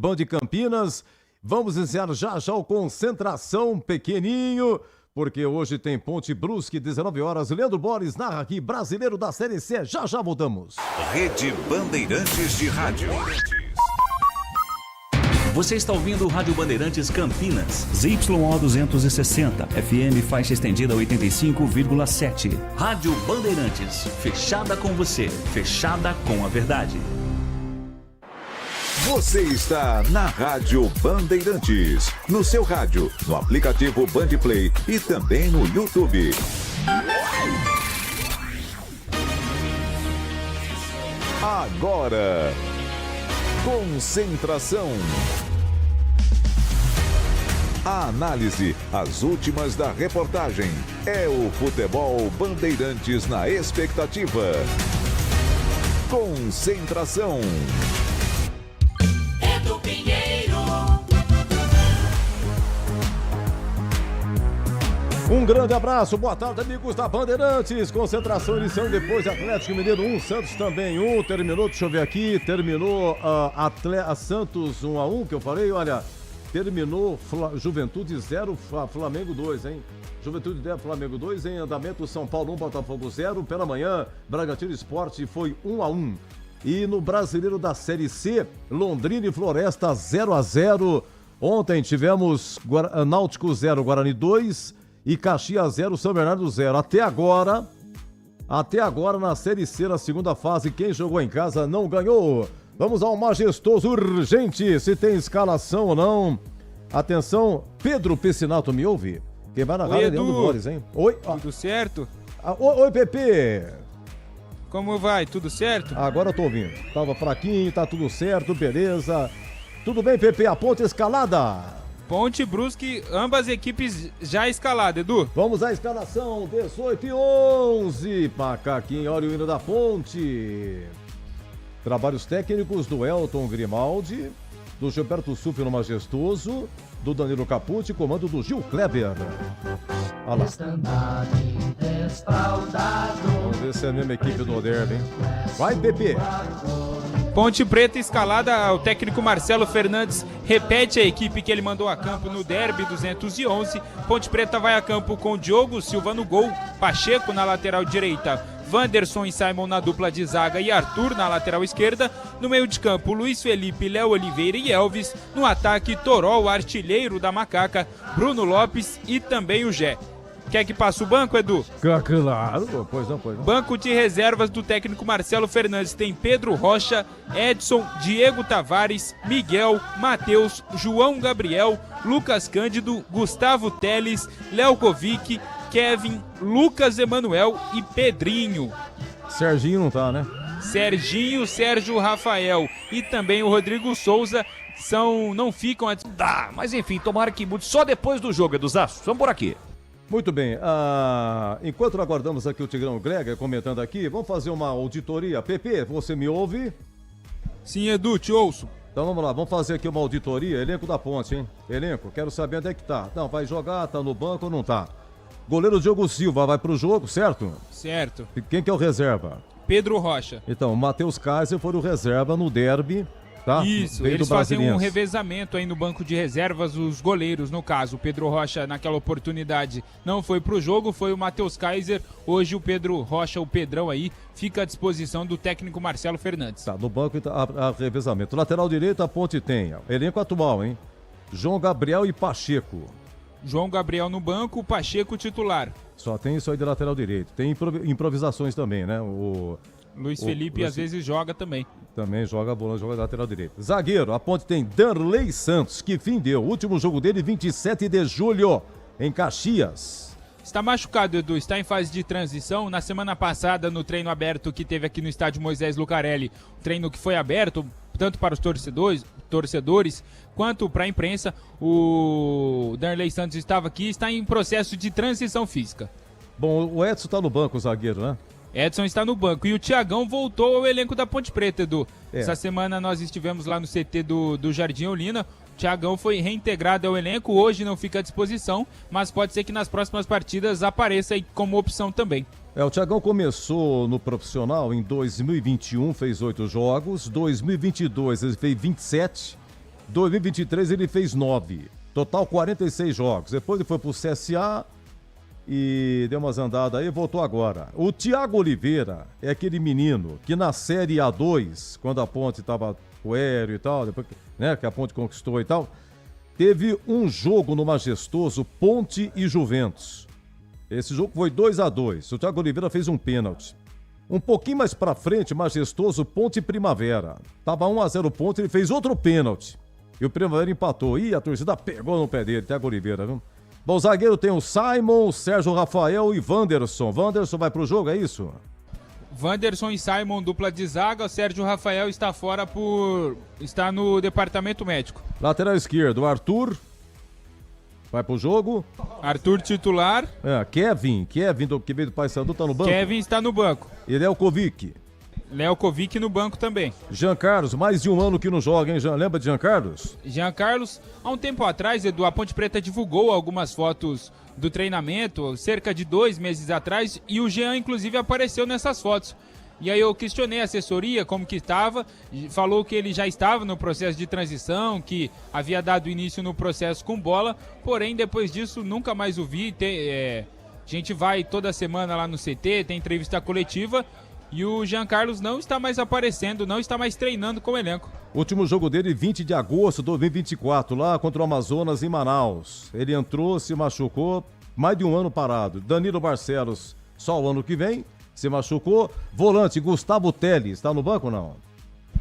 Band de Campinas. Vamos iniciar já o Concentração pequenininho, porque hoje tem Ponte Brusque, 19 horas. Leandro Borges narra aqui, Brasileiro da Série C. Já voltamos. Rede Bandeirantes de Rádio. Você está ouvindo o Rádio Bandeirantes Campinas. ZYO 260, FM faixa estendida 85,7. Rádio Bandeirantes, fechada com você, fechada com a verdade. Você está na Rádio Bandeirantes, no seu rádio, no aplicativo Bandplay e também no YouTube. Agora, Concentração. A análise, as últimas da reportagem. É o futebol Bandeirantes na expectativa. Concentração. Edu Pinheiro. Um grande abraço, boa tarde, amigos da Bandeirantes. Concentração iniciando depois, Atlético Mineiro 1, Santos também 1. Terminou, deixa eu ver aqui, terminou Santos 1-1, que eu falei, olha, terminou Juventude 0, Flamengo 2, hein? Juventude 0, Flamengo 2, em andamento São Paulo 1, Botafogo 0. Pela manhã, Bragantino Esporte foi 1-1. E no Brasileiro da Série C, Londrina e Floresta 0-0. Ontem tivemos Náutico 0, Guarani 2 e Caxias 0, São Bernardo 0. Até agora na Série C, na segunda fase, quem jogou em casa não ganhou. Vamos ao majestoso urgente, se tem escalação ou não. Atenção, Pedro Pessinato, me ouve? Quem vai narrar é Leandro Borges, hein? Oi. Tudo certo? Oi, Pepe. Como vai? Tudo certo? Agora eu tô ouvindo. Tava fraquinho, tá tudo certo, beleza. Tudo bem, Pepe? A ponte escalada. Ponte Brusque, ambas equipes já escaladas, Edu. Vamos à escalação, 18-11. Macaquinho, olha o hino da ponte. Trabalhos técnicos do Elton Grimaldi, do Gilberto Sufi no Majestoso, do Danilo Capucci, comando do Gil Kleber. Olha lá. Vamos ver se é a mesma equipe do Derby, hein? Vai, Pepe! Ponte Preta escalada, o técnico Marcelo Fernandes repete a equipe que ele mandou a campo no Derby 211. Ponte Preta vai a campo com Diogo Silva no gol, Pacheco na lateral direita, Wanderson e Simon na dupla de zaga e Arthur na lateral esquerda. No meio de campo, Luiz Felipe, Léo Oliveira e Elvis. No ataque, Toró, o artilheiro da Macaca, Bruno Lopes e também o Gé. Quer que passe o banco, Edu? Claro, pois não. Banco de reservas do técnico Marcelo Fernandes tem Pedro Rocha, Edson, Diego Tavares, Miguel, Matheus, João Gabriel, Lucas Cândido, Gustavo Teles, Léo Kovic, Kevin, Lucas Emanuel e Pedrinho. Serginho não tá, né? Serginho, Sérgio Rafael e também o Rodrigo Souza não ficam a disputar. Mas enfim, tomara que mude só depois do jogo, Eduzaço. Vamos por aqui. Muito bem, enquanto aguardamos aqui o Tigrão Greger comentando aqui, vamos fazer uma auditoria. Pepe, você me ouve? Sim, Edu, te ouço. Então vamos lá, vamos fazer aqui uma auditoria. Elenco da Ponte, hein? Elenco, quero saber onde é que tá. Não, vai jogar, tá no banco ou não tá? Goleiro Diogo Silva vai pro jogo, certo? Certo. E quem que é o reserva? Pedro Rocha. Então, Matheus Kaiser foi o reserva no derby, tá? Isso, eles fazem um revezamento aí no banco de reservas, os goleiros, no caso. O Pedro Rocha, naquela oportunidade, não foi pro jogo, foi o Matheus Kaiser. Hoje o Pedro Rocha, o Pedrão aí, fica à disposição do técnico Marcelo Fernandes. Tá, no banco a revezamento. Lateral direito, a Ponte tem. Elenco atual, hein? João Gabriel e Pacheco. João Gabriel no banco, Pacheco titular. Só tem isso aí de lateral direito. Tem improvisações também, né? O Luiz Felipe às vezes joga também. Também joga bola, joga lateral direito. Zagueiro, a Ponte tem Darley Santos, que fim deu. O último jogo dele, 27 de julho, em Caxias. Está machucado, Edu, está em fase de transição. Na semana passada, no treino aberto que teve aqui no estádio Moisés Lucarelli, treino que foi aberto tanto para os torcedores quanto para a imprensa, o Darley Santos estava aqui e está em processo de transição física. Bom, o Edson está no banco, o zagueiro, né? Edson está no banco e o Thiagão voltou ao elenco da Ponte Preta, Edu. Essa semana nós estivemos lá no CT do Jardim Olina. O Thiagão foi reintegrado ao elenco, hoje não fica à disposição, mas pode ser que nas próximas partidas apareça aí como opção também. O Thiagão começou no profissional em 2021, fez 8 jogos, 2022 ele fez 27, 2023 ele fez 9. Total 46 jogos. Depois ele foi pro CSA e deu umas andadas aí e voltou agora. O Thiago Oliveira é aquele menino que na Série A2, quando a Ponte tava com o Aéreo e tal, depois, né, que a Ponte conquistou e tal, teve um jogo no majestoso Ponte e Juventus. Esse jogo foi 2-2. O Thiago Oliveira fez um pênalti. Um pouquinho mais pra frente, majestoso Ponte e Primavera. Tava 1-0 Ponte, ele fez outro pênalti. E o Primavera empatou. Ih, a torcida pegou no pé dele, Thiago Oliveira, viu? Bom, o zagueiro tem o Simon, o Sérgio Rafael e Wanderson. Wanderson vai pro jogo, é isso? Wanderson e Simon, dupla de zaga. O Sérgio Rafael está fora está no departamento médico. Lateral esquerdo, Arthur. Vai pro jogo. Arthur titular. Kevin que veio do Paysandu, tá no banco. Kevin está no banco. E Lelkovic. Lelkovic no banco também. Jean Carlos, mais de um ano que não joga, hein, Jean? Lembra de Jean Carlos? Jean Carlos, há um tempo atrás, Edu, a Ponte Preta divulgou algumas fotos do treinamento, cerca de 2 meses atrás, e o Jean, inclusive, apareceu nessas fotos. E aí eu questionei a assessoria como que estava, falou que ele já estava no processo de transição, que havia dado início no processo com bola, porém, depois disso, nunca mais o vi. A gente vai toda semana lá no CT, tem entrevista coletiva, e o Jean Carlos não está mais aparecendo, não está mais treinando com o elenco. O último jogo dele, 20 de agosto de 2024, lá contra o Amazonas, em Manaus. Ele entrou, se machucou, mais de um ano parado. Danilo Barcelos, só o ano que vem, se machucou. Volante, Gustavo Teles, está no banco ou não?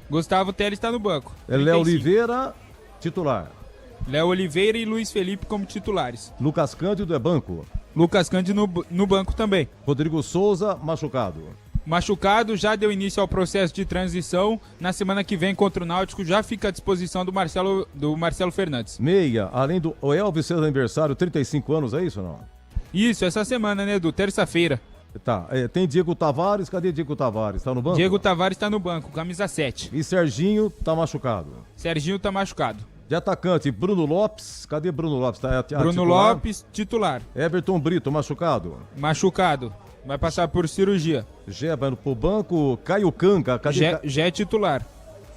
Gustavo Teles está no banco. Léo Oliveira, titular. Léo Oliveira e Luiz Felipe como titulares. Lucas Cândido é banco. Lucas Cândido no banco também. Rodrigo Souza, machucado. Machucado, já deu início ao processo de transição. Na semana que vem contra o Náutico já fica à disposição do Marcelo Fernandes. Meia, além do Elvis ser aniversário, 35 anos, é isso ou não? Isso, essa semana, né, Edu? Terça-feira. Tá, tem Diego Tavares, cadê Diego Tavares? Tá no banco? Diego Tavares tá no banco, camisa 7. E Serginho tá machucado. Serginho tá machucado. De atacante, Bruno Lopes, cadê Bruno Lopes? Bruno titular? Lopes, titular. Everton Brito, machucado. Machucado. Vai passar por cirurgia. Gé vai pro banco. Caio Canga. Gé é titular.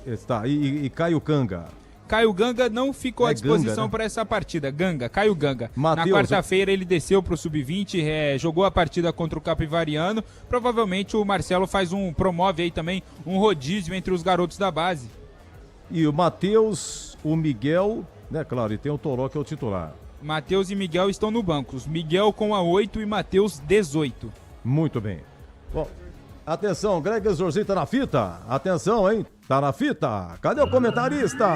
Está. E Caio Canga. Caio Ganga não ficou à disposição, né, para essa partida. Caio Ganga. Mateus, na quarta-feira ele desceu pro Sub-20, jogou a partida contra o Capivariano. Provavelmente o Marcelo promove aí também um rodízio entre os garotos da base. E o Matheus, o Miguel, né, claro, e tem o Toró que é o titular. Matheus e Miguel estão no banco. Miguel com a 8 e Matheus 18. Muito bem. Bom, atenção, Greg Zorzinho tá na fita. Atenção, hein? Tá na fita. Cadê o comentarista?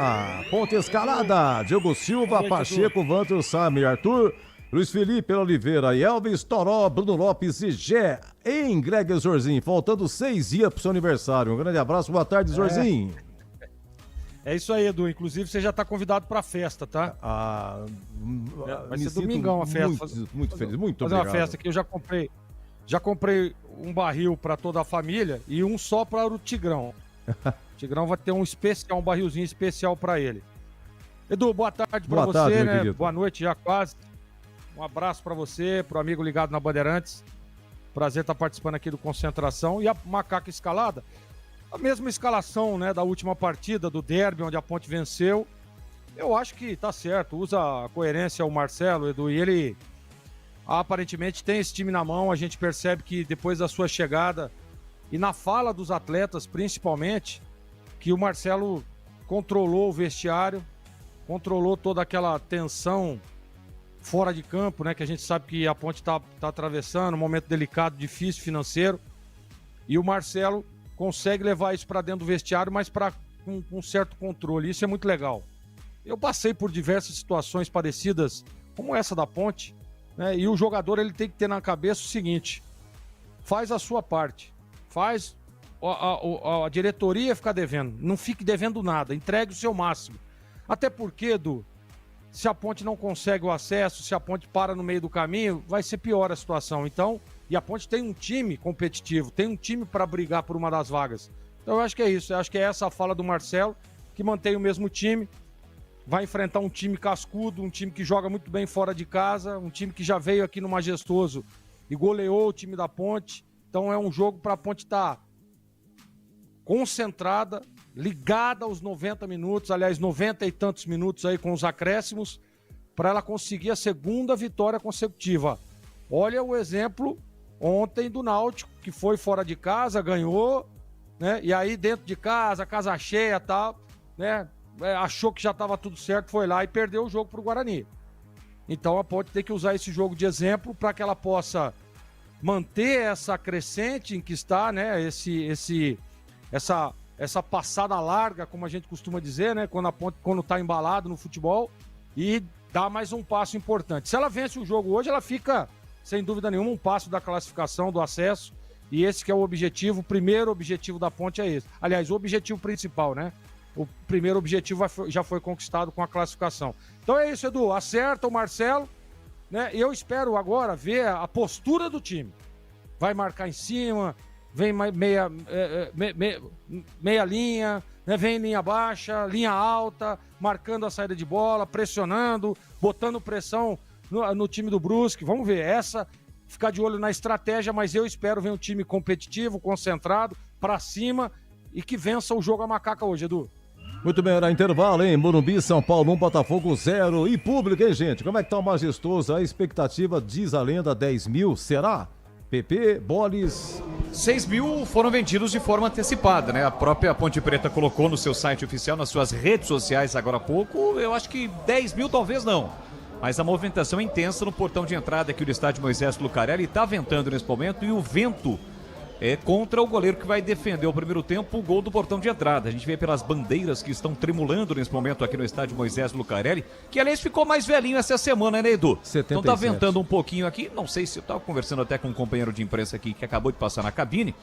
Ponte escalada. Diego Silva, Pacheco, Vanter, Samir, Arthur, Luiz Felipe Oliveira, Elvis, Toró, Bruno Lopes e Gé. Em Greg Zorzinho, faltando 6 dias pro seu aniversário. Um grande abraço, boa tarde, Zorzinho. É isso aí, Edu. Inclusive, você já tá convidado pra festa, tá? Vai ser domingão a festa. Muito feliz, muito fazer obrigado. Uma festa que eu já comprei um barril pra toda a família e um só para o Tigrão. O Tigrão vai ter um barrilzinho especial pra ele. Edu, boa tarde pra você, né? Querido. Boa noite já quase. Um abraço pra você, pro amigo ligado na Bandeirantes. Prazer estar participando aqui do Concentração. E a Macaca Escalada, a mesma escalação, né, da última partida do derby, onde a Ponte venceu. Eu acho que tá certo, usa a coerência o Marcelo, Edu, e ele aparentemente tem esse time na mão. A gente percebe que depois da sua chegada e na fala dos atletas, principalmente, que o Marcelo controlou o vestiário, controlou toda aquela tensão fora de campo, né, que a gente sabe que a Ponte tá atravessando um momento delicado, difícil, financeiro, e o Marcelo consegue levar isso para dentro do vestiário, mas com um certo controle. Isso é muito legal. Eu passei por diversas situações parecidas, como essa da Ponte, né? E o jogador ele tem que ter na cabeça o seguinte: faz a sua parte, faz a diretoria ficar devendo, não fique devendo nada, entregue o seu máximo. Até porque, Edu, se a Ponte não consegue o acesso, se a Ponte para no meio do caminho, vai ser pior a situação. Então, e a Ponte tem um time competitivo, tem um time para brigar por uma das vagas. Então eu acho que é isso, eu acho que é essa a fala do Marcelo, que mantém o mesmo time, vai enfrentar um time cascudo, um time que joga muito bem fora de casa, um time que já veio aqui no Majestoso e goleou o time da Ponte. Então é um jogo para a Ponte estar concentrada, ligada aos 90 minutos, aliás, 90 e tantos minutos aí com os acréscimos, para ela conseguir a segunda vitória consecutiva. Olha o exemplo ontem do Náutico, que foi fora de casa, ganhou, né? E aí dentro de casa, casa cheia e tal, né? Achou que já estava tudo certo, foi lá e perdeu o jogo para o Guarani. Então a Ponte tem que usar esse jogo de exemplo para que ela possa manter essa crescente em que está, né? Essa passada larga, como a gente costuma dizer, né? Quando está embalado no futebol, e dá mais um passo importante. Se ela vence o jogo hoje, ela fica, sem dúvida nenhuma, um passo da classificação, do acesso, e esse que é o objetivo, o primeiro objetivo da Ponte é esse. Aliás, o objetivo principal, né? O primeiro objetivo já foi conquistado com a classificação. Então é isso, Edu. Acerta o Marcelo, né? Eu espero agora ver a postura do time. Vai marcar em cima, vem meia linha, né? Vem linha baixa, linha alta, marcando a saída de bola, pressionando, botando pressão no time do Brusque. Vamos ver, ficar de olho na estratégia, mas eu espero ver um time competitivo, concentrado, pra cima e que vença o jogo a macaca hoje, Edu. Muito bem, era intervalo, hein? Morumbi, São Paulo 1, Botafogo 0. E público, hein, gente? Como é que tá o Majestoso? A expectativa, diz a lenda, 10 mil. Será? PP, Boles... 6 mil foram vendidos de forma antecipada, né? A própria Ponte Preta colocou no seu site oficial, nas suas redes sociais agora há pouco. Eu acho que 10 mil talvez não. Mas a movimentação é intensa no portão de entrada aqui do estádio Moisés Lucarelli. Está ventando nesse momento e o vento é contra o goleiro que vai defender o primeiro tempo o gol do portão de entrada. A gente vê pelas bandeiras que estão tremulando nesse momento aqui no estádio Moisés Lucarelli, que aliás ficou mais velhinho essa semana, né, Edu? 77. Então tá ventando um pouquinho aqui. Não sei se eu estava conversando até com um companheiro de imprensa aqui que acabou de passar na cabine.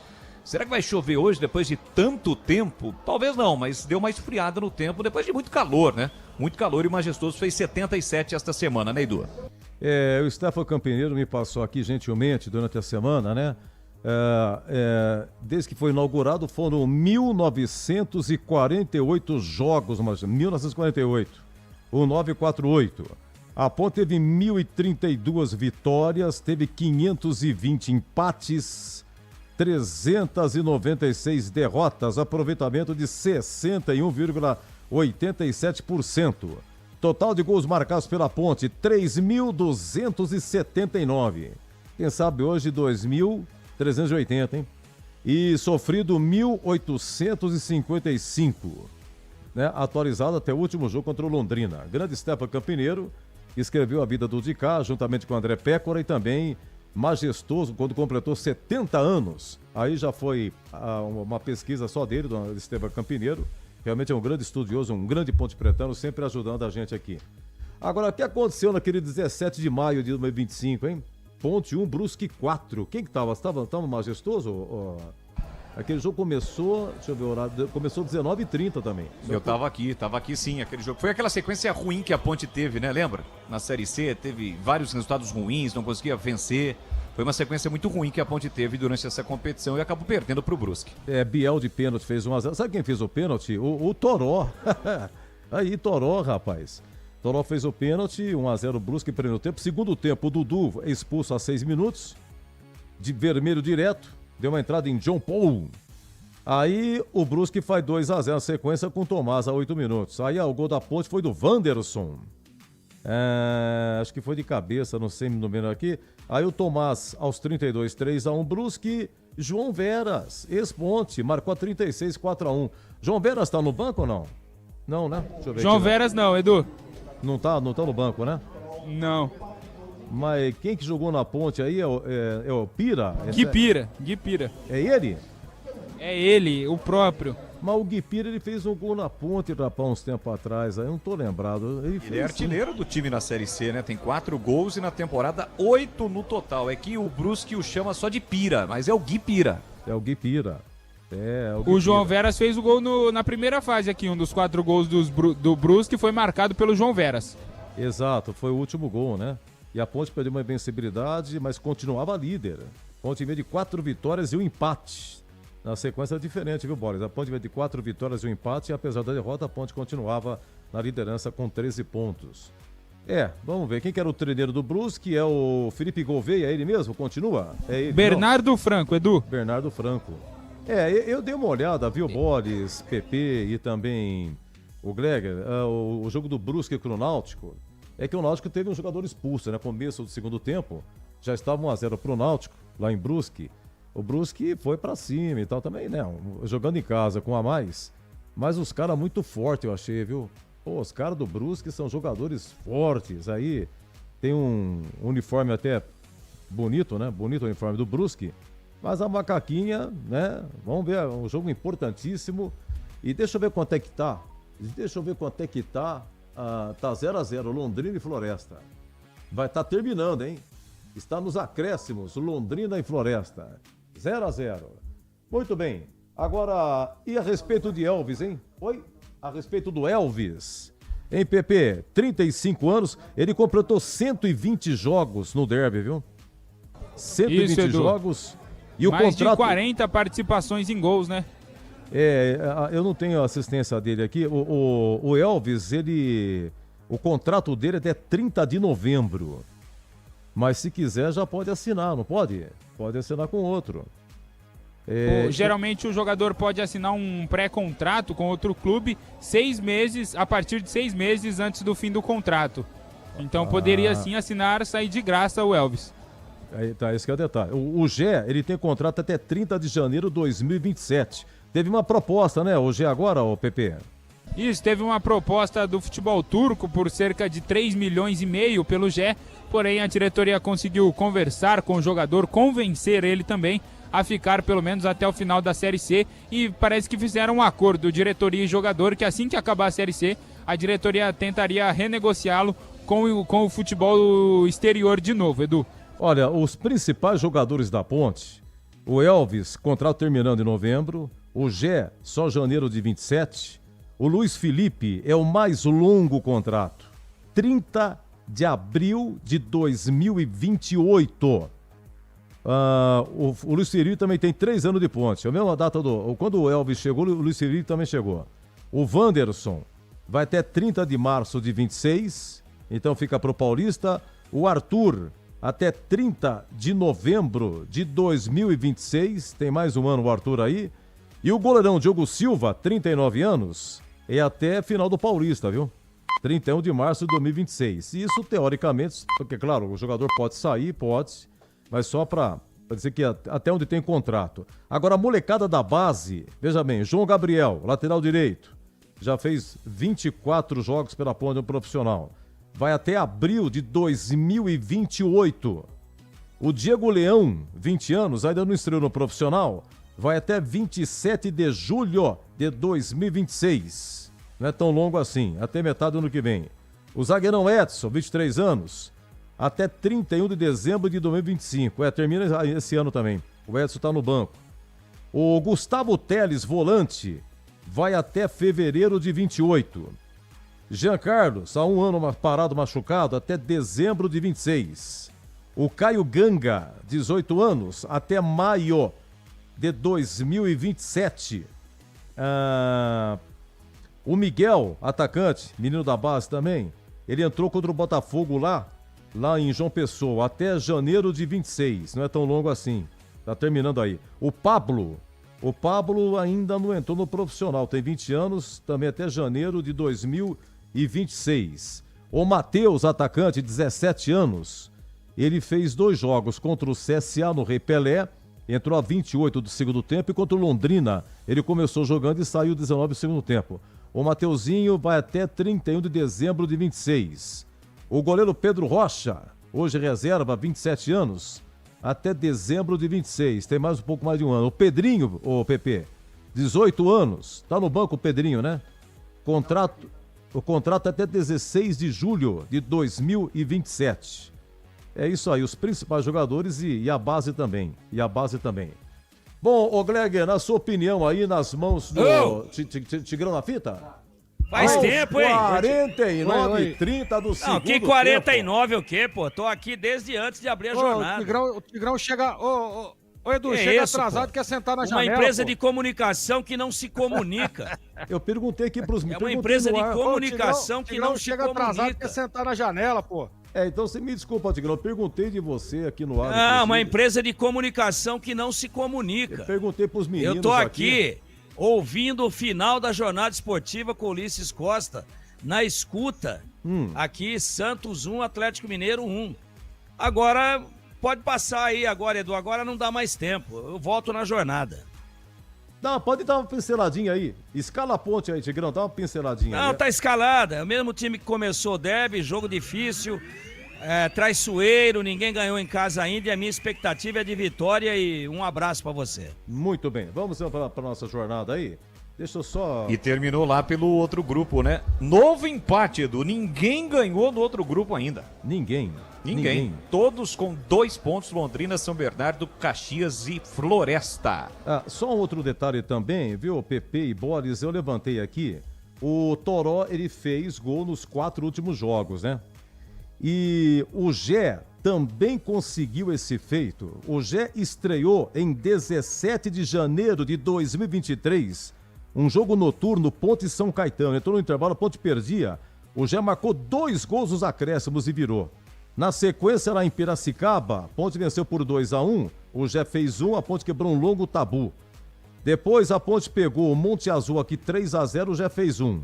Será que vai chover hoje depois de tanto tempo? Talvez não, mas deu uma esfriada no tempo depois de muito calor, né? Muito calor, e o Majestoso fez 77 esta semana, né, Edu? O Stefano Campineiro me passou aqui gentilmente durante a semana, né? Desde que foi inaugurado foram 1948 jogos, mas 1948, o 948. A Ponte teve 1.032 vitórias, teve 520 empates, 396 derrotas, aproveitamento de 61,87%. Total de gols marcados pela Ponte, 3.279. Quem sabe hoje 2.380, hein? E sofrido 1.855, né? Atualizado até o último jogo contra o Londrina. Grande Stefano Campineiro escreveu a vida do Dicá, juntamente com o André Pécora, e também Majestoso, quando completou 70 anos. Aí já foi uma pesquisa só dele, do Stefano Campineiro. Realmente é um grande estudioso, um grande ponte pretano, sempre ajudando a gente aqui. Agora, o que aconteceu naquele 17 de maio de 2025, hein? Ponte 1, Brusque 4. Quem que tava? Tava Majestoso? Aquele jogo começou, deixa eu ver o horário, começou 19h30 também. Eu tava aqui sim, aquele jogo. Foi aquela sequência ruim que a Ponte teve, né? Lembra? Na Série C, teve vários resultados ruins, não conseguia vencer. Foi uma sequência muito ruim que a Ponte teve durante essa competição e acabou perdendo pro Brusque. Biel de pênalti fez 1-0. Sabe quem fez o pênalti? O Toró. Aí, Toró, rapaz. Toró fez o pênalti, 1-0 Brusque em primeiro tempo. Segundo tempo, o Dudu é expulso a 6 minutos, de vermelho direto, deu uma entrada em John Paul. Aí o Brusque faz 2-0 na sequência com o Tomás a 8 minutos. Aí o gol da Ponte foi do Wanderson. Acho que foi de cabeça, não sei o número aqui. Aí o Tomás aos 32, 3-1 Brusque. João Veras, ex-Ponte, marcou a 36, 4-1. João Veras tá no banco ou não? Não, né? Deixa eu ver João aqui, Veras não, Edu. Não tá no banco, né? Não. Mas quem que jogou na Ponte aí é o Pira? Gui Pira. É ele? É ele, o próprio. Mas o Gui Pira, ele fez um gol na Ponte, rapaz, uns tempos atrás, aí eu não tô lembrado. Ele é artilheiro do time na Série C, né? Tem 4 gols e na temporada 8 no total. É que o Brusque o chama só de Pira, mas é o Gui Pira. É o Gui Pira. O João Veras fez o gol na primeira fase aqui, um dos 4 gols do Brusque foi marcado pelo João Veras. Exato, foi o último gol, né? E a Ponte perdeu uma invencibilidade, mas continuava líder. Ponte veio de 4 vitórias e um empate. Na sequência é diferente, viu, Boris? A Ponte veio de 4 vitórias e um empate, e apesar da derrota, a Ponte continuava na liderança com 13 pontos. Vamos ver. Quem que era o treineiro do Brusque? É o Felipe Gouveia, é ele mesmo? Continua? É ele? Bernardo Franco, Edu. Bernardo Franco. Eu dei uma olhada, viu, Boris, PP e também o Gleger, o jogo do Brusque com o Náutico. É que o Náutico teve um jogador expulso, né? Começo do segundo tempo, já estava 1-0 pro Náutico, lá em Brusque. O Brusque foi pra cima e tal também, né? Jogando em casa com a mais. Mas os caras muito fortes, eu achei, viu? Pô, os caras do Brusque são jogadores fortes. Aí tem um uniforme até bonito, né? Bonito o uniforme do Brusque. Mas a macaquinha, né? Vamos ver, é um jogo importantíssimo. E deixa eu ver quanto é que tá. Tá 0-0, Londrina e Floresta. Vai estar terminando, hein? Está nos acréscimos, Londrina e Floresta. 0-0. Muito bem. Agora, e a respeito de Elvis, hein? Oi? A respeito do Elvis. Hein, PP? 35 anos. Ele completou 120 jogos no derby, viu? 120 Isso, Edu. Jogos. E mais de 40 participações em gols, né? Eu não tenho a assistência dele aqui. O Elvis, o contrato dele é até 30 de novembro. Mas se quiser já pode assinar, não pode? Pode assinar com outro. Geralmente o jogador pode assinar um pré-contrato com outro clube a partir de 6 meses antes do fim do contrato. Então poderia sim assinar, sair de graça o Elvis. Tá, esse que é o detalhe. O Gé, ele tem contrato até 30 de janeiro de 2027. Teve uma proposta, né, o Gé agora, o PP? Isso, teve uma proposta do futebol turco por cerca de 3,5 milhões pelo Gé, porém a diretoria conseguiu conversar com o jogador, convencer ele também a ficar pelo menos até o final da Série C, e parece que fizeram um acordo, diretoria e jogador, que assim que acabar a Série C, a diretoria tentaria renegociá-lo com o futebol exterior de novo, Edu. Olha, os principais jogadores da Ponte, o Elvis, contrato terminando em novembro, o Gé, só janeiro de 27, o Luiz Felipe é o mais longo contrato, 30 de abril de 2028. O Luiz Felipe também tem 3 anos de Ponte, é a mesma data quando o Elvis chegou, o Luiz Felipe também chegou. O Wanderson vai até 30 de março de 26, então fica pro Paulista. O Arthur até 30 de novembro de 2026, tem mais um ano o Arthur aí. E o goleirão Diogo Silva, 39 anos, é até final do Paulista, viu? 31 de março de 2026. E isso, teoricamente, porque, claro, o jogador pode sair, pode, mas só para dizer que até onde tem contrato. Agora, a molecada da base, veja bem, João Gabriel, lateral direito, já fez 24 jogos pela Ponte no profissional. Vai até abril de 2028. O Diego Leão, 20 anos, ainda não estreou no profissional, vai até 27 de julho de 2026. Não é tão longo assim, até metade do ano que vem. O zagueirão Edson, 23 anos, até 31 de dezembro de 2025. Termina esse ano também. O Edson está no banco. O Gustavo Teles, volante, vai até fevereiro de 28. Jean Carlos, há 1 ano parado machucado, até dezembro de 26. O Caio Ganga, 18 anos, até maio de 2027. O Miguel, atacante, menino da base também, ele entrou contra o Botafogo lá em João Pessoa, até janeiro de 26. Não é tão longo assim. Tá terminando aí. O Pablo ainda não entrou no profissional, tem 20 anos, também até janeiro de 2026. O Matheus, atacante, 17 anos, ele fez 2 jogos contra o CSA no Rei Pelé, entrou a 28 do segundo tempo, e contra o Londrina, ele começou jogando e saiu 19 do segundo tempo. O Mateuzinho vai até 31 de dezembro de 26. O goleiro Pedro Rocha, hoje reserva, 27 anos, até dezembro de 26, tem mais um pouco mais de um ano. O Pedrinho, o PP, 18 anos, tá no banco o Pedrinho, né? O contrato é até 16 de julho de 2027. É isso aí, os principais jogadores e a base também. Bom, ô Gleger, na sua opinião aí, nas mãos do Tigrão na fita? Faz tempo, hein? 49:30 do segundo. Não, que 49 o quê, pô? Tô aqui desde antes de abrir a jornada. O Tigrão chega... Ô, Edu, chega atrasado e quer sentar na janela. Uma empresa de comunicação que não se comunica. Eu perguntei aqui pros... É uma empresa de comunicação que não se chega comunica. atrasado e quer sentar na janela, pô. Então você me desculpa, Tigrão, eu perguntei de você aqui no ar. Não, uma empresa de comunicação que não se comunica. Eu perguntei pros meninos. Eu tô aqui ouvindo o final da jornada esportiva com o Ulisses Costa, na escuta, aqui Santos 1, Atlético Mineiro 1. Agora, pode passar aí agora, Edu, agora não dá mais tempo, eu volto na jornada. Não, pode dar uma pinceladinha aí. Escala a ponte aí, Tigrão, dá uma pinceladinha aí. Não, tá escalada. É o mesmo time que começou o derby, jogo difícil, traiçoeiro, ninguém ganhou em casa ainda e a minha expectativa é de vitória e um abraço pra você. Muito bem, vamos pra nossa jornada aí. Deixa eu só... E terminou lá pelo outro grupo, né? Novo empate, Edu. Ninguém ganhou no outro grupo ainda. Ninguém. Todos com 2 pontos, Londrina, São Bernardo, Caxias e Floresta. Só um outro detalhe também, viu, Pepe e Boris, eu levantei aqui. O Toró, ele fez gol nos 4 últimos jogos, né? E o Gé também conseguiu esse feito. O Gé estreou em 17 de janeiro de 2023, um jogo noturno, Ponte São Caetano. Entrou no intervalo, a Ponte perdia. O Gé marcou 2 gols nos acréscimos e virou. Na sequência, lá em Piracicaba, a Ponte venceu por 2-1. O Gé fez 1, a Ponte quebrou um longo tabu. Depois, a Ponte pegou o Monte Azul aqui 3-0, o Gé fez 1.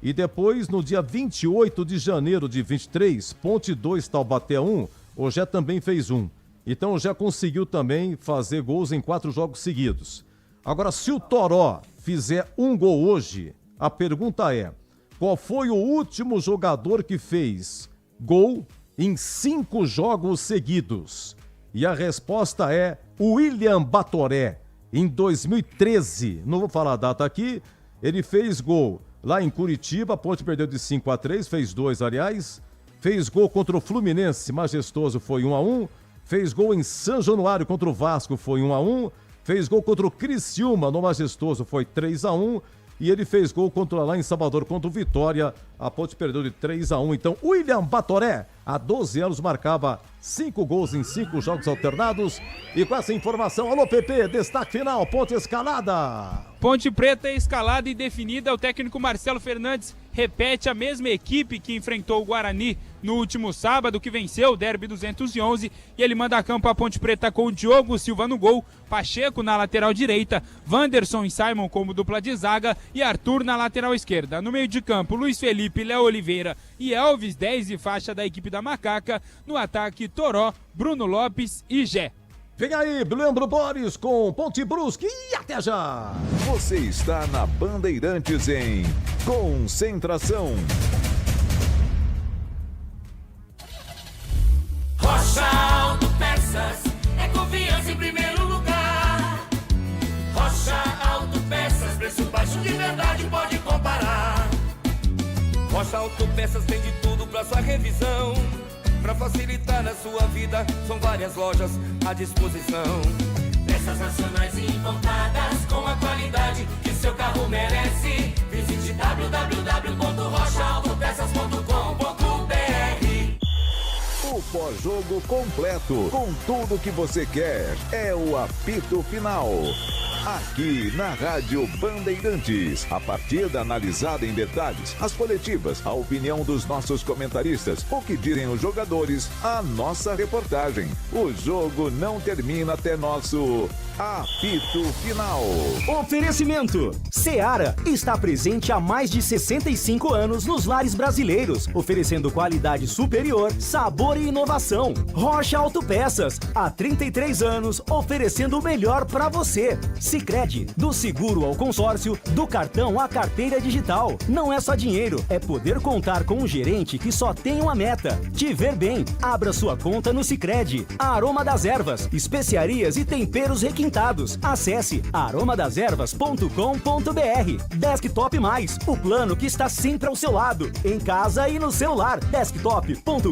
E depois, no dia 28 de janeiro de 23, Ponte 2, Taubaté 1, o Gé também fez 1. Então, o Gé conseguiu também fazer gols em 4 jogos seguidos. Agora, se o Toró fizer 1 gol hoje, a pergunta é: qual foi o último jogador que fez gol em 5 jogos seguidos? E a resposta é William Batoré, em 2013. Não vou falar a data aqui. Ele fez gol lá em Curitiba, a Ponte perdeu de 5-3, fez 2, aliás. Fez gol contra o Fluminense, majestoso, foi 1-1. Fez gol em São Januário contra o Vasco, foi 1-1. Fez gol contra o Criciúma, no majestoso, foi 3-1. E ele fez gol contra lá em Salvador, contra o Vitória. A Ponte perdeu de 3-1. Então, William Batoré, há 12 anos, marcava 5 gols em 5 jogos alternados. E com essa informação, alô, Pepe, destaque final, Ponte escalada. Ponte Preta escalada e definida. O técnico Marcelo Fernandes repete a mesma equipe que enfrentou o Guarani no último sábado, que venceu o derby 211, e ele manda a campo a Ponte Preta com o Diogo Silva no gol, Pacheco na lateral direita, Wanderson e Simon como dupla de zaga e Arthur na lateral esquerda. No meio de campo, Luiz Felipe, Léo Oliveira e Elvis, 10 e faixa da equipe da Macaca. No ataque, Toró, Bruno Lopes e Gé. Vem aí, Leandro Boris com Ponte Brusque e até já! Você está na Bandeirantes em Concentração. Rocha Autopeças é confiança em primeiro lugar. Rocha Autopeças, preço baixo de verdade, pode comparar. Rocha Autopeças tem de tudo pra sua revisão. Pra facilitar na sua vida, são várias lojas à disposição. Peças nacionais e importadas com a qualidade que seu carro merece. Visite www.rochaautopeças.com.br. O pós-jogo completo, com tudo que você quer, é o apito final. Aqui na Rádio Bandeirantes, a partida analisada em detalhes, as coletivas, a opinião dos nossos comentaristas, o que dizem os jogadores, a nossa reportagem. O jogo não termina até nosso apito final. Oferecimento: Seara está presente há mais de 65 anos nos lares brasileiros, oferecendo qualidade superior, sabor e inovação. Rocha Autopeças, há 33 anos, oferecendo o melhor para você. Sicredi, do seguro ao consórcio, do cartão à carteira digital. Não é só dinheiro, é poder contar com um gerente que só tem uma meta: te ver bem. Abra sua conta no Sicredi. Aroma das Ervas, especiarias e temperos requintados. Acesse aromadeservas.com.br. Desktop Mais, o plano que está sempre ao seu lado, em casa e no celular. Desktop.com.br.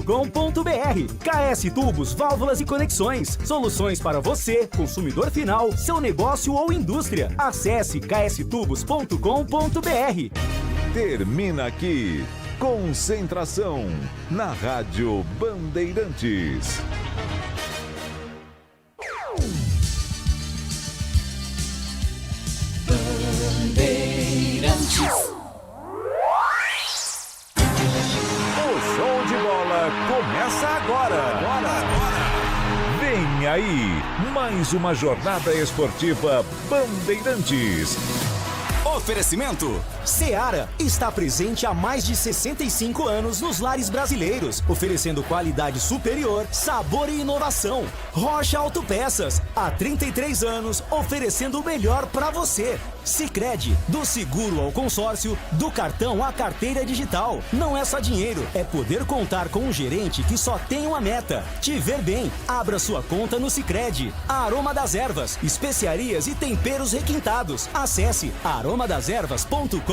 KS Tubos, válvulas e conexões. Soluções para você, consumidor final, seu negócio ou indústria. Acesse kstubos.com.br. Termina aqui Concentração na Rádio Bandeirantes. Bandeirantes. O show de bola começa agora. Vem aí, mais uma jornada esportiva Bandeirantes. Oferecimento: Seara está presente há mais de 65 anos nos lares brasileiros, oferecendo qualidade superior, sabor e inovação. Rocha Autopeças, há 33 anos, oferecendo o melhor para você. Sicredi, do seguro ao consórcio, do cartão à carteira digital. Não é só dinheiro, é poder contar com um gerente que só tem uma meta: te ver bem. Abra sua conta no Sicredi. Aroma das Ervas, especiarias e temperos requintados. Acesse aromadeservas.com.br.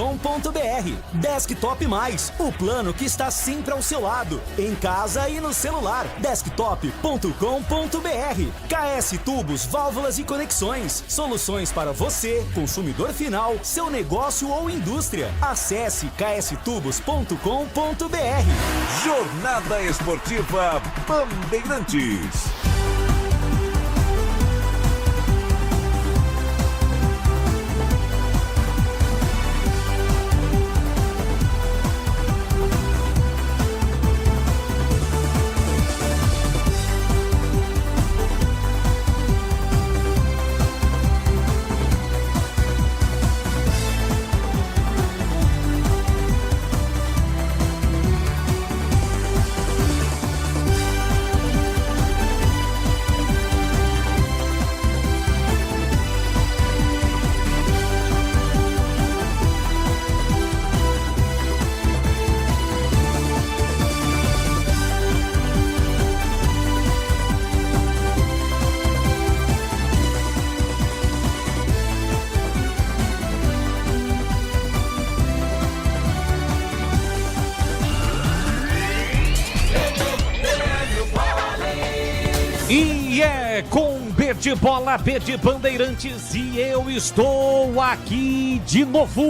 Desktop Mais, o plano que está sempre ao seu lado, em casa e no celular. Desktop.com.br. KS Tubos, Válvulas e Conexões, soluções para você, consumidor final, seu negócio ou indústria. Acesse kstubos.com.br. Jornada Esportiva Bandeirantes. E é com B de bola, B de Bandeirantes, e eu estou aqui de novo.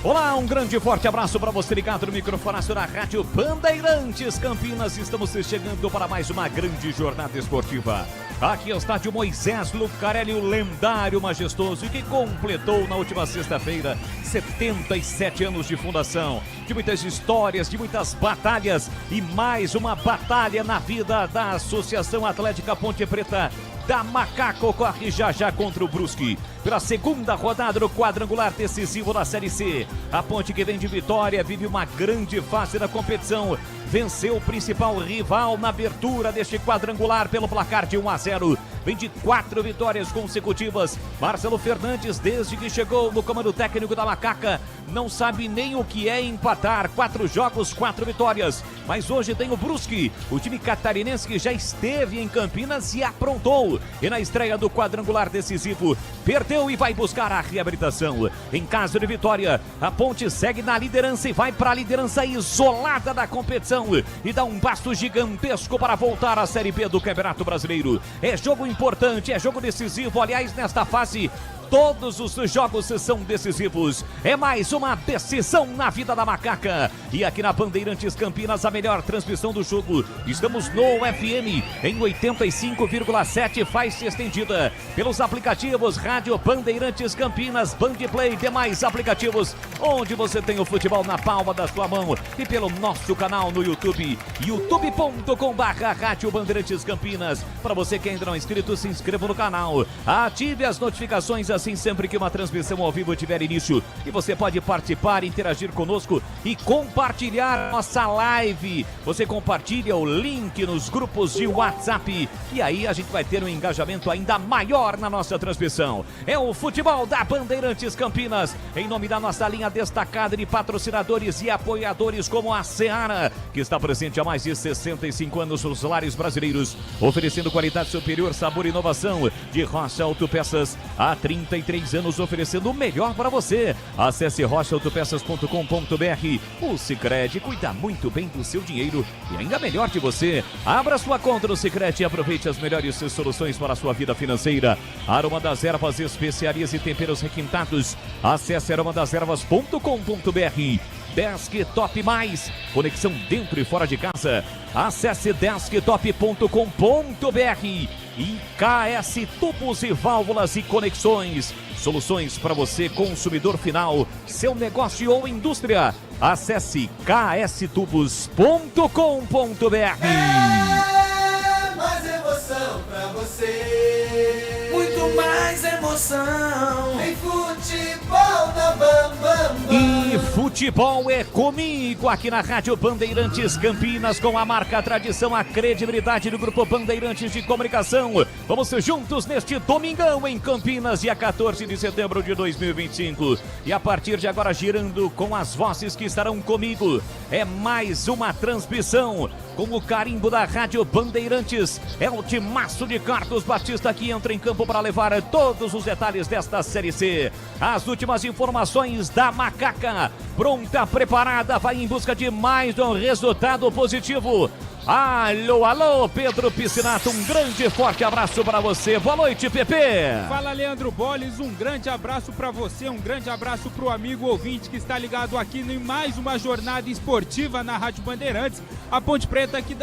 Olá, um grande e forte abraço para você ligado no microfonaço da Rádio Bandeirantes Campinas. Estamos chegando para mais uma grande jornada esportiva. Aqui é o estádio Moisés Lucarelli, o lendário majestoso, que completou na última sexta-feira 77 anos de fundação, de muitas histórias, de muitas batalhas e mais uma batalha na vida da Associação Atlética Ponte Preta da Macaco. Corre já contra o Brusque pela segunda rodada do quadrangular decisivo da Série C. A Ponte, que vem de vitória, vive uma grande fase da competição. Venceu o principal rival na abertura deste quadrangular pelo placar de 1-0. Vem de 4 vitórias consecutivas. Marcelo Fernandes, desde que chegou no comando técnico da Macaca, não sabe nem o que é empatar. 4 jogos, 4 vitórias. Mas hoje tem o Brusque, o time catarinense que já esteve em Campinas e aprontou. E na estreia do quadrangular decisivo, perdeu e vai buscar a reabilitação. Em caso de vitória, a Ponte segue na liderança e vai para a liderança isolada da competição e dá um passo gigantesco para voltar à Série B do Campeonato Brasileiro. É jogo importante, é jogo decisivo. Aliás, nesta fase, todos os jogos são decisivos. É mais uma decisão na vida da Macaca. E aqui na Bandeirantes Campinas, a melhor transmissão do jogo. Estamos no FM em 85,7, faixa estendida. Pelos aplicativos Rádio Bandeirantes Campinas, Bandplay e demais aplicativos, onde você tem o futebol na palma da sua mão. E pelo nosso canal no YouTube, youtube.com/Rádio Bandeirantes Campinas. Para você que ainda não é inscrito, se inscreva no canal. Ative as notificações, assim sempre que uma transmissão ao vivo tiver início. E você pode participar, interagir conosco e compartilhar nossa live. Você compartilha o link nos grupos de WhatsApp e aí a gente vai ter um engajamento ainda maior na nossa transmissão. É o futebol da Bandeirantes Campinas, em nome da nossa linha destacada de patrocinadores e apoiadores como a Seara, que está presente há mais de 65 anos nos lares brasileiros, oferecendo qualidade superior, sabor e inovação. De Rocha Autopeças, há 33 anos oferecendo o melhor para você. Acesse rochaautopeças.com.br. O Sicredi cuida muito bem do seu dinheiro e ainda melhor de você. Abra sua conta no Sicredi e aproveite as melhores soluções para a sua vida financeira. Aroma das Ervas, especiarias e temperos requintados. Acesse aromadeservas.com.br. Desktop Mais, conexão dentro e fora de casa. Acesse desktop.com.br. e KS Tubos e Válvulas e Conexões. Soluções para você, consumidor final, seu negócio ou indústria. Acesse kstubos.com.br. Mais emoção pra você. Muito mais emoção. Em futebol da Bam Bam Bam. E futebol é comigo aqui na Rádio Bandeirantes Campinas, com a marca, a tradição, a credibilidade do Grupo Bandeirantes de Comunicação. Vamos juntos neste domingão em Campinas, dia 14 de setembro de 2025. E a partir de agora, girando com as vozes que estarão comigo, é mais uma transmissão com o carimbo da Rádio Bandeirantes. É o timaço de Carlos Batista que entra em campo para levar todos os detalhes desta Série C. As últimas informações da Macaca, pronta, preparada, vai em busca de mais um resultado positivo. Alô, alô, Pedro Piscinato, um grande forte abraço para você. Boa noite, Pepe. Fala, Leandro Boles, um grande abraço para você, um grande abraço para o amigo ouvinte que está ligado aqui em mais uma jornada esportiva na Rádio Bandeirantes. A Ponte Preta que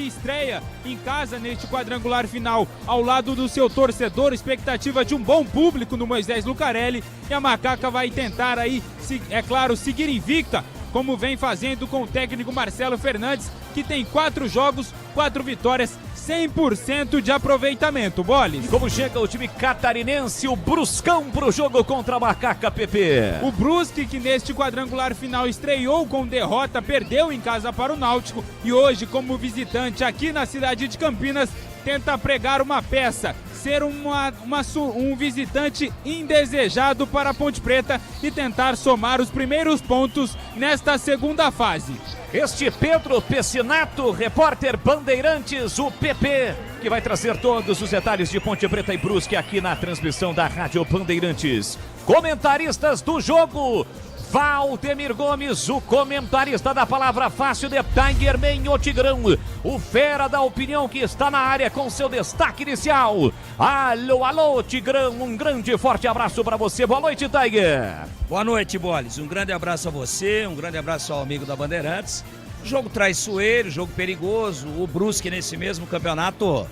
estreia em casa neste quadrangular final, ao lado do seu torcedor, expectativa de um bom público no Moisés Lucarelli, e a Macaca vai tentar aí, é claro, seguir invicta, como vem fazendo com o técnico Marcelo Fernandes, que tem 4 jogos, 4 vitórias, 100% de aproveitamento, Boles. Como chega o time catarinense, o Bruscão pro jogo contra a Macaca, Pepe? O Brusque, que neste quadrangular final estreou com derrota, perdeu em casa para o Náutico e hoje, como visitante aqui na cidade de Campinas, tenta pregar uma peça, ser um visitante indesejado para a Ponte Preta e tentar somar os primeiros pontos nesta segunda fase. Este Pedro Piscinato, repórter Bandeirantes, o PP, que vai trazer todos os detalhes de Ponte Preta e Brusque aqui na transmissão da Rádio Bandeirantes. Comentaristas do jogo: Valdemir Gomes, o comentarista da palavra fácil de Tigerman, o Tigrão, o fera da opinião que está na área com seu destaque inicial. Alô, alô, Tigrão, um grande forte abraço para você. Boa noite, Tiger. Boa noite, Boles. Um grande abraço a você, um grande abraço ao amigo da Bandeirantes. Jogo traiçoeiro, jogo perigoso. O Brusque nesse mesmo campeonato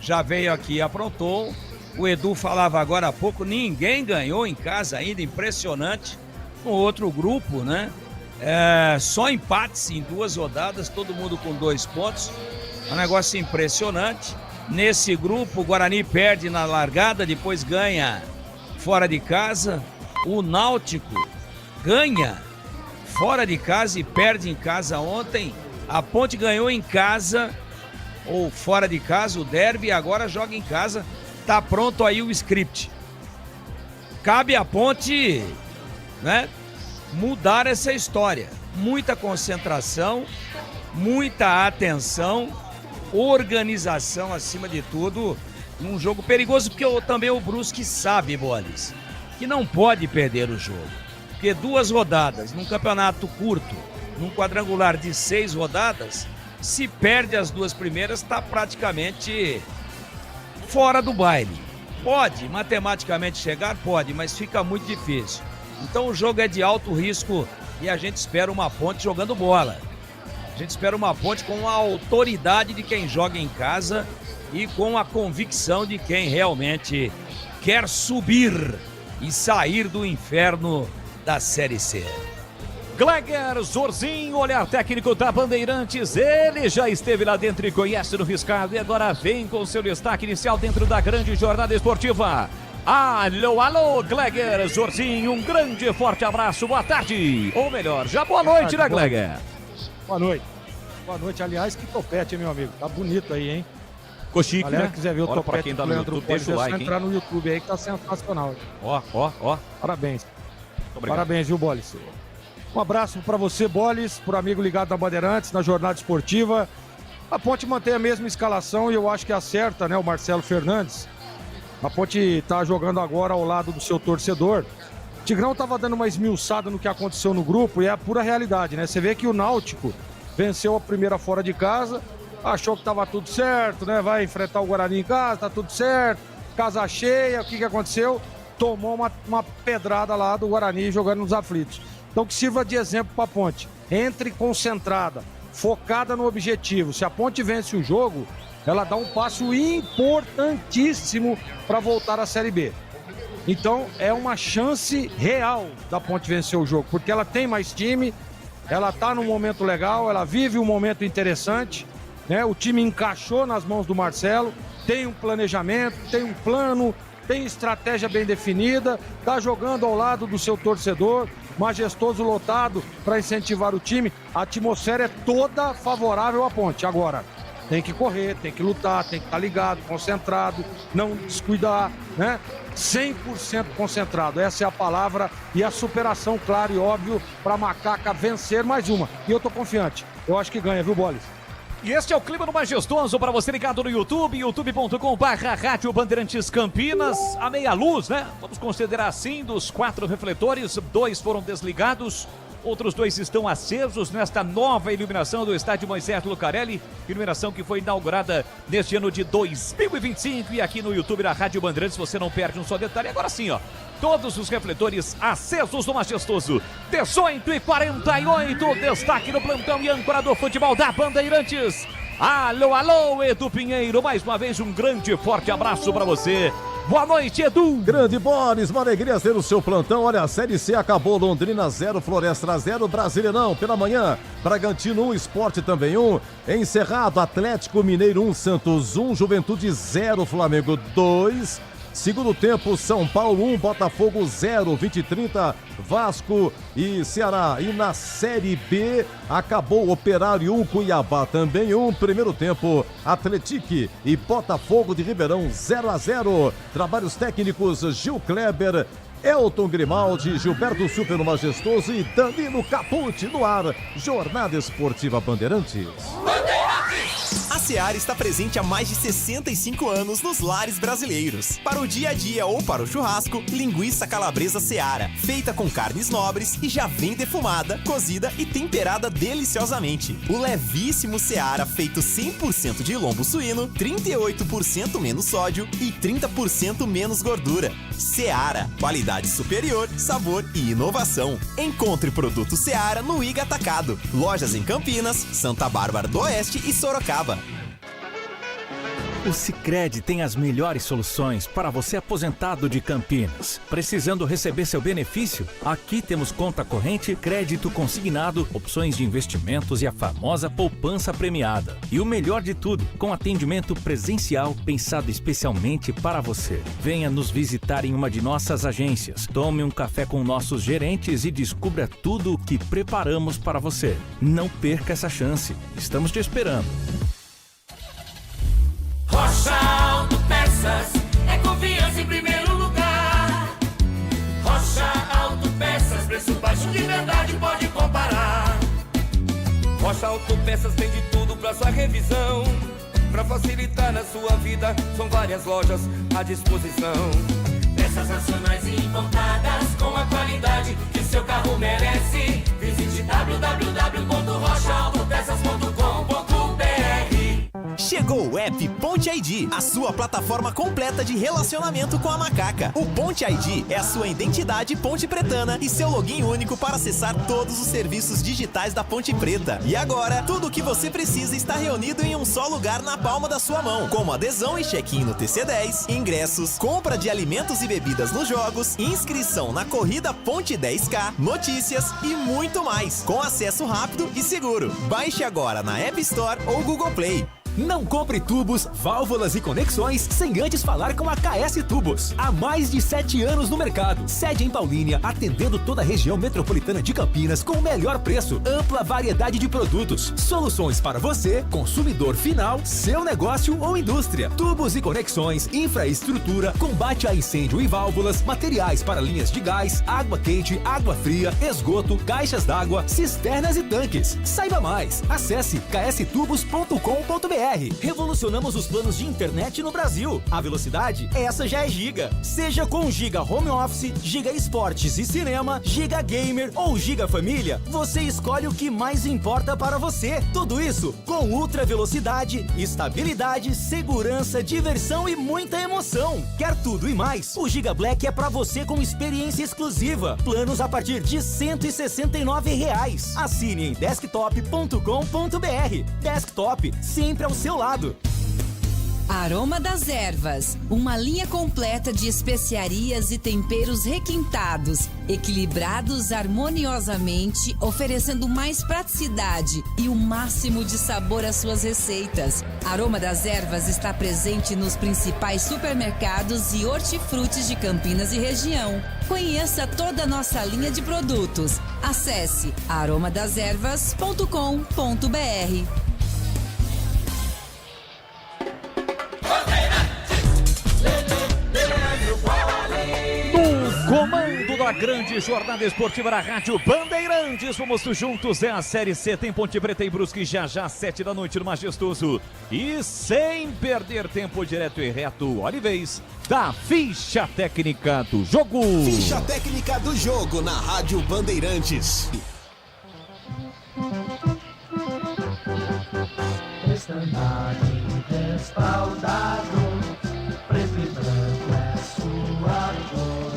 já veio aqui e aprontou. O Edu falava agora há pouco, ninguém ganhou em casa ainda, impressionante. No outro grupo, né? Só empates em 2 rodadas, todo mundo com 2 pontos. É um negócio impressionante. Nesse grupo, o Guarani perde na largada, depois ganha fora de casa. O Náutico ganha fora de casa e perde em casa ontem. A Ponte ganhou em casa, ou fora de casa, o derby, agora joga em casa. Tá pronto aí o script. Cabe à Ponte, né, mudar essa história. Muita concentração, muita atenção, organização acima de tudo, num jogo perigoso, porque também o Brusque sabe, Boles, que não pode perder o jogo, porque 2 rodadas num campeonato curto, num quadrangular de 6 rodadas, se perde as 2 primeiras, está praticamente fora do baile. Pode matematicamente chegar, pode, mas fica muito difícil. Então o jogo é de alto risco e a gente espera uma Ponte jogando bola. A gente espera uma Ponte com a autoridade de quem joga em casa e com a convicção de quem realmente quer subir e sair do inferno da Série C. Gleger Zorzinho, olhar técnico da Bandeirantes, ele já esteve lá dentro e conhece no riscado e agora vem com seu destaque inicial dentro da grande jornada esportiva. Alô, alô, Gleger Zorzinho, um grande forte abraço, boa tarde, ou melhor, já boa noite, né, Gleger? Boa noite. Boa noite, aliás, que topete, hein, meu amigo, tá bonito aí, hein? Ficou chique, galera, né? Quiser ver o topete quem tá do no Leandro, YouTube, deixa o like, entrar no YouTube aí que tá sensacional. Ó. Parabéns. Obrigado. Parabéns, viu, Boles? Um abraço para você, Boles, pro amigo ligado da Bandeirantes, na jornada esportiva. A Ponte mantém a mesma escalação e eu acho que acerta, né, o Marcelo Fernandes. A Ponte tá jogando agora ao lado do seu torcedor. O Tigrão tava dando uma esmiuçada no que aconteceu no grupo e é a pura realidade, né? Você vê que o Náutico venceu a primeira fora de casa, achou que tava tudo certo, né? Vai enfrentar o Guarani em casa, tá tudo certo, casa cheia, o que aconteceu? Tomou uma pedrada lá do Guarani jogando nos aflitos. Então que sirva de exemplo para a Ponte. Entre concentrada, focada no objetivo. Se a Ponte vence o jogo, ela dá um passo importantíssimo para voltar à Série B. Então é uma chance real da Ponte vencer o jogo, porque ela tem mais time, ela está num momento legal, ela vive um momento interessante, né? O time encaixou nas mãos do Marcelo, tem um planejamento, tem um plano, tem estratégia bem definida, está jogando ao lado do seu torcedor, majestoso, lotado, para incentivar o time. A atmosfera é toda favorável à Ponte. Agora, tem que correr, tem que lutar, tem que estar ligado, concentrado, não descuidar, né? 100% concentrado, essa é a palavra, e a superação, claro e óbvio, para a Macaca vencer mais uma. E eu tô confiante, eu acho que ganha, viu, Boles? E este é o clima do Majestoso para você ligado no YouTube, youtube.com/Rádio Bandeirantes Campinas, a meia luz, né? Vamos considerar assim, dos 4 refletores, 2 foram desligados, outros 2 estão acesos nesta nova iluminação do estádio Moisés Lucarelli, iluminação que foi inaugurada neste ano de 2025, e aqui no YouTube da Rádio Bandeirantes você não perde um só detalhe. Agora sim, ó, todos os refletores acesos do Majestoso. 18h48, destaque no plantão e âncora do futebol da Bandeirantes. Alô, alô, Edu Pinheiro, mais uma vez um grande e forte abraço para você. Boa noite, Edu. Grande Boris, uma alegria ter o seu plantão. Olha, a Série C acabou, Londrina 0, Floresta 0, Brasilienão pela manhã, Bragantino 1, Sport também 1. Encerrado, Atlético Mineiro 1, Santos 1, Juventude 0, Flamengo 2. Segundo tempo, São Paulo 1, Botafogo 0, 20-30, Vasco e Ceará. E na Série B, acabou Operário 1, Cuiabá também 1. Primeiro tempo, Atlético e Botafogo de Ribeirão 0-0. Trabalhos técnicos, Gil Kleber, Elton Grimaldi, Gilberto Super no Majestoso e Danilo Capucci no ar. Jornada Esportiva Bandeirantes. A Seara está presente há mais de 65 anos nos lares brasileiros. Para o dia a dia ou para o churrasco, linguiça calabresa Seara, feita com carnes nobres e já vem defumada, cozida e temperada deliciosamente. O levíssimo Seara, feito 100% de lombo suíno, 38% menos sódio e 30% menos gordura. Seara, qualidade superior, sabor e inovação. Encontre produto Seara no Iga Atacado. Lojas em Campinas, Santa Bárbara do Oeste e Sorocaba. O Sicredi tem as melhores soluções para você aposentado de Campinas. Precisando receber seu benefício? Aqui temos conta corrente, crédito consignado, opções de investimentos e a famosa poupança premiada. E o melhor de tudo, com atendimento presencial pensado especialmente para você. Venha nos visitar em uma de nossas agências. Tome um café com nossos gerentes e descubra tudo o que preparamos para você. Não perca essa chance. Estamos te esperando. Rocha Autopeças é confiança em primeiro lugar. Rocha Autopeças, preço baixo de verdade, pode comparar. Rocha Autopeças tem de tudo pra sua revisão. Pra facilitar na sua vida, são várias lojas à disposição. Peças nacionais e importadas com a qualidade que seu carro merece. Visite www.rochaautopeças.com.br. Chegou o app Ponte ID, a sua plataforma completa de relacionamento com a Macaca. O Ponte ID é a sua identidade ponte pretana e seu login único para acessar todos os serviços digitais da Ponte Preta. E agora, tudo o que você precisa está reunido em um só lugar na palma da sua mão, como adesão e check-in no TC10, ingressos, compra de alimentos e bebidas nos jogos, inscrição na corrida Ponte 10K, notícias e muito mais, com acesso rápido e seguro. Baixe agora na App Store ou Google Play. Não compre tubos, válvulas e conexões sem antes falar com a KS Tubos. Há mais de 7 anos no mercado. Sede em Paulínia, atendendo toda a região metropolitana de Campinas com o melhor preço, ampla variedade de produtos. Soluções para você, consumidor final, seu negócio ou indústria. Tubos e conexões, infraestrutura, combate a incêndio e válvulas, materiais para linhas de gás, água quente, água fria, esgoto, caixas d'água, cisternas e tanques. Saiba mais. Acesse kstubos.com.br. Revolucionamos os planos de internet no Brasil. A velocidade, essa já é Giga. Seja com Giga Home Office, Giga Esportes e Cinema, Giga Gamer ou Giga Família, você escolhe o que mais importa para você. Tudo isso com ultra velocidade, estabilidade, segurança, diversão e muita emoção. Quer tudo e mais? O Giga Black é para você com experiência exclusiva. Planos a partir de R$ 169. Assine em desktop.com.br. Desktop, sempre ao seu lado. Aroma das Ervas, uma linha completa de especiarias e temperos requintados, equilibrados harmoniosamente, oferecendo mais praticidade e o máximo de sabor às suas receitas. Aroma das Ervas está presente nos principais supermercados e hortifrutis de Campinas e região. Conheça toda a nossa linha de produtos. Acesse aromadeservas.com.br. Comando da grande jornada esportiva da Rádio Bandeirantes. Vamos juntos, é a Série C. Tem Ponte Preta e Brusque já 7 da noite no Majestoso. E sem perder tempo, direto e reto, olha e vez da ficha técnica do jogo. Ficha técnica do jogo na Rádio Bandeirantes. Estandarte respaldado, preto e branco é sua cor.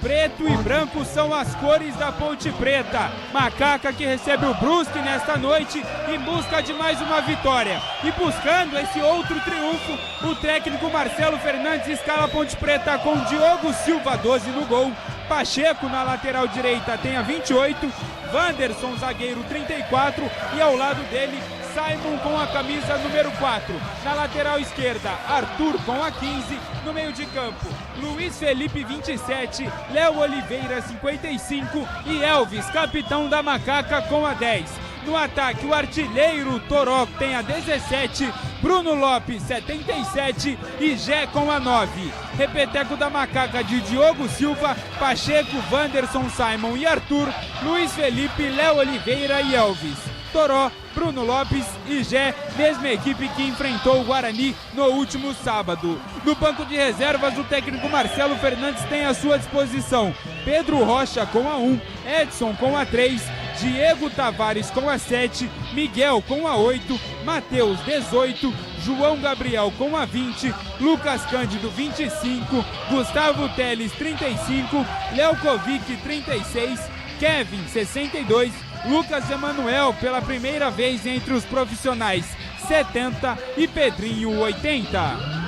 Preto e branco são as cores da Ponte Preta. Macaca que recebe o Brusque nesta noite em busca de mais uma vitória. E buscando esse outro triunfo, o técnico Marcelo Fernandes escala a Ponte Preta com Diogo Silva, 12 no gol. Pacheco na lateral direita tem a 28. Wanderson, zagueiro, 34. E ao lado dele, Simon com a camisa número 4. Na lateral esquerda, Arthur com a 15. No meio de campo, Luiz Felipe, 27. Léo Oliveira, 55. E Elvis, capitão da Macaca, com a 10. No ataque, o artilheiro Toró tem a 17. Bruno Lopes, 77. E Gé com a 9. Repeteco da Macaca de Diogo Silva, Pacheco, Wanderson, Simon e Arthur. Luiz Felipe, Léo Oliveira e Elvis. Toró, Bruno Lopes e Gé, mesma equipe que enfrentou o Guarani no último sábado. No banco de reservas, o técnico Marcelo Fernandes tem à sua disposição Pedro Rocha com a 1, Edson com a 3, Diego Tavares com a 7, Miguel com a 8, Matheus, 18, João Gabriel com a 20, Lucas Cândido, 25, Gustavo Teles, 35, Lelkovic, 36, Kevin, 62, Lucas Emanuel, pela primeira vez entre os profissionais, 70 e Pedrinho, 80.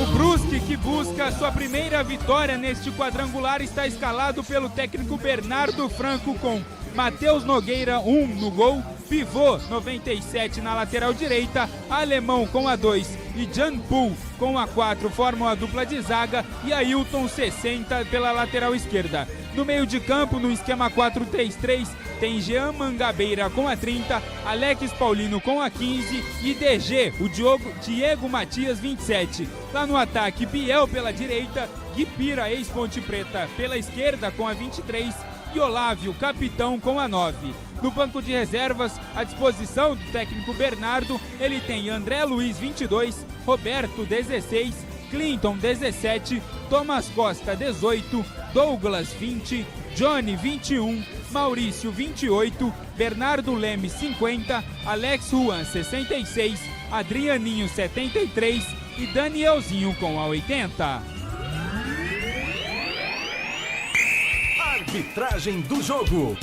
O Brusque, que busca sua primeira vitória neste quadrangular, está escalado pelo técnico Bernardo Franco com Matheus Nogueira, 1 no gol, Pivô, 97 na lateral direita, Alemão com a 2 e Jan Pool com a 4 formam a dupla de zaga e Ailton, 60 pela lateral esquerda. No meio de campo, no esquema 4-3-3, tem Jean Mangabeira com a 30, Alex Paulino com a 15 e DG, o Diego Matias, 27. Lá no ataque, Biel pela direita, Guipira, ex-Ponte Preta, pela esquerda com a 23 e Olávio, capitão, com a 9. No banco de reservas, à disposição do técnico Bernardo, ele tem André Luiz, 22, Roberto, 16, Clinton, 17, Thomas Costa, 18, Douglas, 20, Johnny, 21, Maurício, 28, Bernardo Leme, 50, Alex Juan, 66, Adrianinho, 73 e Danielzinho com a 80. Arbitragem do jogo.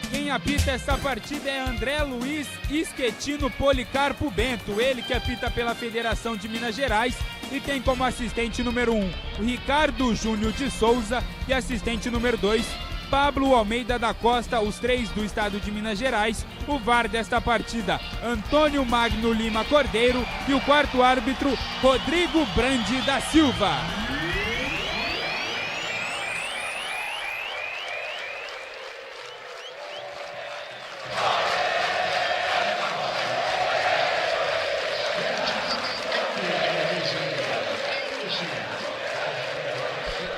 Quem apita esta partida é André Luiz Esquetino Policarpo Bento, ele que apita pela Federação de Minas Gerais e tem como assistente número 1 o Ricardo Júnior de Souza e assistente número 2 Pablo Almeida da Costa, os 3 do estado de Minas Gerais. O VAR desta partida, Antônio Magno Lima Cordeiro e o quarto árbitro, Rodrigo Brandi da Silva.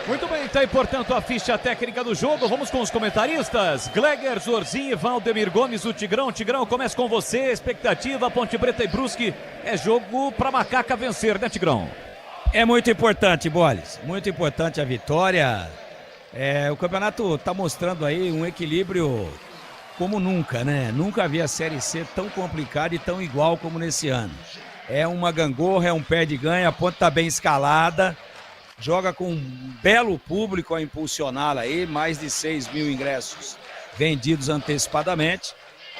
Muito bem, tá aí, portanto, a ficha técnica do jogo. Vamos com os comentaristas. Gleger, Zorzinho, Valdemir Gomes, o Tigrão. Tigrão, começa com você. Expectativa, Ponte Preta e Brusque. É jogo pra Macaca vencer, né, Tigrão? É muito importante, Boles. Muito importante a vitória. O campeonato tá mostrando aí um equilíbrio como nunca, né? Nunca vi a Série C tão complicada e tão igual como nesse ano. É uma gangorra, é um perde-ganha, a Ponte tá bem escalada. Joga com um belo público a impulsioná-la aí, mais de 6 mil ingressos vendidos antecipadamente.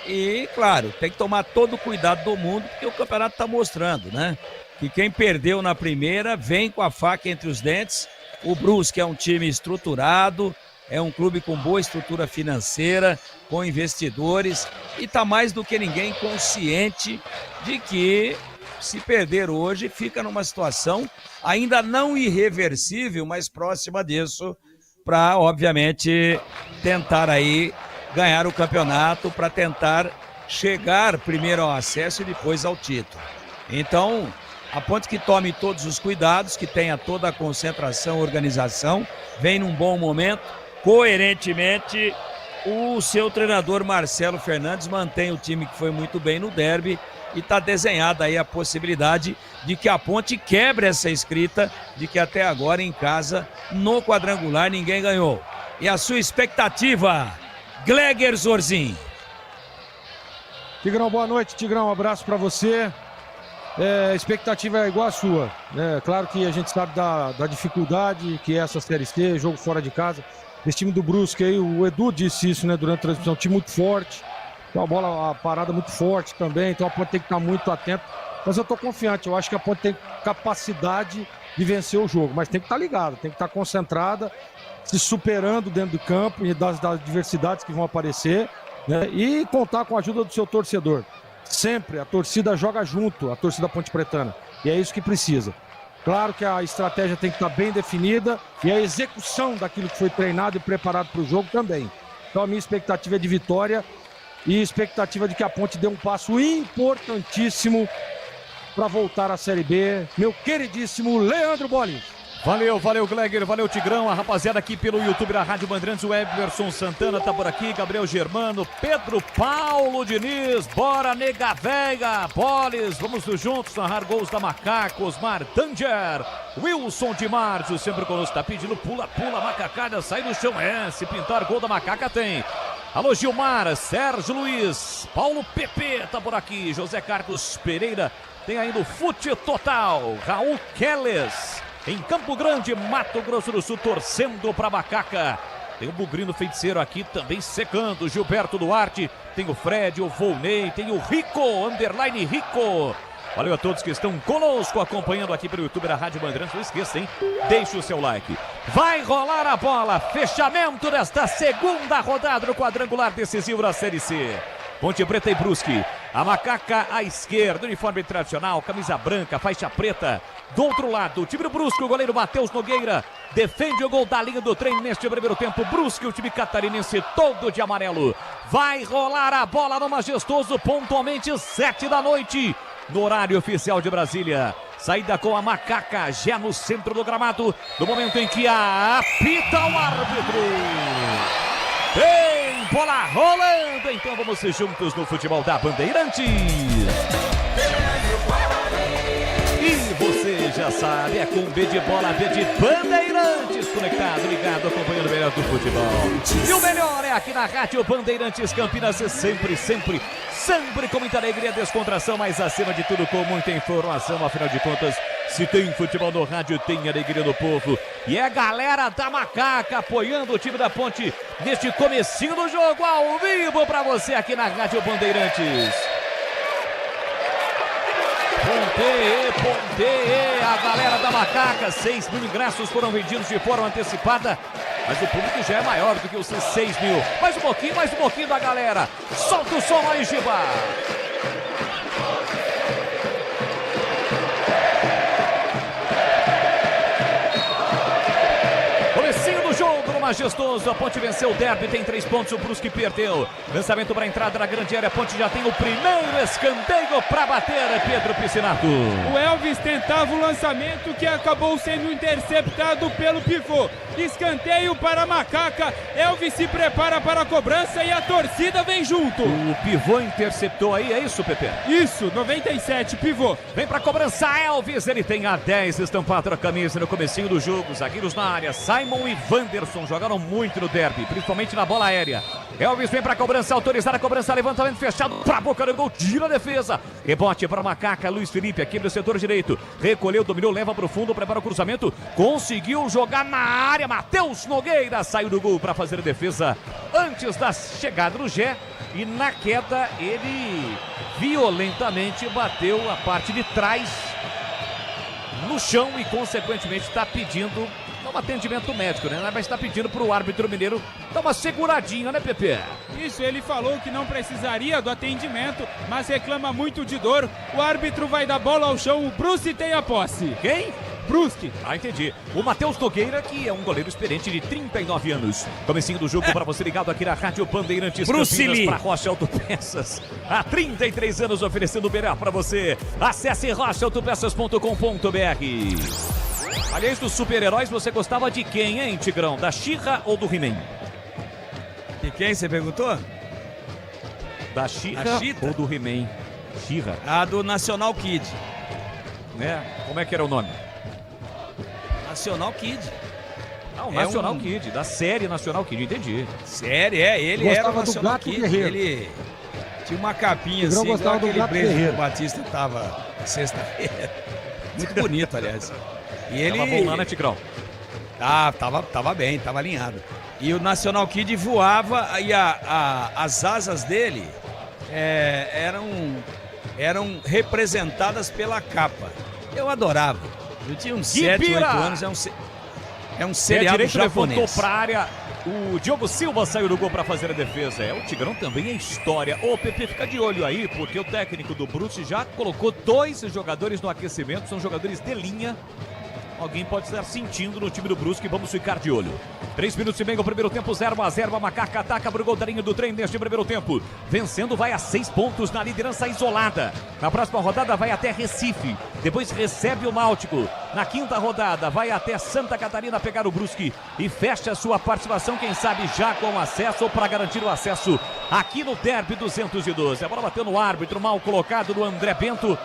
E, claro, tem que tomar todo o cuidado do mundo, porque o campeonato está mostrando, né? Que quem perdeu na primeira vem com a faca entre os dentes. O Brusque é um time estruturado, é um clube com boa estrutura financeira, com investidores, e está mais do que ninguém consciente de que, se perder hoje, fica numa situação ainda não irreversível, mas próxima disso, para, obviamente, tentar aí ganhar o campeonato, para tentar chegar primeiro ao acesso e depois ao título. Então, a Ponte que tome todos os cuidados, que tenha toda a concentração, organização, vem num bom momento, coerentemente. O seu treinador Marcelo Fernandes mantém o time que foi muito bem no derby e está desenhada aí a possibilidade de que a Ponte quebre essa escrita de que até agora em casa, no quadrangular, ninguém ganhou. E a sua expectativa, Gleger Zorzinho? Tigrão, boa noite, Tigrão, um abraço para você. A expectativa é igual à sua, né? Claro que a gente sabe da dificuldade que é essa Série C, jogo fora de casa. Esse time do Brusque aí, o Edu disse isso, né, durante a transmissão, um time muito forte, tem uma bola, a parada muito forte também, então a Ponte tem que estar muito atento. Mas eu tô confiante, eu acho que a Ponte tem capacidade de vencer o jogo, mas tem que estar ligado, tem que estar concentrada, se superando dentro do campo e das diversidades que vão aparecer, né, e contar com a ajuda do seu torcedor. Sempre a torcida joga junto, a torcida Ponte Pretana, e é isso que precisa. Claro que a estratégia tem que estar bem definida e a execução daquilo que foi treinado e preparado para o jogo também. Então a minha expectativa é de vitória e expectativa de que a Ponte dê um passo importantíssimo para voltar à Série B. Meu queridíssimo Leandro Bolis. Valeu, Gleger, valeu, Tigrão, a rapaziada aqui pelo YouTube da Rádio Bandeirantes, o Everson Santana tá por aqui, Gabriel Germano, Pedro Paulo Diniz, bora nega véia, Boles, vamos juntos narrar gols da Macaca, Osmar Danger, Wilson de Márcio, sempre conosco, tá pedindo pula, macacada, sai do chão, se pintar gol da Macaca tem. Alô Gilmar, Sérgio Luiz, Paulo Pepe tá por aqui, José Carlos Pereira, tem ainda o Fute Total, Raul Kelles, em Campo Grande, Mato Grosso do Sul, torcendo para Macaca. Tem o Bugrino Feiticeiro aqui também secando, Gilberto Duarte, tem o Fred, o Volney, tem o Rico, _ Rico. Valeu a todos que estão conosco, acompanhando aqui pelo YouTube da Rádio Bandeirantes. Não esqueça, hein? Deixe o seu like. Vai rolar a bola, fechamento desta segunda rodada do quadrangular decisivo da Série C. Ponte Preta e Brusque, a Macaca à esquerda, uniforme tradicional, camisa branca, faixa preta. Do outro lado, o time do Brusque, o goleiro Matheus Nogueira, defende o gol da linha do trem neste primeiro tempo. Brusque, o time catarinense todo de amarelo. Vai rolar a bola no Majestoso, pontualmente 7 da noite, no horário oficial de Brasília. Saída com a Macaca, já no centro do gramado, no momento em que apita o árbitro. Tem bola rolando, então vamos juntos no futebol da Bandeirantes. E você já sabe, é com B de bola, B de Bandeirantes, conectado, ligado, acompanhando o melhor do futebol. E o melhor é aqui na Rádio Bandeirantes Campinas, e sempre com muita alegria, descontração, mas acima de tudo com muita informação. Afinal de contas, se tem futebol no rádio, tem alegria do povo. E é a galera da Macaca apoiando o time da Ponte neste comecinho do jogo, ao vivo para você aqui na Rádio Bandeirantes. Ponte, a galera da Macaca, 6 mil ingressos foram vendidos de forma antecipada, mas o público já é maior do que os 6 mil. Mais um pouquinho da galera. Solta o som aí, Giba. Comecinho do jogo no majestoso. A Ponte venceu o derby, tem 3 pontos. O Brusque perdeu. Lançamento para a entrada na grande área. A Ponte já tem o primeiro escanteio para bater. Pedro Piscinato. O Elvis tentava o lançamento que acabou sendo interceptado pelo pivô. Escanteio para a Macaca. Elvis se prepara para a cobrança e a torcida vem junto. O pivô interceptou aí, é isso, Pepe? Isso, 97, pivô. Vem para a cobrança, Elvis. Ele tem a 10 estampado na camisa no comecinho do jogo. Zagueiros na área. Simon e Wanderson jogaram muito no derby, principalmente na bola aérea. Elvis vem para a cobrança, autorizar a cobrança, levantamento fechado para a boca do gol, tira a defesa. Rebote para a Macaca, Luiz Felipe aqui no setor direito. Recolheu, dominou, leva para o fundo, prepara o cruzamento. Conseguiu jogar na área. Matheus Nogueira saiu do gol para fazer a defesa antes da chegada do Gé. E na queda ele violentamente bateu a parte de trás no chão e consequentemente está pedindo um atendimento médico, né? Mas está pedindo para o árbitro mineiro dar uma seguradinha, né, Pepe? Isso, ele falou que não precisaria do atendimento, mas reclama muito de dor. O árbitro vai dar bola ao chão, o Brusque tem a posse. Quem? Brusque. Ah, entendi. O Matheus Nogueira, que é um goleiro experiente de 39 anos. Comecinho do jogo para você ligado aqui na Rádio Bandeirantes Campinas para Rocha Autopeças. Há 33 anos oferecendo o melhor para você. Acesse rochaautopeças.com.br. Aliás, dos super-heróis, você gostava de quem, hein, Tigrão? Da She-Ra ou do He-Man? De quem você perguntou? Da She-Ra ou do He-Man? She-Ra. A do National Kid. Né? Como é que era o nome? National Kid. Ah, o National Kid, da série National Kid, entendi. Série, ele era o National Kid. Ele tinha uma capinha assim, igual aquele brejo que o Batista tava sexta-feira. Muito bonito, aliás. E ele... Tava bom lá, né, Tigrão? Tava bem, tava alinhado. E o National Kid voava e as asas dele eram representadas pela capa. Eu adorava. Eu tinha uns 7, 8 anos, é um seriado japonês. Levantou pra área, o Diogo Silva saiu do gol para fazer a defesa. O Tigrão também é história. Ô, Pepe, fica de olho aí, porque o técnico do Brusque já colocou 2 jogadores no aquecimento, são jogadores de linha. Alguém pode estar sentindo no time do Brusque, vamos ficar de olho. 3 minutos e meio, o primeiro tempo, 0-0, a Macaca ataca para o Goldarinho do trem neste primeiro tempo. Vencendo, vai a 6 pontos na liderança isolada. Na próxima rodada vai até Recife, depois recebe o Náutico. Na 5ª rodada vai até Santa Catarina pegar o Brusque e fecha sua participação, quem sabe já com acesso ou para garantir o acesso aqui no Derby 212. A bola bateu no árbitro, mal colocado do André Bento,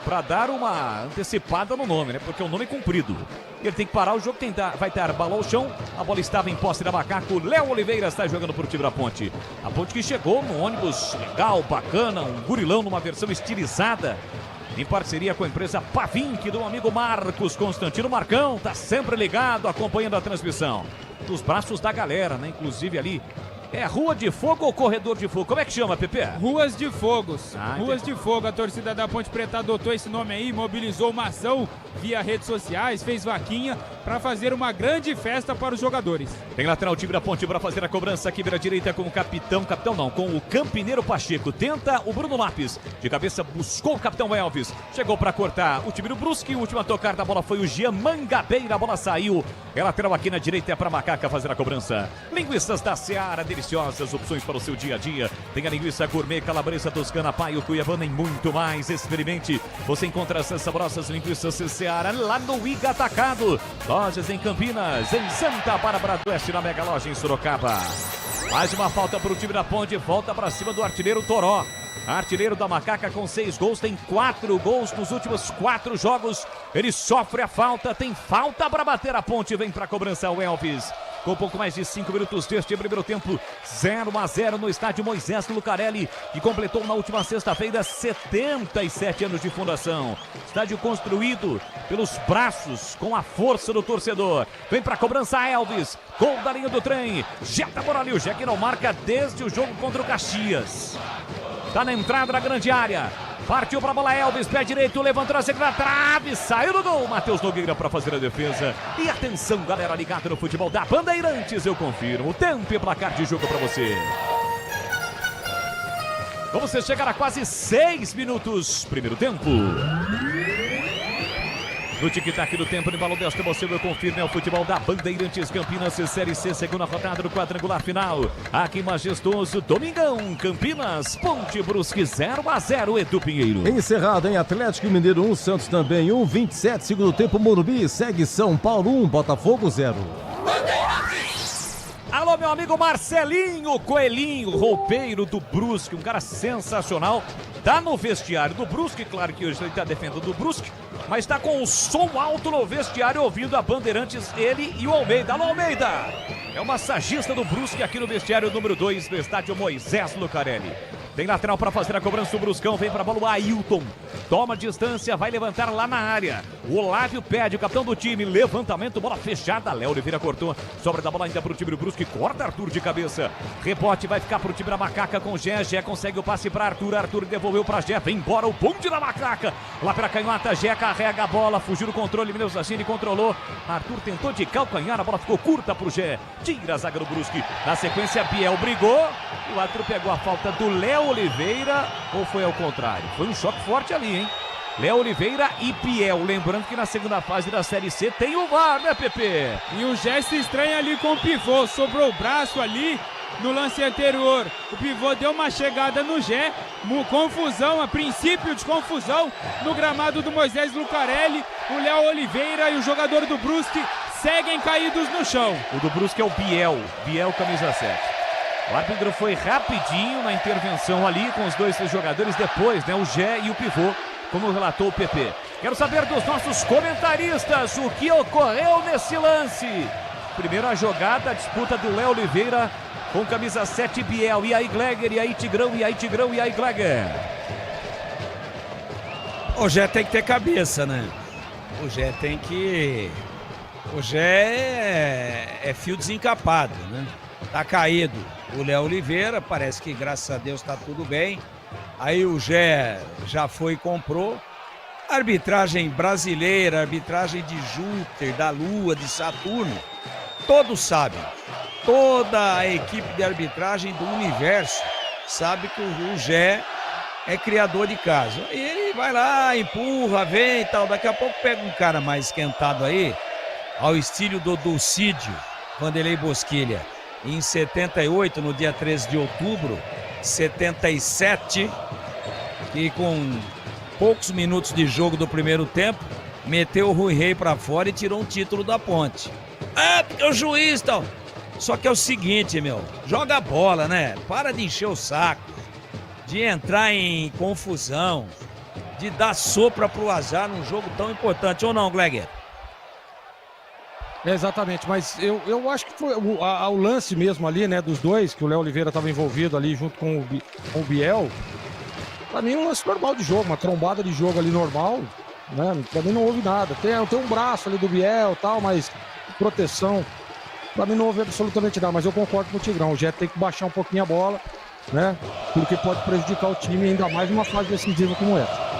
para dar uma antecipada no nome, né? Porque o nome é comprido. Ele tem que parar o jogo, vai dar bola ao chão. A bola estava em posse da Macaco. Léo Oliveira está jogando por time da Ponte. A Ponte que chegou no ônibus legal, bacana, um gurilão numa versão estilizada, em parceria com a empresa Pavink do amigo Marcos Constantino. Marcão tá sempre ligado, acompanhando a transmissão. Dos braços da galera, né? Inclusive ali. É Rua de Fogo ou Corredor de Fogo? Como é que chama, Pepe? Ruas de Fogos. Ruas de Fogo. A torcida da Ponte Preta adotou esse nome aí, mobilizou uma ação via redes sociais, fez vaquinha para fazer uma grande festa para os jogadores. Tem lateral, time da Ponte para fazer a cobrança aqui pela direita com o capitão não, com o Campineiro Pacheco. Tenta o Bruno Lopes. De cabeça buscou o capitão Elvis. Chegou para cortar o time do Brusque. O último a tocar da bola foi o Jean Mangabeira. A bola saiu. É lateral aqui na direita, é para Macaca fazer a cobrança. Linguiças da Seara, deliciosas opções para o seu dia a dia. Tem a linguiça gourmet, calabresa toscana, paio, cuiabana e muito mais. Experimente. Você encontra essas saborosas linguiças Seara lá no Iga Atacado. Lojas em Campinas, em Santa Bárbara do Oeste, na Mega Loja em Sorocaba. Mais uma falta para o time da Ponte. Volta para cima do artilheiro Toró. Artilheiro da Macaca com 6 gols, tem 4 gols nos últimos 4 jogos. Ele sofre a falta, tem falta para bater a Ponte. Vem para a cobrança o Elvis. Com pouco mais de 5 minutos deste primeiro tempo, 0-0 no estádio Moisés Lucarelli, que completou na última sexta-feira 77 anos de fundação. Estádio construído pelos braços, com a força do torcedor. Vem para a cobrança Elvis, gol da linha do trem. Jeta Morali, o Jé que não marca desde o jogo contra o Caxias. Tá na entrada da grande área. Partiu para a bola Elvis, pé direito, levantou a segunda trave, saiu do gol. Matheus Nogueira para fazer a defesa. E atenção, galera ligada no futebol da Bandeirantes, eu confirmo o tempo e placar de jogo para você. Vamos chegar a quase 6 minutos. Primeiro tempo. No tic-tac do tempo, no balão desta emoção, eu confirmo, é o futebol da Bandeirantes Campinas, Série C, segunda rodada do quadrangular final. Aqui em Majestoso, domingão, Campinas, Ponte Brusque 0-0, Edu Pinheiro. Encerrado em Atlético Mineiro 1, Santos também 1, 27, segundo tempo, Morumbi, segue São Paulo 1, Botafogo 0. Alô, meu amigo Marcelinho Coelhinho, roupeiro do Brusque, um cara sensacional. Tá no vestiário do Brusque, claro que hoje ele tá defendendo o Brusque, mas tá com o som alto no vestiário, ouvindo a Bandeirantes, ele e o Almeida. Alô, Almeida! É o massagista do Brusque aqui no vestiário número 2 do estádio Moisés Lucarelli. Tem lateral para fazer a cobrança, o Bruscão vem para bola, o Ailton. Toma distância, vai levantar lá na área. O Olávio pede, o capitão do time, levantamento, bola fechada. Léo Oliveira cortou, sobra da bola ainda para o time do Brusque, corta Arthur de cabeça. Rebote vai ficar para o time da Macaca com Gé. Gé consegue o passe para Arthur, Arthur devolveu para Gé, vem embora o ponte da Macaca. Lá para a canhota, Gé carrega a bola, fugiu do controle, Mineiro Zassini controlou. Arthur tentou de calcanhar, a bola ficou curta para o Gé. Tira a zaga do Brusque. Na sequência, Biel brigou e o Arthur pegou a falta do Léo Oliveira, ou foi ao contrário? Foi um choque forte ali, hein? Léo Oliveira e Biel, lembrando que na segunda fase da Série C tem o VAR, né, Pepe? E o gesto estranho ali com o pivô, sobrou o braço ali no lance anterior. O pivô deu uma chegada no Gé, confusão, a princípio de confusão no gramado do Moisés Lucarelli. O Léo Oliveira e o jogador do Brusque seguem caídos no chão. O do Brusque é o Biel, camisa 7. O árbitro foi rapidinho na intervenção ali com os dois jogadores depois, né? O Gé e o pivô, como relatou o PP. Quero saber dos nossos comentaristas o que ocorreu nesse lance. Primeiro a jogada, a disputa do Léo Oliveira com camisa 7, Biel. E aí, Gleger, e aí, Tigrão, e aí, Tigrão, e aí, Gleger. O Gé tem que ter cabeça, né? O Gé tem que... O Gé é fio desencapado, né? Tá caído o Léo Oliveira, parece que graças a Deus tá tudo bem. Aí o Gé já foi e comprou. Arbitragem brasileira, arbitragem de Júpiter, da Lua, de Saturno, todos sabem. Toda a equipe de arbitragem do universo sabe que o Gé é criador de caso. E ele vai lá, empurra, vem e tal. Daqui a pouco pega um cara mais esquentado aí, ao estilo do Dulcídio, Vanderlei Bosquilha. Em 78, no dia 13 de outubro, 77, e com poucos minutos de jogo do primeiro tempo, meteu o Rui Rei pra fora e tirou um título da Ponte. Ah, porque o juiz tal. Só que é o seguinte, joga a bola, né? Para de encher o saco, de entrar em confusão, de dar sopra pro azar num jogo tão importante, ou não, Gleger? Exatamente, mas eu acho que foi o lance mesmo ali, né, dos dois, que o Léo Oliveira estava envolvido ali junto com o Biel. Pra mim, um lance normal de jogo, uma trombada de jogo ali normal, né? Pra mim não houve nada. Tem um braço ali do Biel e tal, mas proteção. Pra mim não houve absolutamente nada, mas eu concordo com o Tigrão. O Gé tem que baixar um pouquinho a bola, né? Porque pode prejudicar o time, ainda mais numa fase decisiva como essa.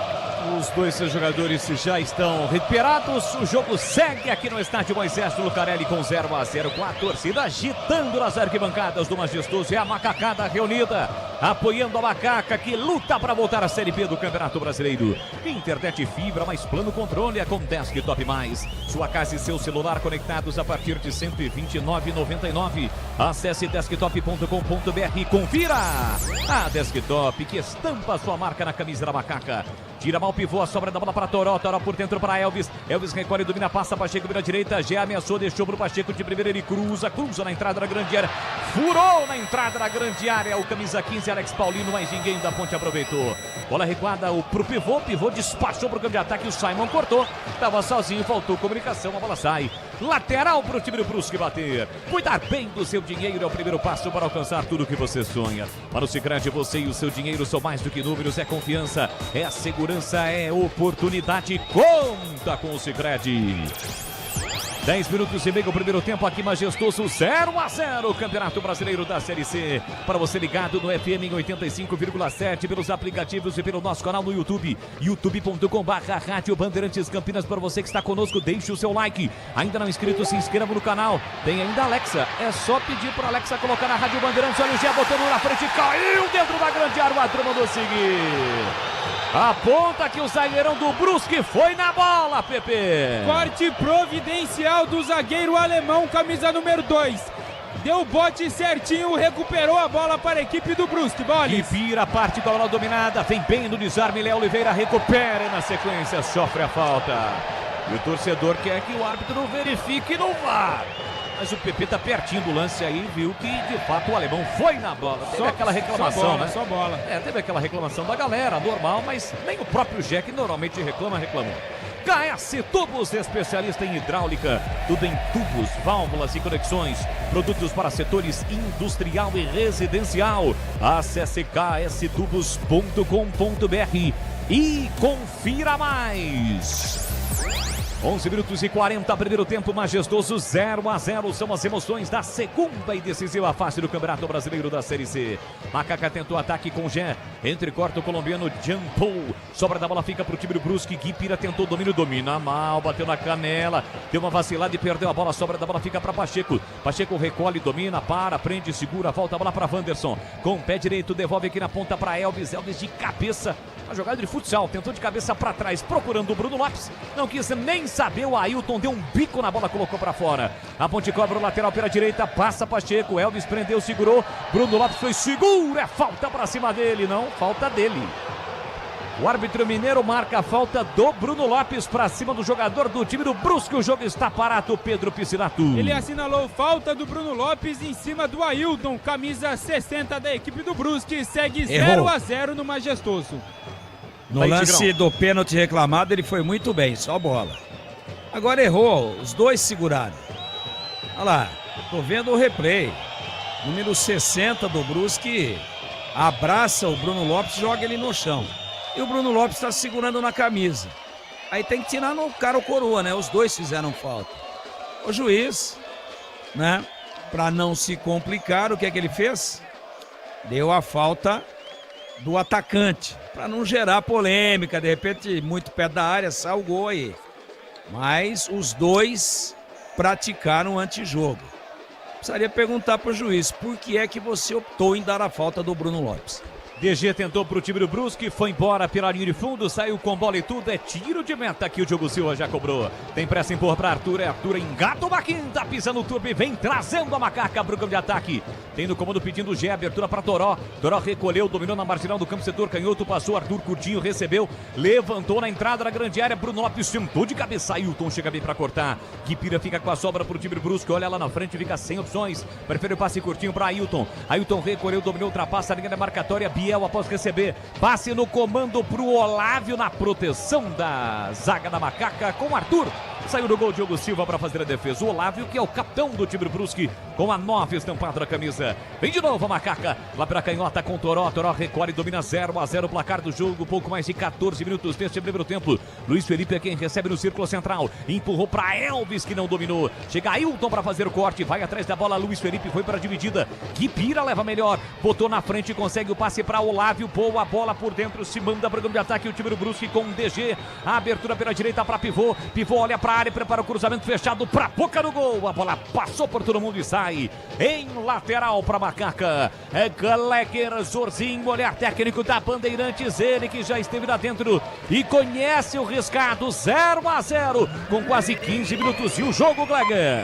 Os dois jogadores já estão recuperados. O jogo segue aqui no estádio Moisés Lucarelli com 0-0, com a torcida agitando nas arquibancadas do Majestoso. É a macacada reunida, apoiando a Macaca, que luta para voltar à Série B do Campeonato Brasileiro. Internet fibra, mais plano controle é com Desktop Mais. Sua casa e seu celular conectados a partir de R$ 129,99. Acesse desktop.com.br e confira. A Desktop, que estampa sua marca na camisa da Macaca. Tira mal o pivô, a sobra da bola para Toró. Toró por dentro para Elvis. Elvis recolhe, domina, passa. Pacheco vira direita. Já ameaçou, deixou para o Pacheco de primeira. Ele cruza na entrada da grande área. Furou na entrada da grande área. O camisa 15, Alex Paulino, mas ninguém da Ponte aproveitou. Bola recuada pro pivô. Pivô despachou para o campo de ataque. O Simon cortou. Estava sozinho, faltou comunicação. A bola sai. Lateral para o time do Brusque bater. Cuidar bem do seu dinheiro é o primeiro passo para alcançar tudo que você sonha. Para o Sicredi, você e o seu dinheiro são mais do que números. É confiança, é segurança, é oportunidade. Conta com o Sicredi. 10 minutos e meio, o primeiro tempo aqui Majestoso, 0-0, Campeonato Brasileiro da Série C. Para você ligado no FM em 85,7, pelos aplicativos e pelo nosso canal no YouTube, youtube.com/Rádio Bandeirantes Campinas. Para você que está conosco, deixe o seu like. Ainda não inscrito, se inscreva no canal. Tem ainda a Alexa, é só pedir para a Alexa colocar na Rádio Bandeirantes. Olha o Gé botando na frente, caiu dentro da grande área, o Arthur mandou seguir. Aponta que o zagueirão do Brusque foi na bola, Pepe. Corte providencial do zagueiro alemão, camisa número 2. Deu o bote certinho, recuperou a bola para a equipe do Brusque. Boles. Vira parte da bola dominada, vem bem no desarme, Léo Oliveira recupera e na sequência sofre a falta. E o torcedor quer que o árbitro não verifique e não vá. Mas o PP tá pertinho do lance aí, viu que de fato o alemão foi na bola. Teve aquela reclamação, né? Só bola. Teve aquela reclamação da galera, normal, mas nem o próprio Jack normalmente reclamou. KS Tubos, especialista em hidráulica, tudo em tubos, válvulas e conexões, produtos para setores industrial e residencial. Acesse kstubos.com.br e confira mais. 11 minutos e 40, primeiro tempo majestoso, 0-0. São as emoções da segunda e decisiva fase do Campeonato Brasileiro da Série C. Macaca tentou ataque com Gé, entrecorta o colombiano Jampou. Sobra da bola fica pro time do Brusque. Guipira tentou domínio, domina mal, bateu na canela, deu uma vacilada e perdeu a bola. Sobra da bola fica para Pacheco. Pacheco recolhe, domina, prende, segura, volta a bola para Wanderson. Com o pé direito, devolve aqui na ponta para Elvis. Elvis de cabeça. Uma jogada de futsal, tentou de cabeça para trás, procurando o Bruno Lopes. Não quis nem saber, o Ailton deu um bico na bola, colocou para fora. A ponte cobra o lateral pela direita, passa Pacheco. Elvis prendeu, segurou. Bruno Lopes foi seguro, é falta para cima dele, não, falta dele. O árbitro mineiro marca a falta do Bruno Lopes para cima do jogador do time do Brusque. O jogo está parado, Pedro Piscinato. Ele assinalou falta do Bruno Lopes em cima do Ailton, camisa 60 da equipe do Brusque. Segue 0-0 no Majestoso. No lance do pênalti reclamado, ele foi muito bem, só bola. Agora errou, os dois seguraram. Olha lá, tô vendo o replay. Número 60 do Brusque abraça o Bruno Lopes e joga ele no chão. E o Bruno Lopes está segurando na camisa. Aí tem que tirar no cara o coroa, né? Os dois fizeram falta. O juiz, né? Para não se complicar, o que é que ele fez? Deu a falta do atacante, para não gerar polêmica, de repente muito perto da área, sai o gol aí. Mas os dois praticaram antijogo. Precisaria perguntar para o juiz, por que é que você optou em dar a falta do Bruno Lopes? DG tentou pro time do Brusque, foi embora pela linha de fundo, saiu com bola e tudo, é tiro de meta que o Diogo Silva já cobrou. Tem pressa em pôr pra Arthur, Arthur engata uma quinta, pisa no turbo e vem trazendo a Macaca pro campo de ataque. Tem no comando pedindo o Gé, abertura para Toró. Toró recolheu, dominou na marginal do campo, setor canhoto, passou, Arthur curtinho, recebeu, levantou na entrada da grande área, Bruno Lopes tentou de cabeça, Ailton chega bem pra cortar. Guipira fica com a sobra pro time do Brusque, olha lá na frente, fica sem opções, prefere o passe curtinho pra Ailton. Ailton recolheu, dominou, ultrapassa a linha da marcatória, Biel após receber, passe no comando pro Olávio na proteção da zaga da Macaca com Arthur. Saiu do gol Diogo Silva para fazer a defesa. O Olávio, que é o capitão do time do Brusque, com a 9 estampada na camisa. Vem de novo a Macaca, lá pela canhota com Toró. Toró recolhe, domina 0-0 o placar do jogo. Pouco mais de 14 minutos neste primeiro tempo. Luiz Felipe é quem recebe no círculo central. Empurrou para Elvis, que não dominou. Chega Ailton para fazer o corte, vai atrás da bola. Luiz Felipe foi para a dividida. Guipira leva melhor, botou na frente e consegue o passe para Olávio. Boa a bola por dentro, se manda para o campo de ataque o time do Brusque com o DG. A abertura pela direita para Pivô. Pivô olha para a área, prepara o cruzamento fechado para a boca do gol. A bola passou por todo mundo e sai em lateral para Macaca. É Glecker Zorzinho, olhar técnico da Bandeirantes, ele que já esteve lá dentro e conhece o riscado. 0-0 com quase 15 minutos e o jogo, Glecker.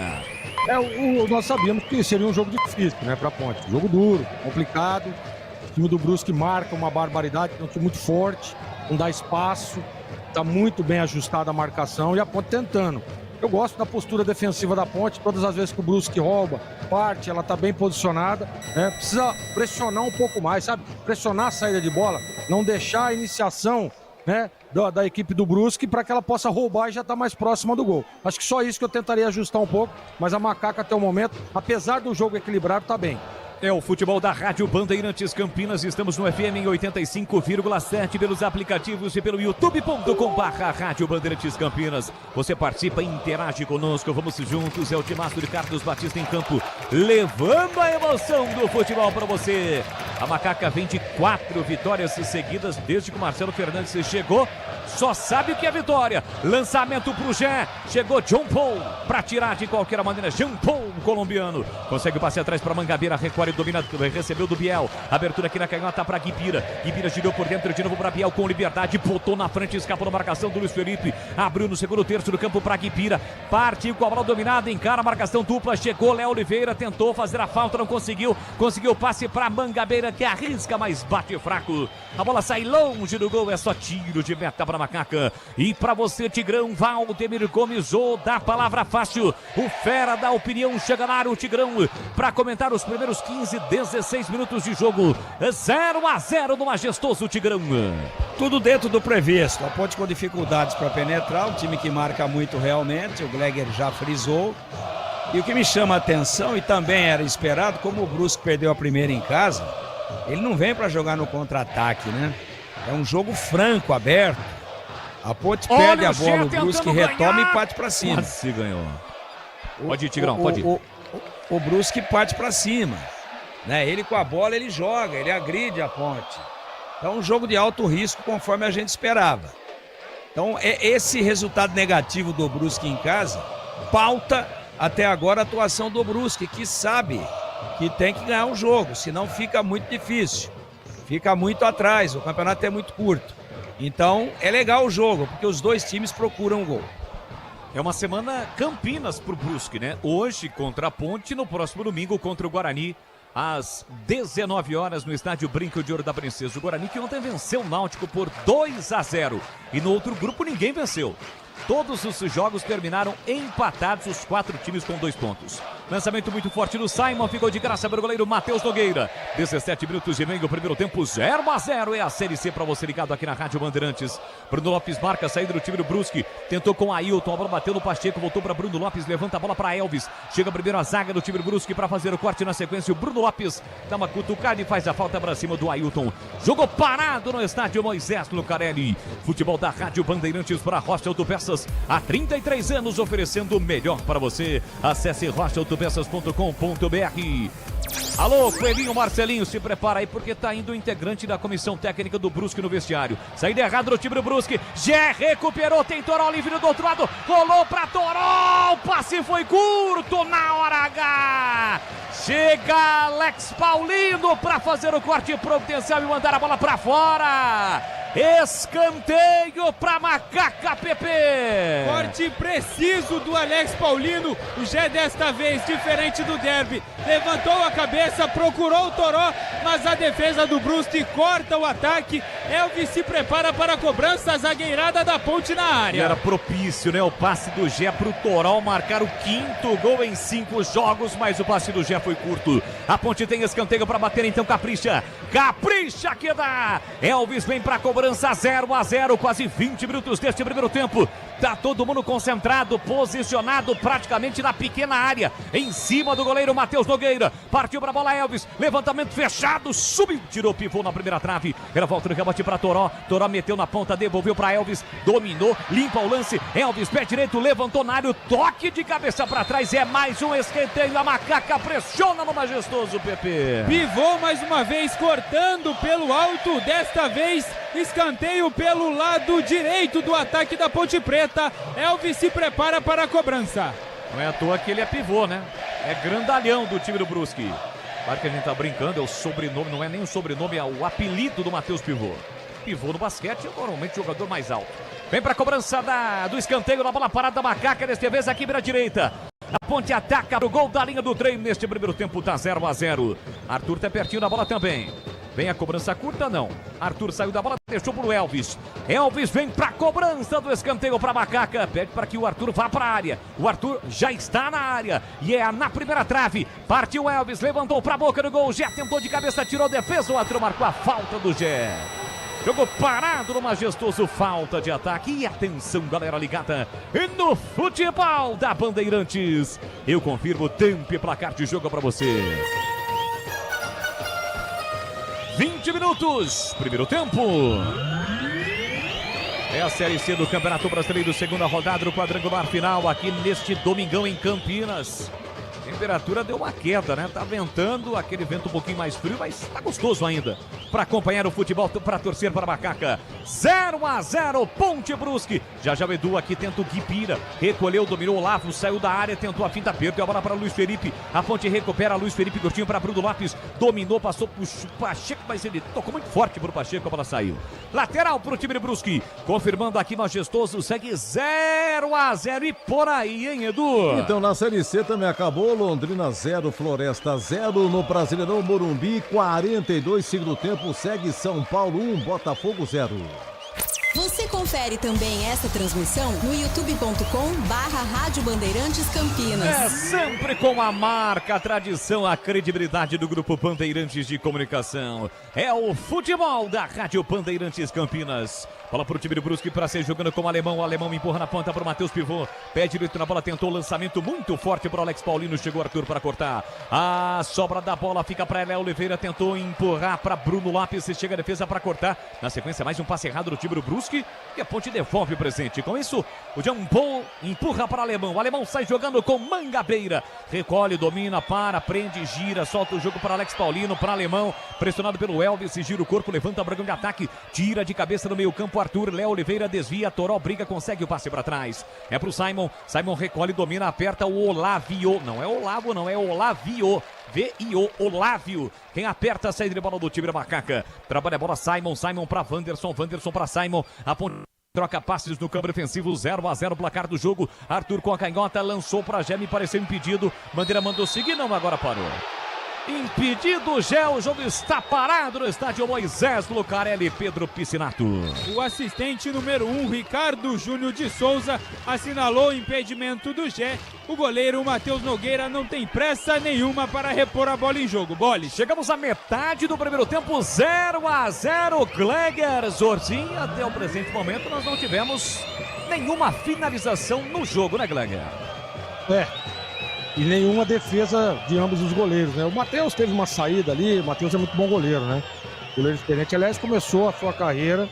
Nós sabíamos que seria um jogo difícil, né, para a Ponte. Jogo duro, complicado. O time do Brusque marca uma barbaridade, é um time muito forte, não dá espaço, está muito bem ajustada a marcação e a Ponte tentando. Eu gosto da postura defensiva da Ponte, todas as vezes que o Brusque rouba, parte, ela está bem posicionada, né? Precisa pressionar um pouco mais, sabe? Pressionar a saída de bola, não deixar a iniciação, né, da equipe do Brusque para que ela possa roubar e já estar mais próxima do gol. Acho que só isso que eu tentaria ajustar um pouco, mas a Macaca até o momento, apesar do jogo equilibrado, está bem. É o futebol da Rádio Bandeirantes Campinas. Estamos no FM em 85,7 pelos aplicativos e pelo youtube.com/Rádio Bandeirantes Campinas. Você participa e interage conosco. Vamos juntos. É o timaço de Carlos Batista em campo, levando a emoção do futebol para você. A Macaca vem de 4 vitórias seguidas desde que o Marcelo Fernandes chegou. Só sabe o que é vitória. Lançamento pro Gé. Chegou John Paul para tirar de qualquer maneira. John Paul, colombiano. Consegue o passe atrás para Mangabeira. Recolhe Agora ele domina, recebeu do Biel. Abertura aqui na canhota para Guipira. Guipira girou por dentro de novo para Biel com liberdade. Botou na frente, escapou na marcação do Luiz Felipe. Abriu no segundo terço do campo para Guipira. Partiu com a bola dominada, encara a marcação dupla. Chegou Léo Oliveira, tentou fazer a falta, não conseguiu. Conseguiu o passe para Mangabeira, que arrisca, mas bate fraco. A bola sai longe do gol, é só tiro de meta para Macaca. E para você, Tigrão, Valdemir Gomes, ou da palavra fácil. O fera da opinião chega na área, o Tigrão, para comentar os primeiros 15, 16 minutos de jogo. 0-0 no majestoso Tigrão. Tudo dentro do previsto. A Ponte com dificuldades para penetrar, um time que marca muito realmente, o Gleger já frisou. E o que me chama a atenção, e também era esperado, como o Brusque perdeu a primeira em casa, ele não vem para jogar no contra-ataque, né? É um jogo franco, aberto. A Ponte perde a bola, o Brusque retoma e parte para cima. Quase ganhou. Pode ir, Tigrão, pode ir. O Brusque parte para cima, né? Ele com a bola, ele joga, ele agride a Ponte. Então, um jogo de alto risco, conforme a gente esperava. Então, esse resultado negativo do Brusque em casa pauta até agora a atuação do Brusque, que sabe que tem que ganhar um jogo, senão fica muito difícil. Fica muito atrás, o campeonato é muito curto. Então, é legal o jogo, porque os dois times procuram um gol. É uma semana Campinas pro Brusque, né? Hoje contra a Ponte, no próximo domingo contra o Guarani, às 19 horas no estádio Brinco de Ouro da Princesa. O Guarani que ontem venceu o Náutico por 2-0. E no outro grupo ninguém venceu. Todos os jogos terminaram empatados, os 4 times com 2 pontos. Lançamento muito forte do Simon, ficou de graça para o goleiro Matheus Nogueira. 17 minutos e meio, primeiro tempo, 0-0. É a Série C para você ligado aqui na Rádio Bandeirantes. Bruno Lopes marca a saída do time do Brusque. Tentou com Ailton, a bola bateu no Pacheco, voltou para Bruno Lopes, levanta a bola para Elvis. Chega primeiro a zaga do time do Brusque para fazer o corte na sequência. O Bruno Lopes dá uma cutucada e faz a falta para cima do Ailton. Jogou parado no estádio Moisés Lucarelli. Futebol da Rádio Bandeirantes para Rocha Autopeças. Há 33 anos oferecendo o melhor para você. Acesse rochaautopeças.com.br. Alô, Coelhinho Marcelinho, se prepara aí porque tá indo o integrante da comissão técnica do Brusque no vestiário. Saída errada do time do Brusque. Gé recuperou, tem Toró livre do outro lado. Rolou pra Toró, o passe foi curto na hora H. Chega Alex Paulino pra fazer o corte providencial e mandar a bola pra fora. Escanteio para Macaca Pepe. Corte preciso do Alex Paulino. O Gé desta vez, diferente do derby, levantou a cabeça, procurou o Toró, mas a defesa do Brusque corta o ataque. Elvis se prepara para a cobrança, a zagueirada da Ponte na área. E era propício, né? O passe do Gé pro Toró marcar o 5º gol em 5 jogos, mas o passe do Gé foi curto. A Ponte tem escanteio para bater, então capricha. Capricha que dá. Elvis vem para a cobrança. 0-0, quase 20 minutos deste primeiro tempo. Tá todo mundo concentrado, posicionado praticamente na pequena área, em cima do goleiro Matheus Nogueira. Partiu para a bola Elvis, levantamento fechado, subiu, tirou, pivô na primeira trave. Era volta no rebote para Toró. Toró meteu na ponta, devolveu para Elvis, dominou, limpa o lance. Elvis, pé direito, levantou na área, toque de cabeça para trás. É mais um escanteio. A Macaca pressiona no majestoso PP. Pivô mais uma vez, cortando pelo alto, desta vez escanteio pelo lado direito do ataque da Ponte Preta. Elvis se prepara para a cobrança. Não é à toa que ele é pivô, né? É grandalhão do time do Brusque. Claro que a gente tá brincando, é o sobrenome, não é nem o sobrenome, é o apelido do Matheus Pivô. Pivô no basquete é normalmente o jogador mais alto. Vem para a cobrança do escanteio na bola parada da Macaca, desta vez aqui para a direita. A Ponte ataca o gol da linha do trem neste primeiro tempo, tá 0-0. Arthur tá pertinho da bola também. Vem a cobrança curta, não. Arthur saiu da bola, deixou pro Elvis. Elvis vem pra cobrança do escanteio pra Macaca. Pede para que o Arthur vá pra área. O Arthur já está na área. E é na primeira trave. Partiu Elvis, levantou pra boca do gol. Gé tentou de cabeça, tirou a defesa. O Arthur marcou a falta do Gé. Jogou parado no majestoso, falta de ataque. E atenção, galera ligada no futebol da Bandeirantes. Eu confirmo tempo e placar de jogo pra você. 20 minutos, primeiro tempo. É a Série C do Campeonato Brasileiro, segunda rodada do quadrangular final aqui neste domingão em Campinas. A temperatura deu uma queda, né? Tá ventando, aquele vento um pouquinho mais frio, mas tá gostoso ainda. Para acompanhar o futebol, para torcer para a Macaca. 0-0, Ponte Brusque. Já o Edu aqui tenta o Guipira. Recolheu, dominou o Olavo, saiu da área, tentou a finta, perdeu a bola para Luiz Felipe. A Ponte recupera, Luiz Felipe curtinho para Bruno Lopes. Dominou, passou pro Pacheco, mas ele tocou muito forte pro Pacheco, a bola saiu. Lateral pro time de Brusque. Confirmando aqui, Majestoso, segue 0-0 e por aí, hein, Edu? Então na Série C também acabou. Londrina 0, Floresta 0. No Brasileirão Morumbi, 42 segundo tempo. Segue São Paulo 1, Botafogo 0. Você confere também essa transmissão no youtube.com/Rádio Bandeirantes Campinas. É sempre com a marca, a tradição, a credibilidade do Grupo Bandeirantes de Comunicação. É o futebol da Rádio Bandeirantes Campinas. Bola pro time do Brusque para ser jogando com o Alemão. O Alemão empurra na ponta para o Matheus Pivô. Pé direito na bola, tentou o lançamento muito forte para o Alex Paulino. Chegou Arthur para cortar. A sobra da bola fica para Léo Oliveira. Tentou empurrar para Bruno Lopes. Chega a defesa para cortar. Na sequência, mais um passe errado do time do Brusque. E a Ponte devolve o presente. Com isso, o Jean Paul empurra para o Alemão. O Alemão sai jogando com Mangabeira. Recolhe, domina, prende, gira. Solta o jogo para Alex Paulino, para Alemão. Pressionado pelo Elvis. Gira o corpo, levanta o Bragão de ataque. Tira de cabeça no meio campo. Arthur, Léo Oliveira desvia, Toró briga, consegue o passe para trás. É pro Simon. Simon recolhe, domina, aperta o Olavio. Não é Olavo, não é Olavio. V-I-O, Olávio. Quem aperta a saída de bola do time da Macaca. Trabalha a bola Simon. Simon para Wanderson. Wanderson para Simon. A ponte troca passes no campo defensivo. 0-0 placar do jogo. Arthur com a canhota lançou para Gé, me pareceu impedido. Bandeira mandou seguir, não, agora parou. Impedido, Gé, o jogo está parado no estádio Moisés Lucarelli. Pedro Piscinato. O assistente número 1, Ricardo Júnior de Souza, assinalou o impedimento do Gé. O goleiro Matheus Nogueira não tem pressa nenhuma para repor a bola em jogo. Boles. Chegamos à metade do primeiro tempo, 0-0, Gleger Zorzinho. Até o presente momento nós não tivemos nenhuma finalização no jogo, né, Gleger? E nenhuma defesa de ambos os goleiros, né? O Matheus teve uma saída ali, o Matheus é muito bom goleiro, né? Goleiro experiente. Aliás, começou a sua carreira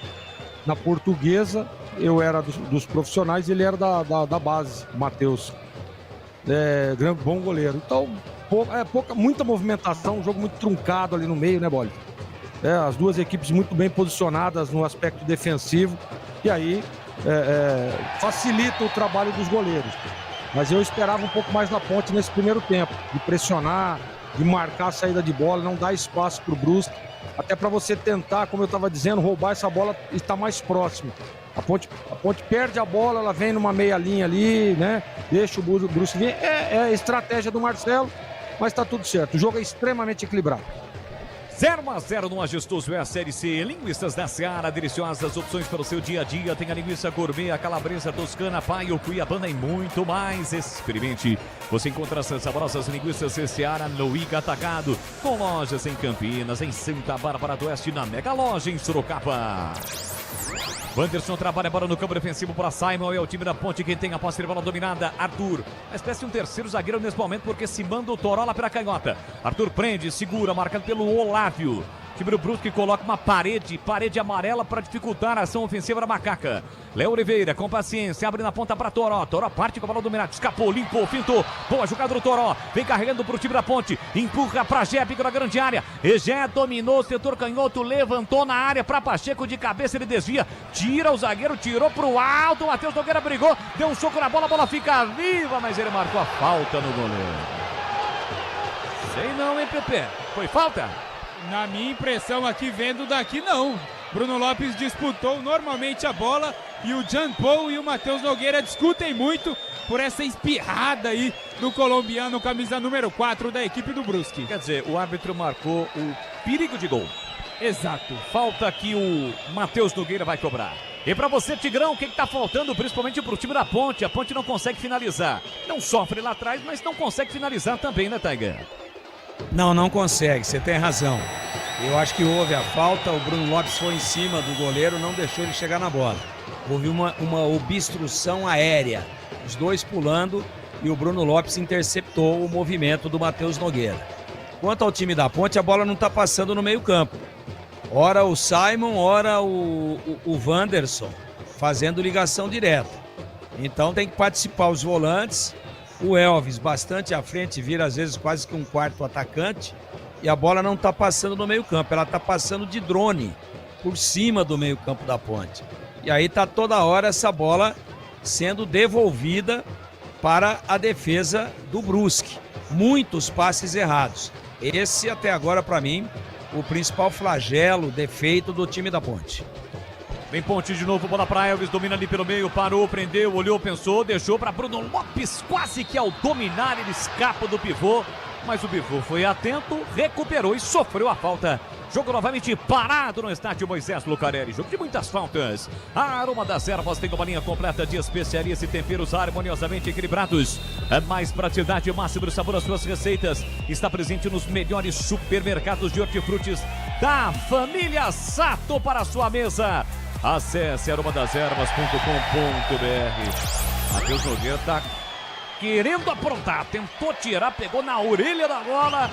na Portuguesa, eu era dos profissionais, ele era da base, o Matheus. Grande, bom goleiro. Então, muita movimentação, um jogo muito truncado ali no meio, né, Bolle? As duas equipes muito bem posicionadas no aspecto defensivo, e aí facilita o trabalho dos goleiros. Mas eu esperava um pouco mais na Ponte nesse primeiro tempo, de pressionar, de marcar a saída de bola, não dar espaço para o Brusque, até para você tentar, como eu estava dizendo, roubar essa bola e estar mais próximo. A Ponte perde a bola, ela vem numa meia linha ali, né? Deixa o Brusque vir. É a estratégia do Marcelo, mas está tudo certo. O jogo é extremamente equilibrado. 0-0 no Majestoso é a Série C. Linguiças da Seara, deliciosas opções para o seu dia a dia. Tem a linguiça gourmet, a calabresa toscana, paio, cuiabana e muito mais. Experimente. Você encontra essas saborosas linguiças Seara no Iga Atacado, com lojas em Campinas, em Santa Bárbara do Oeste, na Mega Loja em Sorocaba. Wanderson trabalha a bola no campo defensivo para Simon. É o time da Ponte quem tem a posse de bola dominada. Arthur, uma espécie de um terceiro zagueiro nesse momento, porque se manda o Toró lá pela canhota. Arthur prende, segura, marcado pelo Olávio. O time do Brusque coloca uma parede amarela para dificultar a ação ofensiva da Macaca. Léo Oliveira, com paciência, abre na ponta para Toró. Toró parte com a bola dominada, escapou, limpou, fintou. Boa jogada do Toró, vem carregando para o time da Ponte. Empurra para Gé, pica na grande área. Gé dominou o setor canhoto, levantou na área para Pacheco de cabeça, ele desvia. Tira o zagueiro, tirou para o alto. O Matheus Nogueira brigou, deu um soco na bola, a bola fica viva, mas ele marcou a falta no goleiro. Sei não, hein, Pepe? Foi falta? Na minha impressão aqui, vendo daqui, não. Bruno Lopes disputou normalmente a bola e o Jean Paul e o Matheus Nogueira discutem muito por essa espirrada aí do colombiano, camisa número 4 da equipe do Brusque. Quer dizer, o árbitro marcou o perigo de gol. Exato. Falta que o Matheus Nogueira vai cobrar. E pra você, Tigrão, o que tá faltando, principalmente pro time da Ponte? A Ponte não consegue finalizar. Não sofre lá atrás, mas não consegue finalizar também, né, Tiger? Não consegue, você tem razão. Eu acho que houve a falta, o Bruno Lopes foi em cima do goleiro, não deixou ele chegar na bola. Houve uma obstrução aérea, os dois pulando e o Bruno Lopes interceptou o movimento do Matheus Nogueira. Quanto ao time da Ponte, a bola não está passando no meio campo. Ora o Simon, ora o Wanderson, fazendo ligação direta. Então tem que participar os volantes o Elvis bastante à frente, vira às vezes quase que um quarto atacante, e a bola não está passando no meio-campo, ela está passando de drone por cima do meio-campo da Ponte. E aí está toda hora essa bola sendo devolvida para a defesa do Brusque. Muitos passes errados. Esse, até agora, para mim, o principal flagelo, defeito do time da Ponte. Vem Ponte de novo, bola para Elvis, domina ali pelo meio, parou, prendeu, olhou, pensou, deixou para Bruno Lopes, quase que ao dominar ele escapa do pivô, mas o pivô foi atento, recuperou e sofreu a falta. Jogo novamente parado no estádio Moisés Lucarelli, jogo de muitas faltas. A Aroma das Ervas tem uma linha completa de especiarias e temperos harmoniosamente equilibrados. É mais praticidade e máximo sabor às suas receitas. Está presente nos melhores supermercados de hortifrutis da família Sato para a sua mesa. Acesse aromadeservas.com.br. Matheus Nogueira tá querendo aprontar, tentou tirar, pegou na orelha da bola.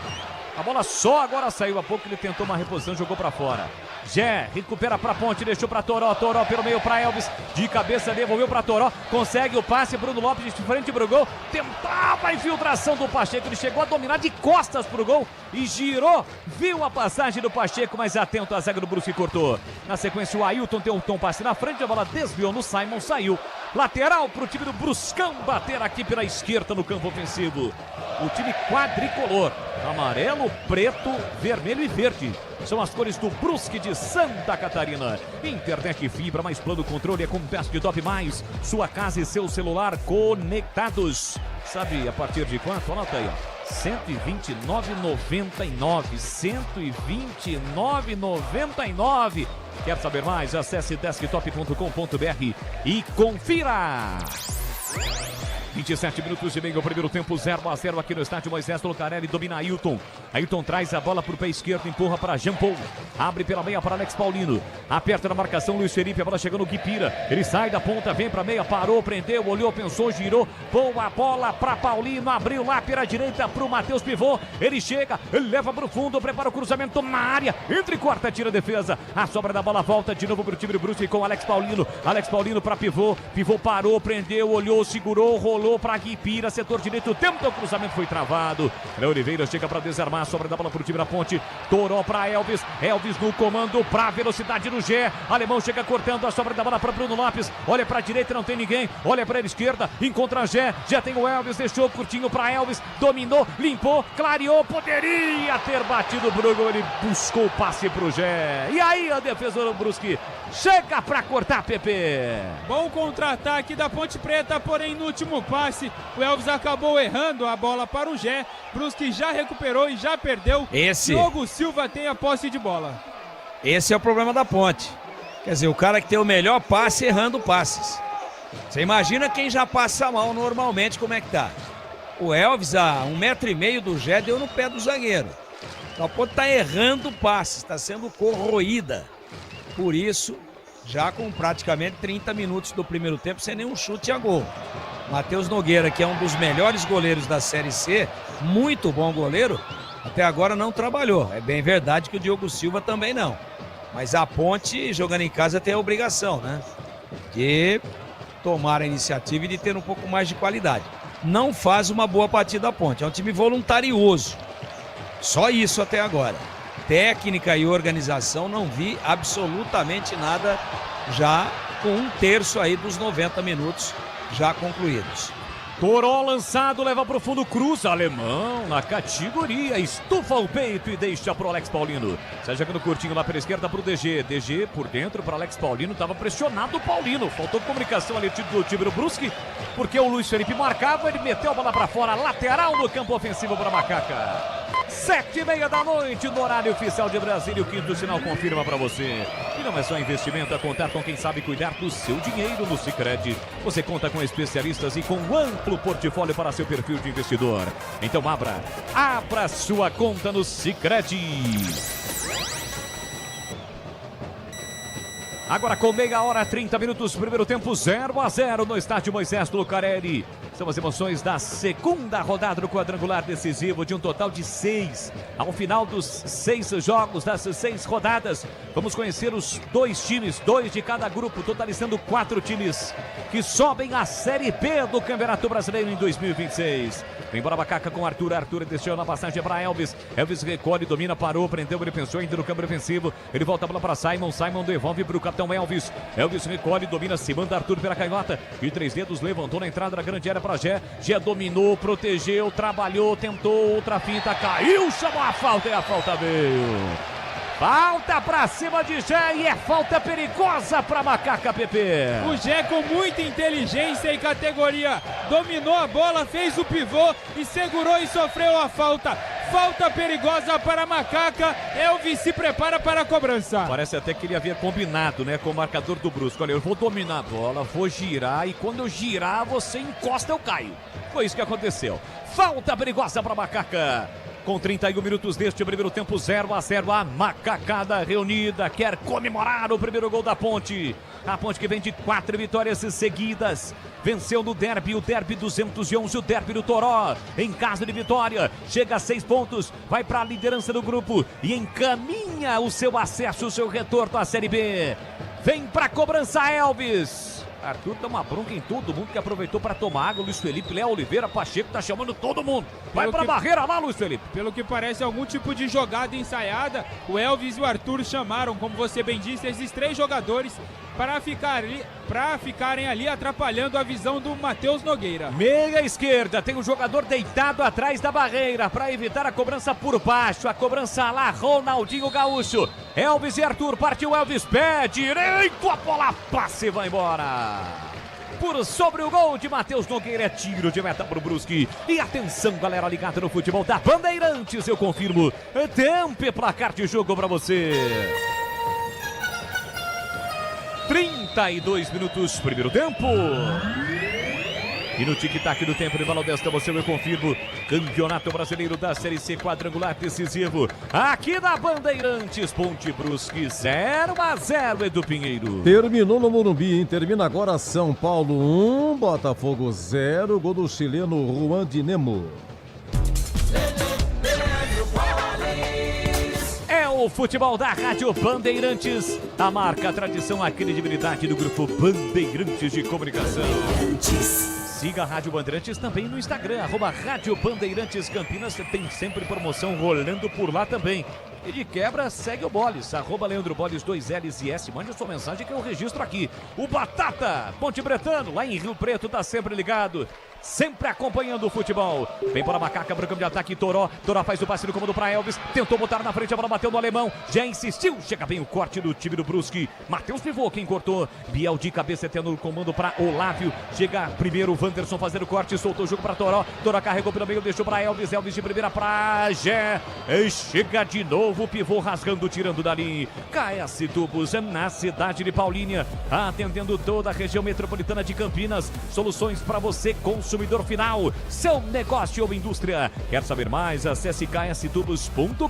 A bola só agora saiu, há pouco ele tentou uma reposição, jogou pra fora. Jé, recupera pra Ponte, deixou pra Toró, Toró pelo meio pra Elvis, de cabeça devolveu pra Toró, consegue o passe, Bruno Lopes de frente pro gol, tentava a infiltração do Pacheco, ele chegou a dominar de costas pro gol e girou, viu a passagem do Pacheco, mas atento, a zaga do Brusque cortou. Na sequência o Ailton tem um passe na frente, a bola desviou no Simon, saiu. Lateral pro time do Bruscão bater aqui pela esquerda no campo ofensivo. O time quadricolor, amarelo, preto, vermelho e verde. São as cores do Brusque de Santa Catarina. Internet fibra, mais plano controle é com Best Top Mais. Sua casa e seu celular conectados. Sabe a partir de quanto? Anota aí, ó. R$129,99. R$129,99. Quer saber mais? Acesse desktop.com.br e confira! 27 minutos e meio, o primeiro tempo, 0-0 aqui no estádio Moisés Lucarelli, domina Ailton. Ailton traz a bola para o pé esquerdo, empurra para Jean Paul. Abre pela meia para Alex Paulino. Aperta na marcação, Luiz Felipe, a bola chegando no Guipira. Ele sai da ponta, vem para a meia, parou, prendeu, olhou, pensou, girou. Boa bola para Paulino, abriu lá pela direita para o Matheus Pivô. Ele chega, ele leva para o fundo, prepara o cruzamento na área. Entra e corta, tira a defesa. A sobra da bola volta de novo para o time do Brusque com Alex Paulino. Alex Paulino para Pivô. Pivô parou, prendeu, olhou, segurou, rolou para Guipira, setor direito, o tempo do cruzamento foi travado. Léo Oliveira chega para desarmar, a sobra da bola para o time da Ponte. Toró para Elvis, Elvis no comando para a velocidade do Gé. Alemão chega cortando a sobra da bola para Bruno Lopes. Olha para a direita, não tem ninguém. Olha para a esquerda, encontra Gé. Já tem o Elvis, deixou curtinho para Elvis. Dominou, limpou, clareou. Poderia ter batido o Bruno. Ele buscou o passe para o Gé. E aí a defesa do Brusque chega para cortar, Pepe. Bom contra-ataque da Ponte Preta, porém no último passe o Elvis acabou errando a bola para o Gé. Brusque já recuperou e já perdeu. Diogo Silva tem a posse de bola. Esse é o problema da Ponte. Quer dizer, o cara que tem o melhor passe errando passes. Você imagina quem já passa mal normalmente, como é que tá? O Elvis, a 1,5 metro do Gé, deu no pé do zagueiro. Então a Ponte tá errando passes, está sendo corroída. Por isso, já com praticamente 30 minutos do primeiro tempo, sem nenhum chute a gol. Matheus Nogueira, que é um dos melhores goleiros da Série C, muito bom goleiro, até agora não trabalhou. É bem verdade que o Diogo Silva também não. Mas a Ponte, jogando em casa, tem a obrigação, né? De tomar a iniciativa e de ter um pouco mais de qualidade. Não faz uma boa partida a Ponte, é um time voluntarioso. Só isso até agora. Técnica e organização, não vi absolutamente nada, já com 1/3 aí dos 90 minutos já concluídos. Toró lançado, leva pro fundo, cruza, alemão na categoria, estufa o peito e deixa pro Alex Paulino. Sai jogando curtinho lá pela esquerda pro DG. DG por dentro para Alex Paulino, tava pressionado o Paulino. Faltou comunicação ali do time do Brusque, porque o Luiz Felipe marcava, ele meteu a bola para fora, lateral no campo ofensivo para Macaca. 7h30 da noite no horário oficial de Brasília, o quinto sinal confirma para você. E não é só investimento, é contar com quem sabe cuidar do seu dinheiro no Sicredi. Você conta com especialistas e com um amplo portfólio para seu perfil de investidor. Então abra sua conta no Sicredi. Agora com 30 minutos, primeiro tempo 0-0 no estádio Moisés Lucarelli. São as emoções da segunda rodada do quadrangular decisivo, de um total de 6. Ao final dos 6 jogos, das 6 rodadas, vamos conhecer os 2 times, 2 de cada grupo, totalizando 4 times que sobem à Série B do Campeonato Brasileiro em 2026. Vem embora Macaca com Arthur. Arthur desceu na passagem para Elvis. Elvis recolhe, domina, parou, prendeu, ele pensou ainda no campo defensivo. Ele volta a bola para Simon. Simon devolve para o capitão Elvis. Elvis recolhe, domina, se manda Arthur pela canhota. E 3 dedos levantou na entrada da grande área para Gé. Gé dominou, protegeu, trabalhou, tentou outra finta, caiu, chamou a falta e a falta veio. Falta pra cima de Gé e é falta perigosa pra Macaca PP. O Gé com muita inteligência e categoria dominou a bola, fez o pivô e segurou e sofreu a falta. Falta perigosa para a Macaca. Elvis se prepara para a cobrança. Parece até que ele havia combinado, né, com o marcador do Brusco. Olha, eu vou dominar a bola, vou girar e quando eu girar você encosta, eu caio. Foi isso que aconteceu. Falta perigosa para a Macaca. Com 31 minutos deste primeiro tempo, 0-0, a macacada reunida quer comemorar o primeiro gol da Ponte. A Ponte que vem de 4 vitórias seguidas. Venceu no derby, o derby 211, o derby do Toró. Em casa de vitória, chega a 6 pontos, vai para a liderança do grupo e encaminha o seu acesso, o seu retorno à Série B. Vem para a cobrança Elvis. Arthur dá uma bronca em todo mundo que aproveitou para tomar água. Luiz Felipe, Léo Oliveira, Pacheco, tá chamando todo mundo. Vai pra barreira lá, Luiz Felipe. Pelo que parece algum tipo de jogada ensaiada, o Elvis e o Arthur chamaram, como você bem disse, esses 3 jogadores para ficarem ali atrapalhando a visão do Matheus Nogueira. Meia esquerda, tem um jogador deitado atrás da barreira para evitar a cobrança por baixo. A cobrança lá, Ronaldinho Gaúcho. Elvis e Arthur, partiu Elvis, pé direito, a bola passa e vai embora. Por sobre o gol de Matheus Nogueira, é tiro de meta pro Brusque. E atenção, galera ligada no futebol da Bandeirantes, eu confirmo. Tempo e placar de jogo para você. 32 minutos, primeiro tempo. E no tic-tac do tempo de valor desta, você eu confirmo. Campeonato Brasileiro da Série C, quadrangular decisivo. Aqui na Bandeirantes, Ponte Brusque 0-0, Edu Pinheiro. Terminou no Morumbi, hein? Termina agora São Paulo 1, Botafogo 0. Gol do chileno Juan de Nemo. É o futebol da Rádio Bandeirantes. A marca, a tradição, a credibilidade do grupo Bandeirantes de Comunicação. Siga a Rádio Bandeirantes também no Instagram, @Rádio Bandeirantes Campinas. Tem sempre promoção rolando por lá também. E de quebra, segue o Boles, @Leandro Boles, 2 L's e S. Mande a sua mensagem que eu registro aqui. O Batata, Ponte Bretano, lá em Rio Preto, tá sempre ligado. Sempre acompanhando o futebol. Vem para a Macaca, para o campo de ataque, Toró. Toró faz o passe no comando para Elvis. Tentou botar na frente, a bola bateu no alemão. Já insistiu, chega bem o corte do time do Brusque. Matheus pivô, quem cortou. Biel de cabeça, tendo o comando para Olávio. Chega primeiro o Wanderson fazer o corte, soltou o jogo para Toró. Toró carregou pelo meio, deixou para Elvis. Elvis de primeira para Gé. E chega de novo o pivô rasgando, tirando dali. KS Tubos, na cidade de Paulínia, atendendo toda a região metropolitana de Campinas. Soluções para você, consumidor final, seu negócio ou indústria. Quer saber mais? Acesse kstubos.com.br.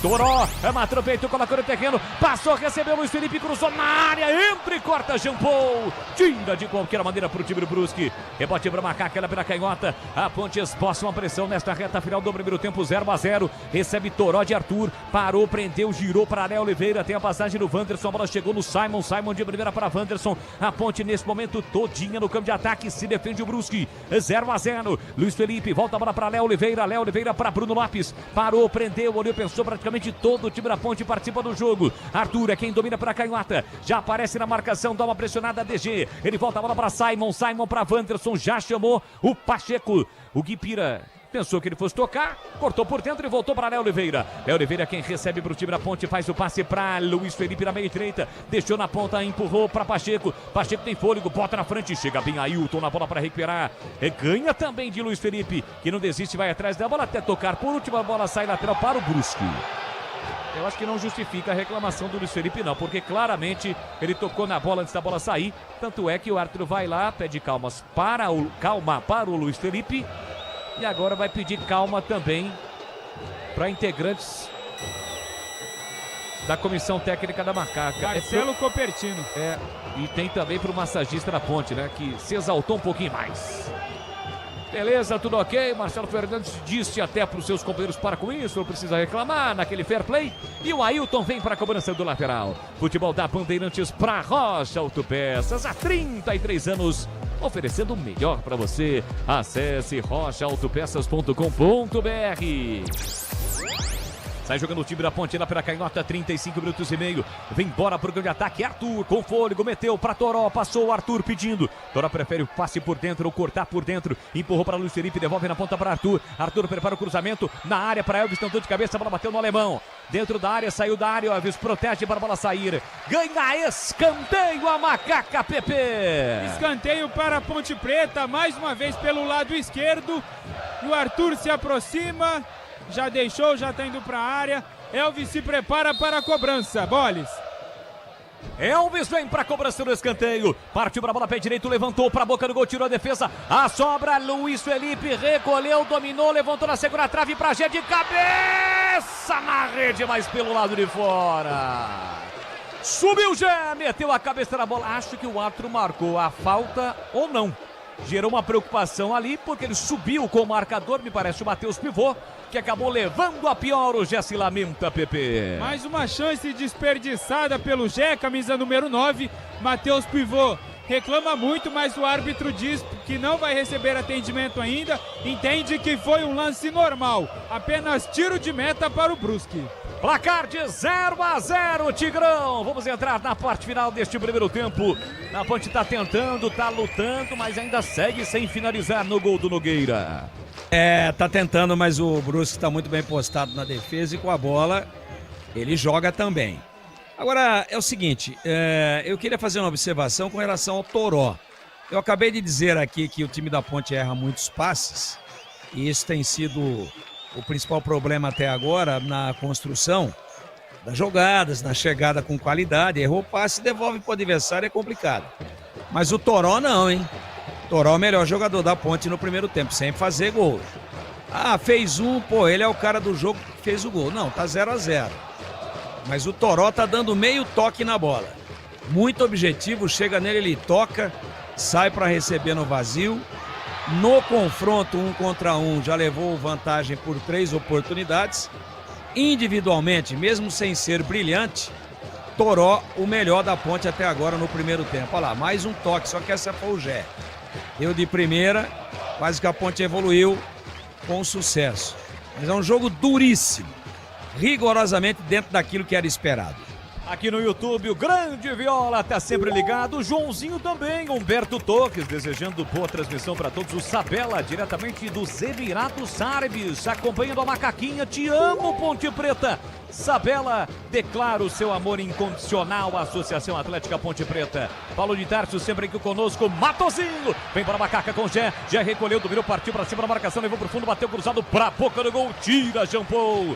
Toró, matou o peito, colocou no terreno, passou, recebeu Luiz Felipe, cruzou na área, entra e corta, Jampou, tira de qualquer maneira para o time do Brusque. Rebote para Macaca, ela pela canhota. A Ponte esboça uma pressão nesta reta final do primeiro tempo, 0-0. Recebe Toró de Arthur, parou, prendeu, girou para Léo Oliveira, tem a passagem do Wanderson, a bola chegou no Simon, Simon de primeira para Wanderson. A Ponte nesse momento todinha no campo de ataque, se defende o Brusque, 0-0. Luiz Felipe volta a bola para Léo Oliveira para Bruno Lopes, parou, prendeu, olhou, pensou, praticamente todo o time da Ponte participa do jogo. Arthur é quem domina para a canhota, já aparece na marcação, dá uma pressionada a DG, ele volta a bola para Simon, Simon para Wanderson, já chamou o Pacheco, o Guipira pensou que ele fosse tocar, cortou por dentro e voltou para Léo Oliveira. Léo Oliveira quem recebe para o time da Ponte, faz o passe para Luiz Felipe na meia direita, deixou na ponta, empurrou para Pacheco. Pacheco tem fôlego, bota na frente, chega bem Ailton na bola para recuperar. Ganha também de Luiz Felipe, que não desiste, vai atrás da bola até tocar. Por último, a bola sai lateral para o Brusque. Eu acho que não justifica a reclamação do Luiz Felipe não, porque claramente ele tocou na bola antes da bola sair. Tanto é que o árbitro vai lá, pede calma para o Luiz Felipe. E agora vai pedir calma também para integrantes da comissão técnica da Macaca. Marcelo Copertino. E tem também pro massagista da Ponte, né? Que se exaltou um pouquinho mais. Beleza, tudo ok. Marcelo Fernandes disse até para os seus companheiros: para com isso, não precisa reclamar, naquele fair play. E o Ailton vem para a cobrança do lateral. Futebol da Bandeirantes para Rocha Autopeças. Há 33 anos, oferecendo o melhor para você. Acesse rochaautopeças.com.br. Sai jogando o time da Ponte lá pela canhota, 35 minutos e meio. Vem embora pro grande ataque. Arthur com fôlego, meteu pra Toró, passou o Arthur pedindo. Toró prefere o passe por dentro ou cortar por dentro. Empurrou para Luiz Felipe, devolve na ponta para Arthur. Arthur prepara o cruzamento na área para Elvis, tentou de cabeça, a bola bateu no alemão. Dentro da área, saiu da área, Elvis protege para a bola sair. Ganha escanteio a Macaca, Pepe. Escanteio para a Ponte Preta, mais uma vez pelo lado esquerdo. O Arthur se aproxima. Já deixou, já está indo para a área. Elvis se prepara para a cobrança. Boles. Elvis vem para a cobrança do escanteio. Partiu para a bola, pé direito, levantou para a boca do gol, tirou a defesa. A sobra, Luiz Felipe recolheu, dominou, levantou na segunda trave para Gé de cabeça na rede, mas pelo lado de fora. Subiu Gé, meteu a cabeça na bola. Acho que o árbitro marcou a falta ou não. Gerou uma preocupação ali, porque ele subiu com o marcador, me parece o Matheus Pivô, que acabou levando a pior. O Gé se lamenta, Pepe. Mais uma chance desperdiçada pelo Gé, camisa número 9, Matheus Pivô. Reclama muito, mas o árbitro diz que não vai receber atendimento ainda. Entende que foi um lance normal. Apenas tiro de meta para o Brusque. Placar de 0-0, Tigrão. Vamos entrar na parte final deste primeiro tempo. A Ponte está tentando, está lutando, mas ainda segue sem finalizar no gol do Nogueira. Tá tentando, mas o Brusque está muito bem postado na defesa e com a bola ele joga também. Agora, é o seguinte, eu queria fazer uma observação com relação ao Toró. Eu acabei de dizer aqui que o time da Ponte erra muitos passes, e isso tem sido o principal problema até agora na construção das jogadas, na chegada com qualidade. Errou o passe, devolve para o adversário, é complicado. Mas o Toró não, hein? Toró é o melhor jogador da Ponte no primeiro tempo, sem fazer gol. Fez um, ele é o cara do jogo que fez o gol. Não, tá 0-0. Mas o Toró tá dando meio toque na bola. Muito objetivo, chega nele, ele toca, sai para receber no vazio. No confronto 1 contra 1, já levou vantagem por 3 oportunidades. Individualmente, mesmo sem ser brilhante, Toró, o melhor da Ponte até agora no primeiro tempo. Olha lá, mais um toque, só que essa foi o Gé. Deu de primeira, quase que a Ponte evoluiu com sucesso. Mas é um jogo duríssimo, rigorosamente dentro daquilo que era esperado. Aqui no YouTube, o grande Viola tá sempre ligado, o Joãozinho também, Humberto Torres, desejando boa transmissão para todos. O Sabela, diretamente dos Emirados Árabes, acompanhando a Macaquinha. Te amo, Ponte Preta. Sabela declara o seu amor incondicional à Associação Atlética Ponte Preta. Paulo de Tarso sempre aqui conosco. Matozinho vem para a Macaca com Gé. Gé recolheu, dominou, partiu para cima da marcação, levou para o fundo, bateu cruzado para a boca do gol. Tira, Jean Paul.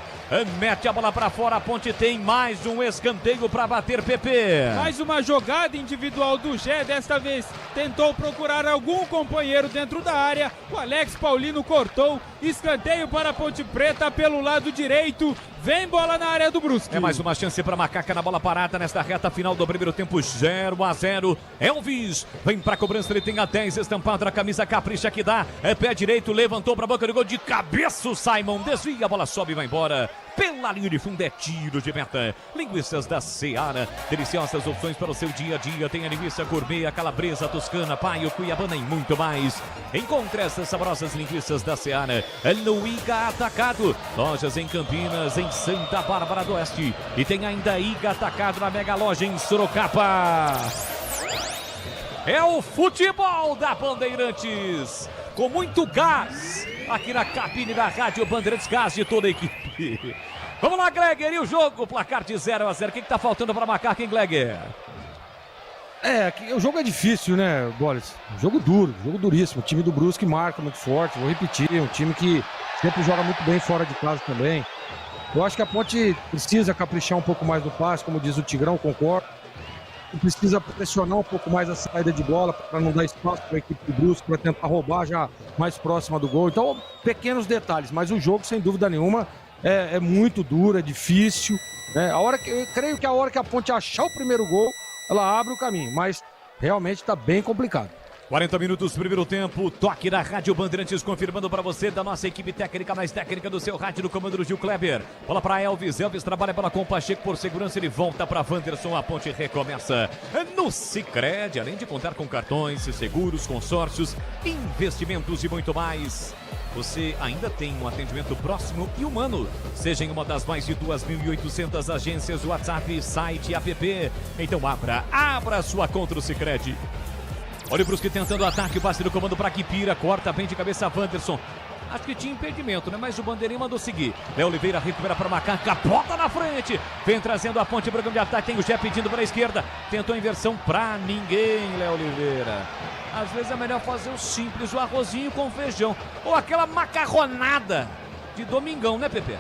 Mete a bola para fora. A Ponte tem mais um escanteio para bater, Pepe. Mais uma jogada individual do Gé. Desta vez tentou procurar algum companheiro dentro da área. O Alex Paulino cortou. Escanteio para a Ponte Preta pelo lado direito. Vem bola na área do Brusque. É mais uma chance para a Macaca na bola parada nesta reta final do primeiro tempo. 0-0. Elvis vem para a cobrança, ele tem a 10 estampado na camisa, capricha que dá. É pé direito, levantou para a boca do gol de cabeça. O Simon desvia, a bola sobe e vai embora. Pela linha de fundo é tiro de meta. Linguiças da Seara, deliciosas opções para o seu dia a dia. Tem a linguiça gourmet, a calabresa, a toscana, paio, cuiabana e muito mais. Encontre essas saborosas linguiças da Seara no Iga Atacado. Lojas em Campinas, em Santa Bárbara do Oeste. E tem ainda Iga Atacado na Mega Loja em Sorocaba. É o futebol da Bandeirantes, com muito gás, aqui na cabine da Rádio Bandeirantes, gás de toda a equipe. Vamos lá, Gleger, e o jogo? Placar de 0-0. O que tá faltando para Macaca, hein, Gleger? O jogo é difícil, né, Boles? Jogo duro, jogo duríssimo. O time do Brusque marca muito forte, vou repetir. Um time que sempre joga muito bem fora de casa também. Eu acho que a Ponte precisa caprichar um pouco mais no passe, como diz o Tigrão, concordo. Precisa pressionar um pouco mais a saída de bola para não dar espaço para a equipe do Brusque, para tentar roubar já mais próxima do gol. Então, pequenos detalhes, mas o jogo, sem dúvida nenhuma, é muito duro, é difícil. Eu creio que a hora que a Ponte achar o primeiro gol, ela abre o caminho, mas realmente está bem complicado. 40 minutos, primeiro tempo, toque da Rádio Bandeirantes, confirmando para você da nossa equipe técnica, mais técnica do seu rádio, no comando do Gil Kleber. Bola para Elvis trabalha bola com o Pacheco, por segurança ele volta para Wanderson, a Ponte recomeça no Sicredi, além de contar com cartões, seguros, consórcios, investimentos e muito mais. Você ainda tem um atendimento próximo e humano, seja em uma das mais de 2.800 agências, WhatsApp, site e app. Então abra sua conta no Sicredi. Olha o Brusque tentando o ataque, o passe do comando para Kipira, corta bem de cabeça Wanderson. Acho que tinha impedimento, né? Mas o bandeirinha mandou seguir. Léo Oliveira recupera para Macaca, bota na frente. Vem trazendo a Ponte, programa de ataque, tem o Jé pedindo para a esquerda. Tentou a inversão para ninguém, Léo Oliveira. Às vezes é melhor fazer o simples, o arrozinho com feijão. Ou aquela macarronada de domingão, né, Pepe?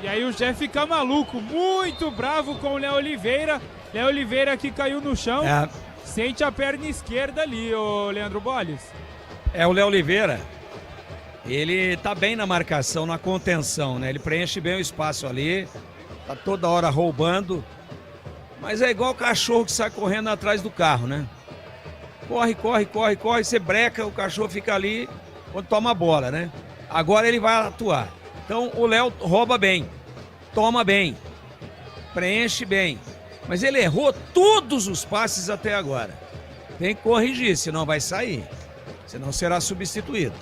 E aí o Jé fica maluco, muito bravo com o Léo Oliveira. Léo Oliveira que caiu no chão. Sente a perna esquerda ali, ô Leandro Bolles. O Léo Oliveira, ele tá bem na marcação, na contenção, né? Ele preenche bem o espaço ali, tá toda hora roubando. Mas é igual o cachorro que sai correndo atrás do carro, né? Corre, você breca, o cachorro fica ali quando toma a bola, né? Agora ele vai atuar. Então o Léo rouba bem, toma bem, preenche bem. Mas ele errou todos os passes até agora. Tem que corrigir, senão vai sair. Senão será substituído.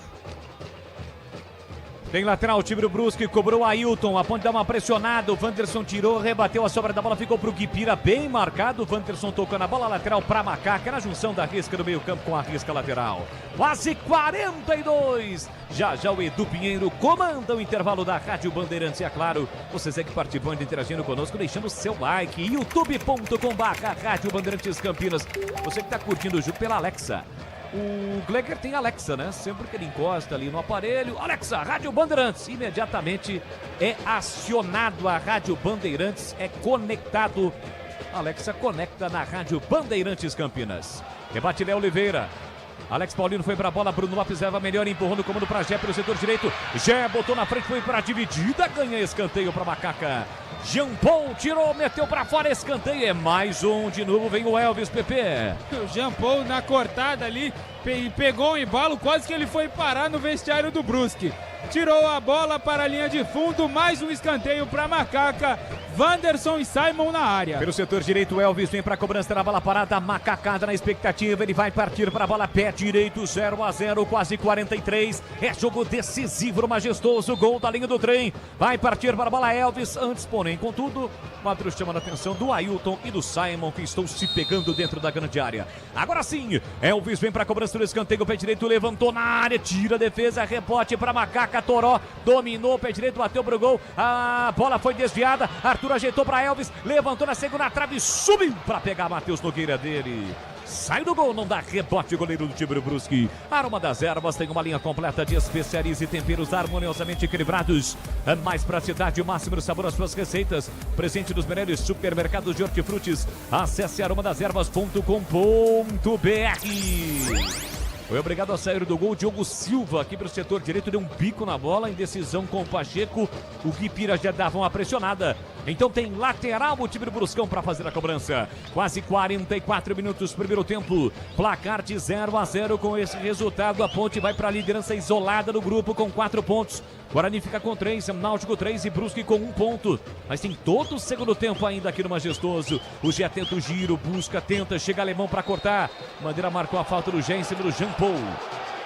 Tem lateral, o time do Brusque, cobrou o Ailton, a Ponte dá uma pressionada, o Wanderson tirou, rebateu a sobra da bola, ficou pro Kipira, bem marcado, o Wanderson tocando a bola lateral pra Macaca, na junção da risca do meio campo com a risca lateral. Quase 42, já o Edu Pinheiro comanda o intervalo da Rádio Bandeirantes, e é claro, você segue participando, interagindo conosco, deixando o seu like, youtube.com/Rádio Bandeirantes Campinas, você que tá curtindo o jogo pela Alexa. O Gleger tem Alexa, né? Sempre que ele encosta ali no aparelho, Alexa, Rádio Bandeirantes, imediatamente é acionado a Rádio Bandeirantes, é conectado. Alexa conecta na Rádio Bandeirantes Campinas. Rebate Léo Oliveira. Alex Paulino foi pra bola, Bruno Lopes leva melhor, empurrando o comando pra Jé pelo setor direito. Jé botou na frente, foi pra dividida, ganha escanteio pra Macaca. Jean Paul tirou, meteu pra fora, escanteio, é mais um, de novo vem o Elvis, Pepe. O Jean Paul na cortada ali, pegou um embalo, quase que ele foi parar no vestiário do Brusque. Tirou a bola para a linha de fundo, mais um escanteio para Macaca, Wanderson e Simon na área. Pelo setor direito, Elvis vem para a cobrança da bola parada, Macacada na expectativa, ele vai partir para a bola pé direito, 0-0, quase 43, é jogo decisivo, majestoso, gol da linha do trem, vai partir para a bola Elvis, antes porém, contudo, o árbitro chama a atenção do Ailton e do Simon, que estão se pegando dentro da grande área. Agora sim, Elvis vem para a cobrança do escanteio, pé direito, levantou na área, tira a defesa, rebote para Macaca, Toró, dominou, pé direito, bateu pro gol, a bola foi desviada, Arthur ajeitou para Elvis, levantou na segunda trave, subiu para pegar Matheus Nogueira dele. Sai do gol, não dá rebote, goleiro do time do Brusque. Aroma das Ervas tem uma linha completa de especiarias e temperos harmoniosamente equilibrados. Mais praticidade, máximo sabor às suas receitas. Presente nos melhores supermercados de hortifrutis. Acesse aromadeservas.com.br. Foi obrigado a sair do gol Diogo Silva, aqui pelo setor direito, deu um bico na bola, indecisão com o Pacheco, o Kipira já dava uma pressionada, então tem lateral o time do Bruscão para fazer a cobrança. Quase 44 minutos, primeiro tempo, placar de 0-0, com esse resultado a Ponte vai para a liderança isolada do grupo com 4 pontos, Guarani fica com 3, Náutico 3 e Brusque com 1 ponto, mas tem todo o segundo tempo ainda aqui no Majestoso. O Gé tenta o giro, busca, tenta, chega alemão para cortar, Bandeira marcou a falta do Gé em cima do Jean Paul.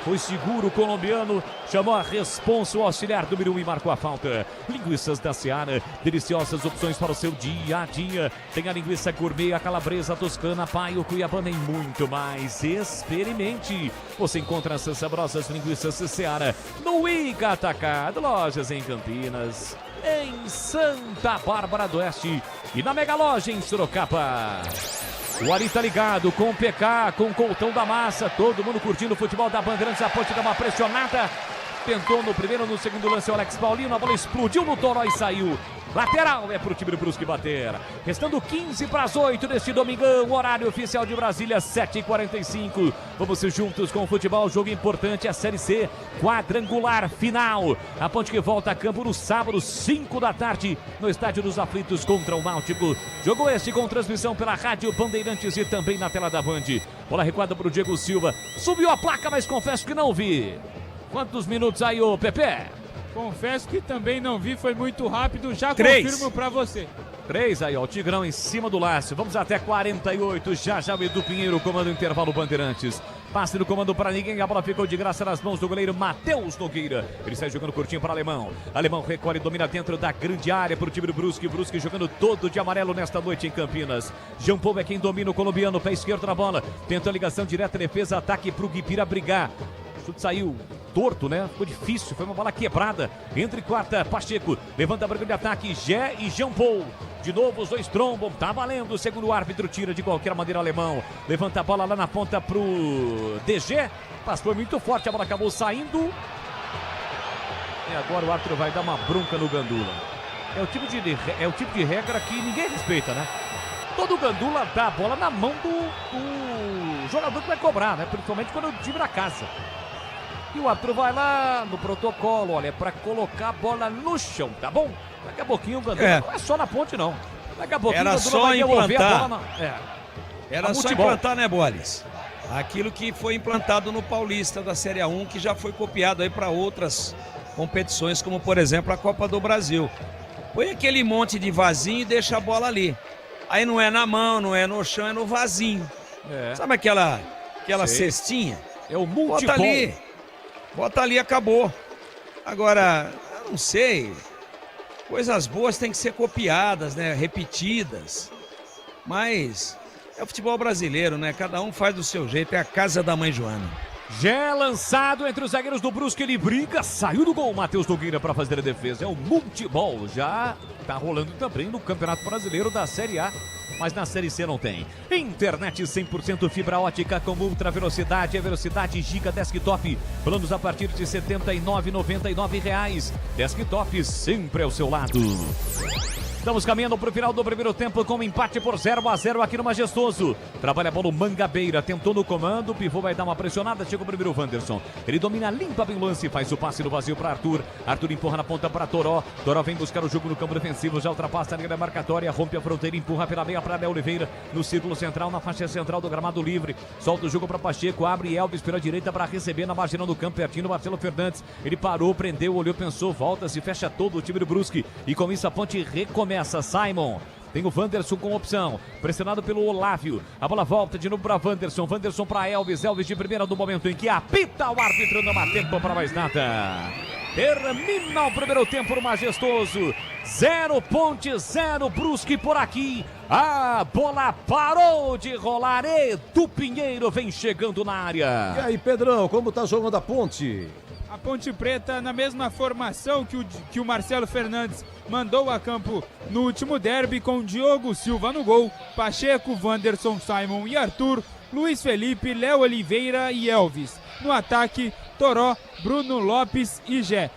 Foi seguro o colombiano, chamou a responsa o auxiliar número 1 e marcou a falta. Linguiças da Seara, deliciosas opções para o seu dia a dia. Tem a linguiça gourmet, a calabresa, a toscana, a paio, cuiabana e muito mais. Experimente. Você encontra essas saborosas linguiças Seara no Ica Atacado, lojas em Campinas, em Santa Bárbara do Oeste e na Mega Loja em Sorocaba. O Ari tá ligado com o PK, com o Coltão da Massa, todo mundo curtindo o futebol da Bandeirantes, a Ponte dá uma pressionada, tentou no primeiro, no segundo lance o Alex Paulino, a bola explodiu no Toró e saiu. Lateral é pro time do Brusque bater. Restando 15 para as 8 neste domingão, horário oficial de Brasília, 7h45. Vamos juntos com o futebol, jogo importante, a Série C, quadrangular final. A Ponte que volta a campo no sábado, 5 da tarde, no Estádio dos Aflitos contra o Náutico. Jogo este com transmissão pela Rádio Bandeirantes e também na tela da Band. Bola recuada pro Diego Silva. Subiu a placa, mas confesso que não vi. Quantos minutos aí, ô Pepe? Confesso que também não vi, foi muito rápido, já 3. confirmo pra você. 3 aí, ó, o Tigrão em cima do Lácio. Vamos até 48, já o Edu Pinheiro, comando intervalo Bandeirantes. Passe no comando para ninguém, a bola ficou de graça nas mãos do goleiro Matheus Nogueira. Ele sai jogando curtinho para Alemão. Alemão recolhe e domina dentro da grande área para o time do Brusque. Brusque jogando todo de amarelo nesta noite em Campinas. João Paulo é quem domina o colombiano, pé esquerdo na bola. Tenta a ligação direta, defesa, ataque para o Guipira brigar. O chute saiu torto, né? Ficou difícil, foi uma bola quebrada. Entre quarta, Pacheco, levanta a briga de ataque, Gé e Jean Paul. De novo os dois trombam, tá valendo, segundo o árbitro, tira de qualquer maneira Alemão. Levanta a bola lá na ponta pro DG, passou muito forte, a bola acabou saindo. E agora o árbitro vai dar uma bronca no Gandula. É o tipo de regra que ninguém respeita, né? Todo Gandula dá a bola na mão do jogador que vai cobrar, né? Principalmente quando é o time da casa. E o árbitro vai lá no protocolo, olha, é pra colocar a bola no chão, tá bom? Daqui a pouquinho o Gandula não é só na ponte, não. Daqui a pouquinho o Gandula vai devolver a bola na... Era só implantar, né, Boles? Aquilo que foi implantado no Paulista da Série A1, que já foi copiado aí para outras competições, como por exemplo a Copa do Brasil. Põe aquele monte de vasinho e deixa a bola ali. Aí não é na mão, não é no chão, é no vasinho. Sabe aquela cestinha? É o multibol. Bota ali, acabou. Agora, eu não sei. Coisas boas têm que ser copiadas, né? Repetidas. Mas é o futebol brasileiro, né? Cada um faz do seu jeito. É a casa da mãe Joana. Já lançado entre os zagueiros do Brusque, ele brinca, saiu do gol, Matheus Nogueira para fazer a defesa. É o multibol, já tá rolando também no Campeonato Brasileiro da Série A, mas na Série C não tem. Internet 100% fibra ótica com ultra velocidade, é velocidade giga desktop, planos a partir de R$ 79,99. Desktop sempre ao seu lado. Estamos caminhando para o final do primeiro tempo com um empate por 0-0 aqui no Majestoso. Trabalha a bola o Mangabeira, tentou no comando, o pivô vai dar uma pressionada, chega o primeiro Wanderson. Ele domina, limpa bem o lance, faz o passe no vazio para Arthur. Arthur empurra na ponta para Toró. Toró vem buscar o jogo no campo defensivo, já ultrapassa a linha da marcatória, rompe a fronteira, empurra pela meia para Léo Oliveira. No círculo central, na faixa central do gramado livre. Solta o jogo para Pacheco, abre Elvis pela direita para receber na marginal do campo, pertinho do Marcelo Fernandes. Ele parou, prendeu, olhou, pensou, volta, se fecha todo o time do Brusque. E com isso a Ponte recomeça. Simon, tem o Wanderson com opção, pressionado pelo Olávio, a bola volta de novo para Wanderson, Wanderson para Elvis, Elvis de primeira no momento em que apita o árbitro, não há tempo para mais nada. Termina o primeiro tempo no Majestoso, 0 Ponte, 0 Brusque por aqui. A bola parou de rolar, Edu Pinheiro vem chegando na área. E aí, Pedrão, como tá jogando a Ponte? A Ponte Preta na mesma formação que o Marcelo Fernandes mandou a campo no último derby, com Diogo Silva no gol, Pacheco, Wanderson, Simon e Arthur, Luiz Felipe, Léo Oliveira e Elvis. No ataque, Toró, Bruno Lopes e Gé.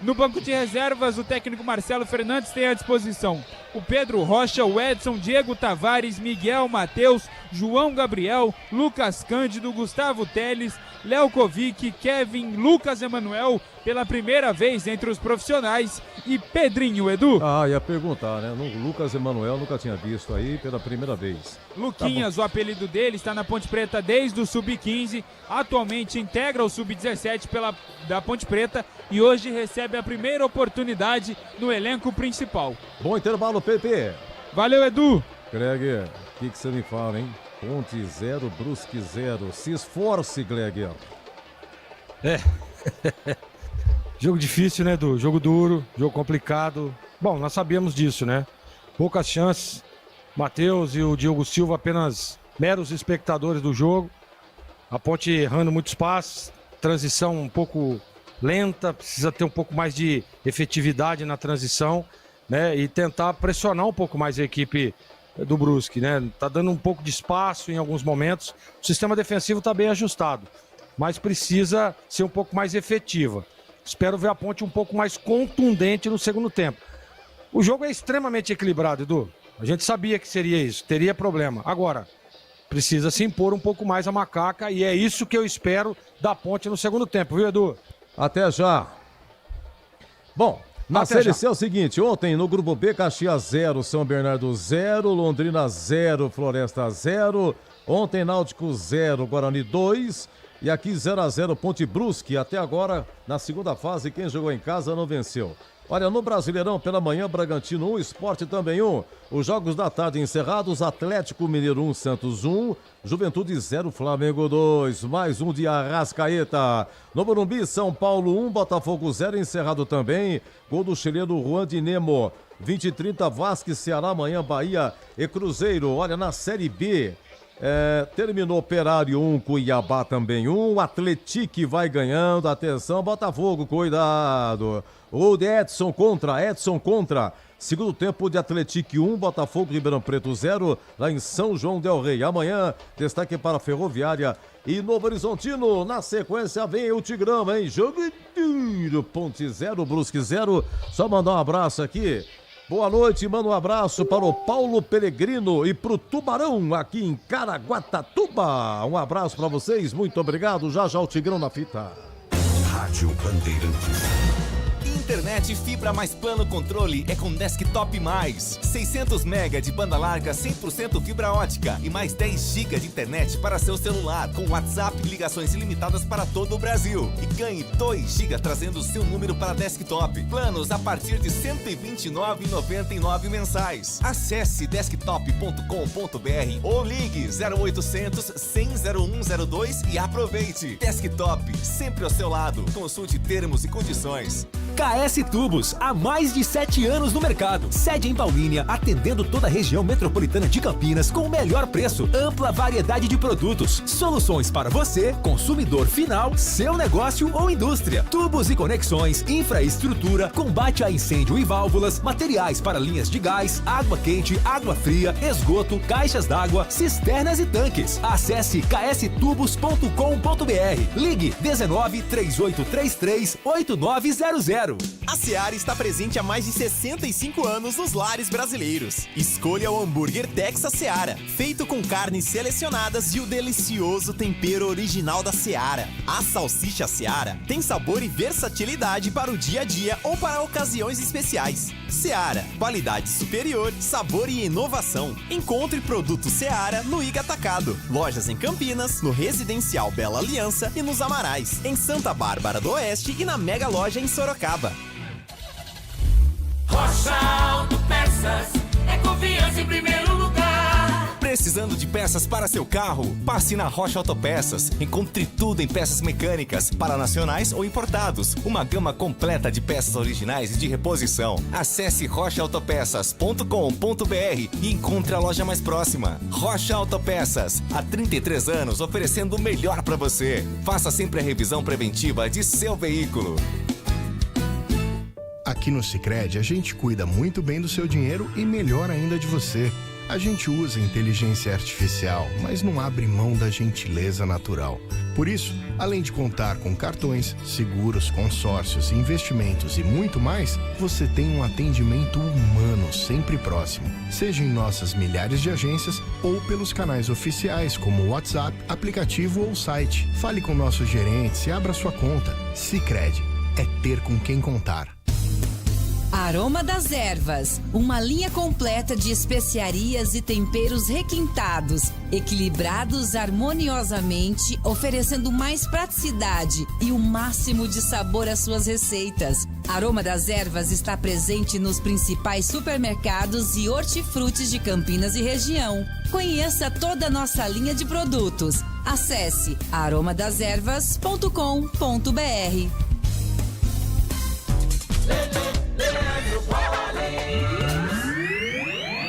No banco de reservas, o técnico Marcelo Fernandes tem à disposição o Pedro Rocha, o Edson, Diego Tavares, Miguel Matheus, João Gabriel, Lucas Cândido, Gustavo Teles, Léo Kovic, Kevin, Lucas Emanuel, pela primeira vez entre os profissionais, e Pedrinho, Edu. Ia perguntar, né? O Lucas Emanuel nunca tinha visto aí pela primeira vez. Luquinhas, o apelido dele, está na Ponte Preta desde o Sub-15, atualmente integra o Sub-17 da Ponte Preta e hoje recebe a primeira oportunidade no elenco principal. Bom intervalo, PP. Valeu, Edu. Greg, o que você me fala, hein? Ponte 0, Brusque 0. Se esforce, Greg. Jogo difícil, né, Edu? Jogo duro, jogo complicado. Bom, nós sabíamos disso, né? Poucas chances. Matheus e o Diogo Silva apenas meros espectadores do jogo. A Ponte errando muitos passes. Transição um pouco lenta. Precisa ter um pouco mais de efetividade na transição, né? E tentar pressionar um pouco mais a equipe do Brusque, né? Tá dando um pouco de espaço em alguns momentos. O sistema defensivo tá bem ajustado, mas precisa ser um pouco mais efetiva. Espero ver a Ponte um pouco mais contundente no segundo tempo. O jogo é extremamente equilibrado, Edu. A gente sabia que seria isso, teria problema. Agora, precisa se impor um pouco mais a macaca e é isso que eu espero da Ponte no segundo tempo, viu, Edu? Até já. Bom, na Série C é o seguinte, ontem no Grupo B, Caxias 0, São Bernardo 0, Londrina 0, Floresta 0, ontem Náutico 0, Guarani 2 e aqui 0-0 Ponte Brusque. Até agora, na segunda fase, quem jogou em casa não venceu. Olha, no Brasileirão, pela manhã, Bragantino 1, Sport também 1. Os jogos da tarde encerrados, Atlético Mineiro 1, Santos 1, Juventude 0, Flamengo 2. Mais um de Arrascaeta. No Morumbi, São Paulo 1, Botafogo 0, encerrado também. Gol do chileno Juan de Nemo. 20h30, Vasco, Ceará, amanhã, Bahia e Cruzeiro. Olha, na Série B, terminou Operário 1, Cuiabá também 1, Atlético vai ganhando, atenção, Botafogo, cuidado. O de Edson contra. Segundo tempo de Atlético 1, Botafogo, Ribeirão Preto 0, lá em São João del Rei. Amanhã, destaque para Ferroviária e Novo Horizontino. Na sequência vem o Tigrão, hein? Jogo duro, Ponte 0, Brusque 0. Só mandar um abraço aqui. Boa noite, manda um abraço para o Paulo Peregrino e para o Tubarão aqui em Caraguatatuba. Um abraço para vocês, muito obrigado. Já o Tigrão na fita. Rádio Bandeirantes. Internet fibra mais plano controle é com Desktop Mais. 600 MB de banda larga 100% fibra ótica e mais 10 GB de internet para seu celular, com WhatsApp e ligações ilimitadas para todo o Brasil. E ganhe 2 GB trazendo o seu número para Desktop. Planos a partir de R$ 129,99 mensais. Acesse desktop.com.br ou ligue 0800 100 0102 e aproveite. Desktop, sempre ao seu lado. Consulte termos e condições. KS Tubos, há mais de 7 anos no mercado. Sede em Paulínia, atendendo toda a região metropolitana de Campinas com o melhor preço, ampla variedade de produtos, soluções para você, consumidor final, seu negócio ou indústria. Tubos e conexões, infraestrutura, combate a incêndio e válvulas, materiais para linhas de gás, água quente, água fria, esgoto, caixas d'água, cisternas e tanques. Acesse kstubos.com.br. Ligue 19 3833 8900. A Seara está presente há mais de 65 anos nos lares brasileiros. Escolha o hambúrguer Texas Seara, feito com carnes selecionadas e o delicioso tempero original da Seara. A salsicha Seara tem sabor e versatilidade para o dia a dia ou para ocasiões especiais. Seara, qualidade superior, sabor e inovação. Encontre produto Seara no Iga Atacado. Lojas em Campinas, no Residencial Bela Aliança e nos Amarais, em Santa Bárbara do Oeste e na Mega Loja em Sorocaba. Rocha Autopeças, é confiança em primeiro lugar. Precisando de peças para seu carro? Passe na Rocha Autopeças. Encontre tudo em peças mecânicas, para nacionais ou importados. Uma gama completa de peças originais e de reposição. Acesse rochaautopeças.com.br e encontre a loja mais próxima. Rocha Autopeças, há 33 anos oferecendo o melhor para você. Faça sempre a revisão preventiva de seu veículo. Aqui no Sicredi, a gente cuida muito bem do seu dinheiro e melhor ainda de você. A gente usa inteligência artificial, mas não abre mão da gentileza natural. Por isso, além de contar com cartões, seguros, consórcios, investimentos e muito mais, você tem um atendimento humano sempre próximo. Seja em nossas milhares de agências ou pelos canais oficiais como o WhatsApp, aplicativo ou site. Fale com nossos gerentes e abra sua conta. Sicredi, é ter com quem contar. Aroma das Ervas, uma linha completa de especiarias e temperos requintados, equilibrados harmoniosamente, oferecendo mais praticidade e o máximo de sabor às suas receitas. Aroma das Ervas está presente nos principais supermercados e hortifrutis de Campinas e região. Conheça toda a nossa linha de produtos. Acesse aromadeservas.com.br.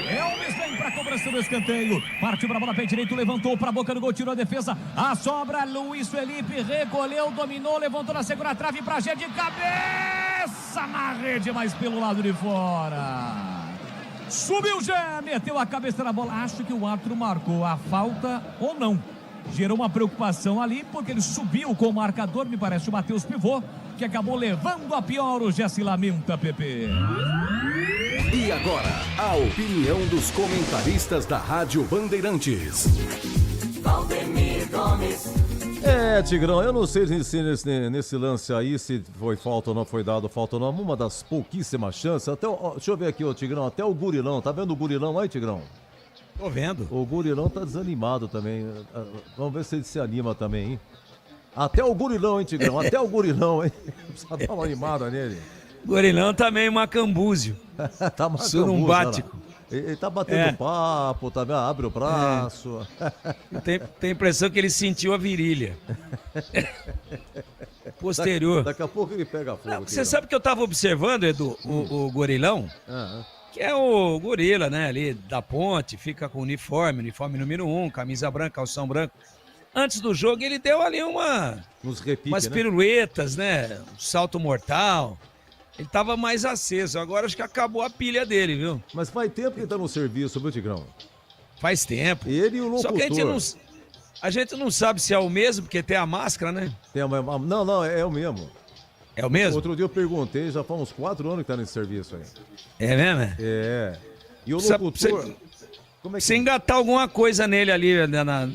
Elvis vem pra cobrança do escanteio. Partiu pra bola, pé direito, levantou pra boca do gol, tirou a defesa. A sobra, Luiz Felipe recolheu, dominou, levantou na segunda trave pra Gé de cabeça na rede, mas pelo lado de fora. Subiu Gé, meteu a cabeça na bola. Acho que o árbitro marcou a falta ou não. Gerou uma preocupação ali, porque ele subiu com o marcador, me parece o Matheus Pivô. que acabou levando a pior. O Jesse lamenta, Pepe. E agora, a opinião dos comentaristas da Rádio Bandeirantes. Valdemir Gomes. Tigrão, eu não sei nesse lance aí se foi falta ou não foi dado falta ou não. Uma das pouquíssimas chances. Deixa eu ver aqui, Tigrão. Até o Gurilão. Tá vendo o Gurilão aí, Tigrão? Tô vendo. O Gurilão tá desanimado também. Vamos ver se ele se anima também, hein? Até o Gurilão, hein, Tigrão? Até o Gurilão, hein? Precisa dar uma animada nele. Gurilão tá meio macambúzio. Tá surumbático. Ele tá batendo papo, tá vendo? Abre o braço. Tem a impressão que ele sentiu a virilha. Posterior. Daqui a pouco ele pega fogo. Você sabe que eu tava observando, Edu, o Gorilão? Que é o gorila, né, ali da ponte, fica com uniforme número 1, camisa branca, calção branco. Antes do jogo ele deu ali umas piruetas, né, um salto mortal. Ele tava mais aceso, agora acho que acabou a pilha dele, viu? Mas faz tempo que ele tá no serviço, viu, Tigrão? Faz tempo. Ele e o locutor. Só que a gente não sabe se é o mesmo, porque tem a máscara, né? Não, é o mesmo. É o mesmo? Outro dia eu perguntei, já faz uns 4 anos que tá nesse serviço aí. É mesmo? É. E o locutor... Você engatar alguma coisa nele ali,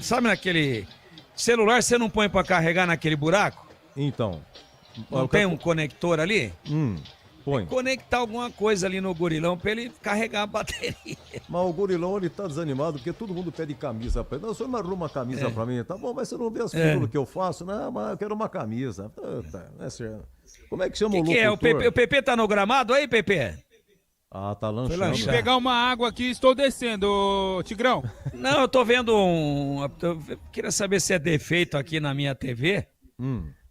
sabe naquele celular, você não põe pra carregar naquele buraco? Então. Não tem um conector ali? Põe. Conectar alguma coisa ali no Gurilão pra ele carregar a bateria. Mas o Gurilão, ele tá desanimado porque todo mundo pede camisa pra ele. Não, só me arruma uma camisa pra mim. Tá bom, mas você não vê as figuras que eu faço? Não, mas eu quero uma camisa. Puta, não é sério. Como é que chama o locutor? Que é? O PP tá no gramado aí, PP? Tá lanchando. Vou pegar uma água aqui e estou descendo, Tigrão. Não, eu tô vendo eu queria saber se é defeito aqui na minha TV.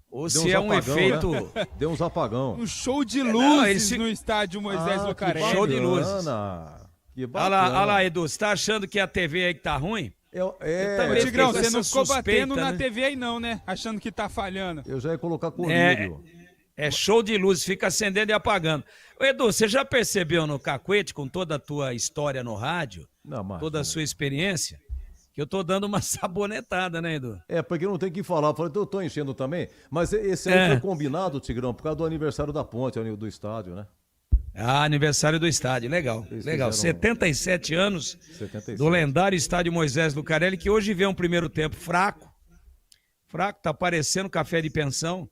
Ou se é um efeito... Né? Deu uns apagão. Um show de luzes no estádio Moisés Lucarelli. Show de luzes. Olha lá, Edu, você tá achando que a TV aí que tá ruim? Tigrão, você não ficou batendo na TV aí não, né? Achando que tá falhando. Eu já ia colocar colírio. É show de luzes, fica acendendo e apagando. Ô, Edu, você já percebeu no Cacuete, com toda a tua história no rádio, toda a sua experiência, que eu tô dando uma sabonetada, né, Edu? Porque não tem que falar. Eu falei, eu tô enchendo também. Mas esse aí foi combinado, Tigrão, por causa do aniversário da ponte, do estádio, né? Aniversário do estádio, legal. Legal, 77 anos do lendário estádio Moisés Lucarelli, que hoje vê um primeiro tempo fraco. Tá parecendo café de pensão.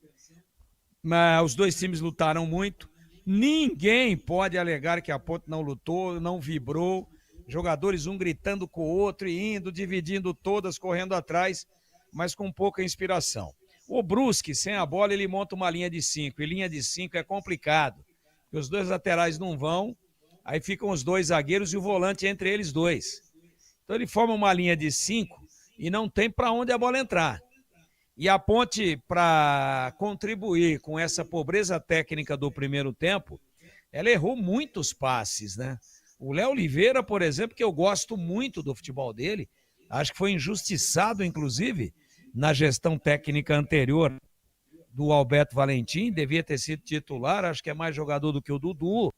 Mas os dois times lutaram muito. Ninguém pode alegar que a ponte não lutou, não vibrou. Jogadores um gritando com o outro e indo, dividindo todas, correndo atrás, mas com pouca inspiração. O Brusque, sem a bola, ele monta uma linha de 5. E linha de 5 é complicado. Os dois laterais não vão, aí ficam os dois zagueiros e o volante entre eles dois. Então ele forma uma linha de 5 e não tem para onde a bola entrar. E a ponte, para contribuir com essa pobreza técnica do primeiro tempo, ela errou muitos passes, né? O Léo Oliveira, por exemplo, que eu gosto muito do futebol dele, acho que foi injustiçado, inclusive, na gestão técnica anterior do Alberto Valentim, devia ter sido titular, acho que é mais jogador do que o Dudu,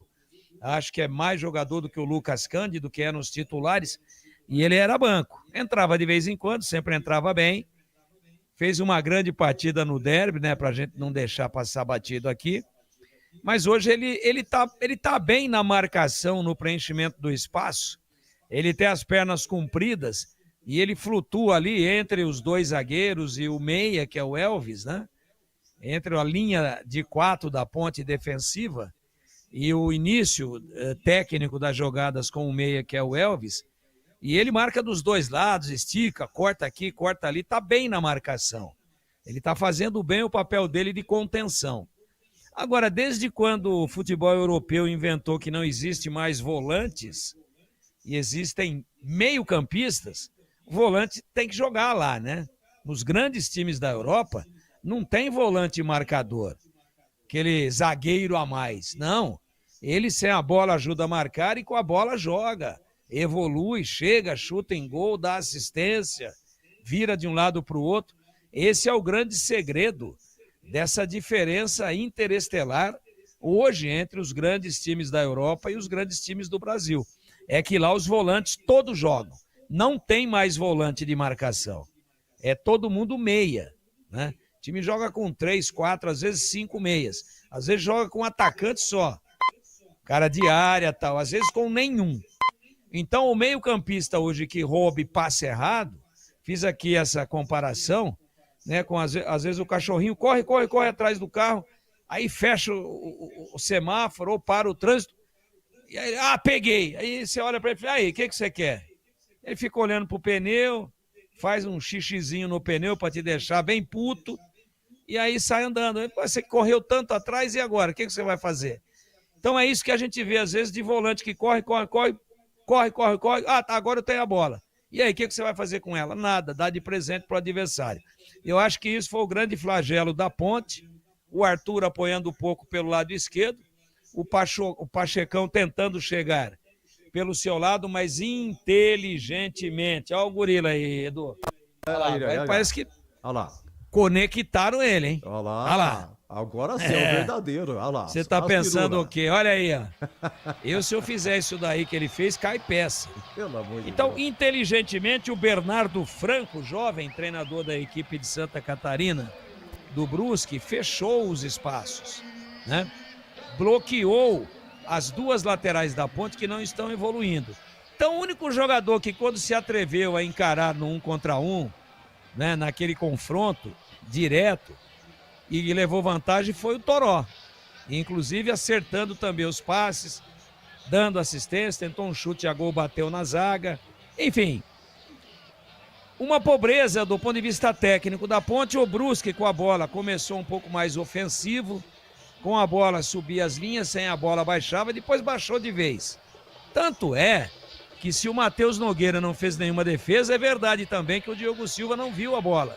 acho que é mais jogador do que o Lucas Cândido, que eram os titulares, e ele era banco. Entrava de vez em quando, sempre entrava bem, fez uma grande partida no derby, né, pra gente não deixar passar batido aqui. Mas hoje ele tá bem na marcação, no preenchimento do espaço. Ele tem as pernas compridas e ele flutua ali entre os dois zagueiros e o meia, que é o Elvis, né? Entre a linha de 4 da ponte defensiva e o início técnico das jogadas com o meia, que é o Elvis. E ele marca dos dois lados, estica, corta aqui, corta ali, tá bem na marcação. Ele tá fazendo bem o papel dele de contenção. Agora, desde quando o futebol europeu inventou que não existe mais volantes e existem meio-campistas, o volante tem que jogar lá, né? Nos grandes times da Europa, não tem volante marcador, aquele zagueiro a mais. Não, ele sem a bola ajuda a marcar e com a bola joga, evolui, chega, chuta em gol, dá assistência, vira de um lado para o outro. Esse é o grande segredo dessa diferença interestelar hoje entre os grandes times da Europa e os grandes times do Brasil. É que lá os volantes todos jogam. Não tem mais volante de marcação. É todo mundo meia, né? time joga com 3, 4, às vezes 5 meias. Às vezes joga com um atacante só. Cara de área e tal. Às vezes com nenhum. Então o meio-campista hoje que rouba e passe errado, fiz aqui essa comparação, né? Com às vezes o cachorrinho corre atrás do carro, aí fecha o semáforo ou para o trânsito. E aí, peguei. Aí você olha para ele e fala, aí, o que você quer? Ele fica olhando pro pneu, faz um xixizinho no pneu para te deixar bem puto, e aí sai andando. Você correu tanto atrás, e agora? O que você vai fazer? Então é isso que a gente vê, às vezes, de volante que corre. Tá, agora eu tenho a bola. E aí, o que você vai fazer com ela? Nada, dá de presente pro adversário. Eu acho que isso foi o grande flagelo da Ponte, o Arthur apoiando um pouco pelo lado esquerdo, o Pachecão tentando chegar pelo seu lado, mas inteligentemente. Olha o gorila aí, Edu. Parece que conectaram ele, hein? Olha lá. Olha lá. Agora sim, é o verdadeiro. Olha lá. Você tá pensando o quê? Olha aí, ó. Se eu fizer isso daí que ele fez, cai peça. Pelo amor de Então, Deus. inteligentemente, o Bernardo Franco, jovem treinador da equipe de Santa Catarina, do Brusque, fechou os espaços, né? Bloqueou as duas laterais da Ponte que não estão evoluindo. Então, o único jogador que, quando se atreveu a encarar no 1 contra 1, né, naquele confronto direto, e levou vantagem, foi o Toró. Inclusive acertando também os passes, dando assistência, tentou um chute a gol, bateu na zaga. Enfim, uma pobreza do ponto de vista técnico da Ponte. O Brusque com a bola começou um pouco mais ofensivo, com a bola subia as linhas, sem a bola baixava, depois baixou de vez. Tanto é que se o Matheus Nogueira não fez nenhuma defesa, é verdade também que o Diogo Silva não viu a bola.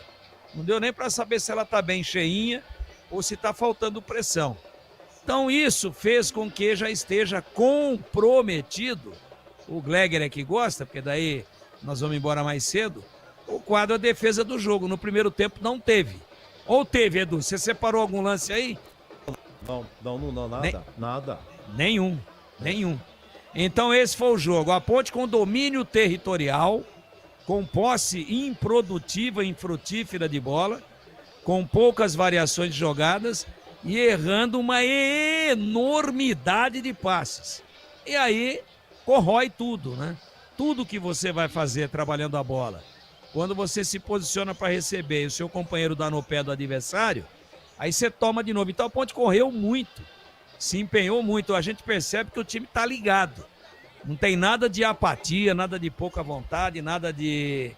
Não deu nem para saber se ela está bem cheinha ou se está faltando pressão. Então isso fez com que já esteja comprometido, o Gleger é que gosta, porque daí nós vamos embora mais cedo, o quadro a defesa do jogo. No primeiro tempo não teve. Ou teve, Edu? Você separou algum lance aí? Não, nada. Nada. Nenhum. Então esse foi o jogo. A Ponte com domínio territorial, com posse improdutiva, infrutífera de bola, com poucas variações de jogadas e errando uma enormidade de passes. E aí corrói tudo, né? Tudo que você vai fazer trabalhando a bola. Quando você se posiciona para receber e o seu companheiro dá no pé do adversário, aí você toma de novo. Então a Ponte correu muito, se empenhou muito. A gente percebe que o time está ligado. Não tem nada de apatia, nada de pouca vontade, nada de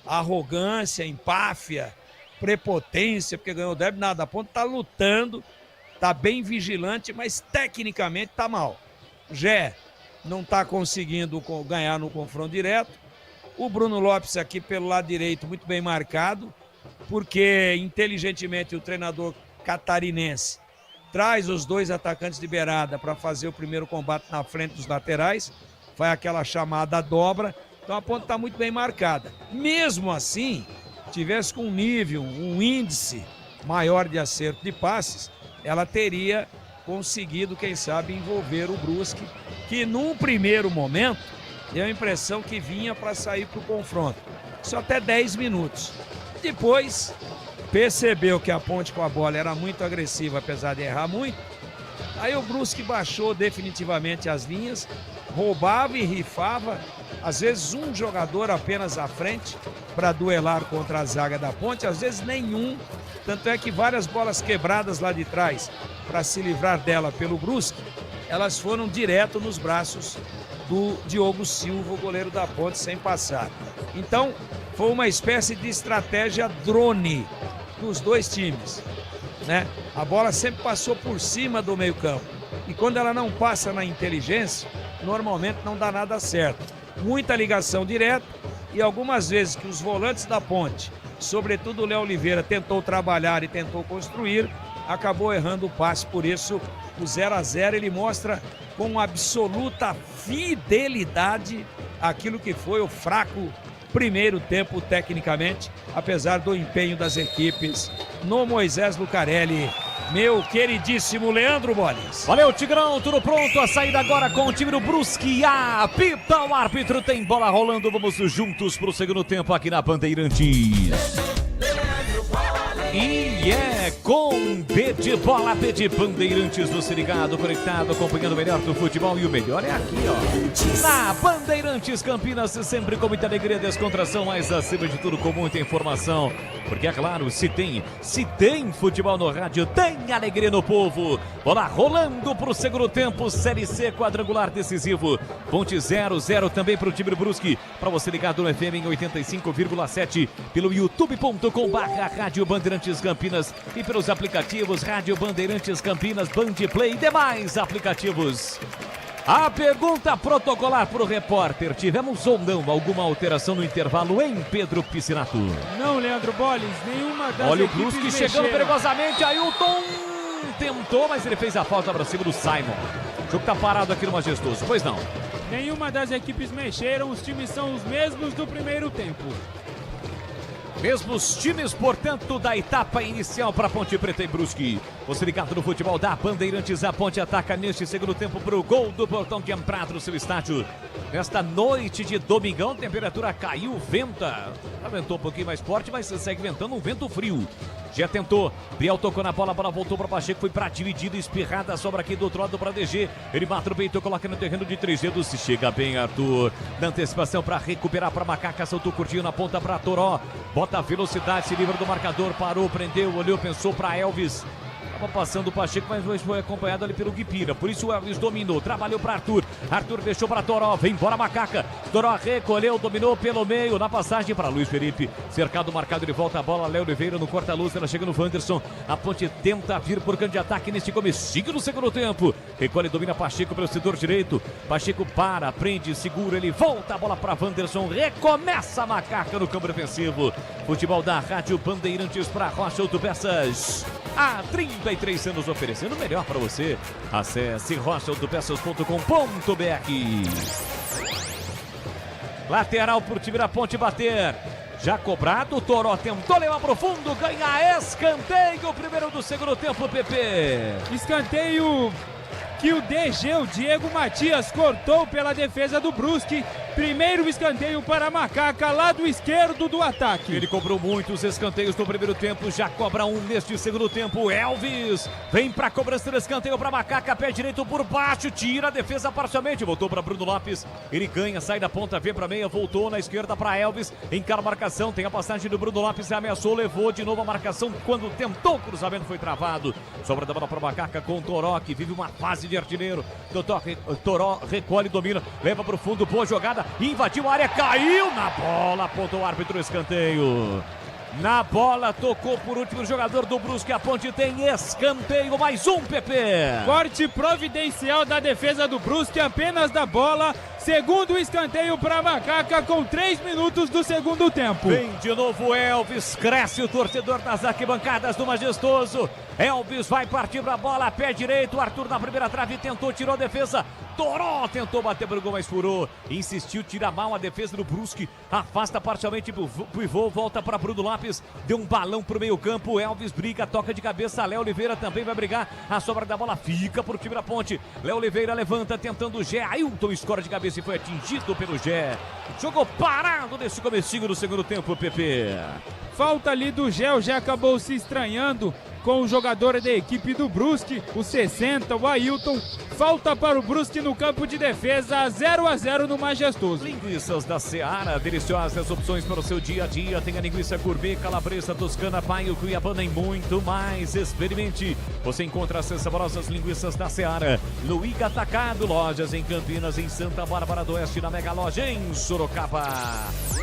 arrogância, empáfia, prepotência, porque ganhou o derby, nada. A Ponte está lutando, está bem vigilante, mas tecnicamente está mal. Gé não está conseguindo ganhar no confronto direto. O Bruno Lopes aqui pelo lado direito, muito bem marcado, porque inteligentemente o treinador catarinense traz os dois atacantes de beirada para fazer o primeiro combate na frente dos laterais, vai aquela chamada dobra, então a Ponte está muito bem marcada. Mesmo assim, tivesse com um nível, um índice maior de acerto de passes, ela teria conseguido, quem sabe, envolver o Brusque, que num primeiro momento deu a impressão que vinha para sair para o confronto. Isso até 10 minutos. Depois percebeu que a Ponte com a bola era muito agressiva, apesar de errar muito. Aí o Brusque baixou definitivamente as linhas, roubava e rifava, às vezes um jogador apenas à frente para duelar contra a zaga da Ponte, às vezes nenhum. Tanto é que várias bolas quebradas lá de trás para se livrar dela pelo Brusque, elas foram direto nos braços do Diogo Silva, o goleiro da Ponte, sem passar. Então, foi uma espécie de estratégia drone dos dois times, né? A bola sempre passou por cima do meio-campo. E quando ela não passa na inteligência, normalmente não dá nada certo. Muita ligação direta e algumas vezes que os volantes da Ponte, sobretudo o Léo Oliveira, tentou trabalhar e tentou construir, acabou errando o passe. Por isso, o 0-0 ele mostra com absoluta fidelidade aquilo que foi o fraco primeiro tempo tecnicamente, apesar do empenho das equipes no Moisés Lucarelli. Meu queridíssimo Leandro Boles. Valeu, Tigrão, tudo pronto, a saída agora com o time do Brusque, apita o árbitro, tem bola rolando, vamos juntos pro segundo tempo aqui na Bandeirantes. Leandro Boles. E é com B de bola, B de Bandeirantes, você ligado, conectado, acompanhando o melhor do futebol. E o melhor é aqui, ó, na Bandeirantes Campinas, sempre com muita alegria, descontração, mas acima de tudo com muita informação. Porque é claro, se tem futebol no rádio, tem alegria no povo. Bola rolando pro segundo tempo, Série C, quadrangular decisivo. Ponte 0-0 também pro time do Brusque. Para você ligado no FM em 85,7, pelo youtube.com/Rádio Bandeirantes Campinas e pelos aplicativos Rádio Bandeirantes Campinas, Band Play e demais aplicativos. A pergunta protocolar para o repórter: tivemos ou não alguma alteração no intervalo em Pedro Piscinato? Não, Leandro Bolles, nenhuma das Olha o equipes Brusque chegando mexeram. perigosamente, Ailton tentou, mas ele fez a falta para cima do Simon. O jogo tá parado aqui no Majestoso, pois não? Nenhuma das equipes mexeram, os times são os mesmos do primeiro tempo. Mesmos times, portanto, da etapa inicial para Ponte Preta e Brusque. Você ligado no futebol da Bandeirantes, a Ponte ataca neste segundo tempo para o gol do Portão de Emprado no seu estádio. Nesta noite de domingão, a temperatura caiu, venta. Ventou um pouquinho mais forte, mas segue ventando um vento frio. Já tentou, Biel tocou na bola, a bola voltou para Pacheco, foi para dividida, espirrada, sobra aqui do outro lado para DG. Ele mata no peito, coloca no terreno de 3 dedos, se chega bem Arthur. Na antecipação para recuperar para Macaca, soltou curtinho na ponta para Toró. Bota velocidade, se livra do marcador, parou, prendeu, olhou, pensou para Elvis. Estava passando o Pacheco, mas foi acompanhado ali pelo Guipira. Por isso o Elvis dominou, trabalhou para Arthur. Arthur deixou para Toró, vem embora Macaca. Toró recolheu, dominou pelo meio, na passagem para Luiz Felipe. Cercado, marcado, ele volta a bola. Léo Oliveira no corta-luz, ela chega no Wanderson. A Ponte tenta vir por grande ataque neste comecinho do segundo tempo. Recolhe, domina Pacheco pelo setor direito. Pacheco para, prende, segura, ele volta a bola para Wanderson. Recomeça a Macaca no campo defensivo. Futebol da Rádio Bandeirantes para Rocha Autopeças. Há 33 anos oferecendo o melhor para você. Acesse rochaautopeças.com.br. Lateral para o time da Ponte bater. Já cobrado, o Toró tentou levar para o fundo, ganha escanteio, primeiro do segundo tempo, PP. Escanteio que o DG, o Diego Matias, cortou pela defesa do Brusque. Primeiro escanteio para a Macaca, lado esquerdo do ataque. Ele cobrou muitos escanteios no primeiro tempo, já cobra um neste segundo tempo. Elvis vem para a cobrança do escanteio para Macaca, pé direito por baixo, tira a defesa parcialmente, voltou para Bruno Lopes. Ele ganha, sai da ponta, vem para meia, voltou na esquerda para Elvis, encara a marcação, tem a passagem do Bruno Lopes, ameaçou, levou de novo a marcação quando tentou o cruzamento, foi travado. Sobra da bola para Macaca com o Toró, que vive uma fase de artilheiro. Toró recolhe, domina, leva para o fundo, boa jogada. Invadiu a área, caiu na bola, apontou o árbitro, escanteio. Na bola, tocou por último o jogador do Brusque, a Ponte tem escanteio, mais um, PP. Corte providencial da defesa do Brusque, apenas da bola. Segundo escanteio para Macaca com 3 minutos do segundo tempo. Vem de novo Elvis, cresce o torcedor das arquibancadas do Majestoso. Elvis vai partir para a bola, pé direito, Arthur na primeira trave, tentou, tirou a defesa. Toró tentou bater para o gol, mas furou. Insistiu, tira mal a defesa do Brusque. Afasta parcialmente o pivô, volta para Bruno Lopes. Deu um balão para o meio campo, Elvis briga, toca de cabeça. Léo Oliveira também vai brigar. A sobra da bola fica para o time da Ponte. Léo Oliveira levanta, tentando o Gé. Ailton escora de cabeça e foi atingido pelo Gé. Jogou parado nesse comecinho do segundo tempo, PP. Falta ali do Gé, o Gé acabou se estranhando com o jogador da equipe do Brusque, o 60, o Ailton. Falta para o Brusque no campo de defesa, 0-0 no Majestoso. Linguiças da Seara, deliciosas opções para o seu dia a dia. Tem a linguiça gourmet, calabresa, toscana, paio, cuiabana e muito mais. Experimente. Você encontra essas saborosas linguiças da Seara no Iga Atacado, lojas em Campinas, em Santa Bárbara do Oeste, na Mega Loja em Sorocaba.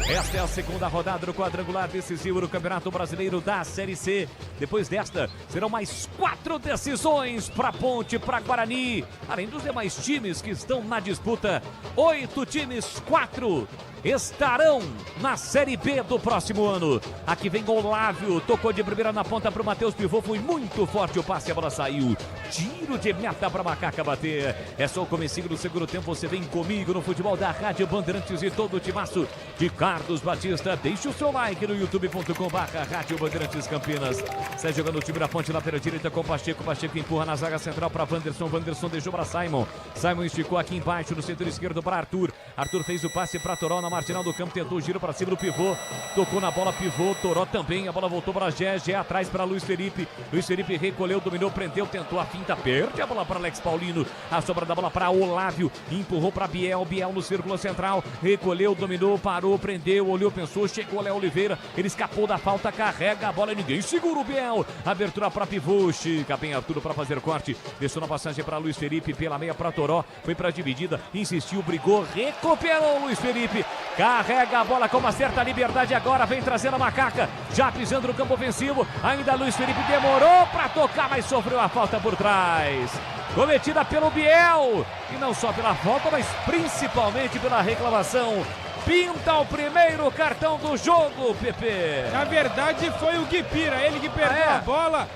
Esta é a segunda rodada do quadrangular decisivo do Campeonato Brasileiro da Série C. Depois desta, serão mais 4 decisões para Ponte, para Guarani, além dos demais times que estão na disputa. 8 times, 4 estarão na Série B do próximo ano. Aqui vem Olávio, tocou de primeira na ponta para o Matheus Pivô, foi muito forte o passe, a bola saiu. tiro de meta para Macaca bater. É só o comecinho do segundo tempo. Você vem comigo no futebol da Rádio Bandeirantes e todo o timaço de Carlos Batista. Deixe o seu like no youtube.com/Rádio Bandeirantes Campinas. Sai jogando o time da ponte lateral direita com o Pacheco. Pacheco empurra na zaga central para Wanderson. Wanderson deixou para Simon. Simon esticou aqui embaixo no setor esquerdo para Arthur. Arthur fez o passe para Toró na marginal do campo. Tentou o giro para cima do pivô. Tocou na bola, pivô. Toró também. A bola voltou para Gé. Gé atrás para Luiz Felipe. Luiz Felipe recolheu, dominou, prendeu, tentou a finta, perde a bola para Alex Paulino. A sobra da bola para Olávio. Empurrou para Biel. Biel no círculo central. Recolheu, dominou, parou, prendeu, olhou, pensou. Chegou Léo Oliveira. Ele escapou da falta, carrega a bola e ninguém segura o Biel. Abertura para pivô. Chica bem Arthur para fazer corte. Desceu na passagem para Luiz Felipe. Pela meia para Toró. Foi para a dividida. Insistiu, brigou, recuperou Luiz Felipe. Carrega a bola com uma certa liberdade agora. Vem trazendo a Macaca. Já pisando no campo ofensivo. Ainda Luiz Felipe demorou para tocar, mas sofreu a falta por trás. Cometida pelo Biel. E não só pela falta, mas principalmente pela reclamação. Pinta o primeiro cartão do jogo, Pepe. Na verdade foi o Guipira, ele que perdeu a bola,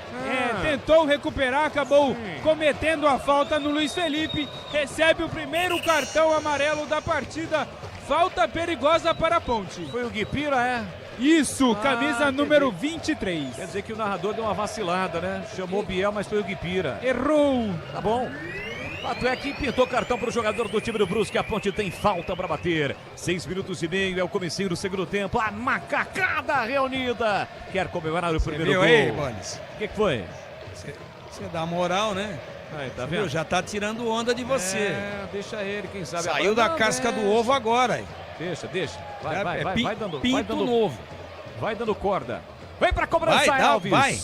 tentou recuperar, acabou cometendo a falta no Luiz Felipe, recebe o primeiro cartão amarelo da partida, falta perigosa para a Ponte. Foi o Guipira, Isso, camisa número 23. Quer dizer que o narrador deu uma vacilada, né? Chamou o Biel, mas foi o Guipira. Errou. Tá bom. Fato é que pintou cartão para o jogador do time do Brusque. A Ponte tem falta para bater. 6 minutos e meio é o comecinho do segundo tempo. A macacada reunida. Quer comemorar o primeiro gol. Aí, Bones? O que foi? Você dá moral, né? Aí, tá vendo? Já tá tirando onda de você. Deixa ele, quem sabe. Saiu da casca do ovo agora. Hein? Deixa. Vai dando. Pinto novo. Vai dando corda. Vem pra cobrança, Elvis. Vai.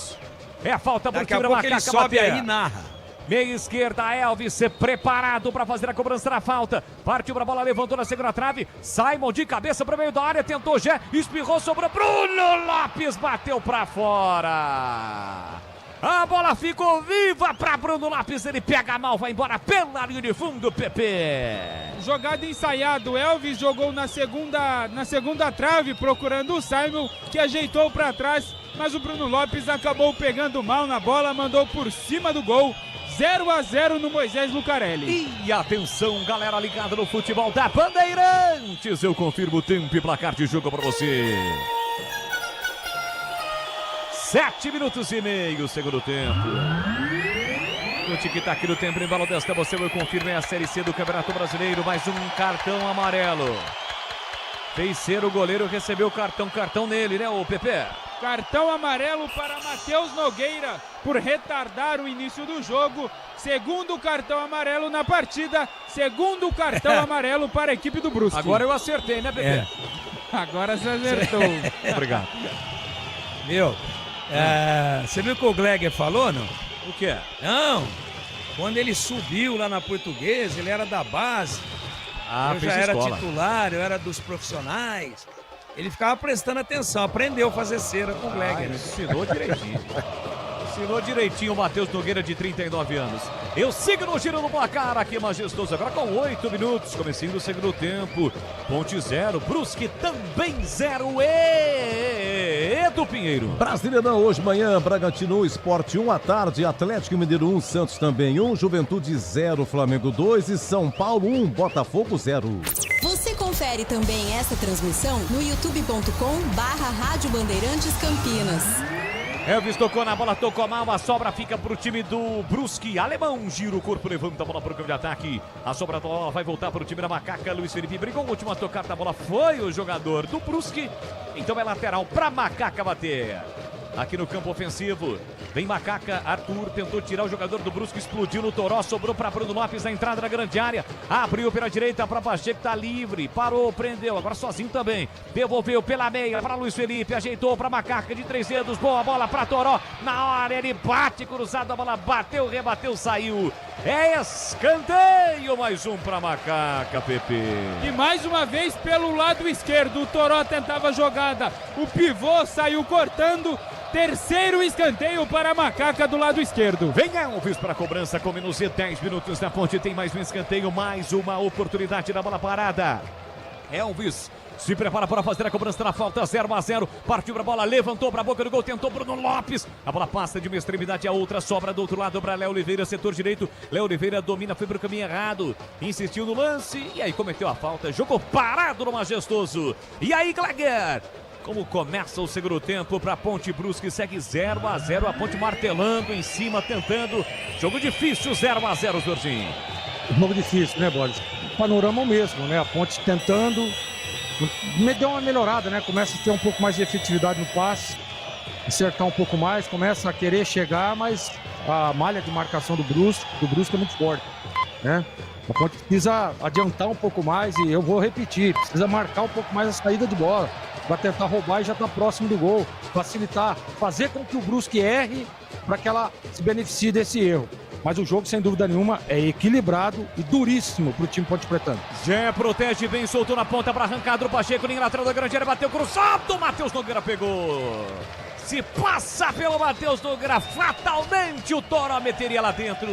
É a falta pro Daqui a time da pouco Macaca ele sobe bater. aí e narra. Meia esquerda, Elvis preparado para fazer a cobrança da falta. Partiu para a bola, levantou na segunda trave. Simon de cabeça para o meio da área, tentou Gé, espirrou, sobrou. Bruno Lopes bateu para fora. A bola ficou viva para Bruno Lopes. Ele pega mal, vai embora pela linha de fundo, Pepe. Jogada ensaiada, o Elvis jogou na segunda trave, procurando o Simon, que ajeitou para trás, mas o Bruno Lopes acabou pegando mal na bola, mandou por cima do gol. 0-0 no Moisés Lucarelli. E atenção, galera ligada no futebol da Bandeirantes. Eu confirmo o tempo e placar de jogo para você. 7 minutos e meio, segundo tempo. No tic-tac do tempo, embalo desta, você eu confirmo, é a Série C do Campeonato Brasileiro. Mais um cartão amarelo. Fez ser o goleiro, recebeu o cartão nele, né, o Pepe? Cartão amarelo para Matheus Nogueira por retardar o início do jogo. Segundo cartão amarelo na partida. Segundo cartão amarelo para a equipe do Brusque. Agora eu acertei, né, Pepe? Agora você acertou. Obrigado. Você viu o que o Gleger falou, não? O quê? Não. Quando ele subiu lá na Portuguesa, ele era da base. Eu já era titular, eu era dos profissionais. Ele ficava prestando atenção, aprendeu a fazer cera com o Gleger. Ensinou direitinho. Ensinou direitinho o Matheus Nogueira, de 39 anos. Eu sigo no giro no placar aqui, majestoso. Agora com 8 minutos, comecinho do segundo tempo. Ponte 0, Brusque também 0. Edu Pinheiro. Brasileirão hoje manhã, Bragantino Sport 1 à tarde, Atlético Mineiro 1, Santos também 1, Juventude 0, Flamengo 2 e São Paulo 1, Botafogo 0. Você confere também essa transmissão no youtube.com/Rádio Bandeirantes Campinas. Elvis tocou na bola, tocou mal, a sobra fica pro time do Brusque. Alemão gira o corpo, levanta a bola pro campo de ataque. A sobra da bola vai voltar pro time da Macaca. Luiz Felipe brigou, o último a tocar da bola foi o jogador do Brusque. Então é lateral pra Macaca bater. Aqui no campo ofensivo, vem Macaca, Arthur tentou tirar o jogador do Brusque, explodiu no Toró, sobrou para Bruno Lopes na entrada da grande área, abriu pela direita para Pacheco, tá livre, parou, prendeu, agora sozinho também, devolveu pela meia para Luiz Felipe, ajeitou para Macaca de 3 dedos, boa bola para Toró, na hora ele bate cruzado, a bola bateu, rebateu, saiu, é escanteio, mais um para Macaca, Pepe. E mais uma vez pelo lado esquerdo, o Toró tentava a jogada, o pivô saiu cortando. Terceiro escanteio para a Macaca do lado esquerdo. Vem Elvis para a cobrança com menos de 10 minutos na ponte. Tem mais um escanteio, mais uma oportunidade da bola parada. Elvis Se prepara para fazer a cobrança na falta, 0-0. Partiu para a bola, levantou para a boca do gol, tentou Bruno Lopes. A bola passa de uma extremidade a outra, sobra do outro lado para Léo Oliveira, setor direito. Léo Oliveira domina, foi para o caminho errado. Insistiu no lance e aí cometeu a falta. Jogou parado no Majestoso. E aí, Gleger? Como começa o segundo tempo para a Ponte Brusque, segue 0-0. A Ponte martelando em cima, tentando. Jogo difícil, 0-0, Jorginho. Jogo difícil, né, Boris? Panorama mesmo, né? A Ponte tentando. Deu uma melhorada, né? Começa a ter um pouco mais de efetividade no passe, acertar um pouco mais, começa a querer chegar, mas a malha de marcação do Brusque é muito forte, né? A Ponte precisa adiantar um pouco mais e eu vou repetir, precisa marcar um pouco mais a saída de bola para tentar roubar e já estar próximo do gol, facilitar, fazer com que o Brusque erre para que ela se beneficie desse erro. Mas o jogo, sem dúvida nenhuma, é equilibrado e duríssimo para o time ponte-pretano. Jé protege bem, soltou na ponta para arrancar do Pacheco, linha lateral da grande área, bateu cruzado, Matheus Nogueira pegou. Se passa pelo Matheus Nogueira, fatalmente o Toro meteria lá dentro.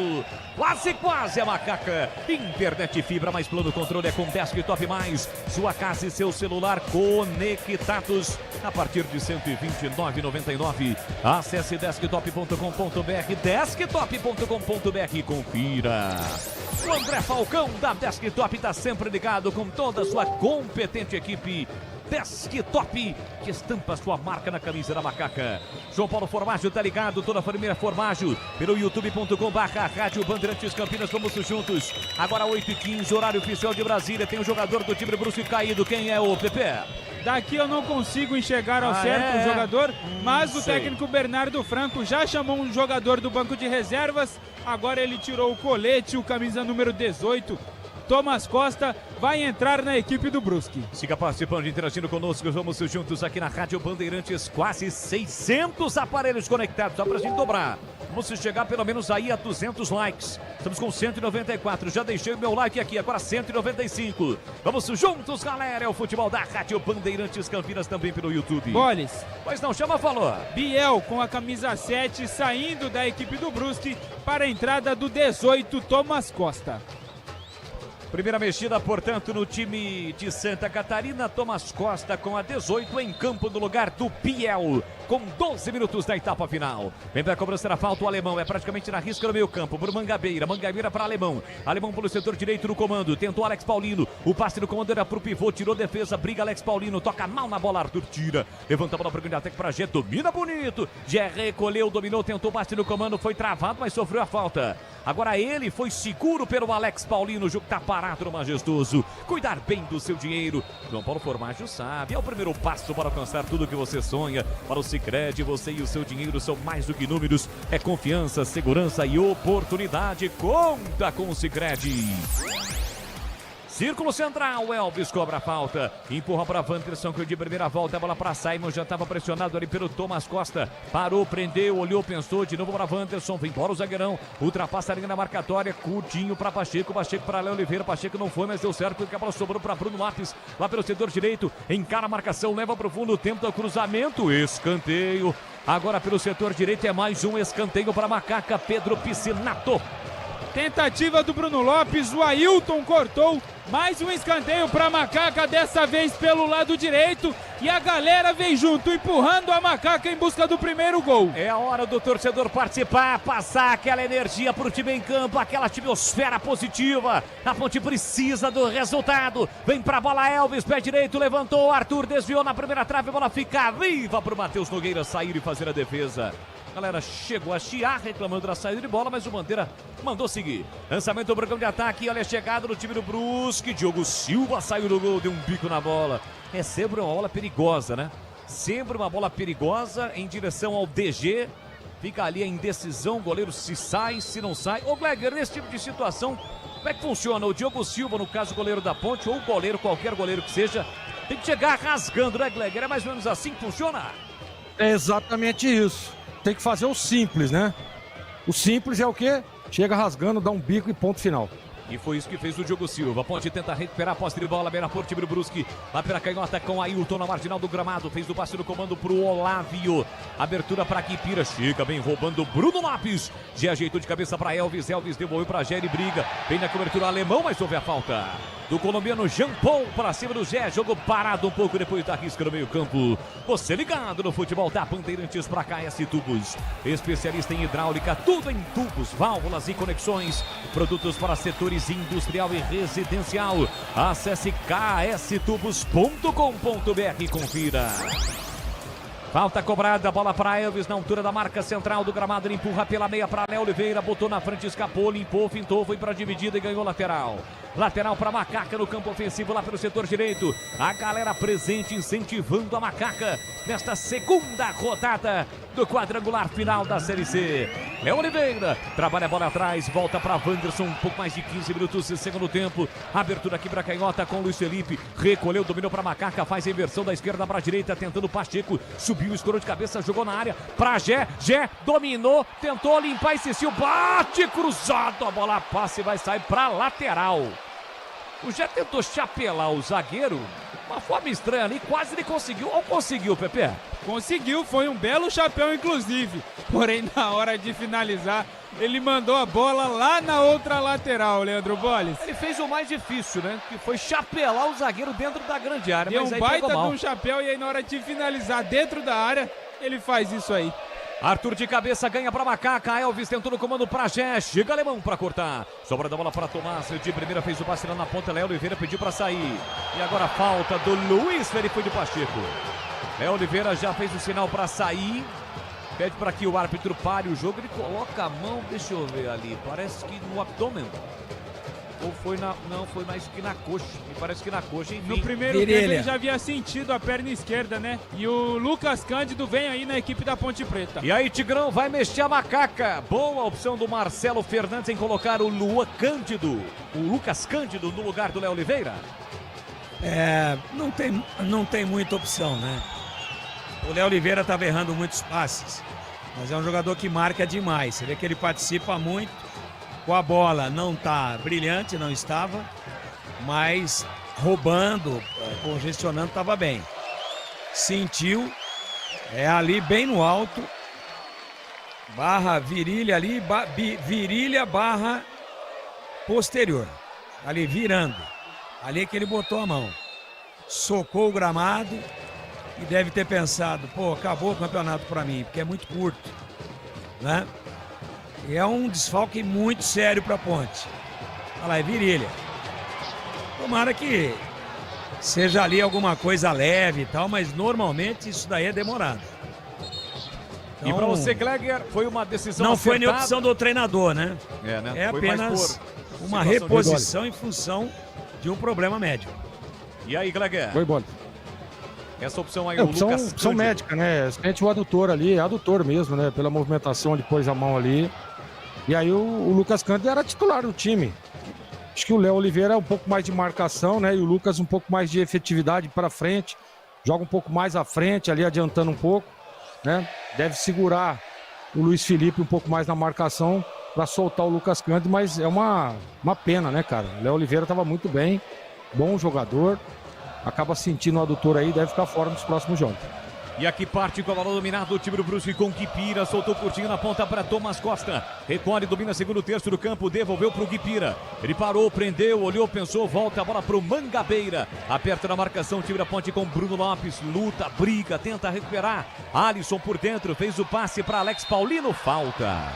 Quase a Macaca. Internet fibra mais plano controle é com Desktop Mais. Sua casa e seu celular conectados a partir de R$ 129,99. Acesse desktop.com.br, desktop.com.br, confira. O André Falcão da Desktop está sempre ligado com toda a sua competente equipe. Desktop, que estampa sua marca na camisa da Macaca. João Paulo Formaggio tá ligado, toda a família Formaggio, pelo youtube.com/Rádio Bandeirantes Campinas, vamos juntos. Agora 8h15, horário oficial de Brasília, tem um jogador do time Brusque caído, quem é o Pepe? Daqui eu não consigo enxergar ao certo o jogador, mas o técnico Bernardo Franco já chamou um jogador do banco de reservas, agora ele tirou o colete, o camisa número 18, Thomas Costa vai entrar na equipe do Brusque. Siga participando, interagindo conosco, vamos juntos aqui na Rádio Bandeirantes, quase 600 aparelhos conectados, só pra gente dobrar. Vamos chegar pelo menos aí a 200 likes. Estamos com 194, já deixei o meu like aqui, agora 195. Vamos juntos, galera, é o futebol da Rádio Bandeirantes Campinas também pelo YouTube. Boles. Pois não, chama, falou. Biel com a camisa 7 saindo da equipe do Brusque para a entrada do 18, Thomas Costa. Primeira mexida, portanto, no time de Santa Catarina. Thomas Costa com a 18 em campo no lugar do Biel, com 12 minutos da etapa final. Vem para a cobrança da falta o alemão, é praticamente na risca no meio campo, por Mangabeira para alemão. Alemão pelo setor direito no comando, tentou Alex Paulino. O passe no comando era pro pivô, tirou defesa, briga Alex Paulino, toca mal na bola, Arthur tira. Levanta a bola para o grande ataque para Gé, domina bonito. Gé recolheu, dominou, tentou passe no comando, foi travado, mas sofreu a falta. Agora ele foi seguro pelo Alex Paulino, o jogo tá parado no Majestoso. Cuidar bem do seu dinheiro. João Paulo Formaggio sabe, é o primeiro passo para alcançar tudo que você sonha. Para o Sicredi, você e o seu dinheiro são mais do que números. É confiança, segurança e oportunidade. Conta com o Sicredi. Círculo central, Elvis cobra a falta, empurra para Wanderson, que de primeira volta, a bola para Simon, já estava pressionado ali pelo Thomas Costa, parou, prendeu, olhou, pensou, de novo para Wanderson, vem embora o zagueirão, ultrapassa a linha na marcatória, curtinho para Pacheco para Léo Oliveira, Pacheco não foi, mas deu certo, porque a bola sobrou para Bruno Lopes, lá pelo setor direito, encara a marcação, leva para o fundo, tenta o cruzamento, escanteio, agora pelo setor direito é mais um escanteio para Macaca, Pedro Piscinato. Tentativa do Bruno Lopes, o Ailton cortou, mais um escanteio para a Macaca, dessa vez pelo lado direito, e a galera vem junto, empurrando a Macaca em busca do primeiro gol. É a hora do torcedor participar, passar aquela energia para o time em campo, aquela atmosfera positiva. A Ponte precisa do resultado, vem para a bola Elvis, pé direito, levantou, Arthur desviou na primeira trave, a bola fica viva para o Matheus Nogueira sair e fazer a defesa. A galera chegou a chiar, reclamando da saída de bola, mas o Bandeira mandou seguir. Lançamento do programa de ataque, olha a chegada do time do Brusque. Diogo Silva saiu do gol, deu um bico na bola. É sempre uma bola perigosa, né? Sempre uma bola perigosa em direção ao DG. Fica ali a indecisão, o goleiro se sai, se não sai. Ô Gleger, nesse tipo de situação, como é que funciona? O Diogo Silva, no caso o goleiro da Ponte, ou o goleiro, qualquer goleiro que seja, tem que chegar rasgando, né, Gleger? É mais ou menos assim que funciona? É exatamente isso. Tem que fazer o simples, né? O simples é o quê? Chega rasgando, dá um bico e ponto final. E foi isso que fez o Diogo Silva. Ponte tenta recuperar a posse de bola, bem na porta, time do Brusque. Lá pela canhota com Ailton na marginal do gramado. Fez o passe no comando pro Olávio. Abertura para Quipira. Chega bem roubando Bruno Lopes. Já ajeitou de cabeça para Elvis. Elvis devolveu para Jerry, briga. Vem na cobertura alemão, mas houve a falta. do colombiano Jean Paul para cima do Zé. Jogo parado um pouco depois da risca no meio campo. Você ligado no futebol da Bandeirantes para KS Tubos. Especialista em hidráulica, tudo em tubos, válvulas e conexões. Produtos para setores industrial e residencial. Acesse kstubos.com.br e confira. Falta cobrada, bola para Elvis na altura da marca central do gramado. Ele empurra pela meia para Léo Oliveira, botou na frente, escapou, limpou, fintou, foi para a dividida e ganhou lateral. Lateral para Macaca no campo ofensivo lá pelo setor direito. A galera presente incentivando a Macaca nesta segunda rodada do quadrangular final da Série C. Léo Oliveira trabalha a bola atrás, volta para Wanderson, um pouco mais de 15 minutos de segundo tempo. Abertura aqui para Canhota com Luiz Felipe, recolheu, dominou para Macaca, faz a inversão da esquerda para a direita, tentando Pacheco, subiu, escorou de cabeça, jogou na área para Gé, dominou, tentou limpar e Cecil, bate cruzado, a bola passa e vai sair para lateral. O Gé tentou chapelar o zagueiro, uma forma estranha ali, quase ele conseguiu, ou conseguiu, Pepe? Conseguiu, foi um belo chapéu inclusive, porém na hora de finalizar, ele mandou a bola lá na outra lateral, Leandro Bolles. Ele fez o mais difícil, né? Que foi chapelar o zagueiro dentro da grande área. Deu mas um aí baita de pegou mal. um chapéu e aí na hora de finalizar dentro da área, ele faz isso aí. Arthur de cabeça ganha para Macaca, Elvis tentou no comando para Gé, chega Alemão para cortar, sobra da bola para Tomás, de primeira fez o passe lá na ponta, Léo Oliveira pediu para sair, e agora falta do Luiz Felipe de Pacheco. Léo Oliveira já fez o sinal para sair, pede para que o árbitro pare o jogo, ele coloca a mão, deixa eu ver ali, parece que no abdômen. Ou foi não, foi mais que na coxa, me parece que na coxa, enfim. No primeiro tempo ele já havia sentido a perna esquerda, né? E o Lucas Cândido vem aí na equipe da Ponte Preta. E aí Tigrão vai mexer a Macaca, boa opção do Marcelo Fernandes em colocar o Lucas Cândido no lugar do Léo Oliveira. Não tem muita opção, né? O Léo Oliveira estava errando muitos passes, mas é um jogador que marca demais, você vê que ele participa muito. Com a bola não está brilhante, não estava, mas roubando, congestionando, estava bem. Sentiu, ali bem no alto, barra virilha ali, virilha barra posterior, ali virando, ali que ele botou a mão. Socou o gramado e deve ter pensado, pô, acabou o campeonato para mim, porque é muito curto, né? E é um desfalque muito sério para a Ponte. Olha lá, é virilha. Tomara que seja ali alguma coisa leve e tal, mas normalmente isso daí é demorado. Então, e para você, Gleger, foi uma decisão não acertada. Foi nem opção do treinador, né? né? Foi apenas uma reposição em função de um problema médico. E aí, Gleger? Foi bom. Essa opção aí, o Lucas opção médica, né? Sente o adutor ali, é adutor mesmo, né? Pela movimentação, ele pôs a mão ali. E aí o Lucas Cândido era titular do time. Acho que o Léo Oliveira é um pouco mais de marcação, né? E o Lucas um pouco mais de efetividade para frente. Joga um pouco mais à frente, ali adiantando um pouco, né? Deve segurar o Luiz Felipe um pouco mais na marcação para soltar o Lucas Cândido, mas é uma pena, né, cara? O Léo Oliveira estava muito bem, bom jogador. Acaba sentindo o adutor aí, deve ficar fora nos próximos jogos. E aqui parte com a bola dominada o time do Brusque com Guipira, soltou curtinho na ponta para Thomas Costa, recolhe, domina segundo terço do campo, devolveu para o Guipira, ele parou, prendeu, olhou, pensou, volta a bola para o Mangabeira, aperta na marcação o time da Ponte com Bruno Lopes, luta, briga, tenta recuperar, Alisson por dentro, fez o passe para Alex Paulino, falta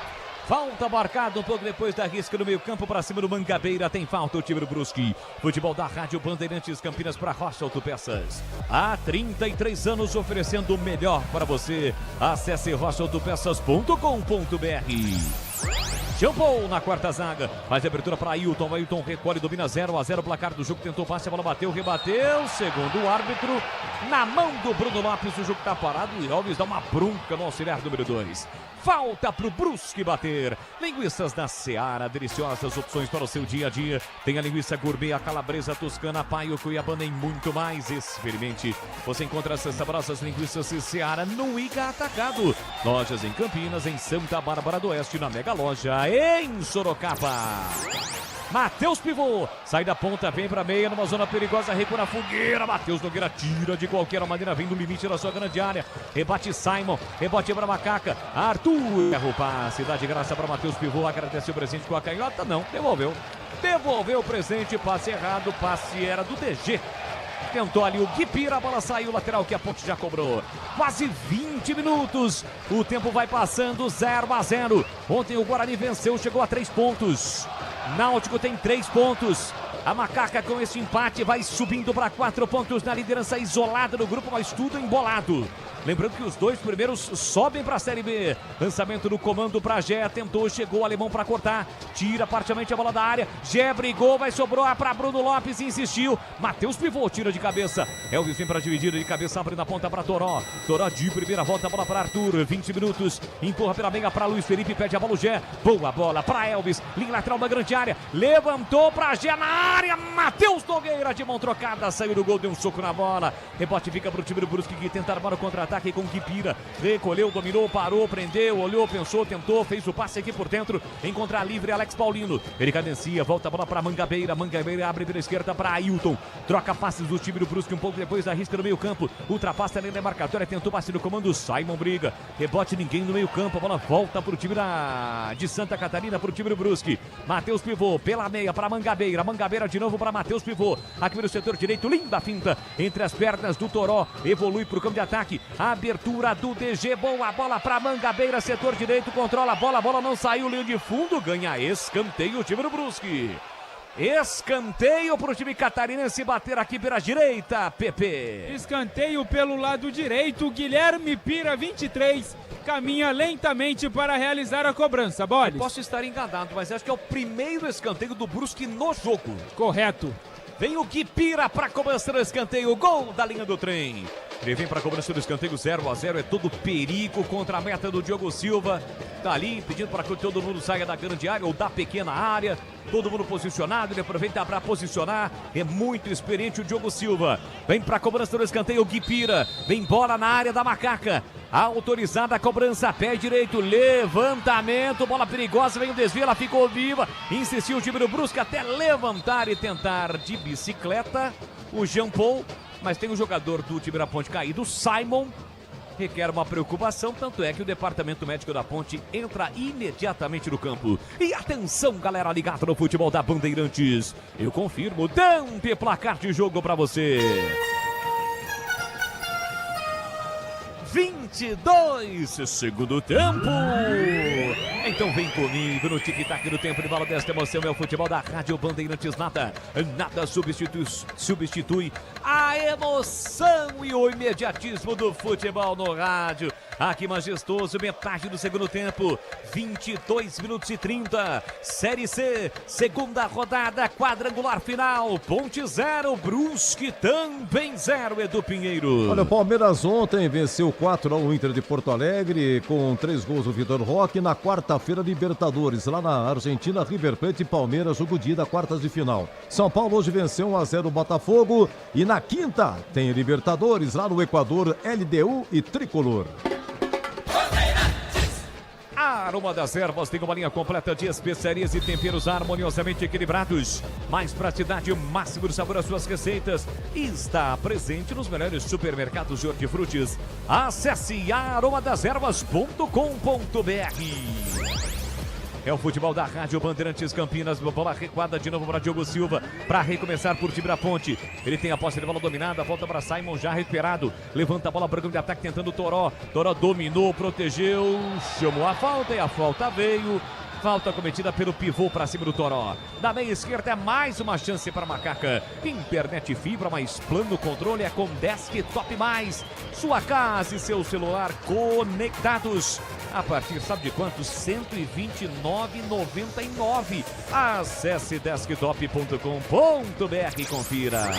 marcada um pouco depois da risca no meio campo para cima do Mangabeira. Tem falta o time do Brusque. Futebol da Rádio Bandeirantes Campinas para Rocha Autopeças. Há 33 anos oferecendo o melhor para você. Acesse rochaautopeças.com.br. Jean-Paul na quarta zaga. Faz a abertura para Ailton. Ailton recolhe, domina 0-0. Placar do jogo. Tentou passe, a bola bateu, rebateu. Segundo o árbitro, na mão do Bruno Lopes. O jogo está parado e Alves dá uma bronca no auxiliar número 2. Falta pro Brusque bater. Linguiças da Seara, deliciosas opções para o seu dia a dia. Tem a linguiça gourmet, a calabresa toscana, paio, cuiabana e muito mais. Experimente. Você encontra essas saborosas linguiças Seara no Ica Atacado. Lojas em Campinas, em Santa Bárbara do Oeste, na Mega Loja em Sorocaba. Matheus Pivô, sai da ponta, vem pra meia, numa zona perigosa, recua na fogueira, Matheus Nogueira tira de qualquer maneira, vem do limite da sua grande área, rebate Simon, rebote pra Macaca, Arthur, erra o passe, dá de graça pra Matheus Pivô, agradeceu o presente com a canhota, não, devolveu. devolveu o presente, passe errado, passe era do DG. Tentou ali o Guipira, a bola saiu, lateral que a Ponte já cobrou. Quase 20 minutos, o tempo vai passando, 0-0. Ontem o Guarani venceu, chegou a 3 pontos. Náutico tem 3 pontos. A Macaca com esse empate vai subindo para 4 pontos na liderança isolada do grupo, mas tudo embolado. Lembrando que os 2 primeiros sobem para a Série B. Lançamento no comando para Gé, tentou, chegou o alemão para cortar. Tira parcialmente a bola da área. Gé brigou, vai sobrar para Bruno Lopes, insistiu. Matheus pivô, tira de cabeça. Elvis vem para dividir de cabeça, abre na ponta para Toró. Toró de primeira volta, a bola para Arthur. 20 minutos, empurra pela meia para Luiz Felipe, pede a bola o Gé. Boa bola para Elvis, linha lateral da grande área. Levantou para Gé na área. Matheus Nogueira de mão trocada, saiu do gol, deu um soco na bola. Rebote fica para o time do Brusque que tenta armar o contra-ataque com Guipira. Recolheu, dominou, parou, prendeu, olhou, pensou, tentou, fez o passe aqui por dentro. Encontrar livre Alex Paulino. Ele cadencia, volta a bola para Mangabeira. Mangabeira abre pela esquerda para Ailton. Troca passes do time do Brusque um pouco depois, arrisca no meio campo. Ultrapassa na demarcatória, tentou passe no comando. Simon briga. Rebote, ninguém no meio campo. A bola volta para o time de Santa Catarina, para o time do Brusque. Matheus pivô, pela meia para Mangabeira. Mangabeira de novo para Matheus pivô. Aqui no setor direito, linda finta entre as pernas do Toró. Evolui para o campo de ataque. Abertura do DG, boa bola para Mangabeira, setor direito, controla a bola não saiu, linha de fundo, ganha escanteio o time do Brusque. Escanteio para o time catarinense bater aqui pela direita, Pepe. Escanteio pelo lado direito, Guilherme Pira, 23, caminha lentamente para realizar a cobrança. Boles. Posso estar enganado, mas acho que é o primeiro escanteio do Brusque no jogo. Correto. Vem o Guipira para cobrança do escanteio, gol da linha do trem. Ele vem para a cobrança do escanteio, 0-0, é todo perigo contra a meta do Diogo Silva. Tá ali pedindo para que todo mundo saia da grande área ou da pequena área. Todo mundo posicionado, ele aproveita para posicionar. É muito experiente o Diogo Silva. Vem para a cobrança do escanteio, Guipira. Vem bola na área da Macaca. Autorizada a cobrança, pé direito, levantamento, bola perigosa, vem o desvio, ela ficou viva. Insistiu o time do Brusque até levantar e tentar de bicicleta o Jean Paul. Mas tem um jogador do time da Ponte caído, Simon, requer uma preocupação, tanto é que o departamento médico da Ponte entra imediatamente no campo. E atenção, galera ligada no futebol da Bandeirantes, eu confirmo, Dante, placar de jogo pra você. 22, segundo tempo. Então vem comigo no tic-tac do tempo de bola desta emoção. É o futebol da Rádio Bandeirantes. Nada substitui a emoção e o imediatismo do futebol no rádio. Aqui majestoso, metade do segundo tempo, 22 minutos e 30. Série C, segunda rodada, quadrangular final. Ponte 0, Brusque também 0, Edu Pinheiro. Olha, o Palmeiras ontem venceu 4-1 o Inter de Porto Alegre, com 3 gols do Vitor Roque. Na quarta-feira, Libertadores, lá na Argentina, River Plate e Palmeiras, jogo de ida, quartas de final. São Paulo hoje venceu 1-0 o Botafogo. E na quinta, tem Libertadores, lá no Equador, LDU e Tricolor. Aroma das Ervas tem uma linha completa de especiarias e temperos harmoniosamente equilibrados. Mais praticidade e o máximo de sabor às suas receitas. Está presente nos melhores supermercados de hortifrutis. Acesse aromadeservas.com.br. É o futebol da Rádio Bandeirantes Campinas. Bola recuada de novo para Diogo Silva. Para recomeçar por time da Ponte. Ele tem a posse de bola dominada. Volta para Simon já recuperado. Levanta a bola para o campo de ataque tentando o Toró. Toró dominou, protegeu. Chamou a falta e a falta veio. Falta cometida pelo pivô para cima do Toró. Da meia esquerda é mais uma chance para a Macaca. Internet fibra mais plano controle é com Desktop Mais. Sua casa e seu celular conectados. A partir, sabe de quanto? R$ 129,99. Acesse desktop.com.br e confira.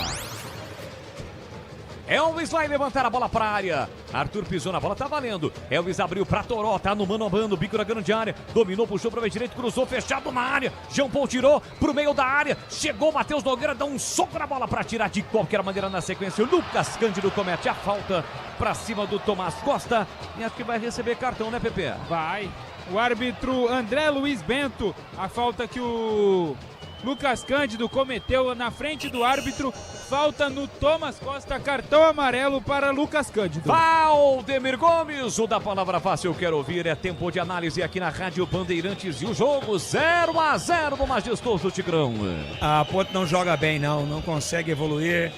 Elvis vai levantar a bola para a área. Arthur pisou na bola, tá valendo. Elvis abriu para Toró, tá no mano a mano, bico na grande área. Dominou, puxou para o meio direito, cruzou, fechado na área. Jean Paul tirou pro meio da área. Chegou Matheus Nogueira, dá um soco na bola para tirar de qualquer maneira na sequência. O Lucas Cândido comete a falta para cima do Tomás Costa. E acho que vai receber cartão, né, Pepe? Vai. O árbitro André Luiz Bento, a falta que o Lucas Cândido cometeu na frente do árbitro, falta no Thomas Costa, cartão amarelo para Lucas Cândido. Valdemir Gomes, o da palavra fácil eu quero ouvir, é tempo de análise aqui na Rádio Bandeirantes e o jogo 0-0 no majestoso Tigrão. A Ponte não joga bem não consegue evoluir,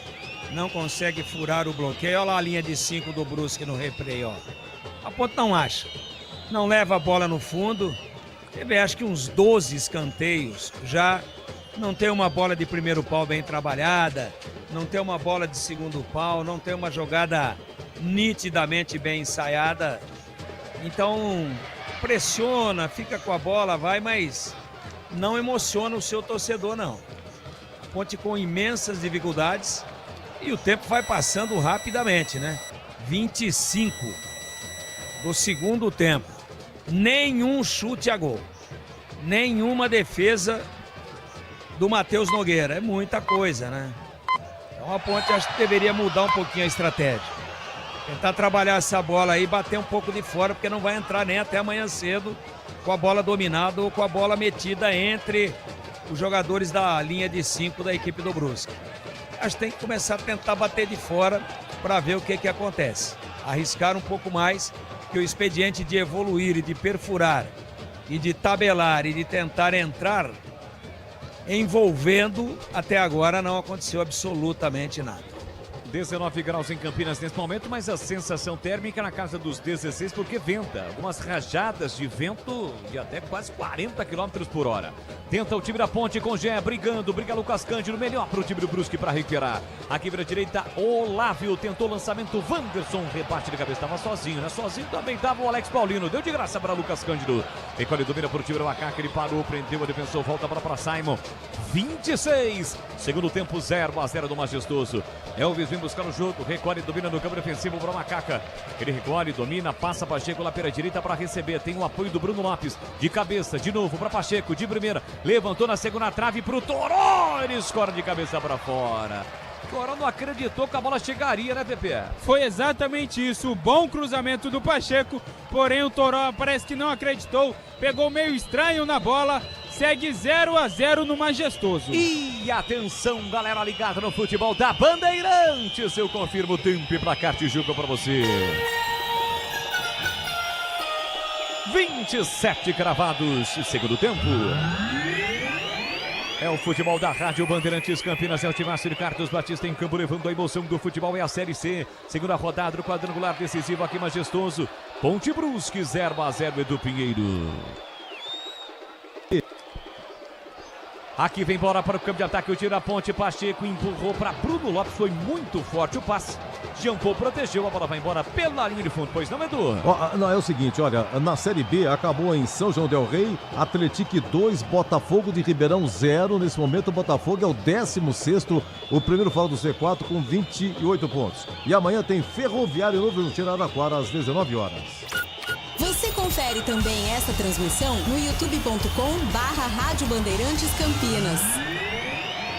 não consegue furar o bloqueio. Olha lá a linha de 5 do Brusque no replay, ó. A Ponte não acha, não leva a bola no fundo, teve acho que uns 12 escanteios já. Não tem uma bola de primeiro pau bem trabalhada, não tem uma bola de segundo pau, não tem uma jogada nitidamente bem ensaiada. Então, pressiona, fica com a bola, vai, mas não emociona o seu torcedor, não. A Ponte com imensas dificuldades e o tempo vai passando rapidamente, né? 25 do segundo tempo. Nenhum chute a gol, nenhuma defesa do Matheus Nogueira, é muita coisa, né? Então a Ponte acho que deveria mudar um pouquinho a estratégia. Tentar trabalhar essa bola aí, bater um pouco de fora, porque não vai entrar nem até amanhã cedo com a bola dominada ou com a bola metida entre os jogadores da linha de 5 da equipe do Brusque. Acho que tem que começar a tentar bater de fora para ver o que acontece. Arriscar um pouco mais, que o expediente de evoluir e de perfurar e de tabelar e de tentar entrar envolvendo, até agora não aconteceu absolutamente nada. 19 graus em Campinas nesse momento, mas a sensação térmica na casa dos 16 porque venta. Algumas rajadas de vento de até quase 40 km por hora. Tenta o time da Ponte com Gé, brigando, briga Lucas Cândido, melhor para o time do Brusque para recuperar. Aqui vira direita, Olávio tentou lançamento, Wanderson rebate de cabeça, estava sozinho, né? Sozinho também estava o Alex Paulino, deu de graça para Lucas Cândido. Recolhe, domina para o time do Macaca, ele parou, prendeu o defensor, volta para Simon. 26, segundo tempo 0-0 do Majestoso. Elvis vem buscar o jogo, recolhe, domina no campo defensivo para o Macaca. Ele recolhe, domina, passa Pacheco lá pela direita para receber. Tem o apoio do Bruno Lopes, de cabeça, de novo para Pacheco, de primeira. Levantou na segunda trave para o Toró, ele escora de cabeça para fora. Toró não acreditou que a bola chegaria, né, Pepe? Foi exatamente isso, bom cruzamento do Pacheco, porém o Toró parece que não acreditou, pegou meio estranho na bola. Segue 0-0 no Majestoso. E atenção, galera ligada no futebol da Bandeirantes. Eu confirmo o tempo e placar de jogo para você. 27 cravados, segundo tempo. É o futebol da Rádio Bandeirantes Campinas, é o timaço de Carlos Batista em campo, levando a emoção do futebol, é a Série C. Segunda rodada do quadrangular decisivo aqui Majestoso. Ponte Brusque 0-0, Edu Pinheiro. Aqui vem bola para o campo de ataque, o tiro da Ponte, Pacheco empurrou para Bruno Lopes, foi muito forte o passe. Jean Paul protegeu, a bola vai embora pela linha de fundo, pois não, Edu? Não, é o seguinte, olha, na Série B acabou em São João del Rei, Atlético 2, Botafogo de Ribeirão 0. Nesse momento o Botafogo é o 16º, o primeiro fora do C4 com 28 pontos. E amanhã tem Ferroviário Novo no Araraquara às 19 horas. Você confere também essa transmissão no youtube.com/Rádio Bandeirantes Campinas.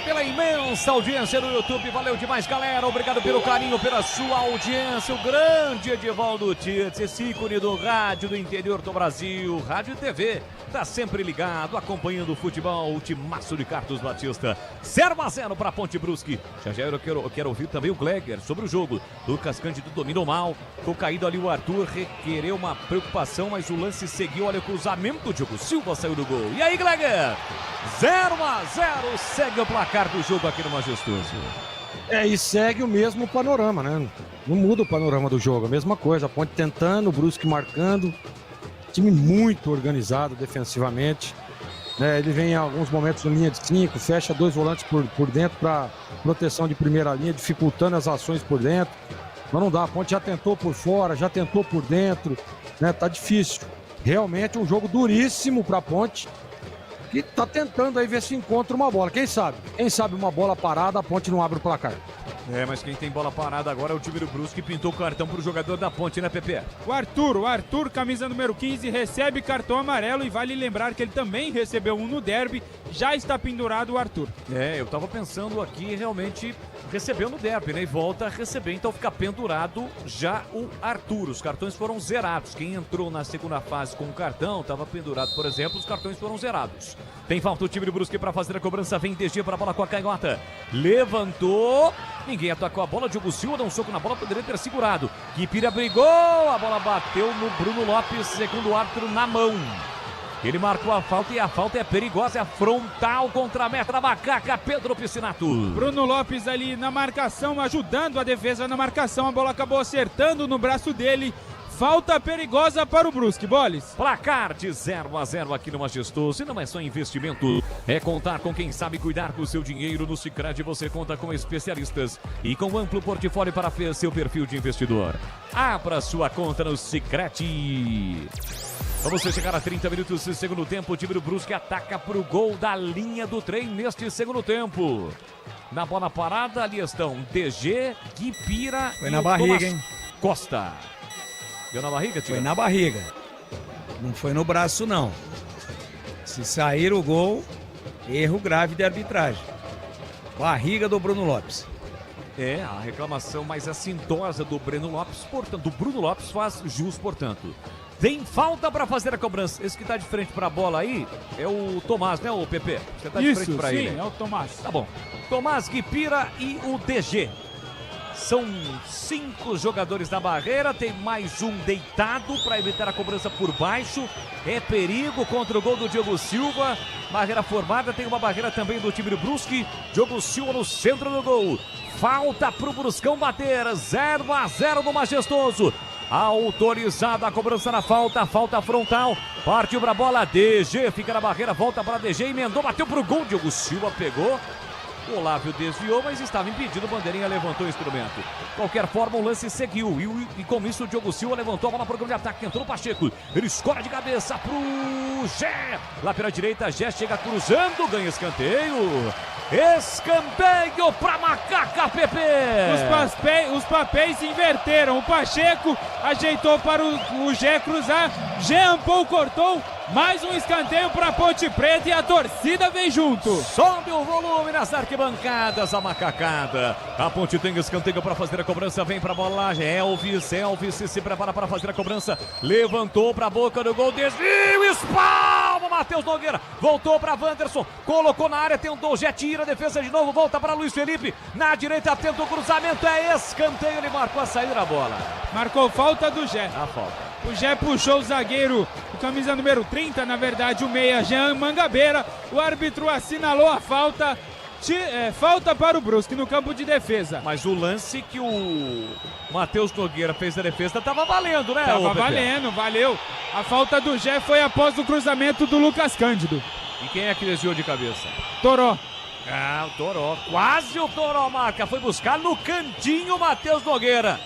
Pela imensa audiência no YouTube, valeu demais, galera, obrigado pelo carinho, pela sua audiência, o grande Edivaldo Tietz, esse ícone do rádio do interior do Brasil, rádio e TV, tá sempre ligado, acompanhando o futebol, o timaço de Carlos Batista, 0-0 para Ponte Brusque. Já eu quero ouvir também o Gleger sobre o jogo. Lucas Cândido dominou mal, ficou caído ali o Arthur, requereu uma preocupação, mas o lance seguiu, olha o cruzamento, o Diogo Silva saiu do gol. E aí, Gleger? 0-0, segue o placar do jogo aqui no Majestoso. E segue o mesmo panorama, né? Não muda o panorama do jogo, a mesma coisa. A Ponte tentando, o Brusque marcando. Time muito organizado defensivamente. Ele vem em alguns momentos em linha de 5, fecha 2 volantes por dentro para proteção de primeira linha, dificultando as ações por dentro. Mas não dá, a Ponte já tentou por fora, já tentou por dentro, né? Tá difícil. Realmente um jogo duríssimo para a Ponte, que tá tentando aí ver se encontra uma bola. Quem sabe? Quem sabe uma bola parada, a Ponte não abre o placar. Mas quem tem bola parada agora é o time do Brusque, que pintou o cartão pro jogador da Ponte, né, Pepe? O Arthur, camisa número 15, recebe cartão amarelo e vale lembrar que ele também recebeu um no derby, já está pendurado o Arthur. Eu tava pensando aqui, realmente recebeu no derby, né, e volta a receber, então fica pendurado já o Arthur. Os cartões foram zerados, quem entrou na segunda fase com o cartão, tava pendurado, por exemplo, os cartões foram zerados. Tem falta o time do Brusque para fazer a cobrança. Vem DG para a bola com a canhota. Levantou. Ninguém atacou a bola. Diogo Silva dá um soco na bola. Poderia ter segurado. Guipira brigou. A bola bateu no Bruno Lopes, segundo o árbitro, na mão. Ele marcou a falta e a falta é perigosa. É frontal contra a meta da Macaca. Pedro Piscinato. Bruno Lopes ali na marcação, ajudando a defesa na marcação. A bola acabou acertando no braço dele. Falta perigosa para o Brusque, Boles. Placar de 0-0 aqui no Majestoso. E não é só investimento, é contar com quem sabe cuidar do seu dinheiro. No Sicredi você conta com especialistas e com amplo portfólio para ver seu perfil de investidor. Abra sua conta no Sicredi. Vamos chegar a 30 minutos do segundo tempo. O time do Brusque ataca para o gol da linha do trem neste segundo tempo. Na bola parada, ali estão DG, Guipira e na barriga, Tomás hein? Costa. Deu na barriga, tio? Foi na barriga. Não foi no braço, não. Se sair o gol, erro grave de arbitragem. Barriga do Bruno Lopes. É, a reclamação mais assintosa do Bruno Lopes faz jus, portanto. Tem falta para fazer a cobrança. Esse que tá de frente para a bola aí é o Tomás, né, o PP? Você tá de frente para ele. Sim, é o Tomás. Tá bom. Tomás, Guipira e o DG. São 5 jogadores na barreira, tem mais um deitado para evitar a cobrança por baixo. É perigo contra o gol do Diogo Silva. Barreira formada, tem uma barreira também do time do Brusque. Diogo Silva no centro do gol. Falta para o Bruscão bater, 0-0 no Majestoso. Autorizada a cobrança na falta, falta frontal. Partiu para a bola, DG fica na barreira, volta para DG, emendou, bateu para o gol. Diogo Silva pegou. O Olávio desviou, mas estava impedido. Bandeirinha levantou o instrumento. De qualquer forma, o lance seguiu. E com isso, o Diogo Silva levantou a bola para o grande ataque. Entrou o Pacheco. Ele escora de cabeça para o Gé. Lá pela direita, Gé chega cruzando. Ganha escanteio. Escanteio para Macaca, PP. Os papéis se inverteram. O Pacheco ajeitou para o Gé cruzar. Jean Paul cortou. Mais um escanteio para Ponte Preta e a torcida vem junto. Sobe o volume nas arquibancadas, a macacada. A Ponte tem escanteio para fazer a cobrança. Vem para a bola. Elvis se prepara para fazer a cobrança. Levantou para a boca do gol. Desvio, espalma. Matheus Nogueira voltou para Wanderson. Colocou na área, tentou. Já tira a defesa de novo. Volta para Luiz Felipe. Na direita, tenta o cruzamento. É escanteio. Ele marcou a saída da bola. Marcou falta do Gé. A falta. O Gé puxou o zagueiro, o camisa número 30, na verdade, o meia Jean Mangabeira. O árbitro assinalou a falta. Falta para o Brusque no campo de defesa. Mas o lance que o Matheus Nogueira fez da defesa estava valendo, né? Tava valendo, valeu. A falta do Gé foi após o cruzamento do Lucas Cândido. E quem é que desviou de cabeça? Toró. Ah, o Toró. Quase o Toró marca. Foi buscar no cantinho o Matheus Nogueira.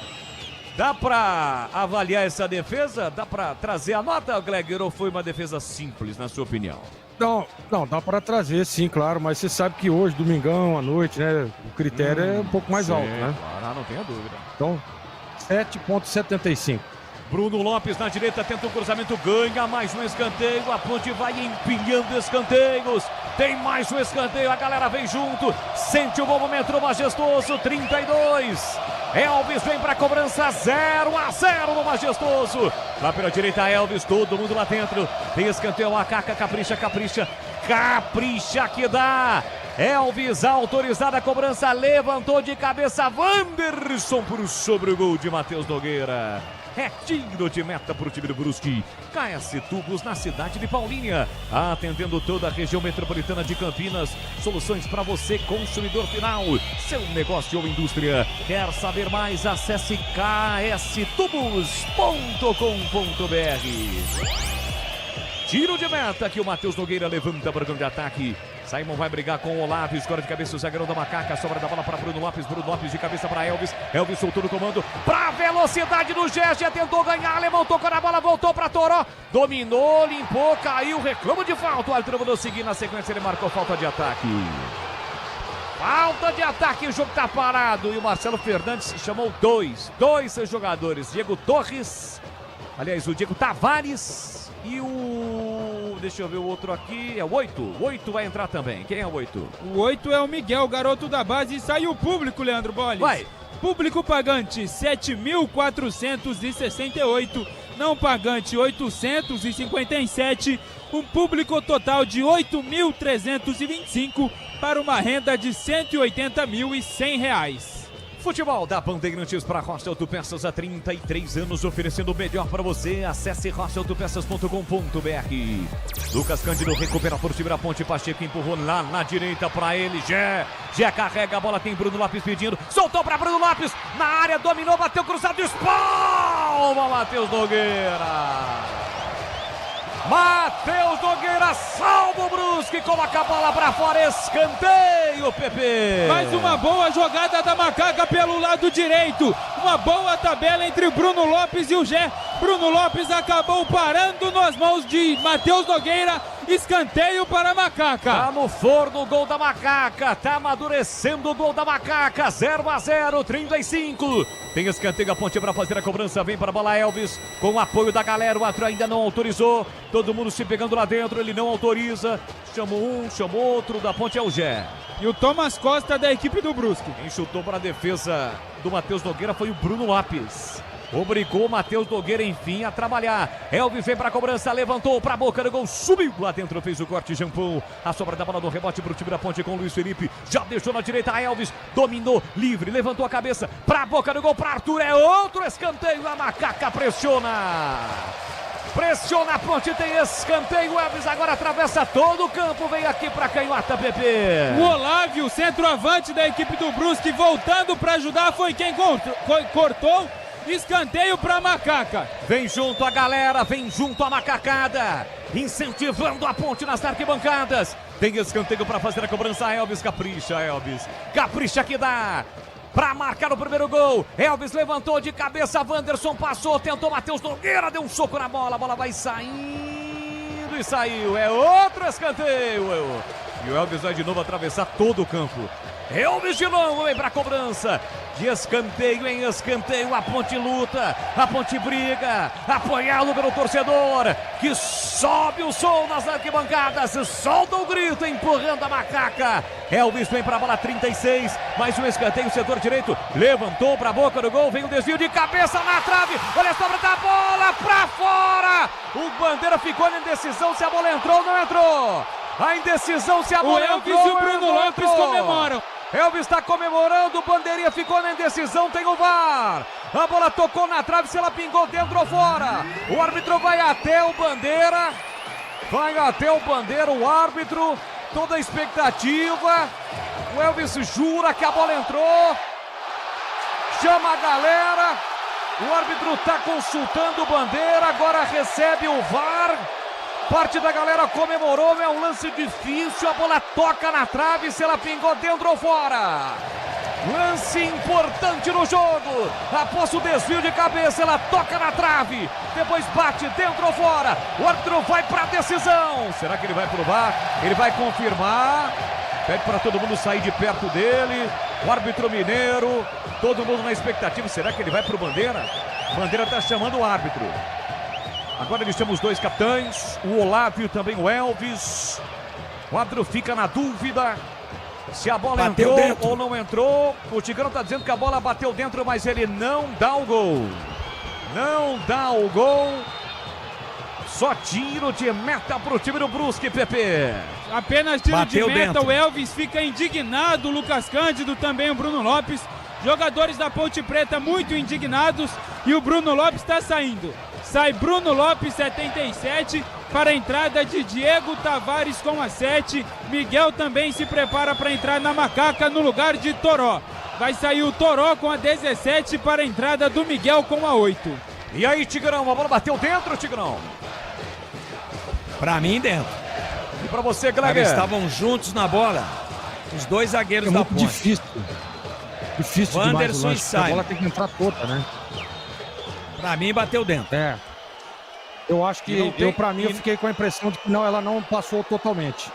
Dá pra avaliar essa defesa? Dá pra trazer a nota, Gleger, ou foi uma defesa simples, na sua opinião? Não, dá para trazer, sim, claro, mas você sabe que hoje, domingão, à noite, né, o critério é um pouco mais alto, né? Claro, não tenha dúvida. Então, 7,75. Bruno Lopes na direita, tenta um cruzamento, ganha mais um escanteio, a Ponte vai empilhando escanteios, tem mais um escanteio, a galera vem junto, sente o bom momento Majestoso, 32. Elvis vem para a cobrança, 0-0 no Majestoso. Lá pela direita, Elvis, todo mundo lá dentro. Tem escanteio, Macaca, capricha que dá. Elvis, autorizada a cobrança, levantou de cabeça, Wanderson por sobre o gol de Matheus Nogueira. Retinho de meta para o time do Brusque. KS Tubos na cidade de Paulínia, atendendo toda a região metropolitana de Campinas. Soluções para você, consumidor final. Seu negócio ou indústria. Quer saber mais? Acesse kstubos.com.br. Tiro de meta que o Matheus Nogueira levanta para o grande ataque. Simon vai brigar com o Olávio, escora de cabeça o zagueirão da Macaca, sobra da bola para Bruno Lopes de cabeça para Elvis. Elvis soltou no comando para a velocidade do Gé, tentou ganhar, levantou com a bola, voltou para Toró, dominou, limpou, caiu, reclamo de falta. O árbitro mandou seguir, na sequência ele marcou falta de ataque. Falta de ataque, o jogo está parado e o Marcelo Fernandes chamou dois seus jogadores, Diego Torres, aliás o Diego Tavares. E deixa eu ver o outro aqui, é o 8. O 8 vai entrar também. Quem é o 8? O 8 é o Miguel, garoto da base. E saiu o público, Leandro Bolles. Vai. Público pagante, 7.468. Não pagante, 857. um público total de 8.325 para uma renda de R$ 180.100. Futebol da Bandeirantes para Rocha Autopeças há 33 anos, oferecendo o melhor para você. Acesse rochaautopeças.com.br. Lucas Cândido recupera por cima da ponte. Pacheco empurrou lá na direita para ele. Jé carrega a bola, tem Bruno Lopes pedindo. Soltou para Bruno Lopes, na área, dominou, bateu cruzado, espalma Matheus Nogueira. Matheus Nogueira salva o Brusque, coloca a bola pra fora, escanteio, Pepe. Mais uma boa jogada da Macaca pelo lado direito. Uma boa tabela entre Bruno Lopes e o Gé. Bruno Lopes acabou parando nas mãos de Matheus Nogueira. Escanteio para a Macaca. Tá no forno o gol da Macaca. Tá amadurecendo o gol da Macaca. 0-0, 35. Tem escanteio, a ponte para fazer a cobrança. Vem para a bola Elvis. Com o apoio da galera. O árbitro ainda não autorizou. Todo mundo se pegando lá dentro. Ele não autoriza. Chamou um, chamou outro. Da ponte é o Gé. E o Thomas Costa da equipe do Brusque. Quem chutou para a defesa do Matheus Nogueira foi o Bruno Lopes. Obrigou o Matheus Nogueira, enfim, a trabalhar. Elvis vem para a cobrança, levantou para a boca do gol, subiu lá dentro, fez o corte, Jampão. A sobra da bola do rebote para o time da ponte com o Luiz Felipe. Já deixou na direita a Elvis, dominou, livre, levantou a cabeça para a boca do gol, para Arthur. É outro escanteio, a Macaca pressiona. Pressiona a ponte, tem escanteio. Elvis agora atravessa todo o campo, vem aqui para canhota, Pepe. O Olávio, centroavante da equipe do Brusque, voltando para ajudar, foi quem cortou. Escanteio para a Macaca. Vem junto a galera, vem junto a macacada, incentivando a ponte nas arquibancadas. Tem escanteio para fazer a cobrança. Elvis capricha, Elvis. Capricha que dá. Para marcar o primeiro gol. Elvis levantou de cabeça, Wanderson passou, tentou Matheus Nogueira, deu um soco na bola. A bola vai saindo e saiu. É outro escanteio. E o Elvis vai de novo atravessar todo o campo. Elvis de novo vem para a cobrança. De escanteio em escanteio, a ponte luta, a ponte briga, apoiado pelo torcedor, que sobe o som nas arquibancadas, solta o grito, empurrando a Macaca. Elvis vem para a bola, 36, mais um escanteio, setor direito, levantou para a boca do gol, vem um desvio de cabeça na trave, olha a sobra da bola, para fora. O Bandeira ficou na indecisão se a bola entrou ou não entrou. A indecisão se a bola entrou. O Elvis e o Bruno Lopes comemoram. Elvis está comemorando, o Bandeirinha ficou na indecisão, tem o VAR. A bola tocou na trave, se ela pingou dentro ou fora. O árbitro vai até o Bandeira. O árbitro, toda a expectativa. O Elvis jura que a bola entrou. Chama a galera. O árbitro está consultando o Bandeira, agora recebe o VAR. Parte da galera comemorou, é um lance difícil, a bola toca na trave, se ela pingou dentro ou fora. Lance importante no jogo, após o desvio de cabeça, ela toca na trave, depois bate dentro ou fora, o árbitro vai para a decisão. Será que ele vai pro VAR? Ele vai confirmar, pede para todo mundo sair de perto dele, o árbitro mineiro, todo mundo na expectativa, será que ele vai pro Bandeira? Bandeira está chamando o árbitro. Agora eles chamam os dois capitães, o Olávio, também o Elvis. O árbitro fica na dúvida se a bola bateu entrou dentro ou não entrou. O Tigrão está dizendo que a bola bateu dentro, mas ele não dá o gol. Não dá o gol. Só tiro de meta para o time do Brusque, Pepe. Apenas tiro bateu de meta, dentro. O Elvis fica indignado, o Lucas Cândido, também o Bruno Lopes. Jogadores da Ponte Preta muito indignados e o Bruno Lopes está saindo. Sai Bruno Lopes, 77, para a entrada de Diego Tavares com a 7. Miguel também se prepara para entrar na Macaca no lugar de Toró. Vai sair o Toró com a 17 para a entrada do Miguel com a 8. E aí, Tigrão, a bola bateu dentro, Tigrão? Pra mim, dentro. E pra você, Gleber? Eles estavam juntos na bola. Os dois zagueiros da Ponte. Difícil demais o lance. A bola tem que entrar toda, né? Pra mim, bateu dentro. É. Eu acho que, eu fiquei com a impressão de que não, ela não passou totalmente.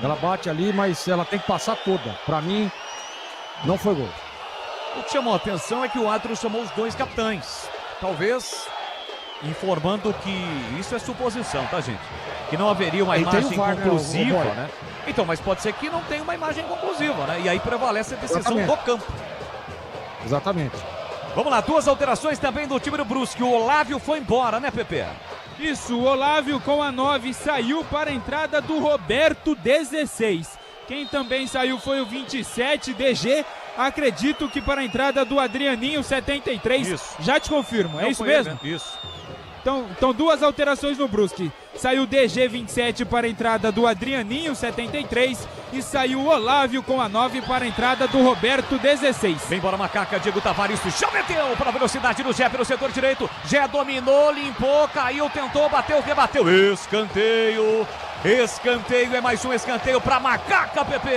Ela bate ali, mas ela tem que passar toda. Pra mim, não foi gol. O que chamou a atenção é que o árbitro chamou os dois capitães. Talvez informando que isso é suposição, tá, gente? Que não haveria uma imagem conclusiva, né? Então, mas pode ser que não tenha uma imagem conclusiva, né? E aí prevalece a decisão do campo. Exatamente. Vamos lá, duas alterações também do time do Brusque. O Olávio foi embora, né, Pepe? Isso, o Olávio com a 9 saiu para a entrada do Roberto, 16. Quem também saiu foi o 27, DG. Acredito que para a entrada do Adrianinho, 73. Isso. Já te confirmo, é Não isso foi ele, mesmo? né? Isso. Então, duas alterações no Brusque. Saiu o DG 27 para a entrada do Adrianinho, 73. E saiu o Olávio com a 9 para a entrada do Roberto, 16. Vem embora, Macaca, Diego Tavares já meteu para a velocidade do Zé pelo setor direito. Zé dominou, limpou, caiu, tentou, bateu, rebateu. Escanteio. Escanteio, é mais um escanteio para Macaca, Pepe.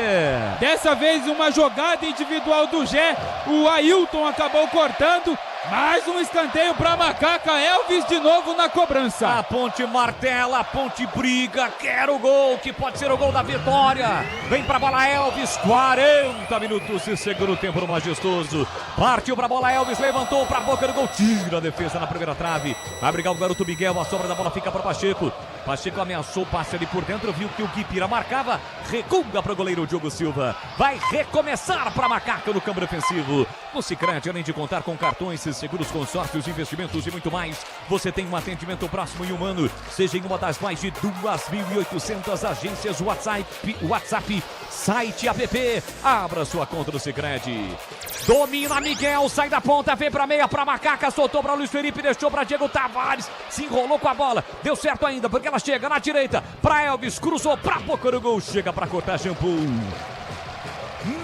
Dessa vez uma jogada individual do Gé. O Ailton acabou cortando. Mais um escanteio para Macaca. Elvis de novo na cobrança. A Ponte martela, a Ponte briga, quer o gol, que pode ser o gol da vitória. Vem pra bola Elvis, 40 minutos de segundo tempo no Majestoso. Partiu pra bola Elvis, levantou pra boca do gol, tira a defesa na primeira trave. Vai brigar o garoto Miguel, a sobra da bola fica para Pacheco. Pacheco ameaçou o passe ali por dentro, viu que o Guipira marcava, recua para o goleiro Diogo Silva. Vai recomeçar para Macaca no câmbio ofensivo. No Sicredi, além de contar com cartões, seguros, consórcios, investimentos e muito mais, você tem um atendimento próximo e humano, seja em uma das mais de 2.800 agências WhatsApp, site app. Abra sua conta no Sicredi. Domina Miguel, sai da ponta, vem pra meia, pra Macaca, soltou pra Luiz Felipe, deixou pra Diego Tavares, se enrolou com a bola, deu certo ainda, porque ela chega na direita, pra Elvis, cruzou pra boca do gol, chega pra cortar shampoo.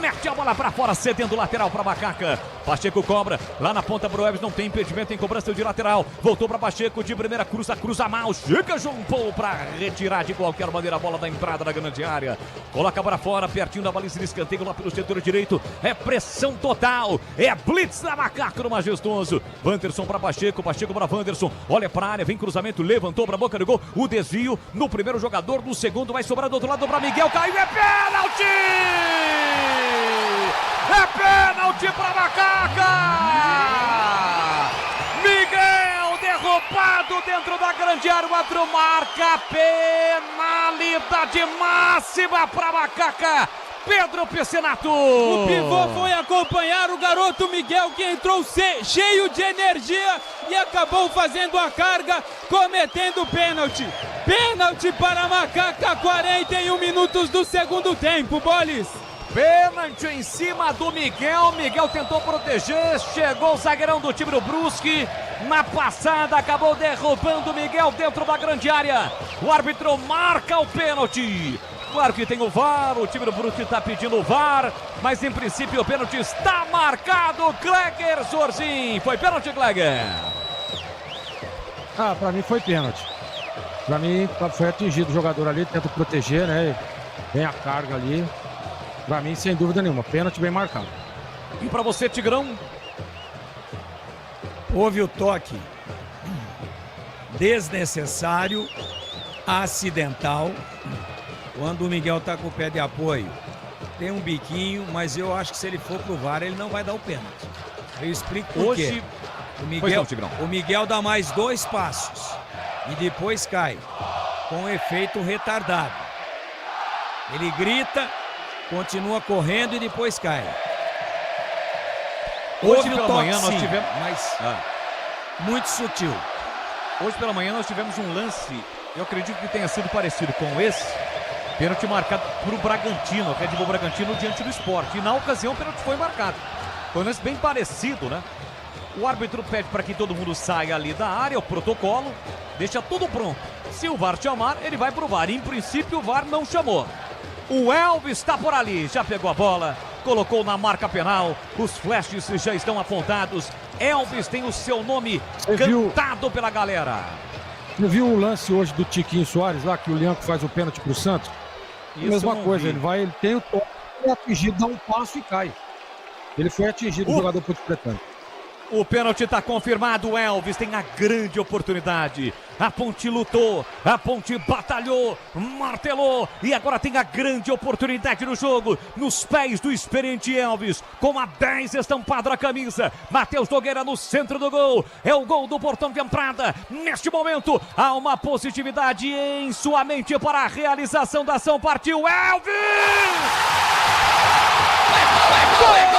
Mete a bola pra fora, cedendo lateral pra Macaca. Pacheco cobra, lá na ponta pro Elvis, não tem impedimento em cobrança de lateral. Voltou pra Pacheco, de primeira cruza mal. Chega João Paulo pra retirar de qualquer maneira a bola da entrada da grande área. Coloca pra fora, pertinho da baliza de escanteio lá pelo setor direito. É pressão total, é blitz da Macaca no Majestoso. Wanderson pra Pacheco, Pacheco pra Wanderson. Olha pra área, vem cruzamento, levantou pra boca do gol. O desvio no primeiro jogador, no segundo vai sobrar do outro lado pra Miguel. Caiu, é pênalti! É pênalti para Macaca! Miguel derrubado dentro da grande área, o árbitro marca penalidade máxima para Macaca. Pedro Piscinato. O pivô foi acompanhar o garoto Miguel, que entrou cheio de energia e acabou fazendo a carga, cometendo pênalti. Pênalti para Macaca, 41 minutos do segundo tempo, Bolis. Pênalti em cima do Miguel. Miguel tentou proteger. Chegou o zagueirão do time do Brusque. Na passada, acabou derrubando o Miguel dentro da grande área. O árbitro marca o pênalti. Claro que tem o VAR. O time do Brusque está pedindo o VAR. Mas em princípio o pênalti está marcado. Kleger Zorzin. Foi pênalti, Kleger? Pra mim foi pênalti. Pra mim foi atingido o jogador ali. Tenta proteger, né? Vem a carga ali. Pra mim, sem dúvida nenhuma, pênalti bem marcado. E pra você, Tigrão? Houve o toque desnecessário, acidental, quando o Miguel tá com o pé de apoio. Tem um biquinho, mas eu acho que se ele for pro VAR, ele não vai dar o pênalti. Eu explico por quê. O Miguel dá mais 2 passos e depois cai, com efeito retardado. Ele grita, continua correndo e depois cai. Hoje pela manhã nós tivemos... Mas muito sutil. Hoje pela manhã nós tivemos um lance, eu acredito que tenha sido parecido com esse. Pênalti marcado para o Bragantino, Red Bull Bragantino diante do Sport. E na ocasião o pênalti foi marcado. Foi um lance bem parecido, né? O árbitro pede para que todo mundo saia ali da área, o protocolo, deixa tudo pronto. Se o VAR chamar, ele vai pro VAR. Em princípio o VAR não chamou. O Elvis está por ali, já pegou a bola, colocou na marca penal, os flashes já estão apontados. Elvis tem o seu nome cantado pela galera. Você viu o lance hoje do Tiquinho Soares lá, que o Lianco faz o pênalti pro Santos? Mesma coisa, ele tem o toque, é atingido, dá um passo e cai. Ele foi atingido, o jogador Ponte Pretano. O pênalti está confirmado, o Elvis tem a grande oportunidade. A Ponte lutou, a Ponte batalhou, martelou e agora tem a grande oportunidade no jogo. Nos pés do experiente Elvis, com a 10 estampada na camisa. Matheus Nogueira no centro do gol. É o gol do portão de entrada. Neste momento, há uma positividade em sua mente para a realização da ação. Partiu Elvis! Gol!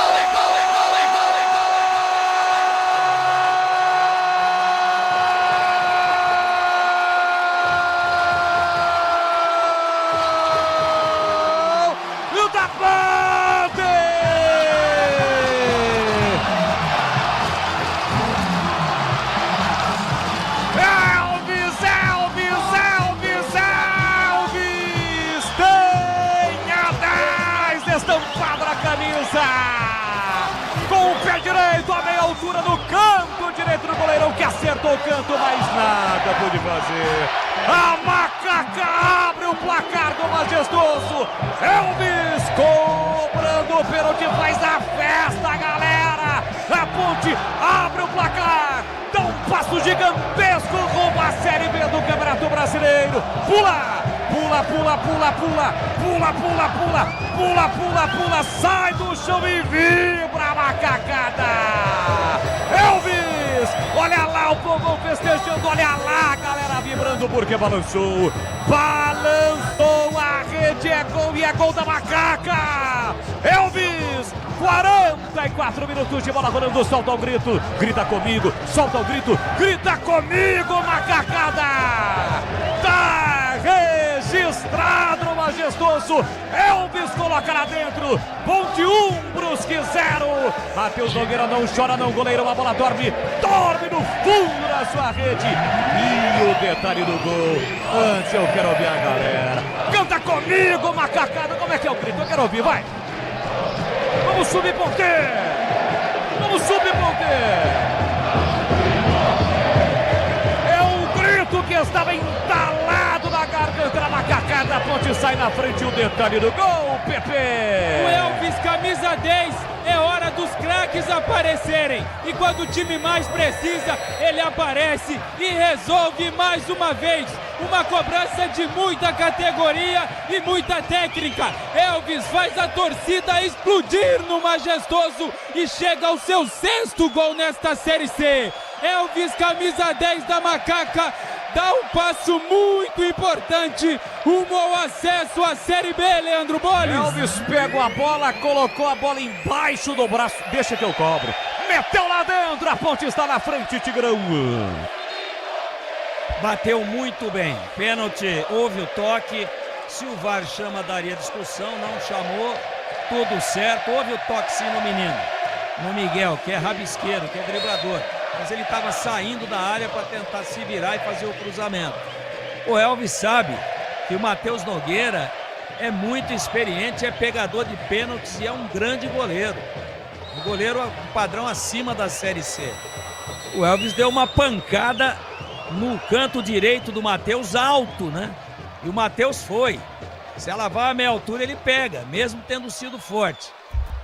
lança! Com o pé direito, a meia altura no canto direito do goleirão, que acertou o canto, mas nada pôde fazer. A Macaca abre o placar do majestoso. Elvis cobrando o pênalti, faz a festa, galera. A Ponte abre o placar, dá um passo gigantesco rumo à Série B do Campeonato Brasileiro. Pula, pula, pula, pula, pula, pula, pula, pula, pula, pula, pula, sai do chão e vibra a macacada. Elvis, olha lá o povão festejando, olha lá, galera vibrando porque balançou. Balançou a rede, é gol e é gol da Macaca. Elvis, 44 minutos de bola rolando, solta o grito, grita comigo, solta o grito, grita comigo, Macacada! Tá registrado no majestoso, Elvis coloca lá dentro, Ponte 1, Brusque 0. Matheus Nogueira não chora não, goleiro, a bola dorme no fundo da sua rede. E o detalhe do gol, antes eu quero ouvir a galera. Canta comigo, Macacada, como é que é o grito? Eu quero ouvir, vai! Vamos subir, Ponte! Vamos subir, Ponte! É um grito que estava entalado na garganta da Macacada. A Ponte sai na frente, o detalhe do gol, Pepe! O Elvis, camisa 10, é hora dos craques aparecerem. E quando o time mais precisa, ele aparece e resolve mais uma vez. Uma cobrança de muita categoria e muita técnica. Elvis faz a torcida explodir no majestoso e chega ao seu 6º gol nesta Série C. Elvis, camisa 10 da Macaca, dá um passo muito importante rumo ao acesso à Série B, Leandro Boles. Elvis pega a bola, colocou a bola embaixo do braço, deixa que eu cobro. Meteu lá dentro, a Ponte está na frente, Tigrão. Bateu muito bem, pênalti, houve o toque, se o VAR chama daria discussão, não chamou, tudo certo, houve o toque sim no menino, no Miguel, que é rabisqueiro, que é driblador, mas ele estava saindo da área para tentar se virar e fazer o cruzamento. O Elvis sabe que o Matheus Nogueira é muito experiente, é pegador de pênaltis e é um grande goleiro, um goleiro padrão acima da Série C. O Elvis deu uma pancada no canto direito do Matheus, alto, né? E o Matheus foi. Se ela vai a meia altura, ele pega, mesmo tendo sido forte.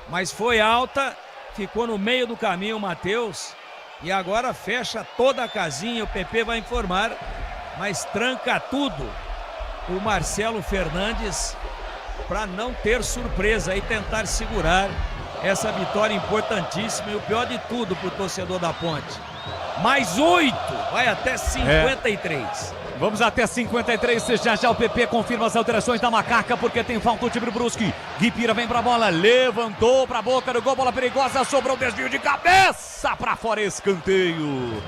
Mas foi alta, ficou no meio do caminho o Matheus. E agora fecha toda a casinha, o PP vai informar, mas tranca tudo o Marcelo Fernandes para não ter surpresa e tentar segurar essa vitória importantíssima. E o pior de tudo para o torcedor da Ponte. Mais 8, vai até 53. Vamos até 53, já o PP confirma as alterações da Macaca, porque tem falta o time do Brusque. Guipira vem pra bola, levantou pra boca do gol, bola perigosa, sobrou um desvio de cabeça pra fora, escanteio.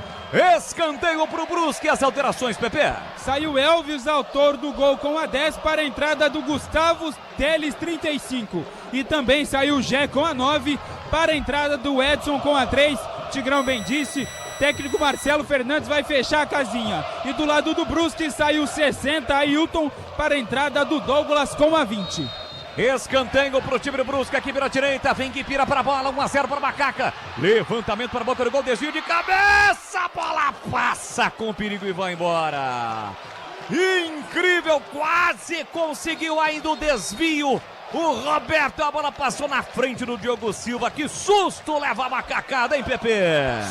Escanteio pro Brusque, as alterações, PP. Saiu Elvis, autor do gol, com a 10 para a entrada do Gustavo Teles, 35. E também saiu o Gé com a 9 para a entrada do Edson com a 3. Tigrão bem disse. Técnico Marcelo Fernandes vai fechar a casinha. E do lado do Brusque saiu 60, Ailton, para a entrada do Douglas com a 20. Escanteio pro time do Brusque, aqui vira direita, vem Guipira para a bola, 1-0 para Macaca. Levantamento para a boca do gol, desvio de cabeça, a bola passa com perigo e vai embora. Incrível, quase conseguiu ainda o desvio. O Roberto, a bola passou na frente do Diogo Silva. Que susto leva a Macacada, hein, Pepe?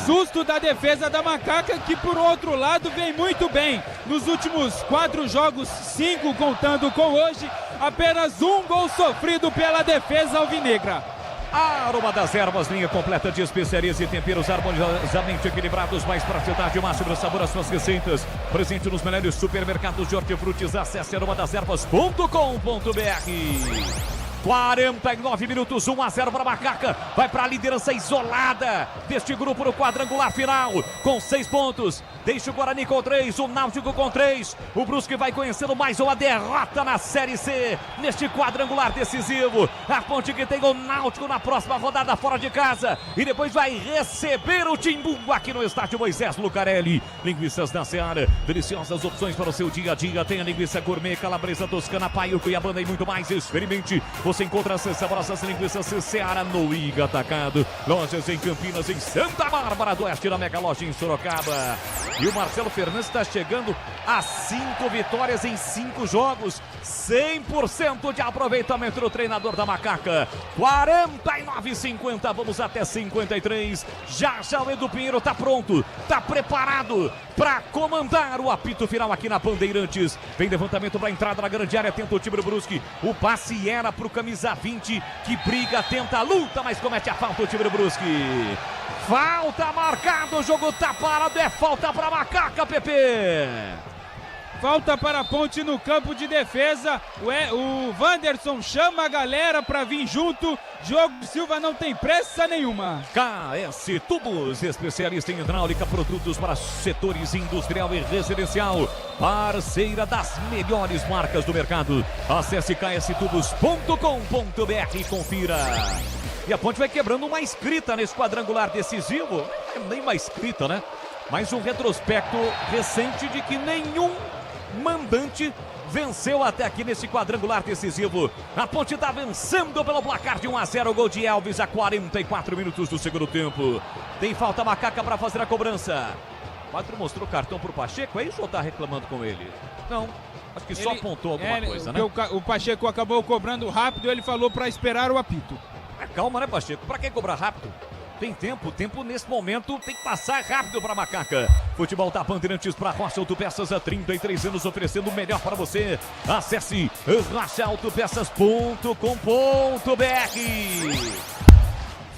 Susto da defesa da Macaca, que por outro lado vem muito bem. Nos últimos 4 jogos, 5 contando com hoje, apenas 1 gol sofrido pela defesa alvinegra. Aroma das Ervas, linha completa de especiarias e temperos harmoniosamente equilibrados, mais praticidade e máximo sabor às suas receitas. Presente nos melhores supermercados de hortifrutis. Acesse aromadeservas.com.br. 49 minutos, 1-0 para a Macaca. Vai para a liderança isolada deste grupo no quadrangular final, com 6 pontos. Deixa o Guarani com 3, o Náutico com 3. O Brusque vai conhecendo mais uma derrota na Série C, neste quadrangular decisivo. A Ponte que tem o Náutico na próxima rodada fora de casa. E depois vai receber o Timbu aqui no estádio Moisés Lucarelli. Linguiças da Seara, deliciosas opções para o seu dia a dia. Tem a linguiça gourmet, calabresa toscana, paio, cuiabana e muito mais. Experimente. Você encontra essas saborosas linguiças Seara no Iga Atacado. Lojas em Campinas, em Santa Bárbara do Oeste, na Mega Loja em Sorocaba. E o Marcelo Fernandes está chegando a 5 vitórias em 5 jogos. 100% de aproveitamento do treinador da Macaca. 49,50. Vamos até 53. Já o Edu Pinheiro está pronto, está preparado para comandar o apito final aqui na Bandeirantes. Vem levantamento para a entrada na grande área. Tenta o time do Brusque. O passe era para o camisa 20 que briga, tenta a luta, mas comete a falta o time do Brusque. Falta marcada, o jogo tá parado, é falta para Macaca, Pepe. Falta para a Ponte no campo de defesa. O Wanderson chama a galera para vir junto. Diogo Silva não tem pressa nenhuma. KS Tubos, especialista em hidráulica, produtos para setores industrial e residencial. Parceira das melhores marcas do mercado. Acesse kstubos.com.br e confira. E a Ponte vai quebrando uma escrita nesse quadrangular decisivo. Nem uma escrita, né? Mas um retrospecto recente de que nenhum mandante venceu até aqui nesse quadrangular decisivo. A Ponte está vencendo pelo placar de 1-0. O gol de Elvis a 44 minutos do segundo tempo. Tem falta Macaca para fazer a cobrança. O árbitro mostrou cartão para o Pacheco, é isso ou está reclamando com ele? Não, acho que só apontou alguma coisa, né? O Pacheco acabou cobrando rápido, ele falou para esperar o apito. Calma, né, Pacheco? Para que cobrar rápido? Tem tempo, o tempo nesse momento tem que passar rápido para Macaca. Futebol da Bandeirantes para Rocha Autopeças há 33 anos, oferecendo o melhor para você. Acesse rochaautopeças.com.br.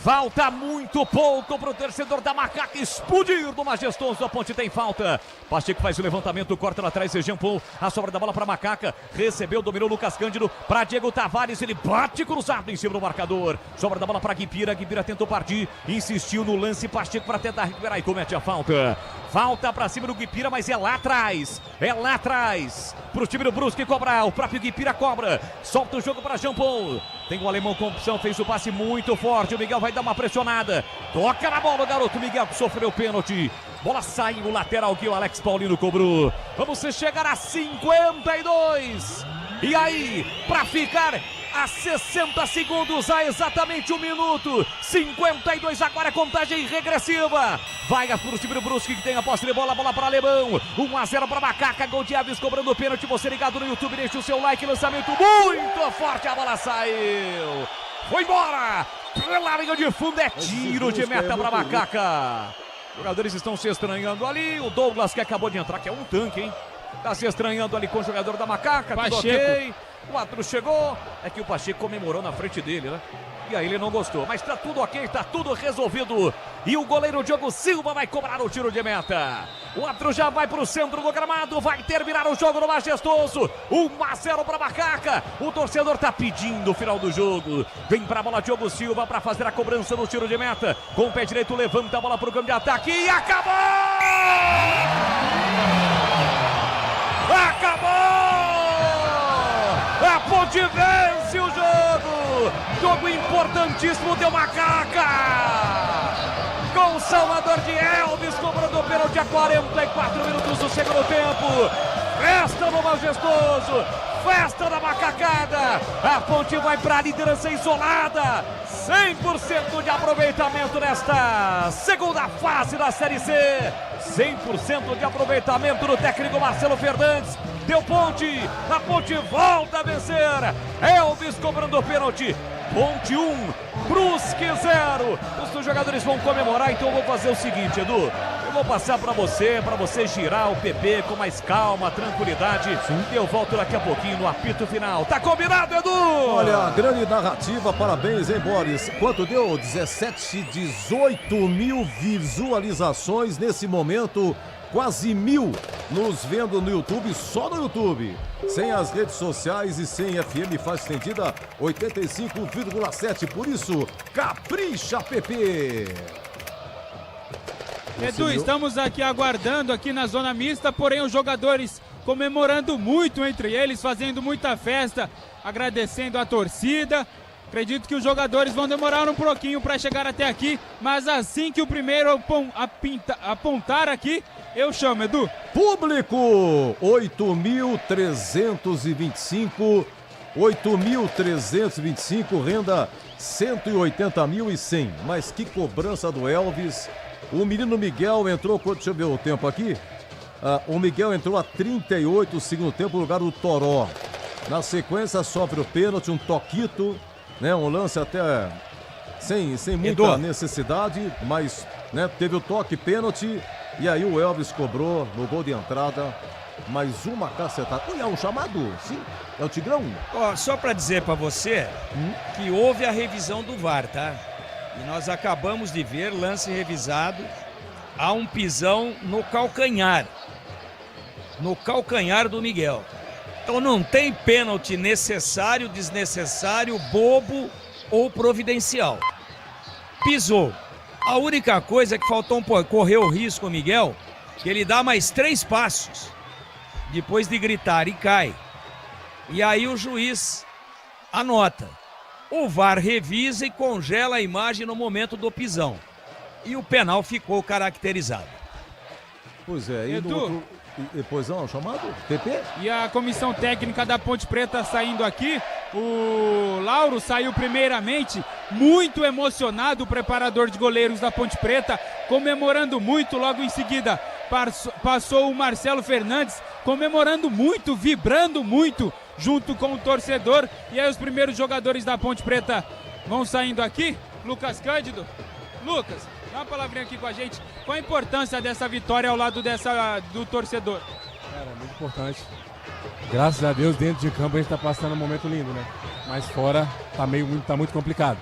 Falta muito pouco para o torcedor da Macaca explodir do majestoso. A Ponte tem falta. Pacheco faz o levantamento, corta lá atrás, Jean Paul. A sobra da bola para Macaca. Recebeu, dominou Lucas Cândido para Diego Tavares. Ele bate cruzado em cima do marcador. Sobra da bola para Guipira. Guipira tentou partir, insistiu no lance. Pacheco para tentar recuperar e comete a falta. Falta para cima do Guipira, mas é lá atrás. É lá atrás. Para o time do Brusque cobrar. O próprio Guipira cobra. Solta o jogo para Jean Paul. Tem o alemão com opção, fez o passe muito forte. O Miguel vai dar uma pressionada. Toca na bola o garoto Miguel, que sofreu pênalti. Bola sai no lateral que o Alex Paulino cobrou. Vamos chegar a 52. E aí, para ficar a 60 segundos, a exatamente 1 minuto. 52 agora, contagem regressiva. Vai para o time do Brusque que tem a posse de bola. Bola para Alemão. 1-0 para Macaca. Gol de Aves cobrando pênalti. Você ligado no YouTube, deixa o seu like. Lançamento muito forte. A bola saiu. Foi embora. Pela linha de fundo é tiro de meta para Macaca. Os jogadores estão se estranhando ali. O Douglas que acabou de entrar, que é um tanque, hein? Tá se estranhando ali com o jogador da Macaca. Tudo ok. O árbitro chegou. É que o Pacheco comemorou na frente dele, né? E aí ele não gostou. Mas tá tudo ok, tá tudo resolvido. E o goleiro Diogo Silva vai cobrar o tiro de meta. O árbitro já vai pro centro do gramado. Vai terminar o jogo no majestoso. 1-0 para Macaca. O torcedor tá pedindo o final do jogo. Vem pra bola Diogo Silva para fazer a cobrança no tiro de meta. Com o pé direito levanta a bola pro campo de ataque. E acabou! Acabou! A Ponte vence o jogo! Jogo importantíssimo, deu Macaca! Com o Salvador de Elvis cobrando o pênalti a 44 minutos do segundo tempo. Festa no majestoso! Festa da macacada! A Ponte vai para a liderança isolada! 100% de aproveitamento nesta segunda fase da Série C! 100% de aproveitamento do técnico Marcelo Fernandes. Deu Ponte, a Ponte volta a vencer. Elvis cobrando o pênalti. Ponte 1, Brusque 0. Os jogadores vão comemorar, então eu vou fazer o seguinte, Edu. Eu vou passar para você girar o PP com mais calma, tranquilidade. E eu volto daqui a pouquinho no apito final. Tá combinado, Edu? Olha, grande narrativa, parabéns, hein, Boris? Quanto deu? 18 mil visualizações nesse momento. Quase 1000 nos vendo no YouTube, só no YouTube. Sem as redes sociais e sem FM faixa estendida 85,7. Por isso, capricha, PP! Edu, estamos aqui aguardando aqui na zona mista, porém os jogadores comemorando muito entre eles, fazendo muita festa, agradecendo a torcida. Acredito que os jogadores vão demorar um pouquinho para chegar até aqui, mas assim que o primeiro apontar aqui, eu chamo, Edu. Público, 8.325, 8.325, renda 180.100. Mas que cobrança do Elvis. O menino Miguel entrou, deixa eu ver o tempo aqui. O Miguel entrou a 38 segundo tempo no lugar do Toró. Na sequência sofre o pênalti, um toquito, né? Um lance até sem muita necessidade, mas né, teve o toque, pênalti, e aí o Elvis cobrou no gol de entrada. Mais uma cacetada. Olha, um chamado, sim, é o Tigrão. Só para dizer para você que houve a revisão do VAR, tá? E nós acabamos de ver, lance revisado, há um pisão no calcanhar do Miguel. Então não tem pênalti necessário, desnecessário, bobo ou providencial. Pisou. A única coisa que faltou correr o risco, Miguel, que ele dá mais 3 passos, depois de gritar, e cai. E aí o juiz anota. O VAR revisa e congela a imagem no momento do pisão. E o penal ficou caracterizado. Pois é, e depois não, chamado PP? E a comissão técnica da Ponte Preta saindo aqui. O Lauro saiu primeiramente muito emocionado, o preparador de goleiros da Ponte Preta, comemorando muito. Logo em seguida passou o Marcelo Fernandes, comemorando muito, vibrando muito junto com o torcedor. E aí os primeiros jogadores da Ponte Preta vão saindo aqui. Lucas Cândido. Lucas, dá uma palavrinha aqui com a gente. Qual a importância dessa vitória ao lado do torcedor? Cara, é muito importante. Graças a Deus, dentro de campo a gente tá passando um momento lindo, né? Mas fora tá muito complicado.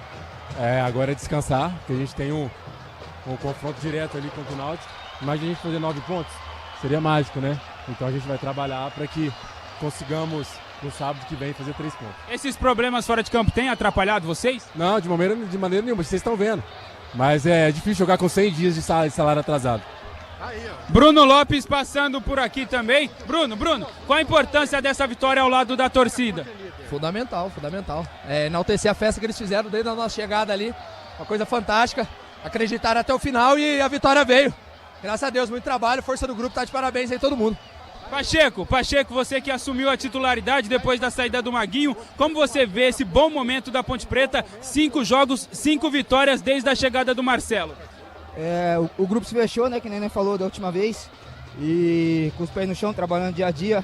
Agora é descansar, porque a gente tem um confronto direto ali contra o Náutico. Imagina a gente fazer 9 pontos, seria mágico, né? Então a gente vai trabalhar para que consigamos no sábado que vem fazer 3 pontos. Esses problemas fora de campo têm atrapalhado vocês? Não, de maneira nenhuma, vocês estão vendo. Mas é difícil jogar com 100 dias de salário atrasado. Bruno Lopes passando por aqui também. Bruno, qual a importância dessa vitória ao lado da torcida? Fundamental. Enaltecer a festa que eles fizeram desde a nossa chegada ali. Uma coisa fantástica. Acreditaram até o final e a vitória veio. Graças a Deus, muito trabalho, força do grupo, tá de parabéns aí todo mundo. Pacheco, você que assumiu a titularidade depois da saída do Maguinho, como você vê esse bom momento da Ponte Preta? 5 jogos, 5 vitórias desde a chegada do Marcelo. O grupo se fechou, né, que nem falou da última vez, e com os pés no chão, trabalhando dia a dia.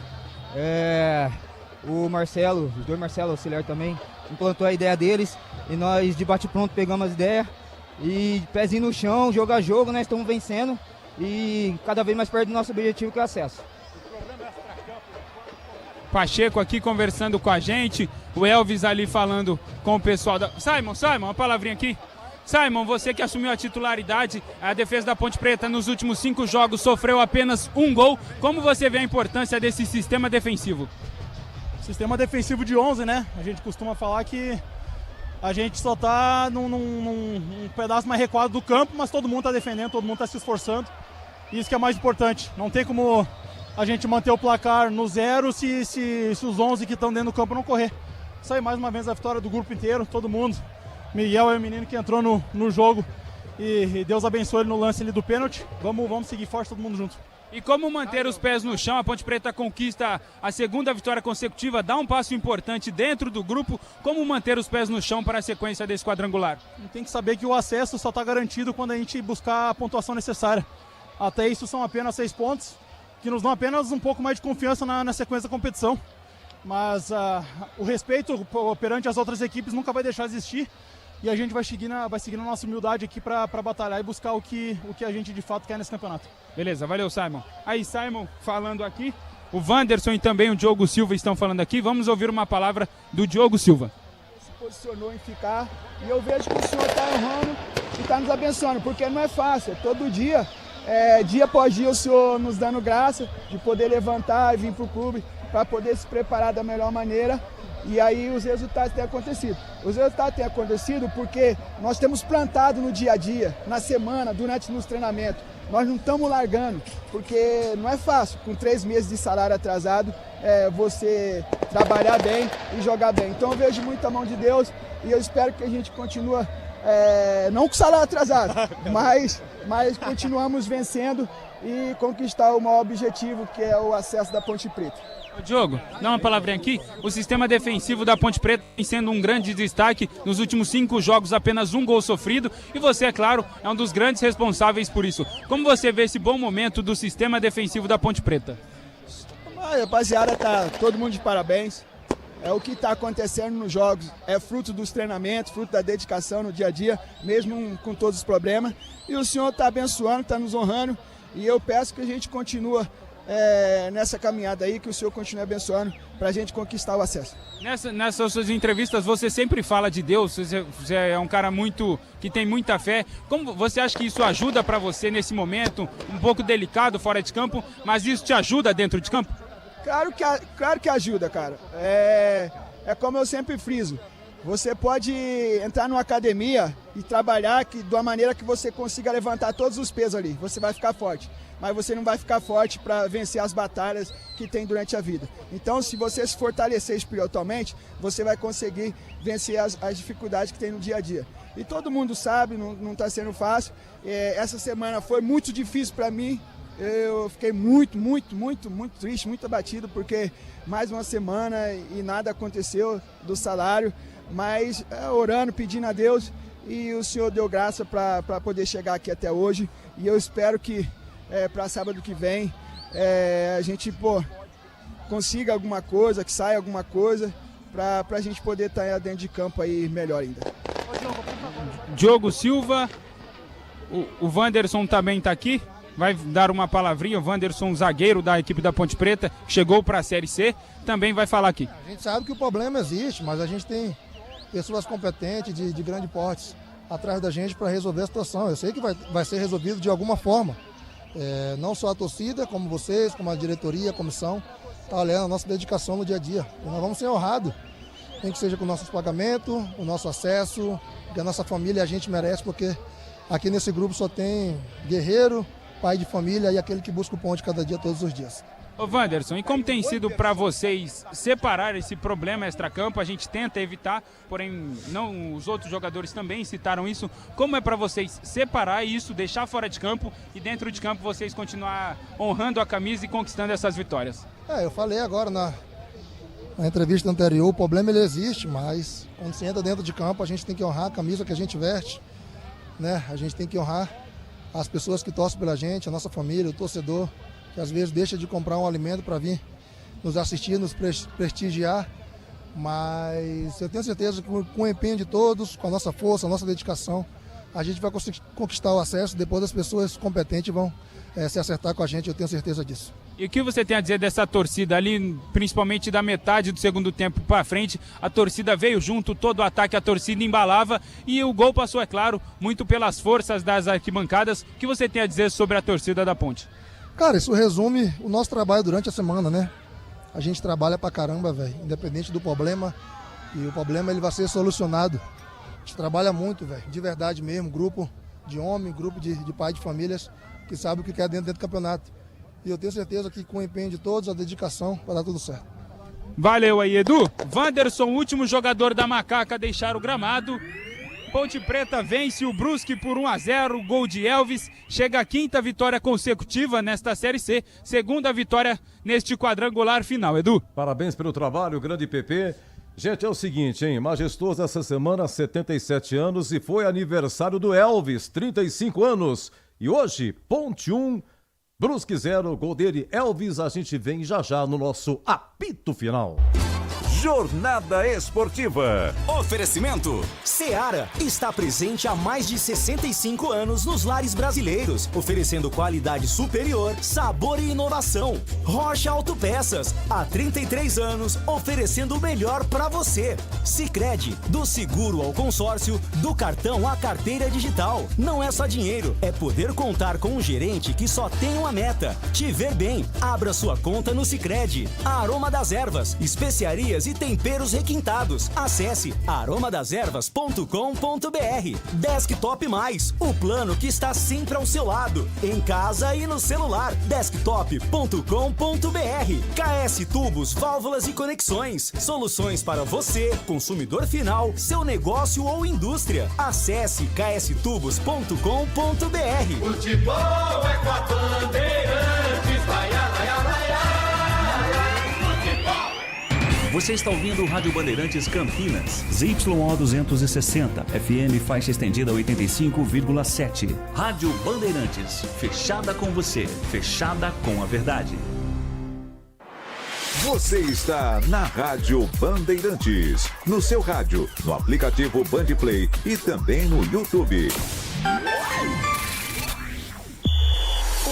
O Marcelo, os 2 Marcelo, auxiliar também, implantou a ideia deles, e nós de bate-pronto pegamos as ideias, e pezinho no chão, jogo a jogo, nós estamos vencendo, e cada vez mais perto do nosso objetivo, que é o acesso. Pacheco aqui conversando com a gente, o Elvis ali falando com o pessoal da... Simon, uma palavrinha aqui. Simon, você que assumiu a titularidade, a defesa da Ponte Preta nos últimos 5 jogos sofreu apenas 1 gol. Como você vê a importância desse sistema defensivo? Sistema defensivo de 11, né? A gente costuma falar que a gente só tá num pedaço mais recuado do campo, mas todo mundo tá defendendo, todo mundo tá se esforçando. Isso que é mais importante. Não tem como a gente manter o placar no 0 se os 11 que estão dentro do campo não correr. Isso aí, mais uma vez, a vitória do grupo inteiro, todo mundo. Miguel é o menino que entrou no jogo e Deus abençoe ele no lance ali do pênalti. Vamos seguir forte, todo mundo junto. E como manter os pés no chão? A Ponte Preta conquista a 2ª vitória consecutiva, dá um passo importante dentro do grupo. Como manter os pés no chão para a sequência desse quadrangular? Tem que saber que o acesso só está garantido quando a gente buscar a pontuação necessária. Até isso são apenas 6 pontos, que nos dão apenas um pouco mais de confiança na sequência da competição. Mas o respeito perante as outras equipes nunca vai deixar de existir. E a gente vai seguir na nossa humildade aqui para batalhar e buscar o que a gente de fato quer nesse campeonato. Beleza, valeu, Simon. Aí, Simon falando aqui, o Wanderson e também o Diogo Silva estão falando aqui. Vamos ouvir uma palavra do Diogo Silva. Se posicionou em ficar e eu vejo que o senhor está honrando e está nos abençoando, porque não é fácil, todo dia, dia após dia o senhor nos dando graça de poder levantar e vir para o clube para poder se preparar da melhor maneira. E aí os resultados têm acontecido. Os resultados têm acontecido porque nós temos plantado no dia a dia, na semana, durante os treinamentos. Nós não estamos largando, porque não é fácil, com 3 meses de salário atrasado, você trabalhar bem e jogar bem. Então eu vejo muita mão de Deus e eu espero que a gente continue, não com salário atrasado, mas continuamos vencendo e conquistar o maior objetivo, que é o acesso da Ponte Preta. Diogo, dá uma palavrinha aqui. O sistema defensivo da Ponte Preta vem sendo um grande destaque. Nos últimos 5 jogos, apenas 1 gol sofrido. E você, é claro, é um dos grandes responsáveis por isso. Como você vê esse bom momento do sistema defensivo da Ponte Preta? Rapaziada, tá todo mundo de parabéns. O que está acontecendo nos jogos é fruto dos treinamentos, fruto da dedicação no dia a dia, mesmo com todos os problemas. E o Senhor está abençoando, está nos honrando. E eu peço que a gente continue nessa caminhada aí, que o Senhor continue abençoando para a gente conquistar o acesso. Nessas suas entrevistas você sempre fala de Deus, você é um cara que tem muita fé. Como você acha que isso ajuda para você nesse momento, um pouco delicado fora de campo, mas isso te ajuda dentro de campo? Claro que ajuda, cara. É como eu sempre friso. Você pode entrar numa academia e trabalhar de uma maneira que você consiga levantar todos os pesos ali. Você vai ficar forte, mas você não vai ficar forte para vencer as batalhas que tem durante a vida. Então, se você se fortalecer espiritualmente, você vai conseguir vencer as dificuldades que tem no dia a dia. E todo mundo sabe, não está sendo fácil. Essa semana foi muito difícil para mim. Eu fiquei muito triste, muito abatido, porque mais uma semana e nada aconteceu do salário. Mas orando, pedindo a Deus, e o Senhor deu graça para poder chegar aqui até hoje. E eu espero que para sábado que vem a gente consiga alguma coisa, que saia alguma coisa, para a gente poder estar dentro de campo aí melhor ainda. Diogo Silva, o Wanderson também está aqui, vai dar uma palavrinha. O Wanderson, zagueiro da equipe da Ponte Preta, que chegou para a Série C, também vai falar aqui. A gente sabe que o problema existe, mas a gente tem pessoas competentes de grande porte atrás da gente para resolver a situação. Eu sei que vai ser resolvido de alguma forma. Não só a torcida, como vocês, como a diretoria, a comissão, está olhando a nossa dedicação no dia a dia. E nós vamos ser honrados, nem que seja com nossos pagamentos, o nosso acesso, que a nossa família a gente merece, porque aqui nesse grupo só tem guerreiro, pai de família e aquele que busca o pão de cada dia, todos os dias. Ô Wanderson, e como tem sido para vocês separar esse problema extracampo? A gente tenta evitar, porém não, os outros jogadores também citaram isso. Como é para vocês separar isso, deixar fora de campo e dentro de campo vocês continuar honrando a camisa e conquistando essas vitórias? Eu falei agora na entrevista anterior, o problema ele existe, mas quando você entra dentro de campo a gente tem que honrar a camisa que a gente veste, né? A gente tem que honrar as pessoas que torcem pela gente, a nossa família, o torcedor, que às vezes deixa de comprar um alimento para vir nos assistir, nos prestigiar, mas eu tenho certeza que com o empenho de todos, com a nossa força, a nossa dedicação, a gente vai conseguir conquistar o acesso, depois as pessoas competentes vão se acertar com a gente, eu tenho certeza disso. E o que você tem a dizer dessa torcida ali, principalmente da metade do segundo tempo para frente? A torcida veio junto, todo o ataque a torcida embalava e o gol passou, é claro, muito pelas forças das arquibancadas. O que você tem a dizer sobre a torcida da Ponte? Cara, isso resume o nosso trabalho durante a semana, né? A gente trabalha pra caramba, velho, independente do problema, e o problema ele vai ser solucionado. A gente trabalha muito, velho, de verdade mesmo, grupo de homem, grupo de pai de famílias que sabe o que quer dentro do campeonato. E eu tenho certeza que com o empenho de todos, a dedicação, vai dar tudo certo. Valeu aí, Edu. Wanderson, último jogador da Macaca a deixar o gramado. Ponte Preta vence o Brusque por 1-0, gol de Elvis. Chega a 5ª vitória consecutiva nesta Série C, 2ª vitória neste quadrangular final. Edu. Parabéns pelo trabalho, grande PP. Gente, é o seguinte, hein? Majestoso essa semana, 77 anos, e foi aniversário do Elvis, 35 anos. E hoje, Ponte 1, Brusque 0, gol dele, Elvis. A gente vem já no nosso apito final. Jornada Esportiva. Oferecimento. Seara está presente há mais de 65 anos nos lares brasileiros, oferecendo qualidade superior, sabor e inovação. Rocha Autopeças, há 33 anos, oferecendo o melhor para você. Sicredi, do seguro ao consórcio, do cartão à carteira digital. Não é só dinheiro, é poder contar com um gerente que só tem uma meta: te ver bem. Abra sua conta no Sicredi. A Aroma das Ervas, especiarias e temperos requintados. Acesse aromadeservas.com.br. Desktop Mais, o plano que está sempre ao seu lado, em casa e no celular. Desktop.com.br. KS Tubos, válvulas e conexões. Soluções para você, consumidor final, seu negócio ou indústria. Acesse kstubos.com.br. Futebol é com a Bandeirantes, vai, vai, vai, futebol. Você está ouvindo o Rádio Bandeirantes Campinas, ZYO 260, FM faixa estendida 85,7. Rádio Bandeirantes, fechada com você, fechada com a verdade. Você está na Rádio Bandeirantes, no seu rádio, no aplicativo Bandplay e também no YouTube.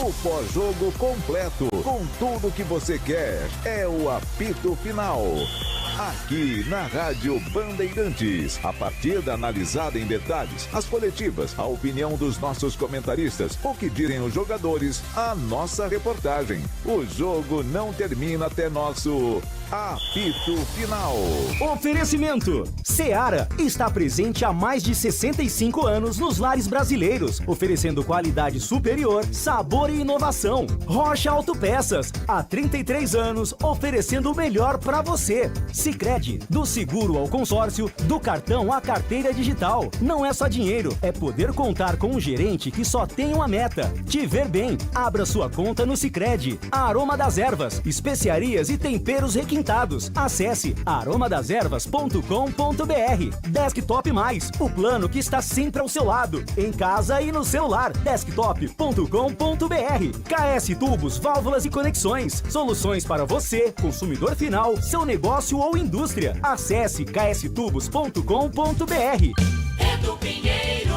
O pós-jogo completo, com tudo que você quer, é o apito final. Aqui na Rádio Bandeirantes, a partida analisada em detalhes, as coletivas, a opinião dos nossos comentaristas, o que dizem os jogadores, a nossa reportagem. O jogo não termina até nosso apito final. Oferecimento: Seara está presente há mais de 65 anos nos lares brasileiros, oferecendo qualidade superior, sabor e inovação. Rocha Autopeças, há 33 anos, oferecendo o melhor para você. Sicredi, do seguro ao consórcio, do cartão à carteira digital. Não é só dinheiro, é poder contar com um gerente que só tem uma meta: te ver bem. Abra sua conta no Sicredi. Aroma das Ervas, especiarias e temperos requintados. Acesse aromadeservas.com.br. Desktop Mais, o plano que está sempre ao seu lado, em casa e no celular. Desktop.com.br. KS Tubos, válvulas e conexões. Soluções para você, consumidor final, seu negócio ou indústria. Acesse kstubos.com.br. Edu Pinheiro.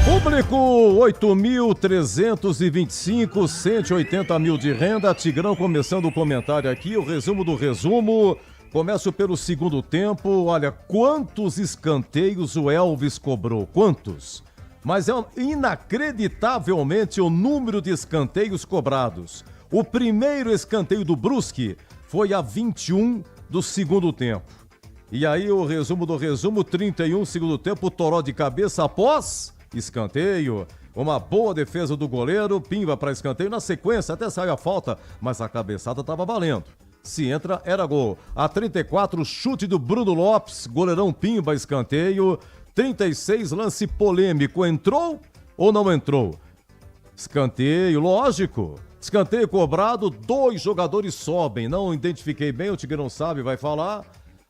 Público 8.325, 180 mil de renda. Tigrão começando o comentário aqui, o resumo do resumo. Começo pelo segundo tempo. Olha, quantos escanteios o Elvis cobrou? Quantos? Mas é inacreditavelmente o número de escanteios cobrados. O primeiro escanteio do Brusque foi a 21 do segundo tempo. E aí o resumo do resumo, 31 segundo tempo, Toró de cabeça após escanteio. Uma boa defesa do goleiro, pimba para escanteio. Na sequência até saiu a falta, mas a cabeçada estava valendo. Se entra, era gol. A 34, chute do Bruno Lopes, goleirão pimba, escanteio. 36, lance polêmico, entrou ou não entrou? Escanteio, lógico. Escanteio cobrado, 2 jogadores sobem. Não identifiquei bem, o Tigrão sabe, vai falar.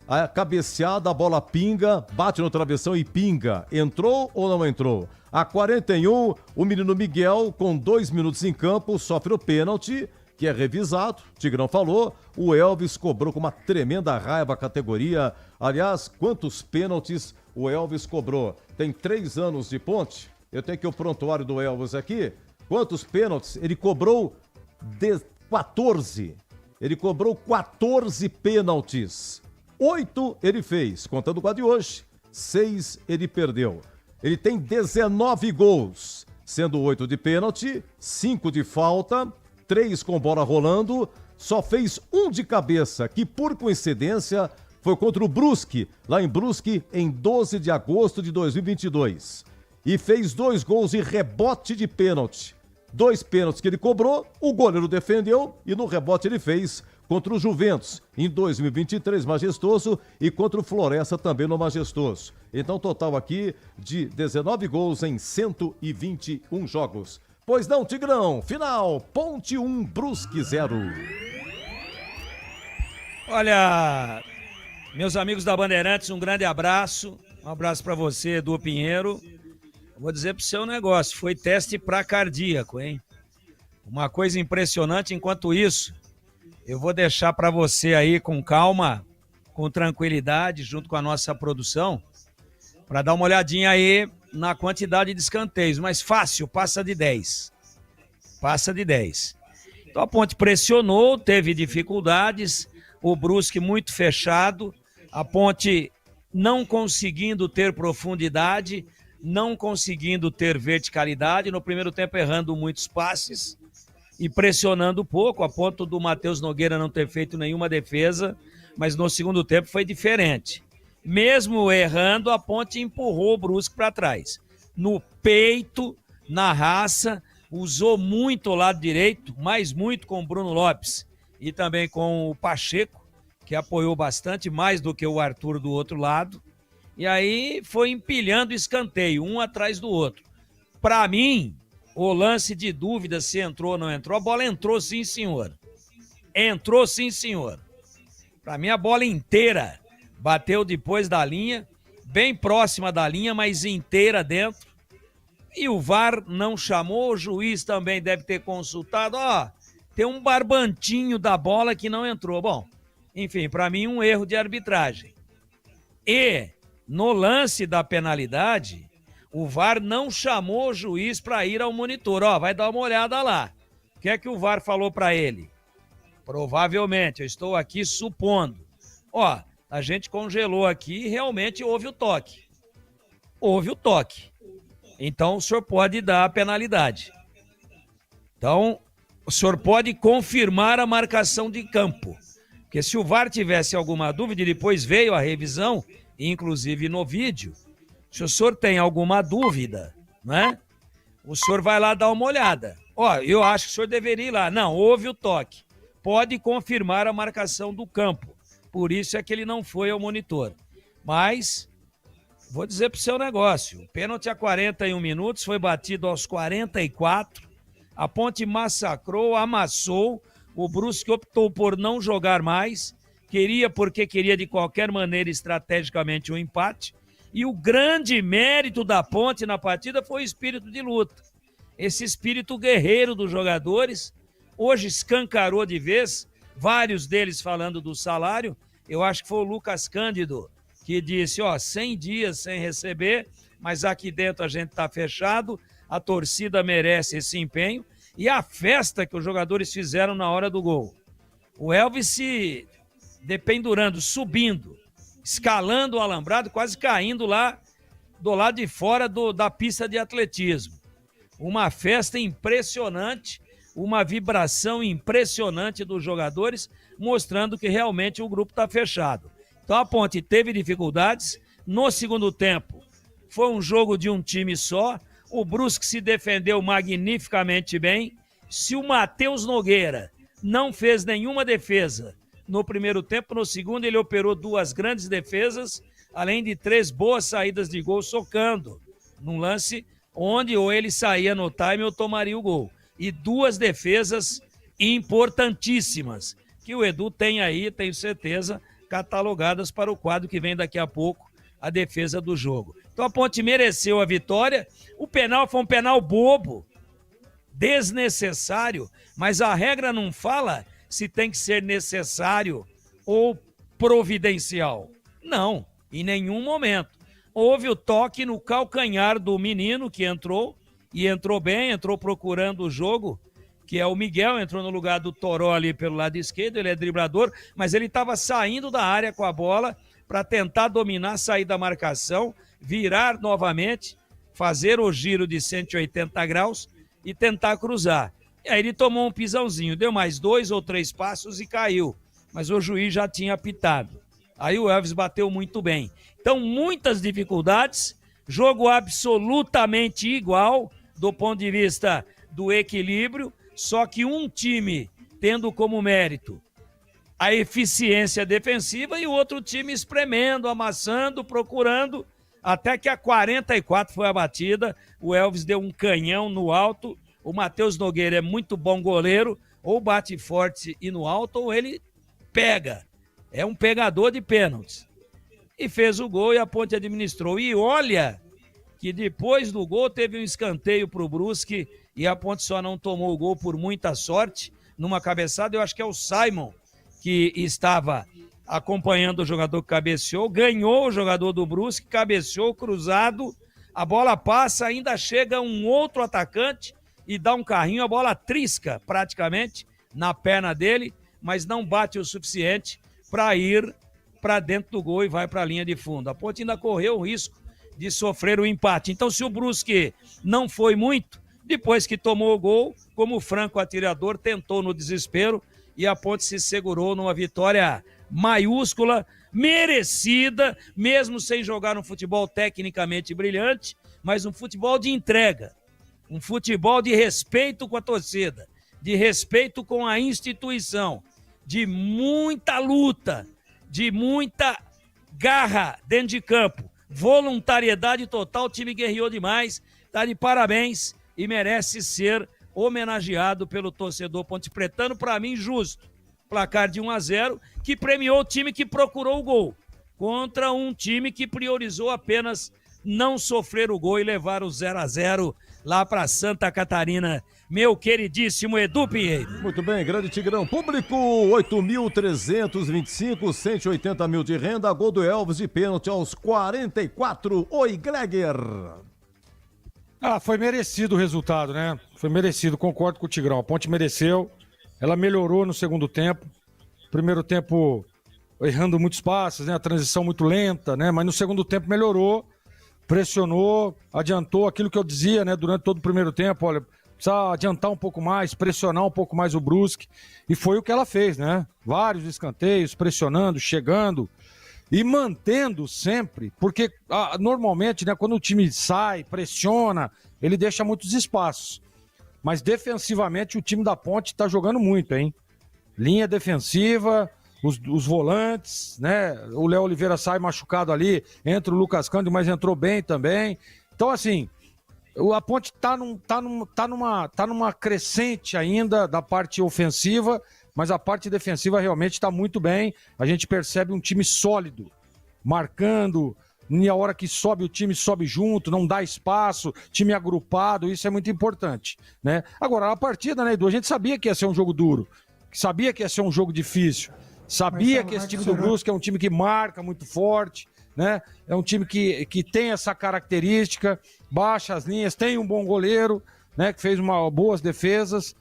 A cabeceada, a bola pinga, bate no travessão e pinga. Entrou ou não entrou? A 41, o menino Miguel, com 2 minutos em campo, sofre o pênalti, que é revisado. O Tigrão falou, o Elvis cobrou com uma tremenda raiva a categoria. Aliás, quantos pênaltis o Elvis cobrou? Tem 3 anos de ponte. Eu tenho aqui o prontuário do Elvis aqui. Quantos pênaltis? Ele cobrou 14. Ele cobrou 14 pênaltis. 8 ele fez, contando com a de hoje. 6 ele perdeu. Ele tem 19 gols, sendo 8 de pênalti, 5 de falta, 3 com bola rolando. Só fez 1 de cabeça, que por coincidência foi contra o Brusque, lá em Brusque, em 12 de agosto de 2022. E fez 2 gols e rebote de pênalti. 2 pênaltis que ele cobrou, o goleiro defendeu e no rebote ele fez contra o Juventus em 2023, majestoso, e contra o Floresta também no majestoso. Então, total aqui de 19 gols em 121 jogos. Pois não, Tigrão, final, Ponte 1, Brusque 0. Olha, meus amigos da Bandeirantes, um grande abraço. Um abraço para você, Edu Pinheiro. Vou dizer pro seu negócio, foi teste para cardíaco, hein? Uma coisa impressionante. Enquanto isso, eu vou deixar para você aí com calma, com tranquilidade, junto com a nossa produção, para dar uma olhadinha aí na quantidade de escanteios. Mas fácil, passa de 10. Passa de 10. Então a Ponte pressionou, teve dificuldades, o Brusque muito fechado, a Ponte não conseguindo ter profundidade, não conseguindo ter verticalidade, no primeiro tempo errando muitos passes e pressionando pouco, a ponto do Matheus Nogueira não ter feito nenhuma defesa. mas no segundo tempo foi diferente. Mesmo errando, a Ponte empurrou o Brusque para trás. No peito, na raça, usou muito o lado direito, mas muito com o Bruno Lopes e também com o Pacheco, que apoiou bastante, mais do que o Arthur do outro lado. E aí foi empilhando escanteio, um atrás do outro. Para mim, o lance de dúvida se entrou ou não entrou, a bola entrou sim, senhor. Entrou sim, senhor. Para mim, a bola inteira bateu depois da linha, bem próxima da linha, mas inteira dentro. E o VAR não chamou, o juiz também deve ter consultado. Tem um barbantinho da bola que não entrou. Bom, enfim, para mim um erro de arbitragem. E no lance da penalidade, o VAR não chamou o juiz para ir ao monitor. Vai dar uma olhada lá. O que é que o VAR falou para ele? Provavelmente, eu estou aqui supondo. A gente congelou aqui e realmente houve o toque. Houve o toque. Então, o senhor pode dar a penalidade. Então, o senhor pode confirmar a marcação de campo. Porque se o VAR tivesse alguma dúvida, e depois veio a revisão, inclusive no vídeo, se o senhor tem alguma dúvida, né? O senhor vai lá dar uma olhada. Eu acho que o senhor deveria ir lá. Não, houve o toque. Pode confirmar a marcação do campo. Por isso é que ele não foi ao monitor. Mas, vou dizer para o seu negócio, o pênalti a 41 minutos, foi batido aos 44, a Ponte massacrou, amassou, o Brusque optou por não jogar mais, porque queria de qualquer maneira estrategicamente um empate, e o grande mérito da Ponte na partida foi o espírito de luta. Esse espírito guerreiro dos jogadores, hoje escancarou de vez, vários deles falando do salário. Eu acho que foi o Lucas Cândido que disse, 100 dias sem receber, mas aqui dentro a gente está fechado, a torcida merece esse empenho, e a festa que os jogadores fizeram na hora do gol. O Elvis se dependurando, subindo, escalando o alambrado, quase caindo lá do lado de fora da pista de atletismo. Uma festa impressionante, uma vibração impressionante dos jogadores, mostrando que realmente o grupo está fechado. Então a Ponte teve dificuldades. No segundo tempo, foi um jogo de um time só. O Brusque se defendeu magnificamente bem. Se o Matheus Nogueira não fez nenhuma defesa no primeiro tempo, no segundo ele operou 2 grandes defesas, além de 3 boas saídas de gol socando, num lance onde ou ele saía no time ou tomaria o gol. E 2 defesas importantíssimas, que o Edu tem aí, tenho certeza, catalogadas para o quadro que vem daqui a pouco, a defesa do jogo. Então a Ponte mereceu a vitória. O penal foi um penal bobo, desnecessário, mas a regra não fala se tem que ser necessário ou providencial. Não, em nenhum momento. Houve o toque no calcanhar do menino que entrou, e entrou bem, entrou procurando o jogo, que é o Miguel, entrou no lugar do Toró ali pelo lado esquerdo, ele é driblador, mas ele estava saindo da área com a bola para tentar dominar, sair da marcação, virar novamente, fazer o giro de 180 graus e tentar cruzar. E aí ele tomou um pisãozinho, deu mais 2 ou 3 passos e caiu, mas o juiz já tinha apitado. Aí o Elvis bateu muito bem. Então, muitas dificuldades, jogo absolutamente igual do ponto de vista do equilíbrio, só que um time tendo como mérito a eficiência defensiva e o outro time espremendo, amassando, procurando, até que a 44 foi a batida, o Elvis deu um canhão no alto, o Matheus Nogueira é muito bom goleiro, ou bate forte e no alto, ou ele pega, é um pegador de pênaltis. E fez o gol e a Ponte administrou. E olha que depois do gol teve um escanteio para o Brusque e a Ponte só não tomou o gol por muita sorte, numa cabeçada. Eu acho que é o Simon que estava acompanhando o jogador que cabeceou, ganhou o jogador do Brusque, cabeceou, cruzado, a bola passa, ainda chega um outro atacante e dá um carrinho, a bola trisca praticamente na perna dele, mas não bate o suficiente para ir para dentro do gol e vai para a linha de fundo. A Ponte ainda correu o risco de sofrer o empate. Então, se o Brusque não foi muito, depois que tomou o gol, como franco atirador, tentou no desespero e a Ponte se segurou numa vitória maiúscula, merecida, mesmo sem jogar um futebol tecnicamente brilhante, mas um futebol de entrega, um futebol de respeito com a torcida, de respeito com a instituição, de muita luta, de muita garra dentro de campo, voluntariedade total. O time guerreou demais, tá de parabéns e merece ser homenageado pelo torcedor pontepretano, para mim justo. Placar de 1-0, que premiou o time que procurou o gol, contra um time que priorizou apenas não sofrer o gol e levar o 0-0 lá para Santa Catarina. Meu queridíssimo Edu Pinheiro. Muito bem, grande Tigrão. Público 8.325, 180 mil de renda. Gol do Elvis de pênalti aos 44. Oi, Gleger. Foi merecido o resultado, né? Foi merecido, concordo com o Tigrão. A Ponte mereceu. Ela melhorou no segundo tempo. Primeiro tempo errando muitos passes, né? A transição muito lenta, né? Mas no segundo tempo melhorou, pressionou, adiantou aquilo que eu dizia, né? Durante todo o primeiro tempo, olha, precisa adiantar um pouco mais, pressionar um pouco mais o Brusque. E foi o que ela fez, né? Vários escanteios, pressionando, chegando e mantendo sempre, porque normalmente, né? Quando o time sai, pressiona, ele deixa muitos espaços. Mas defensivamente o time da Ponte tá jogando muito, hein? Linha defensiva, os volantes, né? O Léo Oliveira sai machucado ali, entra o Lucas Cândido, mas entrou bem também. Então, assim, a Ponte tá numa crescente ainda da parte ofensiva, mas a parte defensiva realmente tá muito bem. A gente percebe um time sólido, marcando. E a hora que sobe, o time sobe junto, não dá espaço, time agrupado, isso é muito importante, né? Agora, a partida, né, Edu, a gente sabia que ia ser um jogo duro, sabia que ia ser um jogo difícil, sabia que esse time do Brusque é um time que marca muito forte, né? É um time que tem essa característica, baixa as linhas, tem um bom goleiro, né, que fez boas defesas.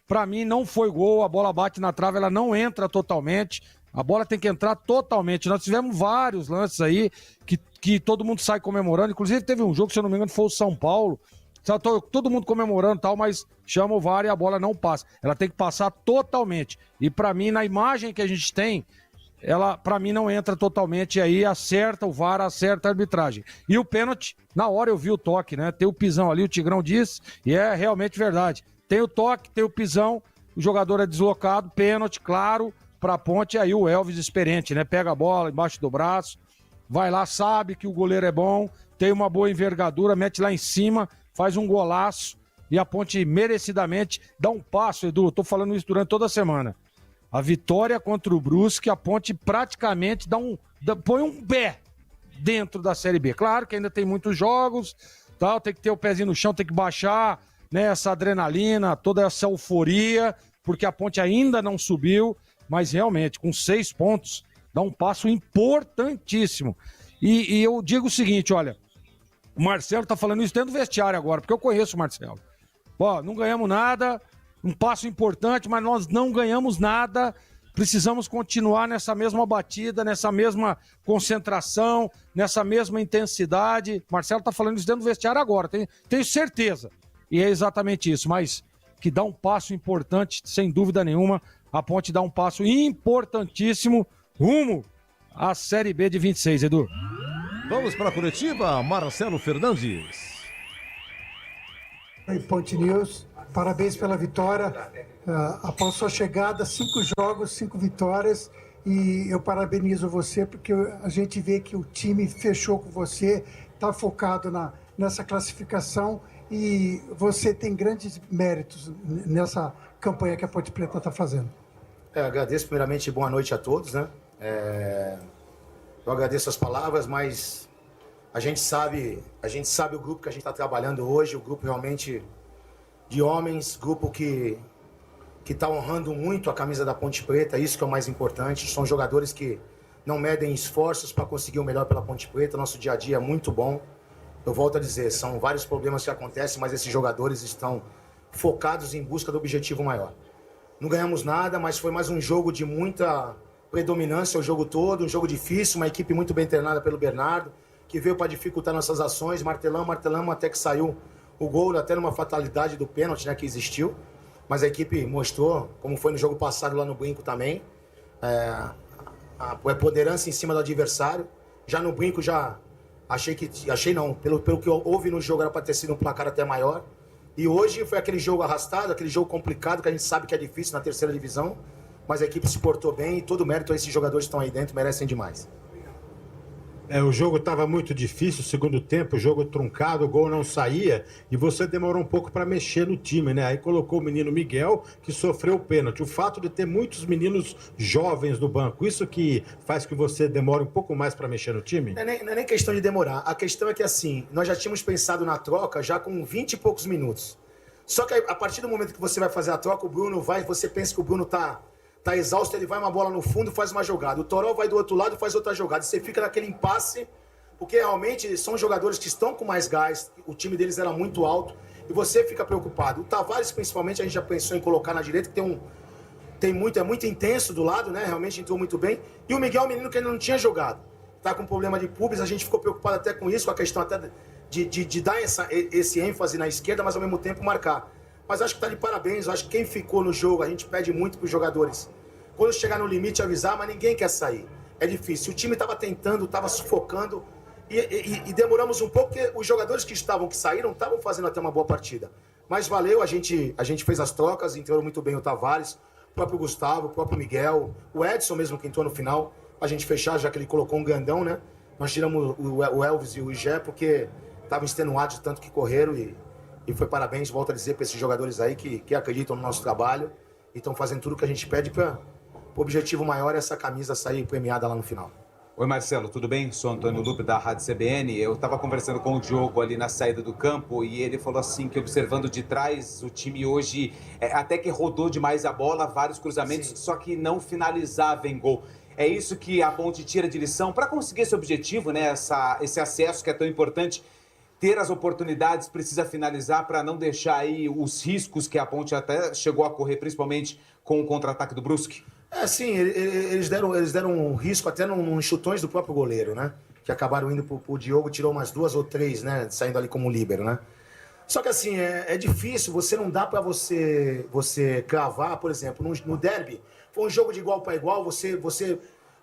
Pra mim, não foi gol, a bola bate na trave, ela não entra totalmente. A bola tem que entrar totalmente. Nós tivemos vários lances aí que todo mundo sai comemorando. Inclusive teve um jogo, se eu não me engano, foi o São Paulo. Todo mundo comemorando e tal, mas chama o VAR e a bola não passa. Ela tem que passar totalmente. E pra mim, na imagem que a gente tem, ela pra mim não entra totalmente. E aí acerta o VAR, acerta a arbitragem. E o pênalti, na hora eu vi o toque, né? Tem o pisão ali, o Tigrão disse, e é realmente verdade. Tem o toque, tem o pisão, o jogador é deslocado, pênalti, claro, pra Ponte. Aí o Elvis experiente, né? Pega a bola embaixo do braço, vai lá, sabe que o goleiro é bom, tem uma boa envergadura, mete lá em cima, faz um golaço e a Ponte merecidamente dá um passo, Edu, eu tô falando isso durante toda a semana. A vitória contra o Brusque, a Ponte praticamente põe um pé dentro da Série B. Claro que ainda tem muitos jogos, tal, tem que ter o pezinho no chão, tem que baixar, né, essa adrenalina, toda essa euforia, porque a Ponte ainda não subiu, mas realmente, com 6 pontos, dá um passo importantíssimo. E eu digo o seguinte, olha, o Marcelo tá falando isso dentro do vestiário agora, porque eu conheço o Marcelo. Não ganhamos nada, um passo importante, mas nós não ganhamos nada, precisamos continuar nessa mesma batida, nessa mesma concentração, nessa mesma intensidade. Marcelo tá falando isso dentro do vestiário agora, tenho certeza. E é exatamente isso, mas que dá um passo importante, sem dúvida nenhuma. A Ponte dá um passo importantíssimo rumo à Série B de 26, Edu. Vamos para a coletiva, Marcelo Fernandes. Oi, Ponte News. Parabéns pela vitória. Após sua chegada, 5 jogos, 5 vitórias. E eu parabenizo você porque a gente vê que o time fechou com você, está focado nessa classificação e você tem grandes méritos nessa campanha que a Ponte Preta está fazendo. Agradeço primeiramente, boa noite a todos, né? Eu agradeço as palavras, mas a gente sabe o grupo que a gente está trabalhando hoje, o grupo realmente de homens, grupo que está honrando muito a camisa da Ponte Preta, isso que é o mais importante. São jogadores que não medem esforços para conseguir o melhor pela Ponte Preta, nosso dia a dia é muito bom. Eu volto a dizer, são vários problemas que acontecem, mas esses jogadores estão focados em busca do objetivo maior. Não ganhamos nada, mas foi mais um jogo de muita predominância o jogo todo, um jogo difícil, uma equipe muito bem treinada pelo Bernardo, que veio para dificultar nossas ações, martelamos até que saiu o gol, até numa fatalidade do pênalti, né, que existiu, mas a equipe mostrou, como foi no jogo passado lá no Brinco também, a preponderância em cima do adversário. Já no brinco, achei não, pelo que houve no jogo era para ter sido um placar até maior. E hoje foi aquele jogo arrastado, aquele jogo complicado que a gente sabe que é difícil na terceira divisão, mas a equipe se portou bem e todo mérito a esses jogadores que estão aí dentro, merecem demais. O jogo estava muito difícil, segundo tempo, o jogo truncado, o gol não saía e você demorou um pouco para mexer no time, né? Aí colocou o menino Miguel, que sofreu o pênalti. O fato de ter muitos meninos jovens no banco, isso que faz que você demore um pouco mais para mexer no time? Não é nem questão de demorar, a questão é que assim, nós já tínhamos pensado na troca já com 20 e poucos minutos. Só que a partir do momento que você vai fazer a troca, o Bruno você pensa que o Bruno tá exausto, ele vai uma bola no fundo, faz uma jogada. O Toró vai do outro lado e faz outra jogada. Você fica naquele impasse, porque realmente são jogadores que estão com mais gás, o time deles era muito alto, e você fica preocupado. O Tavares, principalmente, a gente já pensou em colocar na direita, que é muito intenso do lado, né? Realmente entrou muito bem. E o Miguel é um menino que ainda não tinha jogado. Tá com problema de pubis, a gente ficou preocupado até com isso, com a questão até de dar esse ênfase na esquerda, mas ao mesmo tempo marcar. Mas acho que tá de parabéns, acho que quem ficou no jogo, a gente pede muito pros jogadores. Quando chegar no limite, avisar, mas ninguém quer sair. É difícil. O time estava tentando, estava sufocando e demoramos um pouco, porque os jogadores que saíram, estavam fazendo até uma boa partida. Mas valeu, a gente fez as trocas, entrou muito bem o Tavares, o próprio Gustavo, o próprio Miguel, o Edson mesmo que entrou no final, a gente fechar, já que ele colocou um grandão, né? Nós tiramos o Elvis e o Gé, porque estavam extenuados de tanto que correram e foi parabéns, volto a dizer, para esses jogadores aí que acreditam no nosso trabalho e estão fazendo tudo o que a gente pede para o objetivo maior é essa camisa sair premiada lá no final. Oi Marcelo, tudo bem? Sou Antônio Lupe da Rádio CBN. Eu estava conversando com o Diogo ali na saída do campo e ele falou assim que observando de trás o time hoje até que rodou demais a bola, vários cruzamentos, sim, só que não finalizava em gol. É isso que a Ponte tira de lição para conseguir esse objetivo, né? Esse acesso que é tão importante. Ter as oportunidades, precisa finalizar para não deixar aí os riscos que a Ponte até chegou a correr, principalmente com o contra-ataque do Brusque. Sim, eles deram um risco até nos chutões do próprio goleiro, né? Que acabaram indo pro Diogo, tirou umas 2 ou 3, né? Saindo ali como líbero, né? Só que assim, é difícil, você não dá para você cravar, por exemplo, no derby, foi um jogo de igual para igual, você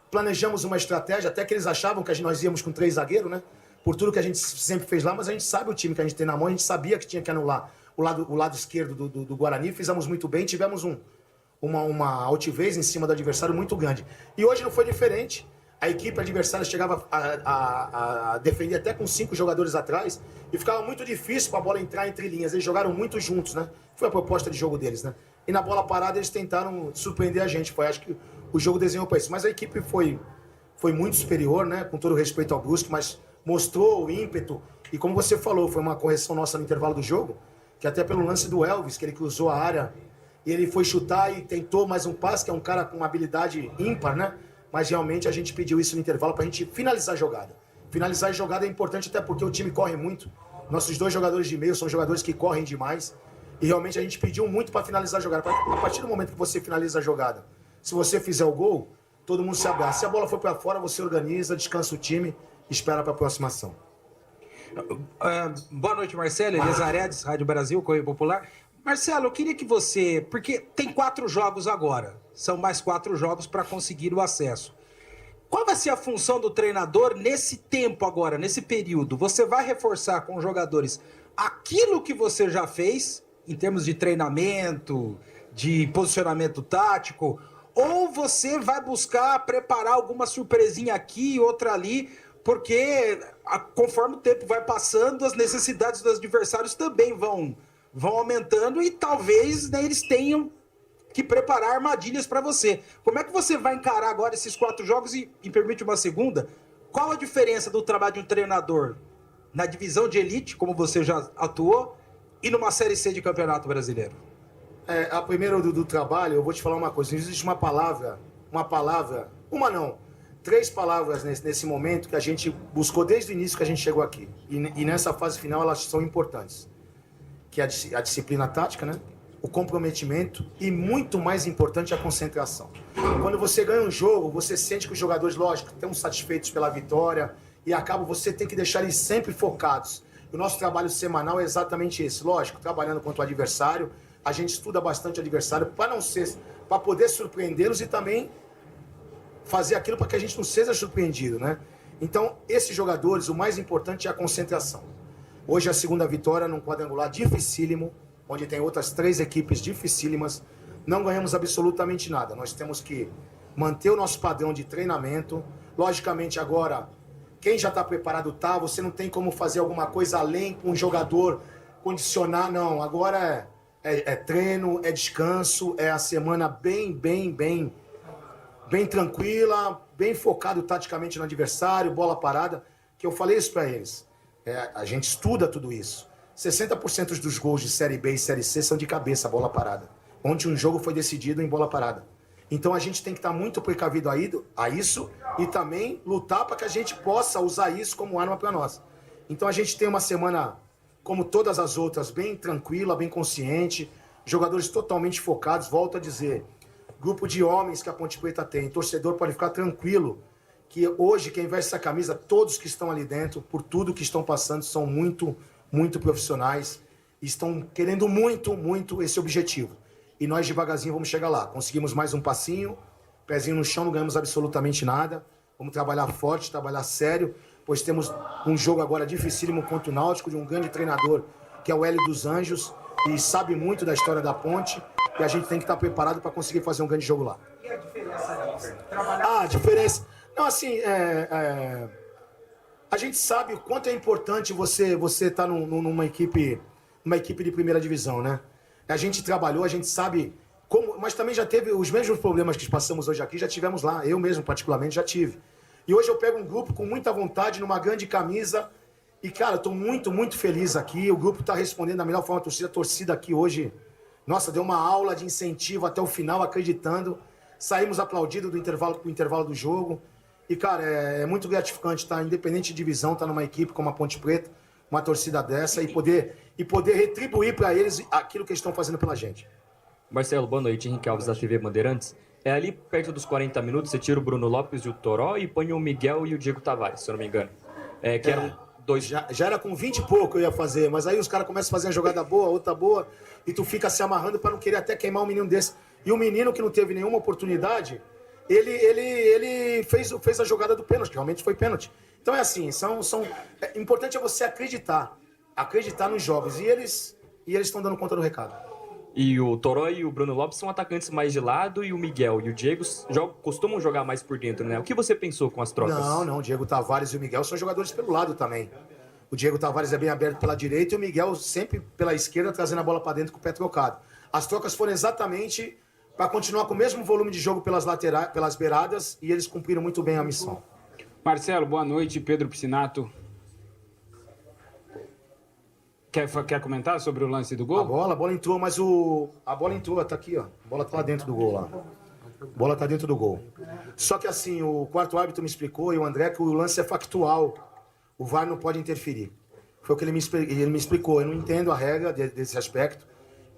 planejamos uma estratégia, até que eles achavam que nós íamos com 3 zagueiros, né? Por tudo que a gente sempre fez lá, mas a gente sabe o time que a gente tem na mão, a gente sabia que tinha que anular o lado esquerdo do Guarani, fizemos muito bem, tivemos uma altivez em cima do adversário muito grande. E hoje não foi diferente, a equipe adversária chegava a defender até com 5 jogadores atrás e ficava muito difícil para a bola entrar entre linhas, eles jogaram muito juntos, né? Foi a proposta de jogo deles, né? E na bola parada eles tentaram surpreender a gente, acho que o jogo desenhou para isso, mas a equipe foi muito superior, né? Com todo respeito ao Brusque, mas mostrou o ímpeto, e como você falou, foi uma correção nossa no intervalo do jogo, que até pelo lance do Elvis, que ele cruzou a área, e ele foi chutar e tentou mais um passe, que é um cara com uma habilidade ímpar, né? Mas realmente a gente pediu isso no intervalo pra gente finalizar a jogada. Finalizar a jogada é importante até porque o time corre muito. Nossos 2 jogadores de meio são jogadores que correm demais, e realmente a gente pediu muito para finalizar a jogada. A partir do momento que você finaliza a jogada, se você fizer o gol, todo mundo se abraça. Se a bola for para fora, você organiza, descansa o time, espera para a próxima ação. Boa noite, Marcelo. Elias Aredes, Rádio Brasil, Correio Popular. Marcelo, eu queria que você... Porque tem 4 jogos agora. São mais 4 jogos para conseguir o acesso. Qual vai ser a função do treinador nesse tempo agora, nesse período? Você vai reforçar com os jogadores aquilo que você já fez, em termos de treinamento, de posicionamento tático, ou você vai buscar preparar alguma surpresinha aqui e outra ali, porque conforme o tempo vai passando, as necessidades dos adversários também vão aumentando e talvez, né, eles tenham que preparar armadilhas para você. Como é que você vai encarar agora esses 4 jogos e me permite uma segunda? Qual a diferença do trabalho de um treinador na divisão de elite, como você já atuou, e numa Série C de Campeonato Brasileiro? A primeira do trabalho, eu vou te falar uma coisa. Não existe uma não, 3 palavras nesse momento que a gente buscou desde o início que a gente chegou aqui. E nessa fase final elas são importantes. Que é a disciplina tática, né? O comprometimento e, muito mais importante, a concentração. Quando você ganha um jogo, você sente que os jogadores, lógico, estão satisfeitos pela vitória e você tem que deixar eles sempre focados. O nosso trabalho semanal é exatamente esse. Lógico, trabalhando contra o adversário, a gente estuda bastante o adversário para poder surpreendê-los e também fazer aquilo para que a gente não seja surpreendido, né? Então, esses jogadores, o mais importante é a concentração. Hoje a segunda vitória num quadrangular dificílimo, onde tem outras 3 equipes dificílimas. Não ganhamos absolutamente nada. Nós temos que manter o nosso padrão de treinamento. Logicamente, agora, quem já está preparado tá, você não tem como fazer alguma coisa além com um jogador, condicionar, não. Agora é treino, é descanso, é a semana bem tranquila, bem focado taticamente no adversário, bola parada, que eu falei isso para eles. A gente estuda tudo isso. 60% dos gols de Série B e Série C são de cabeça, bola parada. Ontem um jogo foi decidido em bola parada. Então a gente tem que estar muito precavido a isso e também lutar para que a gente possa usar isso como arma para nós. Então a gente tem uma semana, como todas as outras, bem tranquila, bem consciente, jogadores totalmente focados, volto a dizer, grupo de homens que a Ponte Preta tem, torcedor pode ficar tranquilo, que hoje quem veste essa camisa, todos que estão ali dentro, por tudo que estão passando, são muito profissionais, estão querendo muito esse objetivo. E nós devagarzinho vamos chegar lá. Conseguimos mais um passinho, pezinho no chão, não ganhamos absolutamente nada. Vamos trabalhar forte, trabalhar sério, pois temos um jogo agora dificílimo contra o Náutico, de um grande treinador, que é o Hélio dos Anjos, e sabe muito da história da Ponte, e a gente tem que estar preparado para conseguir fazer um grande jogo lá. E a diferença de trabalhar? Ah, a diferença... Não, assim, a gente sabe o quanto é importante você estar numa equipe de primeira divisão, né? A gente trabalhou, a gente sabe como, mas também já teve os mesmos problemas que passamos hoje aqui, já tivemos lá, eu mesmo particularmente já tive. E hoje eu pego um grupo com muita vontade, numa grande camisa, e cara, eu tô muito feliz aqui, o grupo tá respondendo da melhor forma, a torcida aqui hoje, nossa, deu uma aula de incentivo até o final, acreditando, saímos aplaudidos do intervalo do jogo, e cara, é muito gratificante estar, independente de divisão, estar numa equipe como a Ponte Preta, uma torcida dessa, e poder retribuir para eles aquilo que eles estão fazendo pela gente. Marcelo, boa noite. Henrique Alves da TV Bandeirantes. Ali perto dos 40 minutos, você tira o Bruno Lopes e o Toró e põe o Miguel e o Diego Tavares, se eu não me engano. Que eram dois... Já era com 20 e pouco eu ia fazer, mas aí os caras começam a fazer uma jogada boa, outra boa, e tu fica se amarrando para não querer até queimar um menino desse. E o menino que não teve nenhuma oportunidade, ele fez a jogada do pênalti, que realmente foi pênalti. Então é assim, importante é você acreditar nos jogos, e eles estão dando conta do recado. E o Toró e o Bruno Lopes são atacantes mais de lado, e o Miguel e o Diego costumam jogar mais por dentro, né? O que você pensou com as trocas? Não, o Diego Tavares e o Miguel são jogadores pelo lado também. O Diego Tavares é bem aberto pela direita e o Miguel sempre pela esquerda, trazendo a bola para dentro com o pé trocado. As trocas foram exatamente para continuar com o mesmo volume de jogo pelas laterais, pelas beiradas, e eles cumpriram muito bem a missão. Marcelo, boa noite. Pedro Piscinato. Quer comentar sobre o lance do gol? A bola entrou, mas a bola entrou, tá aqui, ó. A bola tá lá dentro do gol lá. A bola tá dentro do gol. Só que assim, o quarto árbitro me explicou, e o André, que o lance é factual. O VAR não pode interferir. Foi o que ele me explicou. Eu não entendo a regra desse aspecto,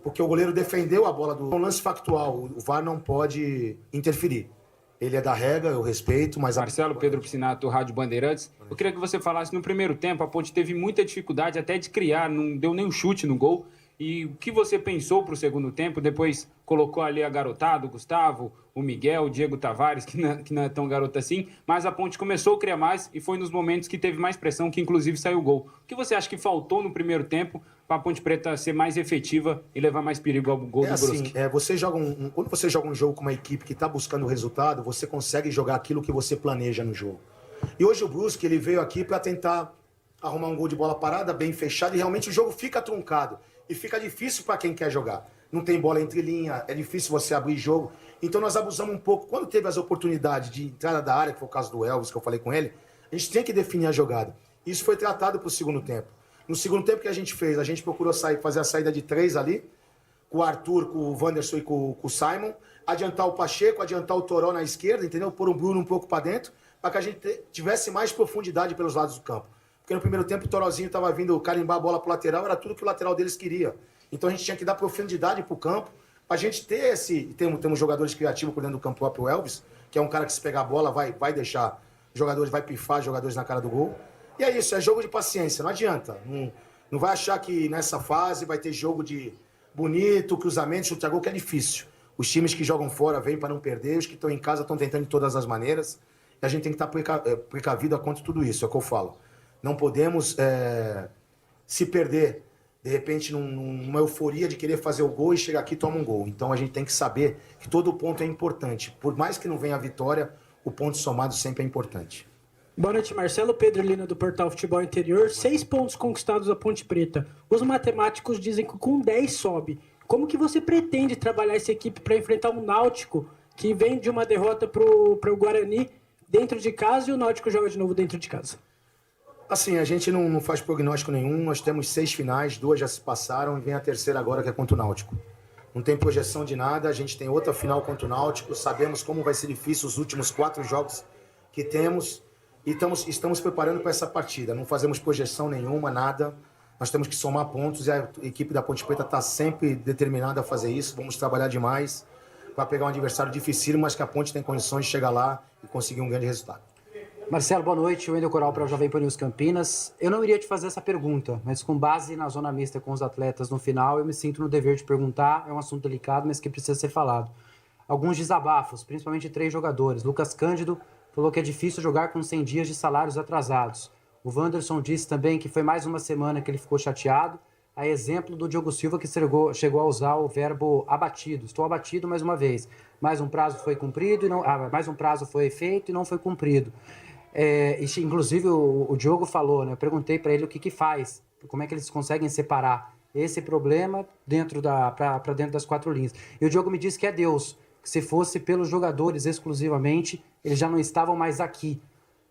porque o goleiro defendeu a bola do lance factual. O VAR não pode interferir. Ele é da regra, eu respeito, mas... Marcelo, Pedro Piscinato, Rádio Bandeirantes. Eu queria que você falasse, no primeiro tempo, a Ponte teve muita dificuldade até de criar, não deu nem um chute no gol. E o que você pensou para o segundo tempo? Depois colocou ali a garotada, o Gustavo, o Miguel, o Diego Tavares, que não é tão garoto assim. Mas a Ponte começou a criar mais e foi nos momentos que teve mais pressão, que inclusive saiu o gol. O que você acha que faltou no primeiro tempo para a Ponte Preta ser mais efetiva e levar mais perigo ao gol do Brusque? Quando você joga um jogo com uma equipe que está buscando o resultado, você consegue jogar aquilo que você planeja no jogo. E hoje o Brusque ele veio aqui para tentar arrumar um gol de bola parada, bem fechado, e realmente o jogo fica truncado. E fica difícil para quem quer jogar. Não tem bola entre linha, é difícil você abrir jogo. Então nós abusamos um pouco. Quando teve as oportunidades de entrada da área, que foi o caso do Elvis, que eu falei com ele, a gente tem que definir a jogada. Isso foi tratado para o segundo tempo. No segundo tempo que a gente fez, a gente procurou fazer a saída de 3 ali, com o Arthur, com o Wanderson e com o Simon, adiantar o Pacheco, adiantar o Toró na esquerda, entendeu? Pôr o Bruno um pouco para dentro, para que a gente tivesse mais profundidade pelos lados do campo. Porque no primeiro tempo o Torozinho estava vindo carimbar a bola pro lateral, era tudo que o lateral deles queria. Então a gente tinha que dar profundidade pro campo, pra gente ter temos jogadores criativos por dentro do campo, o próprio Elvis, que é um cara que se pegar a bola vai deixar jogadores, vai pifar jogadores na cara do gol. E é isso, é jogo de paciência, não adianta. Não vai achar que nessa fase vai ter jogo de bonito, cruzamento, chute a gol, que é difícil. Os times que jogam fora vêm para não perder, os que estão em casa estão tentando de todas as maneiras. E a gente tem que estar precavido quanto a tudo isso, é o que eu falo. Não podemos se perder, de repente, numa euforia de querer fazer o gol e chegar aqui e toma um gol. Então a gente tem que saber que todo ponto é importante. Por mais que não venha a vitória, o ponto somado sempre é importante. Boa noite, Marcelo. Pedro Lina, do Portal Futebol Interior. 6 pontos conquistados a Ponte Preta. Os matemáticos dizem que com 10 sobe. Como que você pretende trabalhar essa equipe para enfrentar um Náutico que vem de uma derrota para o Guarani dentro de casa e o Náutico joga de novo dentro de casa? Assim, a gente não faz prognóstico nenhum. Nós temos 6 finais, 2 já se passaram e vem a terceira agora, que é contra o Náutico. Não tem projeção de nada. A gente tem outra final contra o Náutico. Sabemos como vai ser difícil os últimos 4 jogos que temos. E estamos preparando para essa partida. Não fazemos projeção nenhuma, nada. Nós temos que somar pontos e a equipe da Ponte Preta está sempre determinada a fazer isso. Vamos trabalhar demais para pegar um adversário dificílimo, mas que a Ponte tem condições de chegar lá e conseguir um grande resultado. Marcelo, boa noite. Wendel Coral para o Jovem Pan News Campinas. Eu não iria te fazer essa pergunta, mas com base na zona mista com os atletas no final, eu me sinto no dever de perguntar. É um assunto delicado, mas que precisa ser falado. Alguns desabafos, principalmente 3 jogadores. Lucas Cândido falou que é difícil jogar com 100 dias de salários atrasados. O Wanderson disse também que foi mais uma semana que ele ficou chateado. A exemplo do Diogo Silva, que chegou a usar o verbo abatido. Estou abatido mais uma vez. Mais um prazo foi cumprido e não, mais um prazo foi feito e não foi cumprido. Inclusive o Diogo falou, né? Eu perguntei para ele o que faz, como é que eles conseguem separar esse problema para dentro das 4 linhas. E o Diogo me disse que é Deus, que se fosse pelos jogadores exclusivamente, eles já não estavam mais aqui.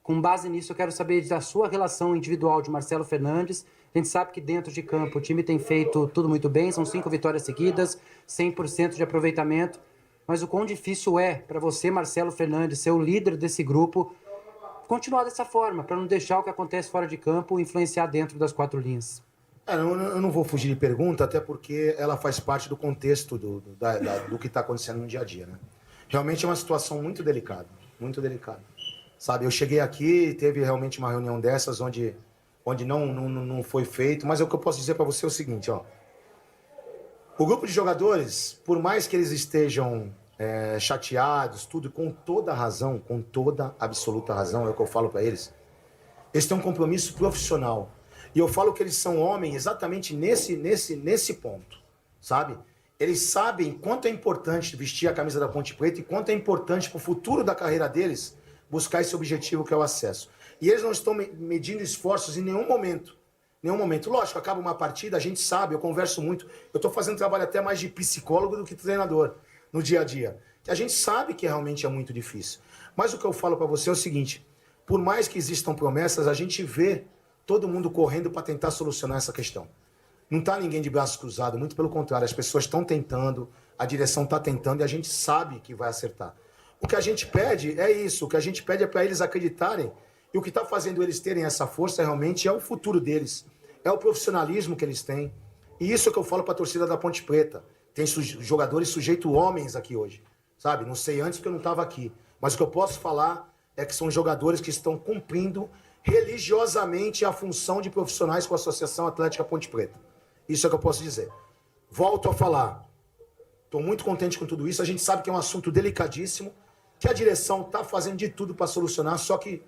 Com base nisso, eu quero saber da sua relação individual de Marcelo Fernandes. A gente sabe que dentro de campo o time tem feito tudo muito bem, são 5 vitórias seguidas, 100% de aproveitamento. Mas o quão difícil é para você, Marcelo Fernandes, ser o líder desse grupo, continuar dessa forma, para não deixar o que acontece fora de campo influenciar dentro das 4 linhas? Eu não vou fugir de pergunta, até porque ela faz parte do contexto do que está acontecendo no dia a dia, né? Realmente é uma situação muito delicada, muito delicada. Sabe, eu cheguei aqui, teve realmente uma reunião dessas onde não foi feito, mas o que eu posso dizer para você é o seguinte, ó. O grupo de jogadores, por mais que eles estejam chateados, tudo, com toda razão, com toda absoluta razão, é o que eu falo para eles, eles têm um compromisso profissional. E eu falo que eles são homens exatamente nesse ponto, sabe? Eles sabem quanto é importante vestir a camisa da Ponte Preta e quanto é importante para o futuro da carreira deles buscar esse objetivo que é o acesso. E eles não estão medindo esforços em nenhum momento. Nenhum momento. Lógico, acaba uma partida, a gente sabe, eu converso muito. Eu estou fazendo trabalho até mais de psicólogo do que treinador no dia a dia. Que a gente sabe que realmente é muito difícil. Mas o que eu falo para você é o seguinte, por mais que existam promessas, a gente vê todo mundo correndo para tentar solucionar essa questão. Não está ninguém de braços cruzados, muito pelo contrário, as pessoas estão tentando, a direção está tentando e a gente sabe que vai acertar. O que a gente pede é isso, o que a gente pede é para eles acreditarem e o que está fazendo eles terem essa força realmente é o futuro deles, é o profissionalismo que eles têm. E isso é que eu falo para a torcida da Ponte Preta. Tem jogadores sujeitos homens aqui hoje, sabe? Não sei antes porque eu não estava aqui, mas o que eu posso falar é que são jogadores que estão cumprindo religiosamente a função de profissionais com a Associação Atlética Ponte Preta. Isso é o que eu posso dizer. Volto a falar. Estou muito contente com tudo isso. A gente sabe que é um assunto delicadíssimo, que a direção está fazendo de tudo para solucionar, só que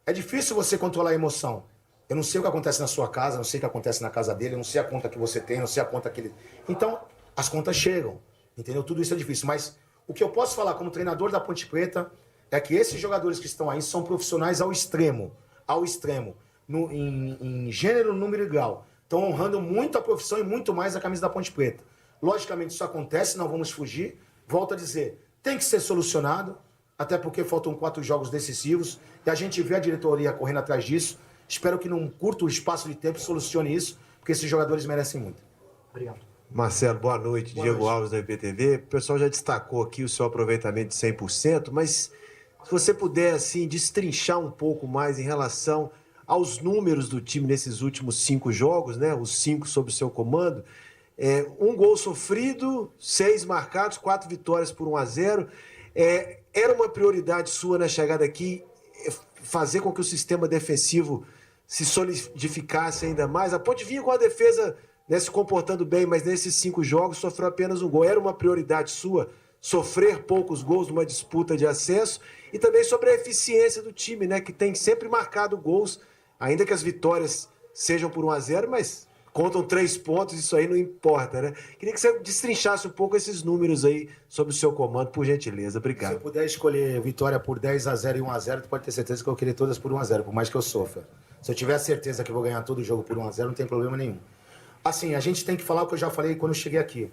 é difícil você controlar a emoção. Eu não sei o que acontece na sua casa, não sei o que acontece na casa dele, eu não sei a conta que você tem, não sei a conta que ele... Então, as contas chegam, entendeu? Tudo isso é difícil, mas o que eu posso falar como treinador da Ponte Preta é que esses jogadores que estão aí são profissionais ao extremo, em gênero, número e grau. Estão honrando muito a profissão e muito mais a camisa da Ponte Preta. Logicamente isso acontece, não vamos fugir. Volto a dizer, tem que ser solucionado, até porque faltam 4 jogos decisivos e a gente vê a diretoria correndo atrás disso. Espero que num curto espaço de tempo solucione isso, porque esses jogadores merecem muito. Obrigado. Marcelo, boa noite. Diego Alves da IPTV. O pessoal já destacou aqui o seu aproveitamento de 100%, mas se você puder, assim, destrinchar um pouco mais em relação aos números do time nesses últimos 5 jogos, né? Os 5 sob o seu comando. 1 gol sofrido, 6 marcados, 4 vitórias por 1-0. Era uma prioridade sua na chegada aqui fazer com que o sistema defensivo se solidificasse ainda mais? A Ponte vinha com a defesa, né, se comportando bem, mas nesses 5 jogos sofreu apenas 1 gol. Era uma prioridade sua sofrer poucos gols numa disputa de acesso e também sobre a eficiência do time, né, que tem sempre marcado gols, ainda que as vitórias sejam por 1-0, mas contam 3 pontos, isso aí não importa, né? Queria que você destrinchasse um pouco esses números aí sobre o seu comando, por gentileza. Obrigado. Se eu puder escolher vitória por 10-0 e 1-0, tu pode ter certeza que eu vou querer todas por 1-0, por mais que eu sofra. Se eu tiver certeza que eu vou ganhar todo o jogo por 1-0, não tem problema nenhum. Assim, a gente tem que falar o que eu já falei quando eu cheguei aqui.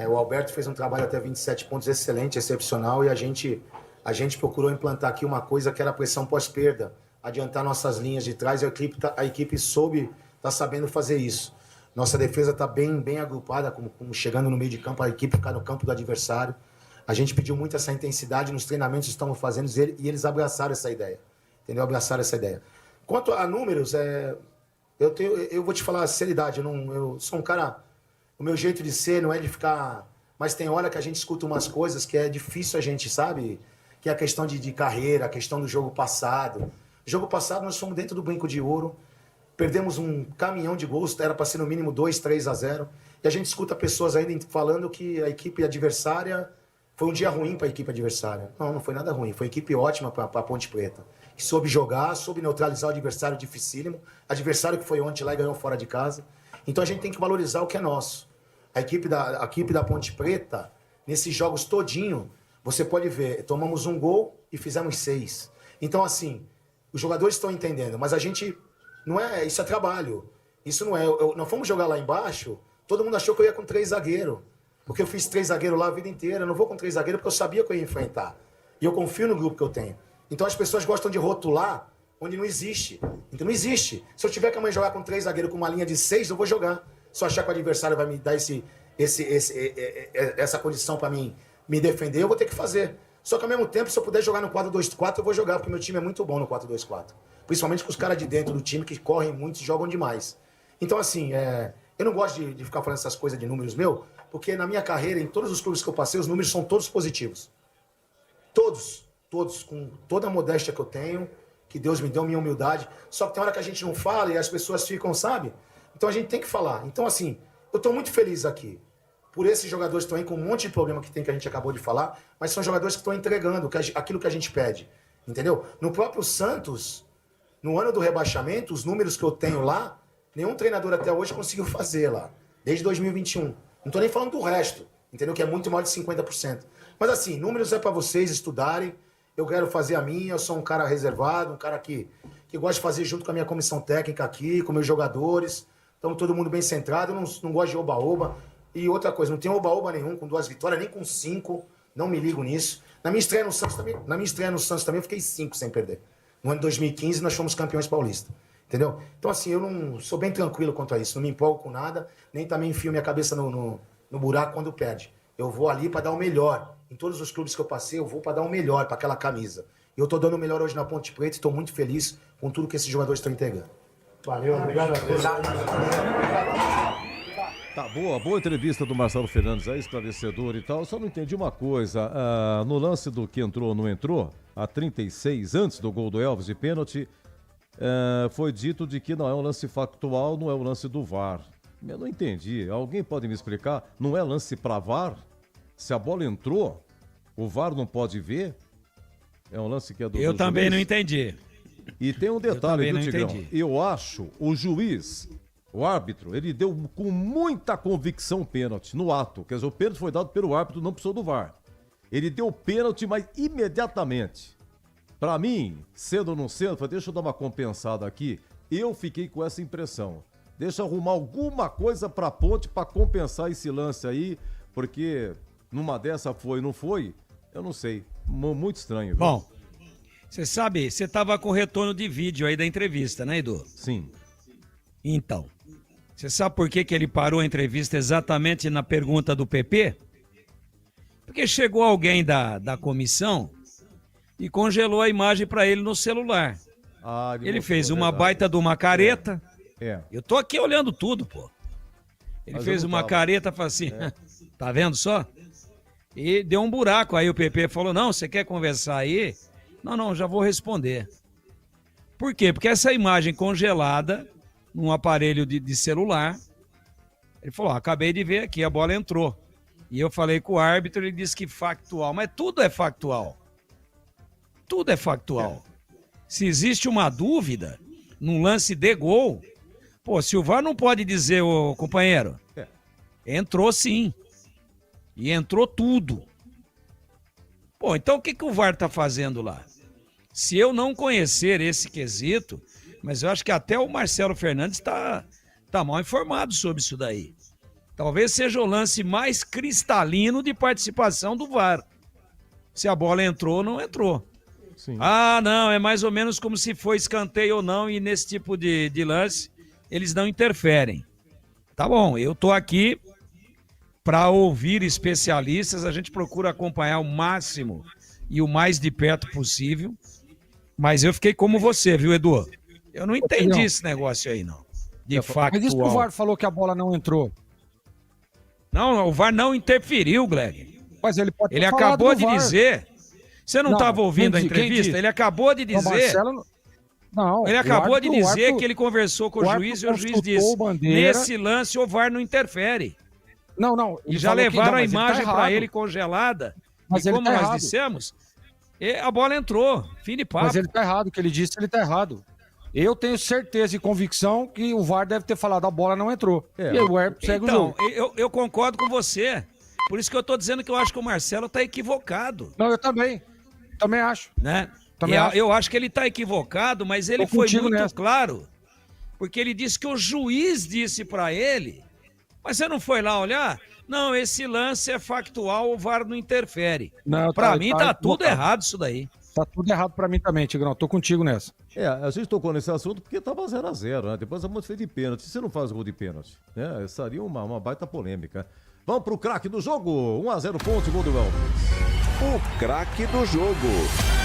O Alberto fez um trabalho até 27 pontos excelente, excepcional, e a gente procurou implantar aqui uma coisa que era a pressão pós-perda, adiantar nossas linhas de trás, e a equipe tá sabendo fazer isso. Nossa defesa está bem agrupada, como chegando no meio de campo, a equipe ficar no campo do adversário. A gente pediu muito essa intensidade nos treinamentos que estamos fazendo e eles abraçaram essa ideia. Entendeu? Abraçaram essa ideia. Quanto a números, eu vou te falar a seriedade, eu sou um cara... O meu jeito de ser não é de ficar... Mas tem hora que a gente escuta umas coisas que é difícil a gente, sabe? Que é a questão de carreira, a questão do jogo passado. Jogo passado nós fomos dentro do brinco de ouro, perdemos um caminhão de gols, era para ser no mínimo 2-3-0. E a gente escuta pessoas ainda falando que a equipe adversária... Foi um dia ruim para a equipe adversária. Não foi nada ruim. Foi uma equipe ótima para a Ponte Preta. Que soube jogar, soube neutralizar o adversário dificílimo. Adversário que foi ontem lá e ganhou fora de casa. Então a gente tem que valorizar o que é nosso. A equipe da Ponte Preta, nesses jogos todinho, você pode ver, tomamos um gol e fizemos 6. Então, assim, os jogadores estão entendendo, mas a gente... Não é, isso é trabalho. Isso não é... Nós fomos jogar lá embaixo, todo mundo achou que eu ia com 3 zagueiros. Porque eu fiz 3 zagueiros lá a vida inteira. Eu não vou com 3 zagueiros porque eu sabia que eu ia enfrentar. E eu confio no grupo que eu tenho. Então as pessoas gostam de rotular onde não existe. Então não existe. Se eu tiver que amanhã jogar com 3 zagueiros com uma linha de 6, eu vou jogar. Se eu achar que o adversário vai me dar essa condição para mim me defender, eu vou ter que fazer. Só que ao mesmo tempo, se eu puder jogar no 4-2-4, eu vou jogar, porque meu time é muito bom no 4-2-4. Principalmente com os caras de dentro do time que correm muito e jogam demais. Então, assim, eu não gosto de ficar falando essas coisas de números meu, porque na minha carreira, em todos os clubes que eu passei, os números são todos positivos. Todos, com toda a modéstia que eu tenho, que Deus me deu, minha humildade. Só que tem hora que a gente não fala e as pessoas ficam, sabe? Então a gente tem que falar. Então, assim, eu estou muito feliz aqui por esses jogadores que estão aí com um monte de problema que tem, que a gente acabou de falar, mas são jogadores que estão entregando aquilo que a gente pede, entendeu? No próprio Santos, no ano do rebaixamento, os números que eu tenho lá, nenhum treinador até hoje conseguiu fazer lá, desde 2021. Não estou nem falando do resto, entendeu? Que é muito mais de 50%. Mas assim, números é para vocês estudarem, eu quero fazer a minha, eu sou um cara reservado, um cara que gosta de fazer junto com a minha comissão técnica aqui, com meus jogadores. Então, todo mundo bem centrado, não gosto de oba-oba. E outra coisa, não tem oba-oba nenhum, com 2 vitórias, nem com 5. Não me ligo nisso. Na minha estreia no Santos também eu fiquei 5 sem perder. No ano de 2015, nós fomos campeões paulistas. Entendeu? Então, assim, eu não sou bem tranquilo quanto a isso. Não me empolgo com nada, nem também enfio minha cabeça no buraco quando perde. Eu vou ali para dar o melhor. Em todos os clubes que eu passei, eu vou para dar o melhor para aquela camisa. E eu tô dando o melhor hoje na Ponte Preta e estou muito feliz com tudo que esses jogadores estão entregando. Valeu, obrigado. Tá, boa entrevista do Marcelo Fernandes aí, esclarecedor e tal. Só não entendi uma coisa. No lance do que entrou ou não entrou, a 36, antes do gol do Elvis de pênalti, foi dito de que não é um lance factual, não é um lance do VAR. Eu não entendi. Alguém pode me explicar? Não é lance para VAR? Se a bola entrou, o VAR não pode ver? É um lance que é do Eu também juiz? não entendi. E tem um detalhe, viu, Tigrão? Eu acho o juiz, o árbitro, ele deu com muita convicção o pênalti no ato. Quer dizer, o pênalti foi dado pelo árbitro, não precisou do VAR. Ele deu o pênalti, mas imediatamente. Pra mim, sendo ou não sendo, deixa eu dar uma compensada aqui. Eu fiquei com essa impressão. Deixa eu arrumar alguma coisa pra Ponte pra compensar esse lance aí, porque numa dessa foi, não foi? Eu não sei. Muito estranho. Viu? Bom, você sabe, você tava com o retorno de vídeo aí da entrevista, né, Edu? Sim. Então, você sabe por que ele parou a entrevista exatamente na pergunta do PP? Porque chegou alguém da comissão e congelou a imagem para ele no celular. Ele fez uma baita de uma careta. Eu tô aqui olhando tudo, pô. Ele fez uma careta, falou assim, tá vendo só? E deu um buraco. Aí o PP falou, não, você quer conversar aí? Não, já vou responder. Por quê? Porque essa imagem congelada num aparelho de celular, ele falou, acabei de ver aqui, a bola entrou. E eu falei com o árbitro, ele disse que factual. Mas tudo é factual. Tudo é factual. Se existe uma dúvida num lance de gol, pô, se o VAR não pode dizer, ô companheiro, entrou sim. E entrou tudo. Pô, então o que o VAR tá fazendo lá? Se eu não conhecer esse quesito, mas eu acho que até o Marcelo Fernandes tá mal informado sobre isso daí. Talvez seja o lance mais cristalino de participação do VAR. Se a bola entrou ou não entrou. Sim. Ah, não, é mais ou menos como se foi escanteio ou não, e nesse tipo de lance eles não interferem. Tá bom, eu tô aqui para ouvir especialistas, a gente procura acompanhar o máximo e o mais de perto possível, mas eu fiquei como você, viu, Edu? Eu não entendi esse negócio aí, não. De factual. Mas isso que o VAR falou que a bola não entrou. Não, o VAR não interferiu, Greg. Mas ele pode Ele acabou de dizer... Você não estava ouvindo a entrevista? Ele acabou de dizer... Marcelo... Não, ele acabou de dizer que ele conversou com o juiz e o juiz disse, nesse lance o VAR não interfere. Não. E já levaram a imagem para ele congelada. Mas e como nós dissemos, a bola entrou. Fim de papo. Mas ele tá errado. O que ele disse, ele tá errado. Eu tenho certeza e convicção que o VAR deve ter falado a bola não entrou. E aí o VAR segue o jogo. Eu concordo com você. Por isso que eu tô dizendo que eu acho que o Marcelo tá equivocado. Não, eu também. Também acho. Né? Eu acho que ele tá equivocado, mas ele foi muito claro. Porque ele disse que o juiz disse para ele, mas você não foi lá olhar? Não, esse lance é factual, o VAR não interfere. Para mim tá tudo errado isso daí. Tá tudo errado pra mim também, Tigrão. Tô contigo nessa. A gente tocou nesse assunto porque tava 0x0, né? Depois a moça fez de pênalti. Se não faz gol de pênalti, né? Seria uma baita polêmica. Vamos pro craque do jogo. 1x0 ponto, gol do Elvis. O craque do jogo.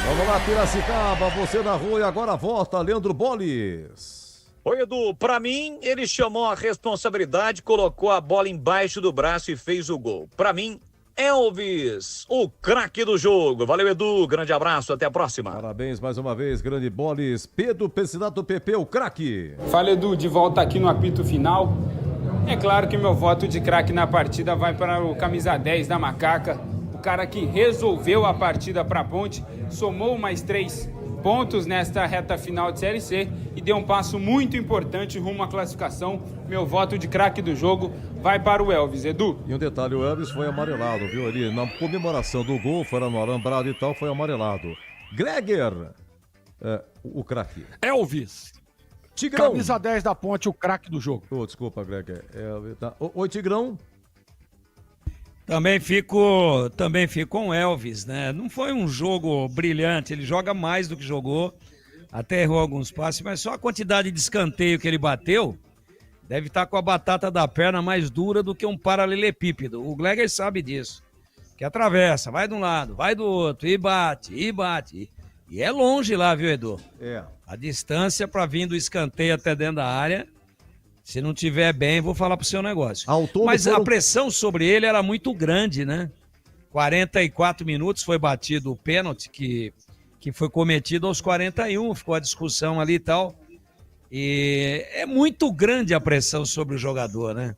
Vamos lá, Piracicaba, você na rua e agora volta, Leandro Boles. Oi, Edu, pra mim, ele chamou a responsabilidade, colocou a bola embaixo do braço e fez o gol. Pra mim, Elvis, o craque do jogo. Valeu, Edu, grande abraço, até a próxima. Parabéns mais uma vez, grande Boles. Pedro Pensidato PP, o craque. Fala, Edu, de volta aqui no apito final. É claro que meu voto de craque na partida vai para o camisa 10 da Macaca, o cara que resolveu a partida para a Ponte, somou mais 3 pontos nesta reta final de Série C e deu um passo muito importante rumo à classificação. Meu voto de craque do jogo vai para o Elvis, Edu. E um detalhe, o Elvis foi amarelado, viu, ali na comemoração do gol, foi no alambrado e tal, foi amarelado. Greger, o craque. Elvis. Tigrão. Camisa 10 da Ponte, o craque do jogo. Desculpa, Greger. Oi, Tigrão. Também fico com o Elvis, né? Não foi um jogo brilhante, ele joga mais do que jogou, até errou alguns passes, mas só a quantidade de escanteio que ele bateu deve estar com a batata da perna mais dura do que um paralelepípedo. O Gleger sabe disso, que atravessa, vai de um lado, vai do outro, e bate. E é longe lá, viu, Edu? A distância para vir do escanteio até dentro da área, se não tiver bem, vou falar pro seu negócio. Mas a pressão sobre ele era muito grande, né? 44 minutos foi batido o pênalti que foi cometido aos 41, ficou a discussão ali e tal. E é muito grande a pressão sobre o jogador, né?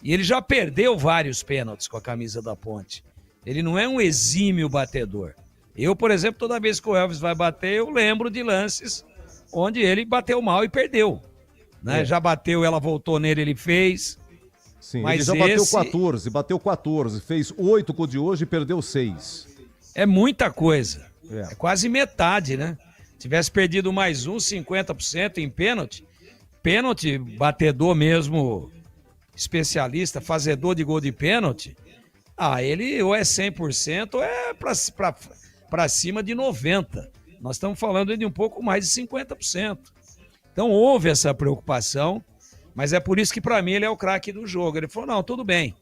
E ele já perdeu vários pênaltis com a camisa da Ponte. Ele não é um exímio batedor. Eu, por exemplo, toda vez que o Elvis vai bater, eu lembro de lances onde ele bateu mal e perdeu. Né? Já bateu, ela voltou nele, ele fez. Sim, mas ele já bateu 14, fez 8 com o de hoje e perdeu 6. É muita coisa. É quase metade, né? Tivesse perdido mais 50% em pênalti. Pênalti, batedor mesmo, especialista, fazedor de gol de pênalti. Ele ou é 100% ou é para cima de 90%. Nós estamos falando de um pouco mais de 50%. Então houve essa preocupação, mas é por isso que para mim ele é o craque do jogo. Ele falou, não, tudo bem,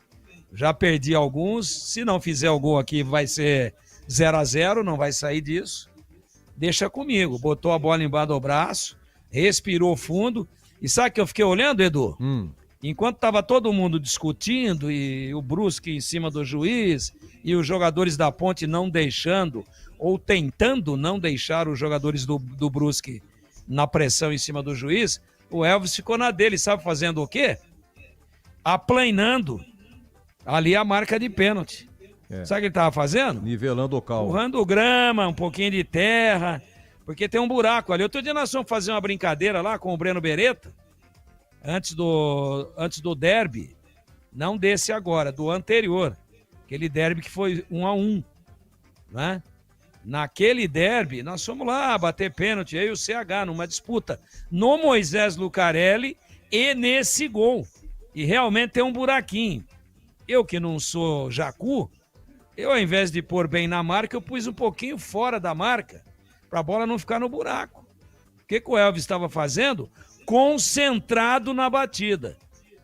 já perdi alguns, se não fizer o gol aqui vai ser 0x0, não vai sair disso, deixa comigo. Botou a bola embaixo do braço, respirou fundo, e sabe que eu fiquei olhando, Edu? Enquanto estava todo mundo discutindo, e o Brusque em cima do juiz, e os jogadores da Ponte não deixando, ou tentando não deixar os jogadores do Brusque na pressão em cima do juiz, o Elvis ficou na dele, sabe fazendo o quê? Aplanando. Ali a marca de pênalti. Sabe o que ele tava fazendo? Nivelando o calmo. Empurrando grama, um pouquinho de terra, porque tem um buraco ali. Outro dia nós fomos fazer uma brincadeira lá com o Breno Beretta, antes do derby, não desse agora, do anterior. Aquele derby que foi 1-1, né? Naquele derby, nós fomos lá bater pênalti, aí o CH, numa disputa no Moisés Lucarelli e nesse gol. E realmente tem um buraquinho. Eu que não sou jacu, eu ao invés de pôr bem na marca, eu pus um pouquinho fora da marca, para a bola não ficar no buraco. O que o Elvis estava fazendo? Concentrado na batida.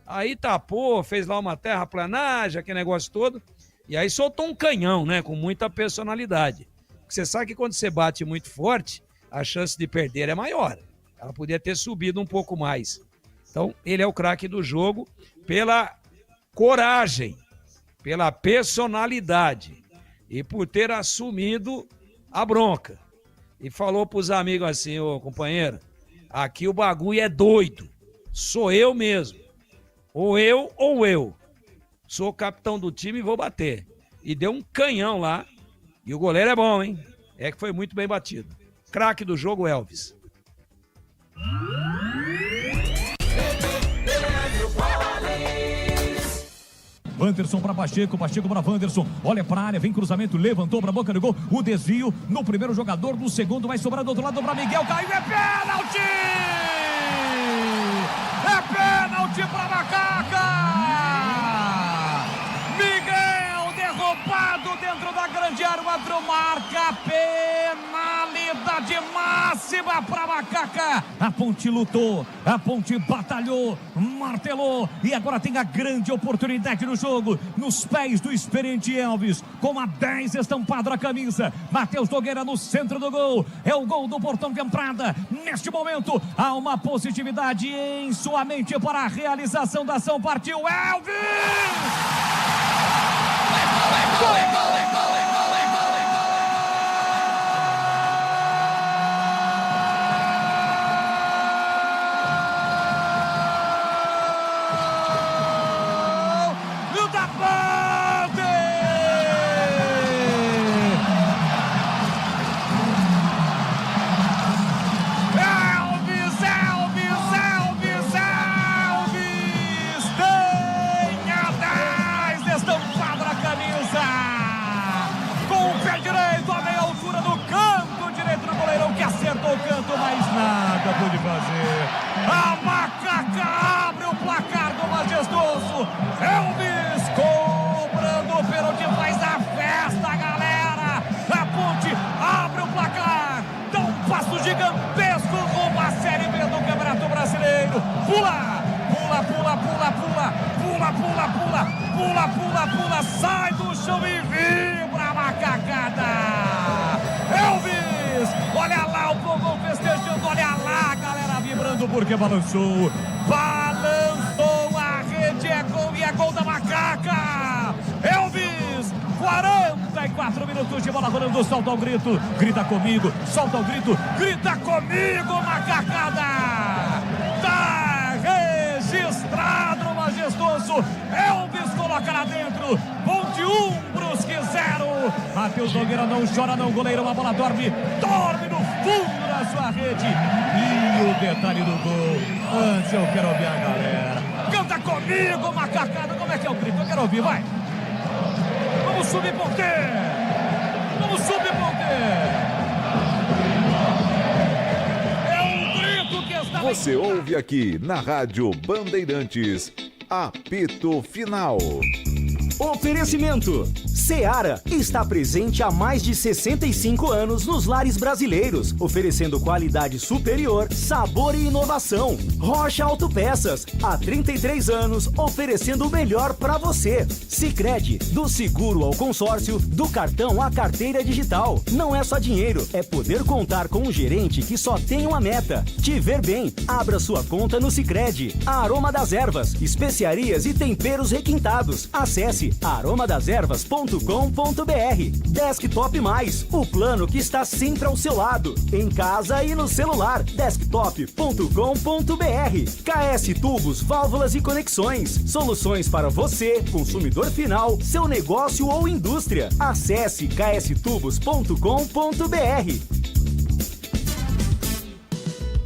Aí tapou, fez lá uma terraplanagem, aquele negócio todo, e aí soltou um canhão, né, com muita personalidade. Você sabe que quando você bate muito forte, a chance de perder é maior. Ela podia ter subido um pouco mais. Então, ele é o craque do jogo pela coragem, pela personalidade e por ter assumido a bronca. E falou pros amigos assim, ô companheiro, aqui o bagulho é doido. Sou eu mesmo. Ou eu. Sou o capitão do time e vou bater. E deu um canhão lá. E o goleiro é bom, hein? É que foi muito bem batido. Craque do jogo, Elvis. Wanderson para Pacheco para Wanderson, olha para a área, vem cruzamento, levantou para a boca do gol, o desvio no primeiro jogador, no segundo vai sobrar do outro lado para Miguel, caiu, é pênalti! É pênalti para Macaca! Miguel derrubado dentro da grande área, o árbitro marca penalidade máxima para Macaca. A Ponte lutou, a Ponte batalhou, martelou e agora tem a grande oportunidade no jogo, nos pés do experiente Elvis, com a 10 estampado na camisa. Matheus Nogueira no centro do gol, é o gol do portão de entrada. Neste momento há uma positividade em sua mente para a realização da ação. Partiu Elvis! Acertou o canto, mas nada pôde fazer. A Macaca abre o placar do majestoso. Elvis cobrando o pênalti, faz a festa, galera. A Ponte abre o placar, dá um passo gigantesco rumo à Série B do Campeonato Brasileiro. Pula, pula, pula, pula, pula, pula, pula, pula, pula, pula, pula, sai do chão e vibra a macacada. Elvis, olha lá o povo festejando, olha lá, galera vibrando porque balançou a rede, é gol e é gol da Macaca. Elvis, 44 minutos de bola rolando, solta o grito, grita comigo, solta o grito, grita comigo, macacada. Tá registrado o majestoso, Elvis coloca lá dentro, Ponte 1, Brusque 0. Matheus Nogueira não chora não, goleiro, a bola dorme no fundo da sua rede. E o detalhe do gol, antes eu quero ouvir a galera. Canta comigo, macacada, como é que é o grito? Eu quero ouvir, vai. Vamos subir, Ponte! Vamos subir, Ponte! É um grito que está... Você ouve aqui na Rádio Bandeirantes, apito final. Oferecimento: Seara está presente há mais de 65 anos nos lares brasileiros, oferecendo qualidade superior, sabor e inovação. Rocha Autopeças, há 33 anos, oferecendo o melhor para você. Sicredi, do seguro ao consórcio, do cartão à carteira digital. Não é só dinheiro, é poder contar com um gerente que só tem uma meta: te ver bem. Abra sua conta no Sicredi. A Aroma das Ervas, especiarias e temperos requintados. Acesse Acesse aromadeservas.com.br. Desktop Mais, o plano que está sempre ao seu lado, em casa e no celular. Desktop.com.br. KS Tubos, válvulas e conexões. Soluções para você, consumidor final, seu negócio ou indústria. Acesse kstubos.com.br.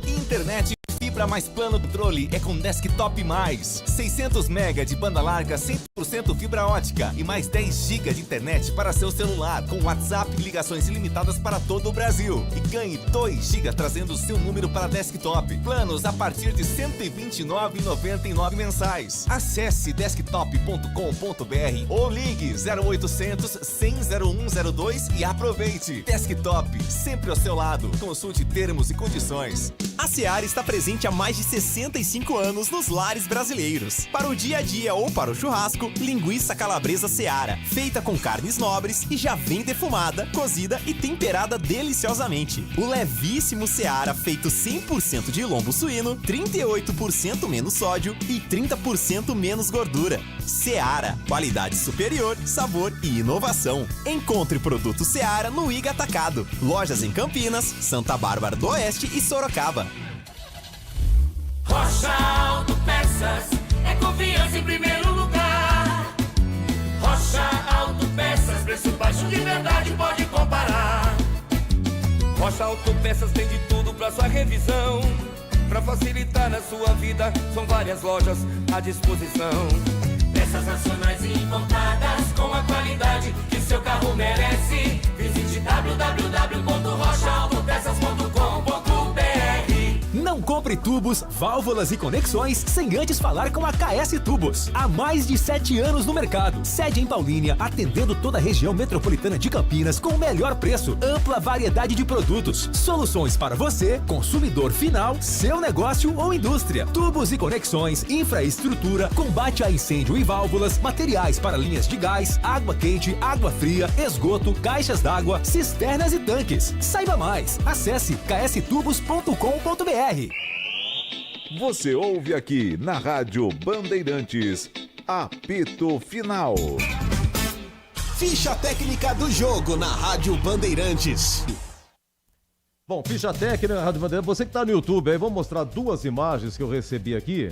Internet fibra mais plano controle é com Desktop Mais. 600 MB de banda larga 100% fibra ótica e mais 10 GB de internet para seu celular, com WhatsApp e ligações ilimitadas para todo o Brasil. E ganhe 2 GB trazendo o seu número para Desktop. Planos a partir de R$ 129,99 mensais. Acesse desktop.com.br ou ligue 0800 100 0102 e aproveite. Desktop, sempre ao seu lado. Consulte termos e condições. A Seara está presente há mais de 65 anos nos lares brasileiros. Para o dia a dia ou para o churrasco, linguiça calabresa Seara, feita com carnes nobres e já vem defumada, cozida e temperada deliciosamente. O levíssimo Seara, feito 100% de lombo suíno, 38% menos sódio e 30% menos gordura. Seara, qualidade superior, sabor e inovação. Encontre produto Seara no Iga Atacado. Lojas em Campinas, Santa Bárbara do Oeste e Sorocaba. Rocha Autopeças é confiança em primeiro lugar. Rocha Autopeças, preço baixo de verdade, pode comparar. Rocha Autopeças tem de tudo pra sua revisão. Pra facilitar na sua vida, são várias lojas à disposição. Peças nacionais e importadas com a qualidade que seu carro merece. Visite www.rochaautopeças.com.br. Não compre tubos, válvulas e conexões sem antes falar com a KS Tubos. Há mais de 7 anos no mercado. Sede em Paulínia, atendendo toda a região metropolitana de Campinas com o melhor preço, ampla variedade de produtos. Soluções para você, consumidor final, seu negócio ou indústria. Tubos e conexões, infraestrutura, combate a incêndio e válvulas, materiais para linhas de gás, água quente, água fria, esgoto, caixas d'água, cisternas e tanques. Saiba mais. Acesse kstubos.com.br. Você ouve aqui na Rádio Bandeirantes, apito final. Ficha técnica do jogo na Rádio Bandeirantes. Bom, ficha técnica na Rádio Bandeirantes. Você que está no YouTube aí, vamos mostrar duas imagens que eu recebi aqui.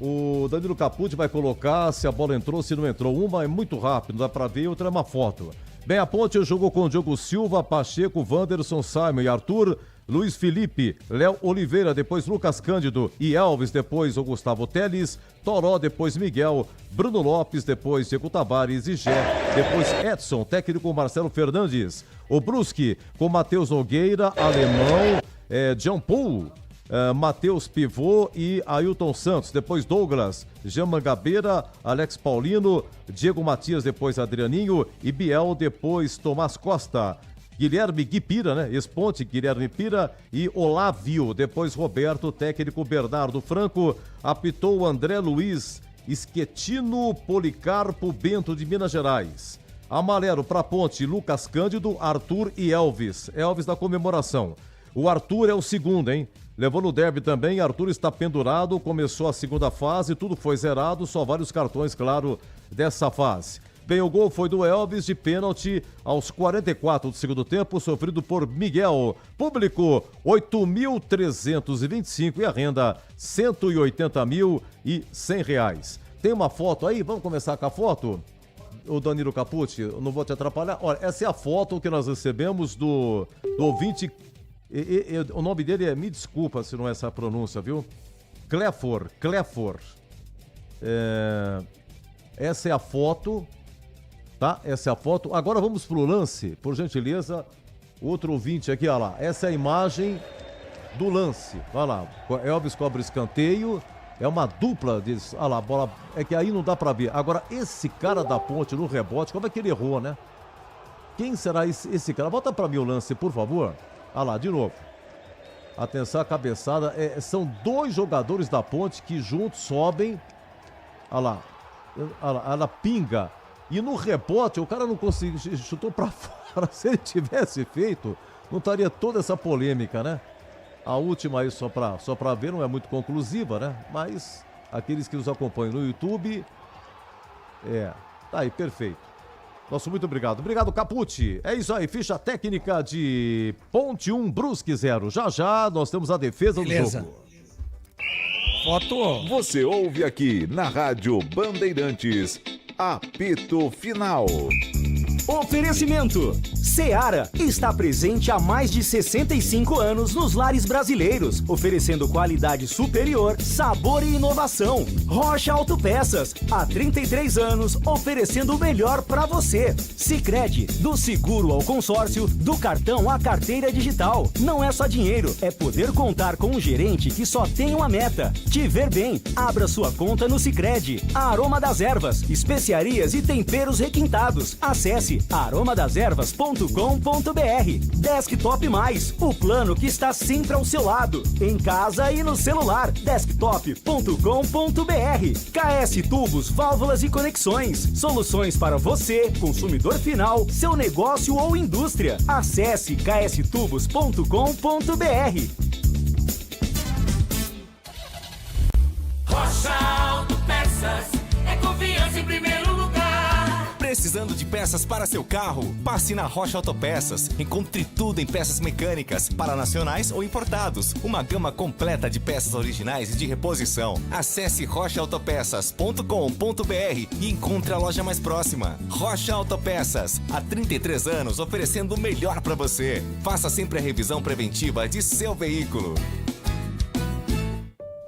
O Danilo Capucci vai colocar se a bola entrou, se não entrou. Uma é muito rápido, dá para ver, outra é uma foto. Bem, a Ponte jogou com o Diogo Silva, Pacheco, Wanderson, Simon e Arthur, Luiz Felipe, Léo Oliveira, depois Lucas Cândido e Elvis, depois o Gustavo Teles, Toró, depois Miguel, Bruno Lopes, depois Diego Tavares e Gé, depois Edson, técnico Marcelo Fernandes, o Brusque com Matheus Nogueira, Alemão, Jean Paul, Matheus Pivô e Ailton Santos, depois Douglas, Jean Mangabeira, Alex Paulino, Diego Matias, depois Adrianinho e Biel, depois Tomás Costa. Guilherme Guipira, né? Ex-Ponte, Guilherme Pira e Olávio. Depois Roberto, técnico Bernardo Franco. Apitou André Luiz Esquetino Policarpo Bento de Minas Gerais. Amarelo para Ponte, Lucas Cândido, Arthur e Elvis. Elvis da comemoração. O Arthur é o segundo, hein? Levou no derby também, Arthur está pendurado, começou a segunda fase, tudo foi zerado, só vários cartões, claro, dessa fase. Bem, o gol foi do Elvis de pênalti aos 44 do segundo tempo, sofrido por Miguel. Público, 8.325 e a renda, R$180.100. Tem uma foto aí? Vamos começar com a foto? O Danilo Capucci, eu não vou te atrapalhar. Olha, essa é a foto que nós recebemos do ouvinte. O nome dele é, me desculpa se não é essa a pronúncia, viu? Clefor. Essa é a foto. Tá? Essa é a foto. Agora vamos pro lance, por gentileza. Outro ouvinte aqui, olha lá. Essa é a imagem do lance. Olha lá. Elvis cobra escanteio. É uma dupla. Olha lá, a bola. É que aí não dá pra ver. Agora, esse cara da Ponte no rebote, como é que ele errou, né? Quem será esse cara? Bota pra mim o lance, por favor. Olha lá, de novo. Atenção, a cabeçada. São dois jogadores da Ponte que juntos sobem. Olha lá. Ela pinga. E no rebote, o cara não conseguiu, chutou pra fora. Se ele tivesse feito, não estaria toda essa polêmica, né? A última aí, só pra ver, não é muito conclusiva, né? Mas aqueles que nos acompanham no YouTube, Tá aí, perfeito. Nosso muito obrigado. Obrigado, Capucci. É isso aí, ficha técnica de Ponte 1, Brusque 0. Já nós temos a defesa do jogo. Foto. Você ouve aqui na Rádio Bandeirantes, apito final. Oferecimento. Seara está presente há mais de 65 anos nos lares brasileiros, oferecendo qualidade superior, sabor e inovação. Rocha Autopeças, há 33 anos, oferecendo o melhor para você. Sicredi, do seguro ao consórcio, do cartão à carteira digital. Não é só dinheiro, é poder contar com um gerente que só tem uma meta: te ver bem. Abra sua conta no Sicredi. Aroma das Ervas, especiarias e temperos requintados. Acesse aromadeservas.com.br. Desktop Mais, o plano que está sempre ao seu lado, em casa e no celular. Desktop.com.br. KS Tubos, Válvulas e Conexões. Soluções para você, consumidor final, seu negócio ou indústria. Acesse kstubos.com.br. Rocha Autopeças é confiança em primeiro lugar. Precisando de peças para seu carro? Passe na Rocha Autopeças. Encontre tudo em peças mecânicas, para nacionais ou importados. Uma gama completa de peças originais e de reposição. Acesse rochaautopeças.com.br e encontre a loja mais próxima. Rocha Autopeças, há 33 anos oferecendo o melhor para você. Faça sempre a revisão preventiva de seu veículo.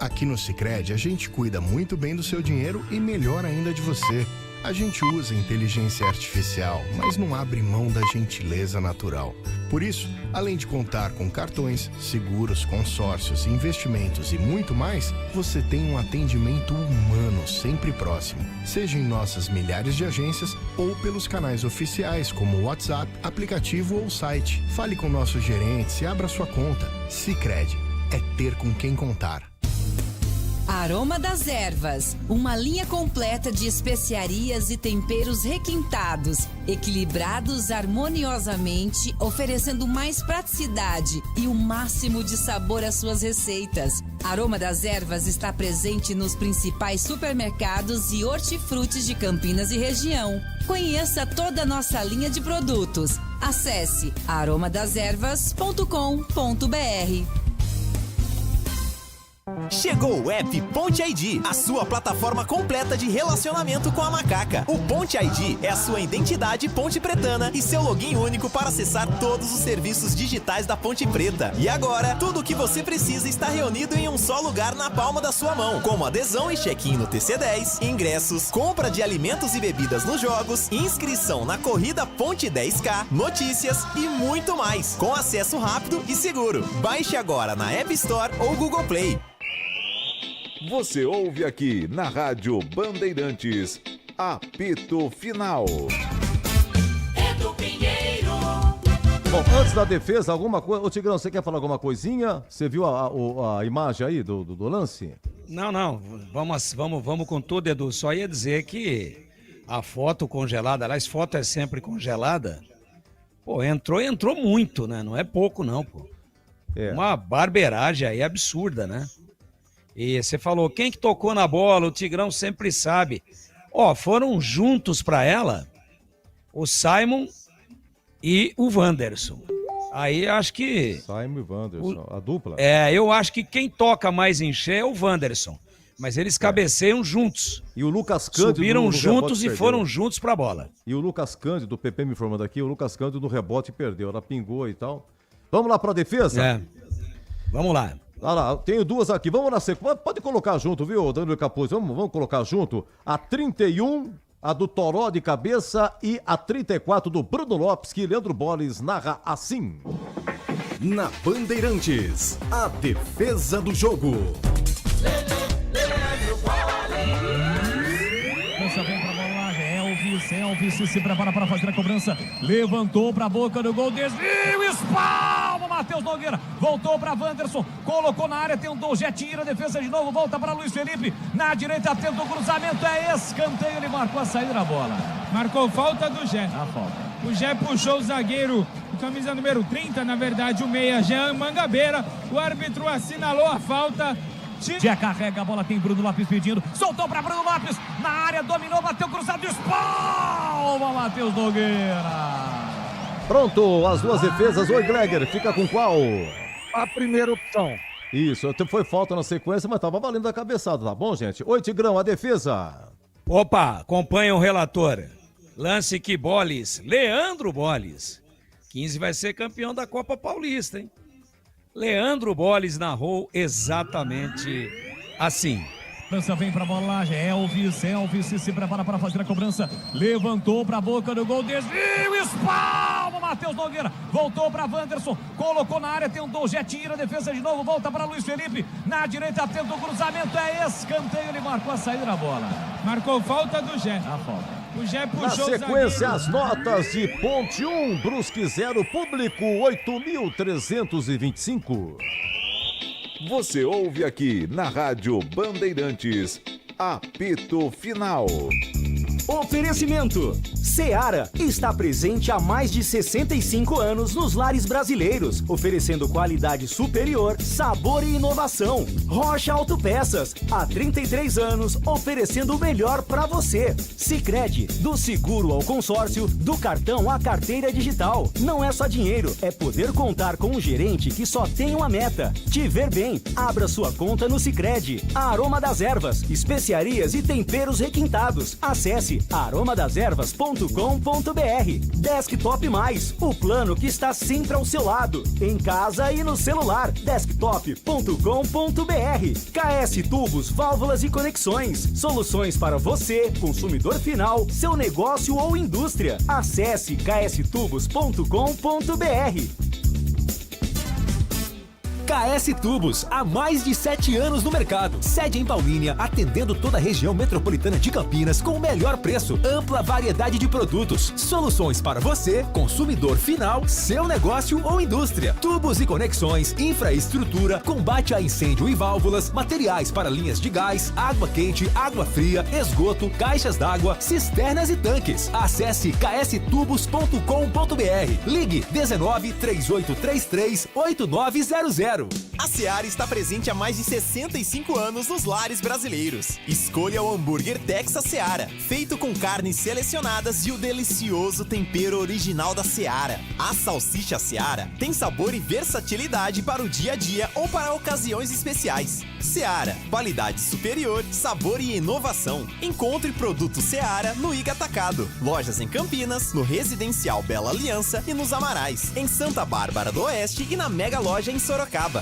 Aqui no Sicredi, a gente cuida muito bem do seu dinheiro e melhor ainda de você. A gente usa inteligência artificial, mas não abre mão da gentileza natural. Por isso, além de contar com cartões, seguros, consórcios, investimentos e muito mais, você tem um atendimento humano sempre próximo. Seja em nossas milhares de agências ou pelos canais oficiais como o WhatsApp, aplicativo ou site. Fale com nossos gerentes e abra sua conta. Sicredi, é ter com quem contar. Aroma das Ervas, uma linha completa de especiarias e temperos requintados, equilibrados harmoniosamente, oferecendo mais praticidade e o máximo de sabor às suas receitas. Aroma das Ervas está presente nos principais supermercados e hortifrutis de Campinas e região. Conheça toda a nossa linha de produtos. Acesse aromadeservas.com.br. Chegou o app Ponte ID, a sua plataforma completa de relacionamento com a macaca. O Ponte ID é a sua identidade ponte pretana e seu login único para acessar todos os serviços digitais da Ponte Preta. E agora, tudo o que você precisa está reunido em um só lugar na palma da sua mão, como adesão e check-in no TC10, ingressos, compra de alimentos e bebidas nos jogos, inscrição na corrida Ponte 10K, notícias e muito mais, com acesso rápido e seguro. Baixe agora na App Store ou Google Play. Você ouve aqui na Rádio Bandeirantes, apito final. Edu Pinheiro. Bom, antes da defesa, alguma coisa... Ô Tigrão, você quer falar alguma coisinha? Você viu a imagem aí do lance? Não. Vamos com tudo, Edu. Só ia dizer que a foto congelada, aliás, foto é sempre congelada. Pô, entrou muito, né? Não é pouco, não, pô. É. Uma barbeiragem aí absurda, né? E você falou, quem que tocou na bola? O Tigrão sempre sabe. Ó, foram juntos pra ela o Simon e o Wanderson. Aí acho que... Simon e Wanderson, a dupla? Eu acho que quem toca mais em cheio é o Wanderson. Mas eles cabeceiam juntos. E o Lucas Cândido... Subiram juntos e perdeu. foram juntos pra bola. E o Lucas Cândido, do PP me informando aqui, o Lucas Cândido no rebote perdeu. Ela pingou e tal. Vamos lá pra defesa? Vamos lá. Olha lá, tenho duas aqui. Vamos na sequência. Pode colocar junto, viu, Danilo Capuz? Vamos colocar junto. A 31, a do Toró de cabeça, e a 34 do Bruno Lopes, que Leandro Boles narra assim. Na Bandeirantes, a defesa do jogo. Vem pra bola, Elvis se prepara para fazer a cobrança, levantou pra boca do gol, desvio, espalma, Matheus Nogueira, voltou pra Wanderson, colocou na área, tentou o Jé, tira a defesa de novo, volta para Luiz Felipe, na direita tenta o cruzamento, é escanteio, ele marcou a saída da bola. Marcou falta do Jé. A falta. O Jé puxou o zagueiro, camisa número 30, na verdade o meia Jean Mangabeira, o árbitro assinalou a falta. Jé carrega a bola, tem Bruno Lopes pedindo, soltou para Bruno Lopes, na área, dominou, bateu cruzado, espalma! Matheus Nogueira. Pronto, as duas defesas. Oi, Gleger, fica com qual? A primeira opção. Isso, foi falta na sequência, mas tava valendo a cabeçada, tá bom, gente? Oi, Tigrão, a defesa. Opa, acompanha o relator. Lance que Boles, Leandro Boles. 15 vai ser campeão da Copa Paulista, hein? Leandro Boles narrou exatamente assim. Cobrança vem pra bolagem, Elvis se prepara para fazer a cobrança, levantou pra boca do gol, desvio, espalma, Matheus Nogueira, voltou pra Wanderson, colocou na área, tentou, já tira a defesa de novo, volta para Luiz Felipe, na direita tenta o cruzamento, é escanteio, ele marcou a saída da bola. Marcou falta do Gé. A falta. O Gé puxou Na sequência, as notas de Ponte 1, Brusque 0, Público 8.325. Você ouve aqui na Rádio Bandeirantes, apito final. Oferecimento. Seara está presente há mais de 65 anos nos lares brasileiros, oferecendo qualidade superior, sabor e inovação. Rocha Autopeças, há 33 anos, oferecendo o melhor para você. Sicredi, do seguro ao consórcio, do cartão à carteira digital. Não é só dinheiro, é poder contar com um gerente que só tem uma meta: te ver bem. Abra sua conta no Sicredi. Aroma das Ervas, especiarias e temperos requintados. Acesse aromadeservas.com.br. Desktop Mais, o plano que está sempre ao seu lado, em casa e no celular. Desktop.com.br. KS Tubos, Válvulas e Conexões, soluções para você, consumidor final, seu negócio ou indústria. Acesse kstubos.com.br. KS Tubos, há mais de 7 anos no mercado. Sede em Paulínia, atendendo toda a região metropolitana de Campinas com o melhor preço, ampla variedade de produtos, soluções para você, consumidor final, seu negócio ou indústria. Tubos e conexões, infraestrutura, combate a incêndio e válvulas, materiais para linhas de gás, água quente, água fria, esgoto, caixas d'água, cisternas e tanques. Acesse kstubos.com.br. Ligue 19 3833 8900. A Seara está presente há mais de 65 anos nos lares brasileiros. Escolha o hambúrguer Texas Seara, feito com carnes selecionadas e o delicioso tempero original da Seara. A salsicha Seara tem sabor e versatilidade para o dia a dia ou para ocasiões especiais. Seara, qualidade superior, sabor e inovação. Encontre produto Seara no Iga Atacado. Lojas em Campinas, no Residencial Bela Aliança e nos Amarais, em Santa Bárbara do Oeste e na Mega Loja em Sorocaba.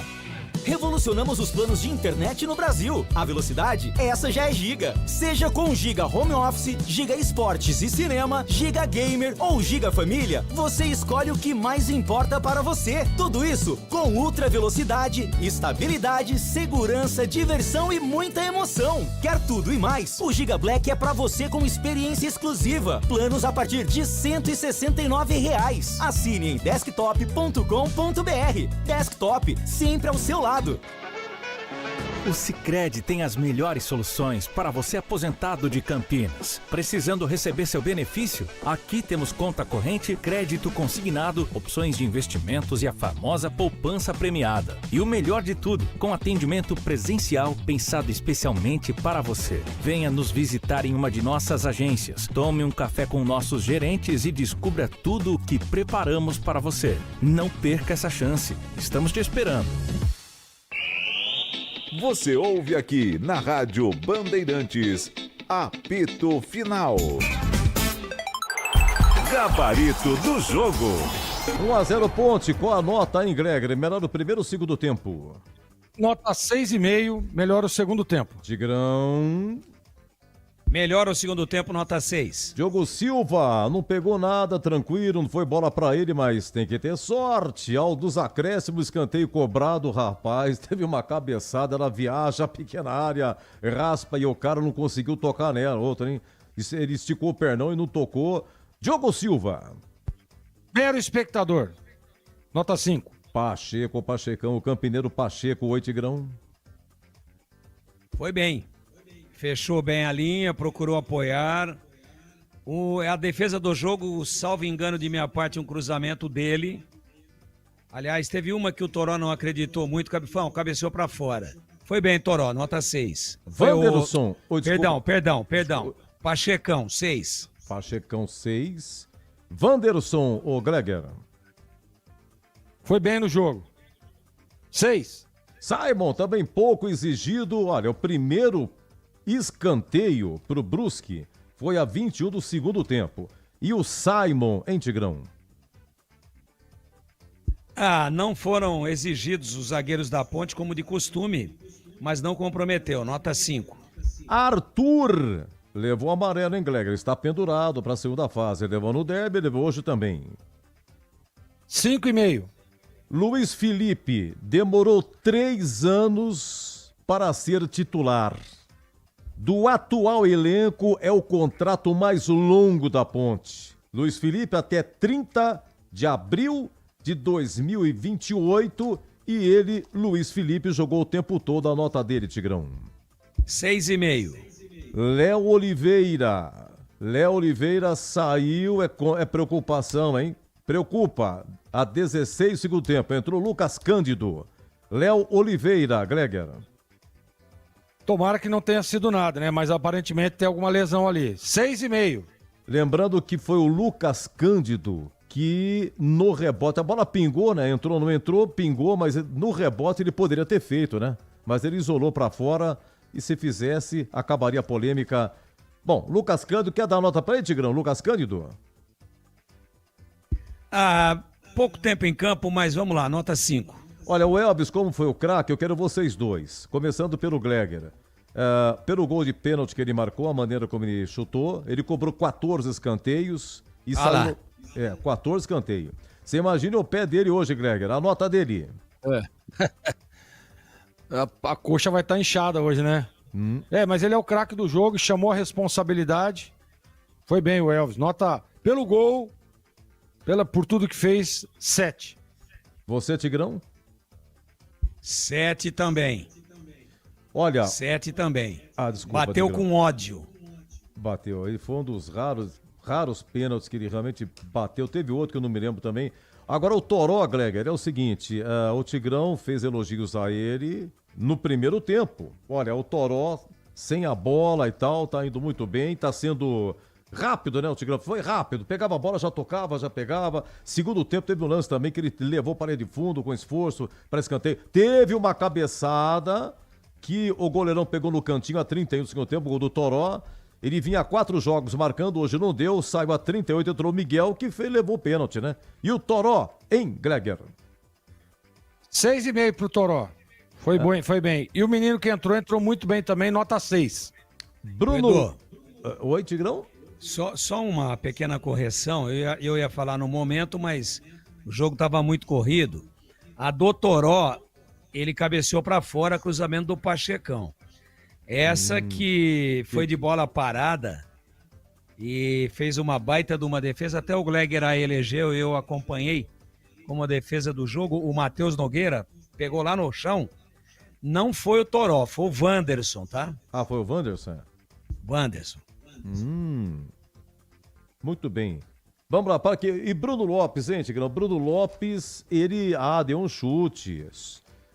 Revolucionamos os planos de internet no Brasil. A velocidade, essa já é Giga. Seja com Giga Home Office, Giga Esportes e Cinema, Giga Gamer ou Giga Família, você escolhe o que mais importa para você. Tudo isso com ultra velocidade, estabilidade, segurança, diversão e muita emoção. Quer tudo e mais? O Giga Black é para você com experiência exclusiva. Planos a partir de R$ 169. Assine em desktop.com.br. Desktop, sempre ao seu lado. O Sicredi tem as melhores soluções para você aposentado de Campinas. Precisando receber seu benefício? Aqui temos conta corrente, crédito consignado, opções de investimentos e a famosa poupança premiada. E o melhor de tudo, com atendimento presencial pensado especialmente para você. Venha nos visitar em uma de nossas agências. Tome um café com nossos gerentes e descubra tudo o que preparamos para você. Não perca essa chance. Estamos te esperando. Você ouve aqui na Rádio Bandeirantes, apito final. Gabarito do jogo. 1-0 Ponte, qual a nota, hein, Gregory? Melhor o primeiro ou o segundo tempo? Nota 6,5, melhor o segundo tempo. Tigrão. Melhor o segundo tempo, nota 6. Diogo Silva, não pegou nada, tranquilo, não foi bola pra ele, mas tem que ter sorte. Ao dos acréscimos, escanteio cobrado, rapaz, teve uma cabeçada, ela viaja a pequena área, raspa e o cara não conseguiu tocar nela. Outro, hein? Ele esticou o pernão e não tocou. Diogo Silva. Mero espectador, nota 5. Pachecão, o campineiro Pacheco, 8 Tigrão. Foi bem. Fechou bem a linha, procurou apoiar. A defesa do jogo, salvo engano de minha parte, um cruzamento dele. Aliás, teve uma que o Toró não acreditou muito, cabeceou pra fora. Foi bem, Toró, nota 6. Wanderson. Perdão. Pachecão, 6. Pachecão 6. Wanderson, o Gregor. Foi bem no jogo. 6. Simon, também pouco exigido. Olha, o primeiro escanteio pro Brusque foi a 21 do segundo tempo. E o Simon, hein, Tigrão? Não foram exigidos os zagueiros da Ponte como de costume, mas não comprometeu. Nota 5. Arthur levou amarelo, hein, Gregor? Está pendurado para a segunda fase. Levou no derby, levou hoje também. 5,5. Luiz Felipe demorou 3 anos para ser titular. Do atual elenco, é o contrato mais longo da Ponte. Luiz Felipe até 30 de abril de 2028 e ele, Luiz Felipe, jogou o tempo todo. A nota dele, Tigrão. 6,5. Léo Oliveira saiu, é preocupação, hein? Preocupa. A 16 segundo tempo, entrou Lucas Cândido. Léo Oliveira, Gregor. Tomara que não tenha sido nada, né? Mas aparentemente tem alguma lesão ali. 6,5. Lembrando que foi o Lucas Cândido que no rebote, a bola pingou, né? Entrou, não entrou, pingou, mas no rebote ele poderia ter feito, né? Mas ele isolou pra fora e se fizesse, acabaria a polêmica. Bom, Lucas Cândido, quer dar nota pra ele, Tigrão? Lucas Cândido? Pouco tempo em campo, mas vamos lá, nota 5. Olha, o Elvis, como foi o craque, eu quero vocês dois. Começando pelo Gregor. Pelo gol de pênalti que ele marcou, a maneira como ele chutou, ele cobrou 14 escanteios e saiu... 14 escanteios. Você imagina o pé dele hoje, Gregor, a nota dele. A coxa vai estar inchada hoje, né? Mas ele é o craque do jogo, chamou a responsabilidade. Foi bem o Elvis. Nota pelo gol, por tudo que fez, 7. Você, Tigrão? 7 também. Olha... 7 também. Desculpa, bateu Tigrão. com ódio. Bateu. Ele foi um dos raros pênaltis que ele realmente bateu. Teve outro que eu não me lembro também. Agora o Toró, Gregor, é o seguinte, o Tigrão fez elogios a ele no primeiro tempo. Olha, o Toró sem a bola e tal, tá indo muito bem, tá sendo rápido, né? O Tigrão foi rápido, pegava a bola, já tocava, já pegava. Segundo tempo teve um lance também que ele levou para de fundo com esforço para escanteio. Teve uma cabeçada que o goleirão pegou no cantinho a 31 do segundo tempo, o gol do Toró. Ele vinha 4 jogos marcando, hoje não deu, saiu a 38, entrou o Miguel, que levou o pênalti, né? E o Toró, hein, Gregor? 6,5 pro Toró. Foi bem, foi bem. E o menino que entrou muito bem também, nota 6. Bruno. Oi, Tigrão? Só uma pequena correção, eu ia falar no momento, mas o jogo estava muito corrido. A do Toró, ele cabeceou para fora, cruzamento do Pachecão. Essa que foi de bola parada e fez uma baita de uma defesa, até o Glegger a elegeu, eu acompanhei como a defesa do jogo, o Matheus Nogueira pegou lá no chão, não foi o Toró, foi o Wanderson, tá? Foi o Wanderson? Wanderson. Muito bem. Vamos lá, para aqui. E Bruno Lopes, hein, Tigrão? Bruno Lopes, ele deu um chute.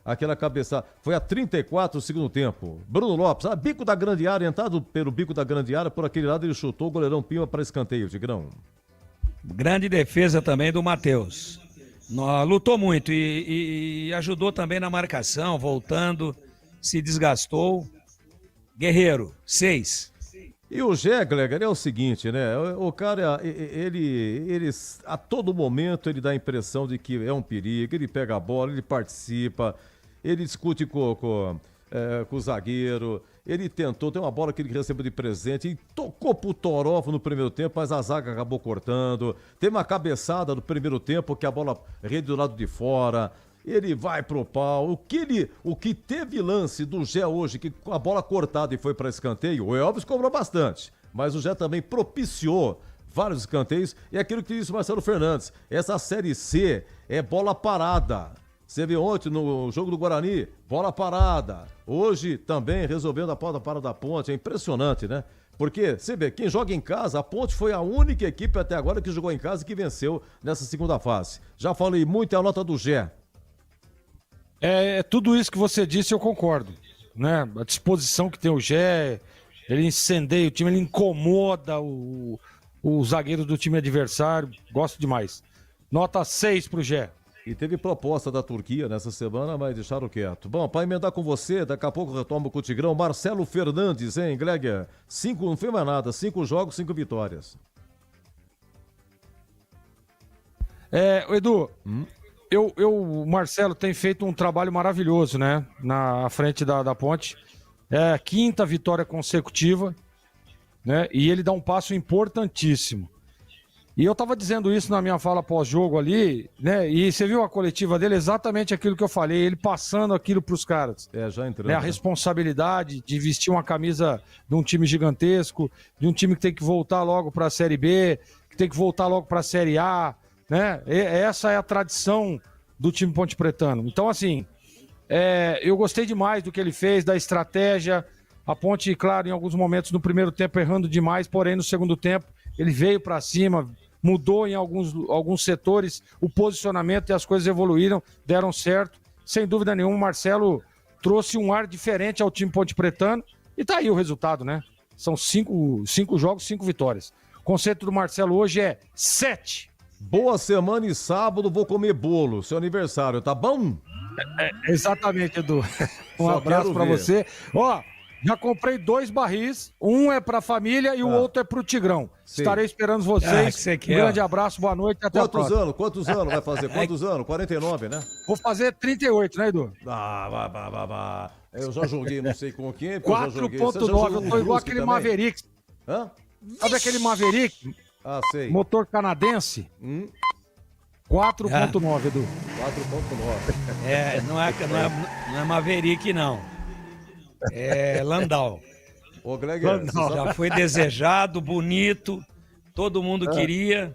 Aquela cabeçada. Foi a 34 do segundo tempo. Bruno Lopes, bico da grande área, entrado pelo bico da grande área, por aquele lado ele chutou, o goleirão Pima para escanteio, Tigrão. Grande defesa também do Matheus. Lutou muito e ajudou também na marcação, voltando, se desgastou. Guerreiro, 6. E o Gé, Gregor, é o seguinte, né? O cara, ele a todo momento ele dá a impressão de que é um perigo, ele pega a bola, ele participa, ele discute com o zagueiro, ele tentou, tem uma bola que ele recebeu de presente e tocou pro Toró no primeiro tempo, mas a zaga acabou cortando. Tem uma cabeçada no primeiro tempo que a bola rede do lado de fora. Ele vai pro pau. O que teve lance do Gé hoje, que com a bola cortada e foi para escanteio, o Elvis cobrou bastante. Mas o Gé também propiciou vários escanteios. E aquilo que disse o Marcelo Fernandes, essa Série C é bola parada. Você viu ontem no jogo do Guarani, bola parada. Hoje também resolvendo a bola parada da Ponte. É impressionante, né? Porque, você vê, quem joga em casa, a Ponte foi a única equipe até agora que jogou em casa e que venceu nessa segunda fase. Já falei muito, é a nota do Gé. Tudo isso que você disse, eu concordo, né? A disposição que tem o Gé, ele incendeia o time, ele incomoda o os zagueiros do time adversário. Gosto demais. Nota 6 pro Gé. E teve proposta da Turquia nessa semana, mas deixaram quieto. Bom, para emendar com você, daqui a pouco retomo com o Tigrão. Marcelo Fernandes, hein, Gleger? 5, não foi mais nada. 5 jogos, 5 vitórias. Edu, o Marcelo tem feito um trabalho maravilhoso, né? Na frente da Ponte. É a 5ª vitória consecutiva, né? E ele dá um passo importantíssimo. E eu tava dizendo isso na minha fala pós-jogo ali, né? E você viu a coletiva dele, exatamente aquilo que eu falei, ele passando aquilo pros caras. Já entrando. Né? A responsabilidade de vestir uma camisa de um time gigantesco, de um time que tem que voltar logo pra Série B, que tem que voltar logo pra Série A, né? Essa é a tradição do time Ponte Pretano. Então, assim, eu gostei demais do que ele fez, da estratégia. A Ponte, claro, em alguns momentos no primeiro tempo errando demais, porém no segundo tempo ele veio pra cima, mudou em alguns setores o posicionamento e as coisas evoluíram, deram certo. Sem dúvida nenhuma, o Marcelo trouxe um ar diferente ao time Ponte Pretano e tá aí o resultado, né? São 5 jogos, 5 vitórias. O conceito do Marcelo hoje é 7. Boa semana e sábado vou comer bolo, seu aniversário, tá bom? Exatamente, Edu. Um Só abraço quero pra ver. você. Ó, já comprei 2 barris, um é pra família e o outro é pro Tigrão. Sim. Estarei esperando vocês. que você Um quer, grande ó. abraço, boa noite e até a próxima. Quantos anos vai fazer? Quantos anos? 49, né? Vou fazer 38, né, Edu? Eu já joguei não sei com quem, porque eu já joguei. Você já 4.9, jogou eu com tô igual Brusque aquele também? Maverick. Hã? Sabe aquele Maverick? Ah, sei. Motor canadense? 4.9, Edu. 4.9. Não é Maverick, não. É Landau. Ô, Gleger, Já foi desejado, bonito, todo mundo queria.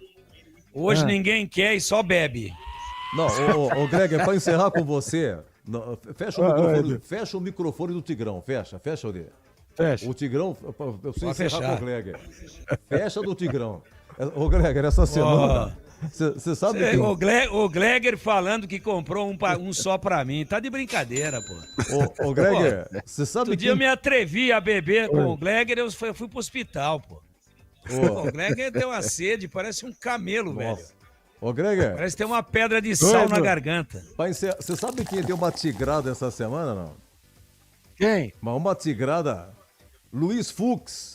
Hoje ninguém quer e só bebe. Não, ô Gleger, pra encerrar com você, fecha o microfone do Tigrão, fecha o dele. Fecha. O Tigrão, eu preciso Pode encerrar fechar. com o Gleger. Fecha do Tigrão. Ô, Gleger, essa semana, você sabe que... O Gleger falando que comprou um só pra mim. Tá de brincadeira, pô. Ô, Gleger, você sabe Outro que... dia eu me atrevi a beber com o Gleger e eu fui pro hospital, pô. Pô, o Gleger deu uma sede, parece um camelo, velho. Ô, Gleger... Parece ter uma pedra de sal na garganta. Você sabe quem deu uma tigrada essa semana, não? Quem? Mas uma tigrada... Luiz Fux.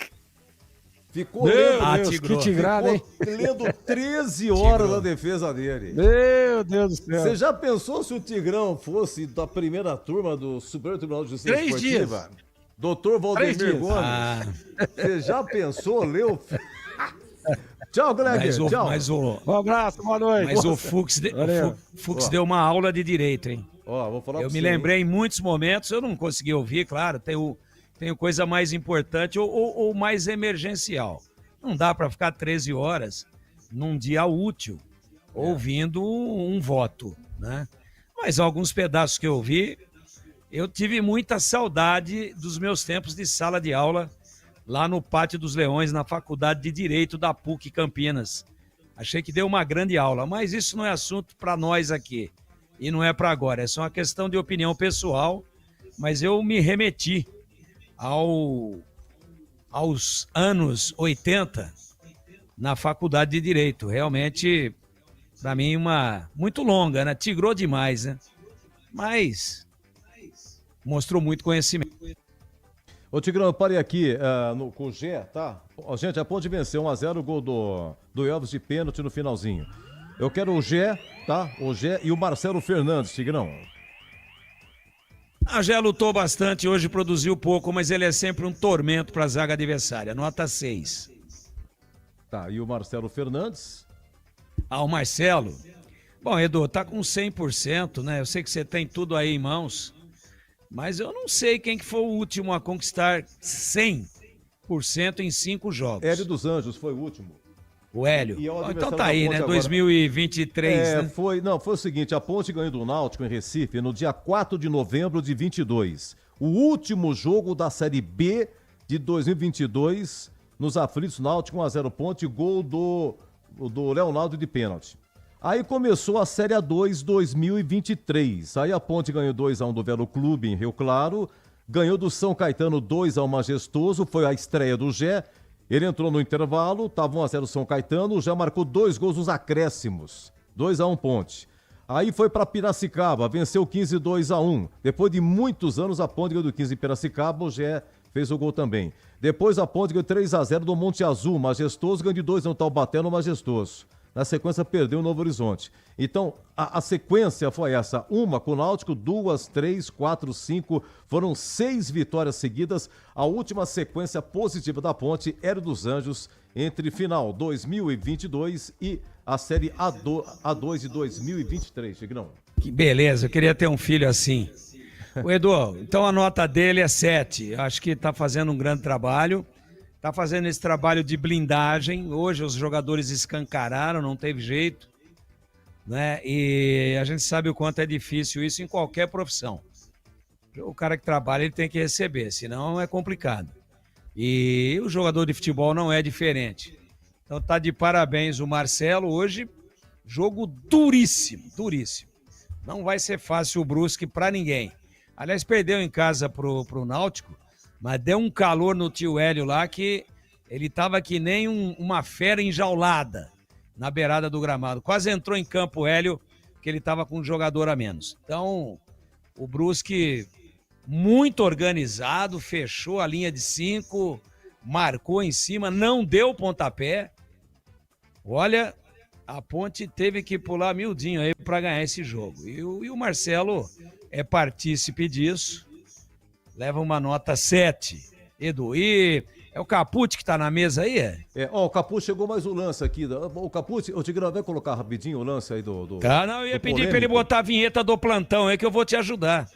Ficou Meu lendo, Deus, que tigrada, hein? lendo 13 horas na defesa dele. Meu Deus do céu. Você já pensou se o Tigrão fosse da primeira turma do Superior Tribunal de Justiça 3 Esportiva? dias. Doutor 3 Valdemir dias. Gomes. Você já pensou, leu? Tchau, Gleger. Tchau. Um abraço, boa noite. Mas o Fux, deu uma aula de direito, hein? Ó, vou falar Eu pra me você, lembrei hein? em muitos momentos, eu não consegui ouvir, claro, tenho coisa mais importante ou mais emergencial. Não dá para ficar 13 horas num dia útil ouvindo um voto, né? Mas alguns pedaços que eu ouvi, eu tive muita saudade dos meus tempos de sala de aula lá no Pátio dos Leões, na Faculdade de Direito da PUC Campinas. Achei que deu uma grande aula, mas isso não é assunto para nós aqui. E não é para agora, é só uma questão de opinião pessoal, mas eu me remeti aos anos 80 na Faculdade de Direito. Realmente, para mim, muito longa, né? Tigrou demais, né? Mas mostrou muito conhecimento. Ô, Tigrão, eu parei aqui com o Gé, tá? Ó, gente, a Ponte venceu 1-0 o gol do Elvis de pênalti no finalzinho. Eu quero o Gé, tá? O Gé e o Marcelo Fernandes, Tigrão. A Gé lutou bastante, hoje produziu pouco, mas ele é sempre um tormento para a zaga adversária. Nota 6. Tá, e o Marcelo Fernandes? O Marcelo. Bom, Edu, tá com 100%, né? Eu sei que você tem tudo aí em mãos, mas eu não sei quem que foi o último a conquistar 100% em 5 jogos. Hélio dos Anjos foi o último. O Hélio. E é o Então adversário tá da aí, Ponte né? agora. 2023, né? Foi o seguinte, a Ponte ganhou do Náutico em Recife no dia 4 de novembro de 22. O último jogo da Série B de 2022, nos aflitos, Náutico 1-0 Ponte, gol do Leonardo de pênalti. Aí começou a Série A2 2023. Aí a Ponte ganhou 2-1 do Velo Clube em Rio Claro, ganhou do São Caetano 2-1 Majestoso, foi a estreia do Gé, Ele entrou no intervalo, estava 1-0 São Caetano, já marcou 2 gols nos acréscimos. 2-1 Ponte. Aí foi para Piracicaba, venceu 15 2-1. Depois de muitos anos, a Ponte do 15 em Piracicaba, o Gé fez o gol também. Depois a Ponte 3-0 do Monte Azul, Majestoso, ganhou de 2 no Taubaté, no Majestoso. Na sequência, perdeu o Novo Horizonte. Então, a sequência foi essa. Uma com o Náutico, 2, 3, 4, 5. Foram 6 vitórias seguidas. A última sequência positiva da Ponte era dos Anjos entre final 2022 e a Série A2 de 2023, Tigrão. Que beleza, eu queria ter um filho assim. O Edu, então a nota dele é 7. Acho que está fazendo um grande trabalho. Está fazendo esse trabalho de blindagem. Hoje os jogadores escancararam, não teve jeito, né? E a gente sabe o quanto é difícil isso em qualquer profissão. O cara que trabalha, ele tem que receber, senão é complicado. E o jogador de futebol não é diferente. Então tá de parabéns o Marcelo. Hoje, jogo duríssimo, duríssimo. Não vai ser fácil o Brusque para ninguém. Aliás, perdeu em casa pro Náutico, mas deu um calor no tio Hélio lá que ele tava que nem uma fera enjaulada na beirada do gramado. Quase entrou em campo o Hélio, que ele tava com um jogador a menos. Então, o Brusque muito organizado, fechou a linha de 5, marcou em cima, não deu pontapé. Olha, a Ponte teve que pular miudinho aí para ganhar esse jogo. E o Marcelo é partícipe disso. Leva uma nota 7. Edu, e é o Capucci que tá na mesa aí, é? O Capucci chegou mais o lance aqui. O Capucci, o Tigrão, vai colocar rapidinho o lance aí do não, eu ia pedir pra ele botar a vinheta do plantão aí que eu vou te ajudar.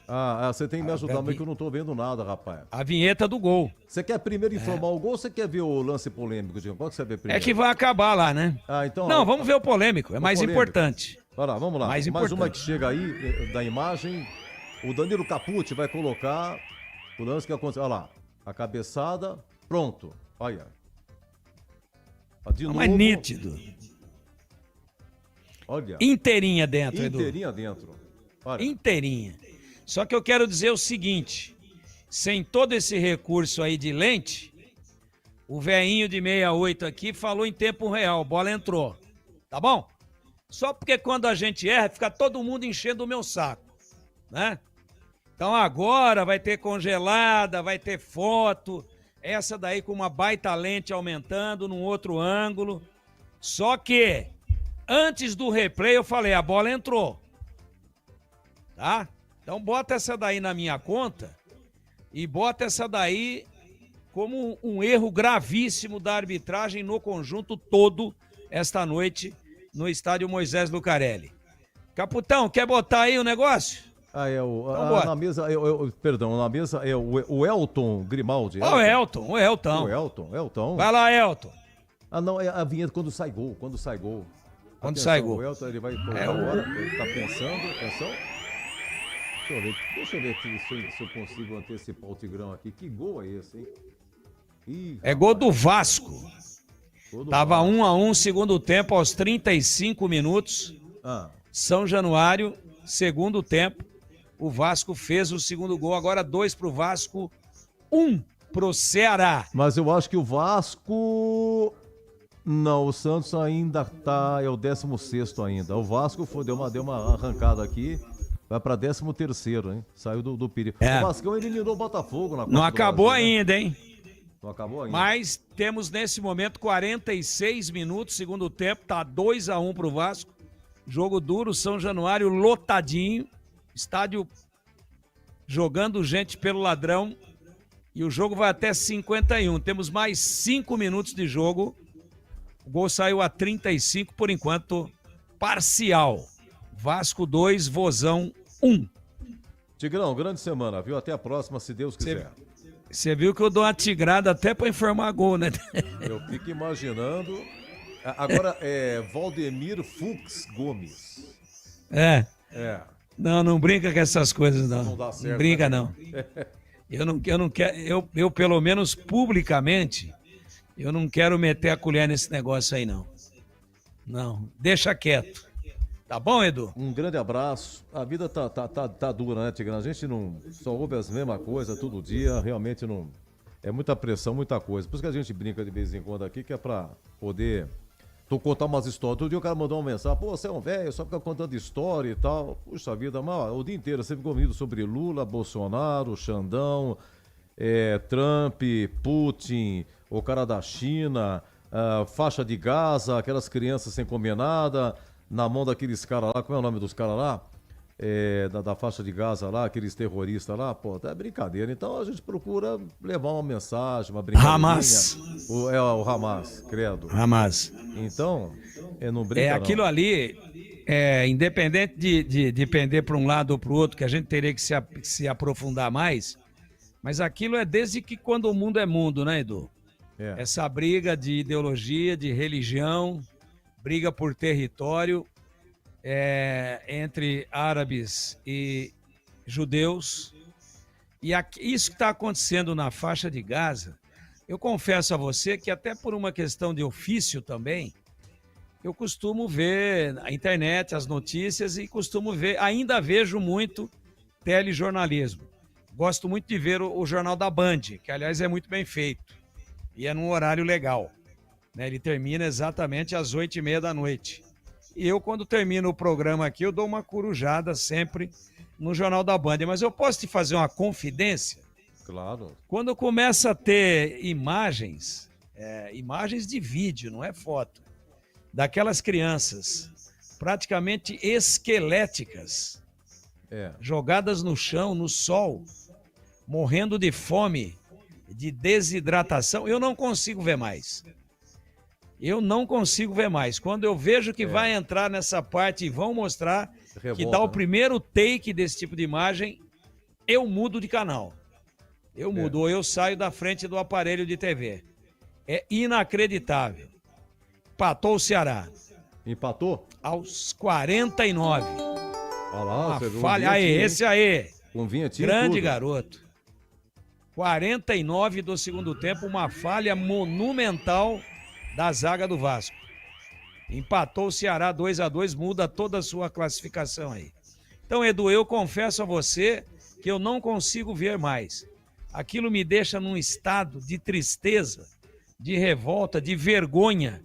Você tem que me ajudar, mas que eu não tô vendo nada, rapaz. A vinheta do gol. Você quer primeiro informar o gol ou você quer ver o lance polêmico, Tigrão? Qual que você vê primeiro? É que vai acabar lá, né? Então... Não, vamos ver o polêmico, é mais importante. Olha lá, vamos lá. Mais uma que chega aí, da imagem. O Danilo Capucci vai colocar o lance que aconteceu. Olha lá, a cabeçada, pronto. Olha. De novo. Mais nítido. Olha. Inteirinha dentro, Edu. Inteirinha dentro. Olha. Inteirinha. Só que eu quero dizer o seguinte, sem todo esse recurso aí de lente, o velhinho de 68 aqui falou em tempo real, bola entrou. Tá bom? Só porque quando a gente erra, fica todo mundo enchendo o meu saco, né? Então agora vai ter congelada, vai ter foto, essa daí com uma baita lente aumentando num outro ângulo. Só que, antes do replay eu falei, a bola entrou. Tá? Então bota essa daí na minha conta e bota essa daí como um erro gravíssimo da arbitragem no conjunto todo esta noite no estádio Moisés Lucarelli. Caputão, quer botar aí o negócio? Na mesa, perdão, na mesa é o Elton Grimaldi. O Elton. O Elton. Vai lá, Elton. Não, é a vinheta quando sai gol. Quando sai gol. O Elton, ele vai colocar agora, ele tá pensando, atenção. Deixa eu ver se eu consigo antecipar o Tigrão aqui. Que gol é esse, hein? É gol do Vasco. Tava 1-1, segundo tempo, aos 35 minutos. São Januário, segundo tempo. O Vasco fez o segundo gol, agora 2 pro Vasco, 1 pro Ceará. Mas eu acho que o Vasco... Não, o Santos ainda tá, é o 16º ainda. O Vasco deu uma arrancada aqui, vai pra 13º, hein? Saiu do perigo. O Vascão eliminou o Botafogo na Copa Não acabou do Brasil, ainda, hein? Não acabou ainda. Mas temos nesse momento 46 minutos, segundo tempo, tá 2-1 pro Vasco. Jogo duro, São Januário lotadinho. Estádio jogando gente pelo ladrão. E o jogo vai até 51. Temos mais 5 minutos de jogo. O gol saiu a 35, por enquanto, parcial. Vasco 2, Vozão 1. Tigrão, grande semana, viu? Até a próxima, se Deus quiser. Você viu que eu dou uma tigrada até pra informar gol, né? Eu fico imaginando. Agora é Valdemir Fux Gomes. É. Não brinca com essas coisas, não. Não dá certo. Não brinca, né? não. Eu não quero. Eu, pelo menos publicamente, eu não quero meter a colher nesse negócio aí, não. Não, deixa quieto. Tá bom, Edu? Um grande abraço. A vida tá dura, né, Tigrão? A gente não só ouve as mesmas coisas todo dia, realmente não. É muita pressão, muita coisa. Por isso que a gente brinca de vez em quando aqui, que é pra poder contar umas histórias. Todo dia o cara mandou uma mensagem, pô, você é um velho, só fica contando história e tal. Puxa vida, mas o dia inteiro você ficou ouvindo sobre Lula, Bolsonaro, Xandão, Trump, Putin, o cara da China, faixa de Gaza, aquelas crianças sem comer nada, na mão daqueles caras lá, como é o nome dos caras lá? Da faixa de Gaza lá, aqueles terroristas lá, pô, é brincadeira. Então a gente procura levar uma mensagem, uma brincadeira. Hamas. O Hamas, credo. Hamas. Então, não brinca aquilo ali, independente de pender para um lado ou para o outro, que a gente teria que se aprofundar mais, mas aquilo é desde que quando o mundo é mundo, né, Edu? Essa briga de ideologia, de religião, briga por território, entre árabes e judeus. E isso que está acontecendo na faixa de Gaza, eu confesso a você que até por uma questão de ofício também, eu costumo ver na internet as notícias e costumo ver, ainda vejo muito telejornalismo. Gosto muito de ver o Jornal da Band, que aliás é muito bem feito e é num horário legal, né? Ele termina exatamente às 20h30 da noite. E eu, quando termino o programa aqui, eu dou uma corujada sempre no Jornal da Band. Mas eu posso te fazer uma confidência? Claro. Quando começa a ter imagens de vídeo, não é foto, daquelas crianças praticamente esqueléticas, jogadas no chão, no sol, morrendo de fome, de desidratação, eu não consigo ver mais. Eu não consigo ver mais. Quando eu vejo que vai entrar nessa parte e vão mostrar que dá o primeiro take desse tipo de imagem, eu mudo de canal. Eu mudo, ou eu saio da frente do aparelho de TV. É inacreditável. Empatou o Ceará. Empatou? Aos 49. Olha lá, uma falha. Aí, esse aí. Grande tudo. Garoto. 49 do segundo tempo, uma falha monumental da zaga do Vasco. Empatou o Ceará 2-2, muda toda a sua classificação aí. Então, Edu, eu confesso a você que eu não consigo ver mais. Aquilo me deixa num estado de tristeza, de revolta, de vergonha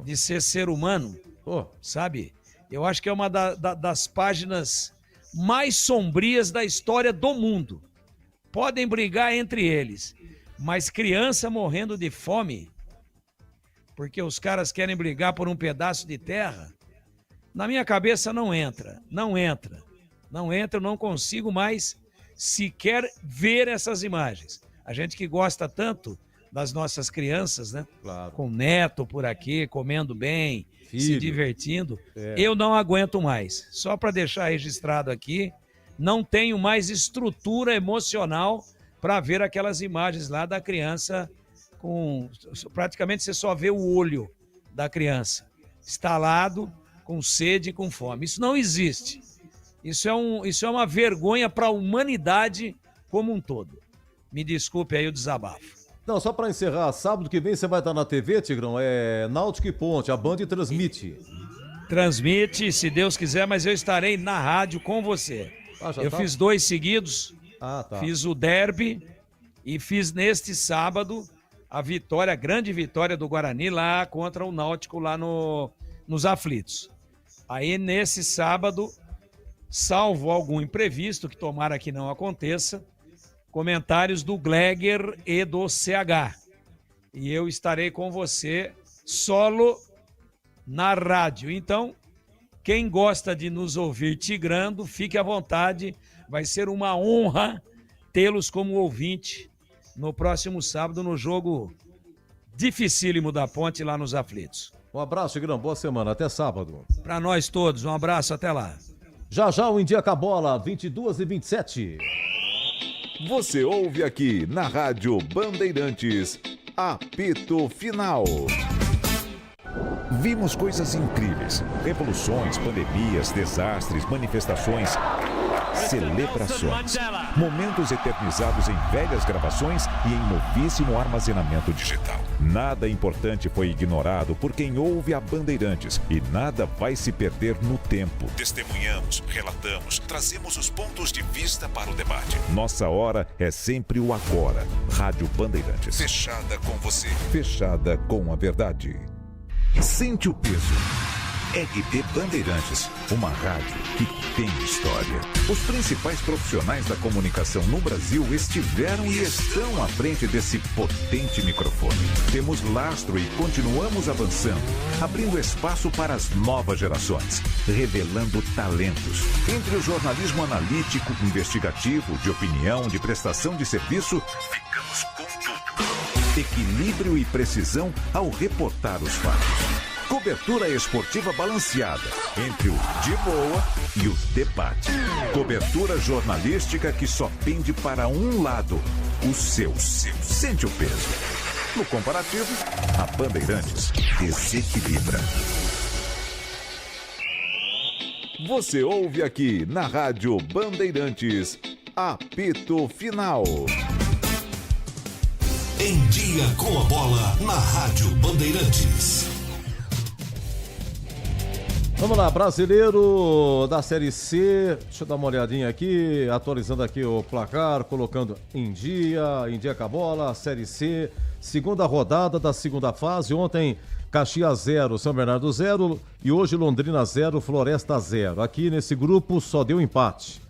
de ser humano, sabe? Eu acho que é uma das páginas mais sombrias da história do mundo. Podem brigar entre eles, mas criança morrendo de fome, porque os caras querem brigar por um pedaço de terra, na minha cabeça não entra, eu não consigo mais sequer ver essas imagens. A gente que gosta tanto das nossas crianças, né? Claro. Com neto por aqui, comendo bem, se divertindo, eu não aguento mais. Só para deixar registrado aqui, não tenho mais estrutura emocional para ver aquelas imagens lá da criança praticamente você só vê o olho da criança, estalado, com sede e com fome. Isso não existe. Isso é uma vergonha para a humanidade como um todo. Me desculpe aí o desabafo. Não, só para encerrar, sábado que vem você vai estar na TV, Tigrão, Náutico e Ponte, a Band transmite. Transmite, se Deus quiser, mas eu estarei na rádio com você. Eu fiz 2 seguidos, fiz o derby e fiz neste sábado a grande vitória do Guarani lá contra o Náutico lá nos Aflitos. Aí nesse sábado, salvo algum imprevisto, que tomara que não aconteça, comentários do Gleger e do CH. E eu estarei com você solo na rádio. Então, quem gosta de nos ouvir tigrando, fique à vontade. Vai ser uma honra tê-los como ouvinte no próximo sábado, no jogo dificílimo da Ponte lá nos Aflitos. Um abraço, Tigrão. Boa semana. Até sábado. Para nós todos, um abraço. Até lá. Já já o Indica Bola, 22h27. Você ouve aqui na Rádio Bandeirantes, apito final. Vimos coisas incríveis, revoluções, pandemias, desastres, manifestações. celebrações. Momentos eternizados em velhas gravações e em novíssimo armazenamento digital. Nada importante foi ignorado por quem ouve a Bandeirantes e nada vai se perder no tempo. Testemunhamos, relatamos, trazemos os pontos de vista para o debate. Nossa hora é sempre o agora. Rádio Bandeirantes. Fechada com você. Fechada com a verdade. Sente o peso. RB Bandeirantes, uma rádio que tem história. Os principais profissionais da comunicação no Brasil estiveram e estão à frente desse potente microfone. Temos lastro e continuamos avançando, abrindo espaço para as novas gerações, revelando talentos. Entre o jornalismo analítico, investigativo, de opinião, de prestação de serviço, ficamos com tudo. Equilíbrio e precisão ao reportar os fatos. Cobertura esportiva balanceada entre o de boa e o debate. Cobertura jornalística que só pende para um lado, o seu. Sente o peso. No comparativo, a Bandeirantes desequilibra. Você ouve aqui na Rádio Bandeirantes, apito final. Em Dia com a Bola, na Rádio Bandeirantes. Vamos lá, brasileiro da Série C, deixa eu dar uma olhadinha aqui, atualizando aqui o placar, colocando em dia com a bola, Série C, segunda rodada da segunda fase, ontem Caxias 0, São Bernardo 0 e hoje Londrina 0, Floresta 0. Aqui nesse grupo só deu empate.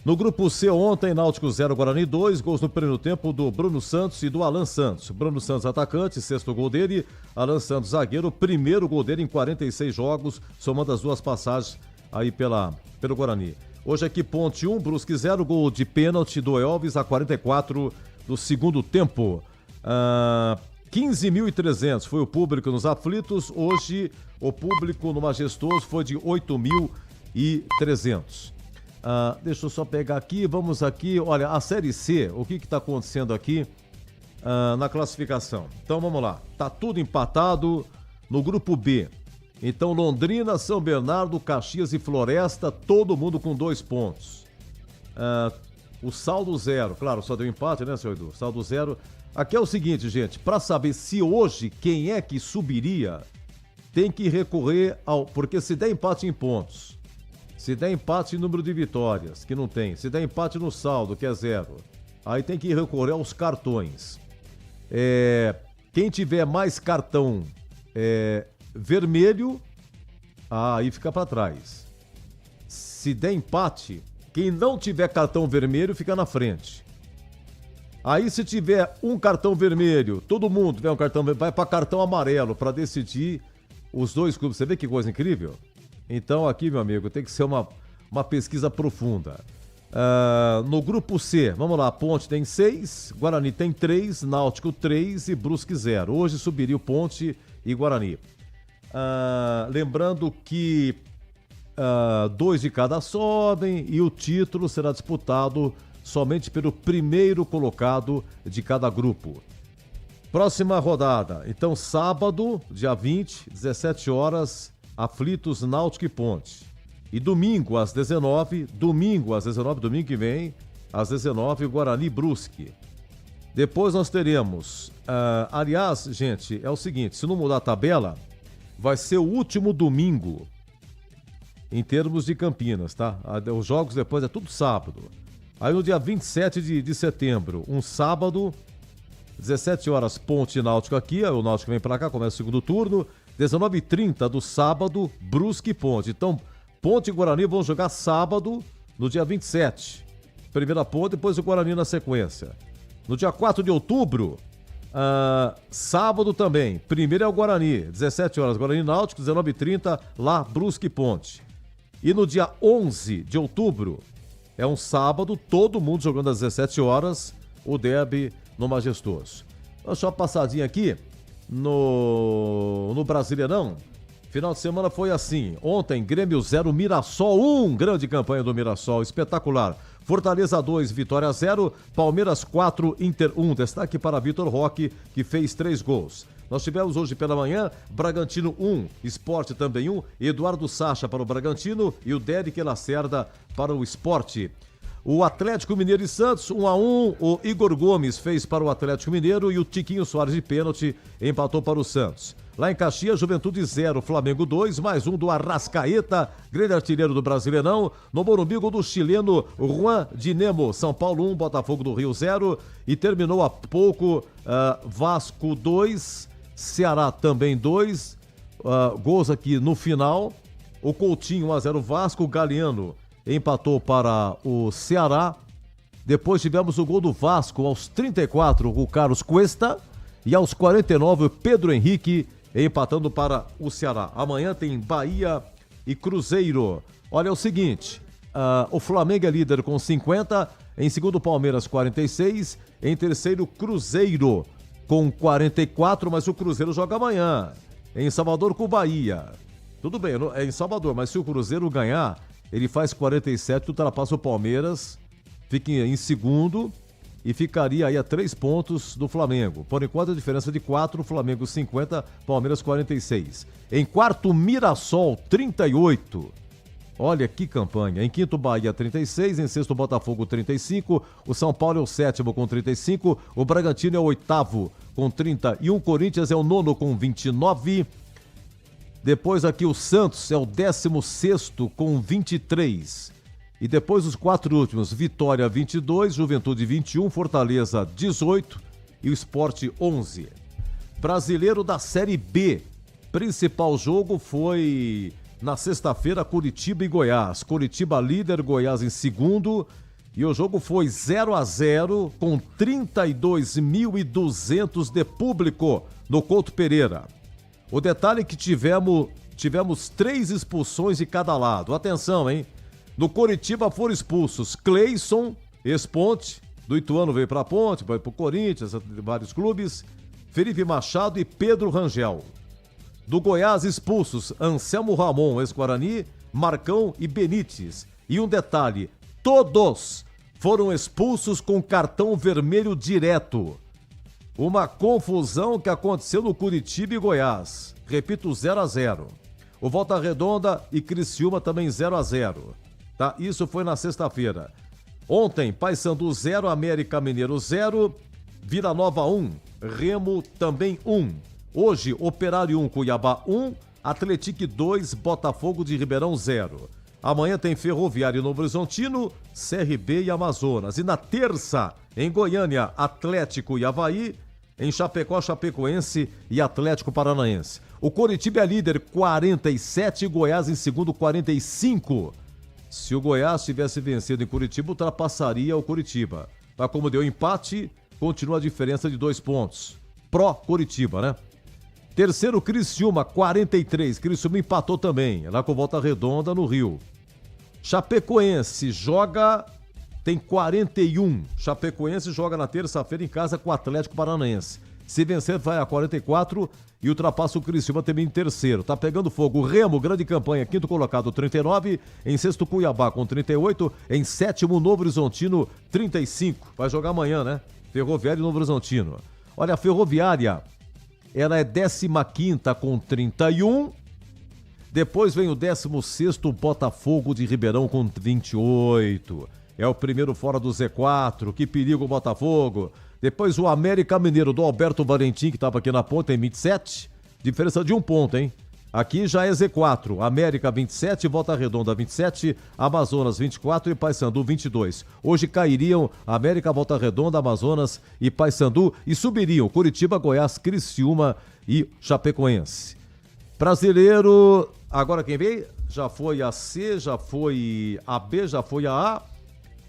No grupo C ontem, Náutico 0, Guarani 2, gols no primeiro tempo do Bruno Santos e do Alan Santos. Bruno Santos atacante, sexto gol dele, Alan Santos zagueiro, primeiro gol dele em 46 jogos, somando as duas passagens aí pelo Guarani. Hoje aqui Ponte 1, Brusque 0, gol de pênalti do Elvis a 44 do segundo tempo. 15.300 foi o público nos aflitos, hoje o público no Majestoso foi de 8.300. Deixa eu só pegar aqui, vamos aqui, olha, a Série C, o que está acontecendo aqui na classificação? Então vamos lá, tá tudo empatado no grupo B. Então Londrina, São Bernardo, Caxias e Floresta, todo mundo com 2 pontos. O saldo 0, claro, só deu empate, né, seu Edu? Saldo 0. Aqui é o seguinte, gente, para saber se hoje quem é que subiria, tem que recorrer porque se der empate em pontos, se der empate em número de vitórias, que não tem, se der empate no saldo, que é 0, aí tem que recorrer aos cartões. Quem tiver mais cartão vermelho, aí fica para trás. Se der empate, quem não tiver cartão vermelho fica na frente. Aí se tiver um cartão vermelho, todo mundo tiver um cartão vermelho, vai para cartão amarelo para decidir os 2 clubes. Você vê que coisa incrível? Então aqui, meu amigo, tem que ser uma pesquisa profunda. No grupo C, vamos lá, Ponte tem 6, Guarani tem 3, Náutico 3 e Brusque 0. Hoje subiria o Ponte e Guarani. Lembrando que 2 de cada sobem e o título será disputado somente pelo primeiro colocado de cada grupo. Próxima rodada, então sábado, dia 20, 17 horas, Aflitos, Náutico e Ponte. E domingo às 19, domingo que vem, às 19, Guarani e Brusque. Depois nós teremos, aliás, gente, é o seguinte, se não mudar a tabela, vai ser o último domingo em termos de Campinas, tá? Os jogos depois é tudo sábado. Aí no dia 27 de setembro, um sábado, 17 horas, Ponte e Náutico aqui, aí o Náutico vem pra cá, começa o segundo turno, 19h30 do sábado, Brusque e Ponte. Então, Ponte e Guarani vão jogar sábado, no dia 27. Primeira Ponte, depois o Guarani na sequência. No dia 4 de outubro, sábado também, primeiro é o Guarani, 17 horas, Guarani e Náutico, 19h30, lá, Brusque e Ponte. E no dia 11 de outubro, é um sábado, todo mundo jogando às 17 horas, o derby no Majestoso. Deixa eu uma passadinha aqui no Brasileirão. Final de semana foi assim. Ontem, Grêmio 0, Mirassol 1. Grande campanha do Mirassol, espetacular. Fortaleza 2, Vitória 0. Palmeiras 4, Inter 1. Destaque para Vitor Roque, que fez 3 gols. Nós tivemos hoje pela manhã, Bragantino 1, Sport também 1, Eduardo Sacha para o Bragantino e o Derek Lacerda para o Sport. O Atlético Mineiro e Santos, 1-1, o Igor Gomes fez para o Atlético Mineiro e o Tiquinho Soares de pênalti empatou para o Santos. Lá em Caxias, Juventude 0, Flamengo 2, mais um do Arrascaeta, grande artilheiro do Brasileirão. No Morumbi, gol do chileno Juan Dinemo, São Paulo 1, Botafogo do Rio 0. E terminou há pouco Vasco 2, Ceará também 2. Gols aqui no final. O Coutinho 1-0 Vasco, o Galeano empatou para o Ceará. Depois tivemos o gol do Vasco aos 34, o Carlos Cuesta. E aos 49, o Pedro Henrique empatando para o Ceará. Amanhã tem Bahia e Cruzeiro. Olha, é o seguinte, o Flamengo é líder com 50, em segundo Palmeiras 46, em terceiro Cruzeiro com 44, mas o Cruzeiro joga amanhã, em Salvador com o Bahia. Tudo bem, é em Salvador, mas se o Cruzeiro ganhar, ele faz 47, ultrapassa o Palmeiras, fica em segundo e ficaria aí a 3 pontos do Flamengo. Por enquanto, a diferença de 4, Flamengo 50, Palmeiras 46. Em quarto, Mirassol 38. Olha que campanha. Em quinto, Bahia 36, em sexto, Botafogo 35, o São Paulo é o sétimo com 35, o Bragantino é o oitavo com 31, Corinthians é o nono com 29. Depois aqui o Santos é o 16º com 23. E depois os 4 últimos, Vitória 22, Juventude 21, Fortaleza 18 e o Sport 11. Brasileiro da Série B. Principal jogo foi na sexta-feira, Curitiba e Goiás. Curitiba líder, Goiás em segundo. E o jogo foi 0-0 com 32.200 de público no Couto Pereira. O detalhe é que tivemos 3 expulsões de cada lado. Atenção, hein? No Coritiba foram expulsos Cleison, ex-Ponte, do Ituano veio para a Ponte, foi para o Corinthians, vários clubes, Felipe Machado e Pedro Rangel. Do Goiás expulsos Anselmo Ramon, ex-Guarani, Marcão e Benítez. E um detalhe, todos foram expulsos com cartão vermelho direto. Uma confusão que aconteceu no Curitiba e Goiás. Repito, 0-0. O Volta Redonda e Criciúma também 0-0. Tá? Isso foi na sexta-feira. Ontem, Paysandu 0, América Mineiro 0, Vila Nova 1, Remo também 1. Hoje, Operário 1, Cuiabá 1, Atlético 2, Botafogo de Ribeirão 0. Amanhã tem Ferroviário Novo Horizontino, CRB e Amazonas. E na terça, em Goiânia, Atlético e Avaí, em Chapecó, Chapecoense e Atlético Paranaense. O Coritiba é líder, 47, Goiás em segundo, 45. Se o Goiás tivesse vencido em Curitiba, ultrapassaria o Curitiba. Mas como deu empate, continua a diferença de 2 pontos. Pró-Curitiba, né? Terceiro, Criciúma, 43. Criciúma empatou também, lá com Volta Redonda, no Rio. Chapecoense tem 41. Chapecoense joga na terça-feira em casa com o Atlético Paranaense. Se vencer, vai a 44 e ultrapassa o Criciúma também em terceiro. Tá pegando fogo. O Remo, grande campanha, quinto colocado, 39. Em sexto, Cuiabá com 38. Em sétimo, Novo Horizontino, 35. Vai jogar amanhã, né? Ferroviária e Novo Horizontino. Olha, a Ferroviária, ela é 15ª com 31. Depois vem o 16º, Botafogo de Ribeirão com 28. É o primeiro fora do Z4. Que perigo o Botafogo. Depois o América Mineiro do Alberto Valentim, que estava aqui na ponta, em 27. Diferença de 1 ponto, hein? Aqui já é Z4. América 27, Volta Redonda 27, Amazonas 24 e Paysandu 22. Hoje cairiam América, Volta Redonda, Amazonas e Paysandu e subiriam Curitiba, Goiás, Criciúma e Chapecoense. Brasileiro, agora quem veio? Já foi a C, já foi a B, já foi a A.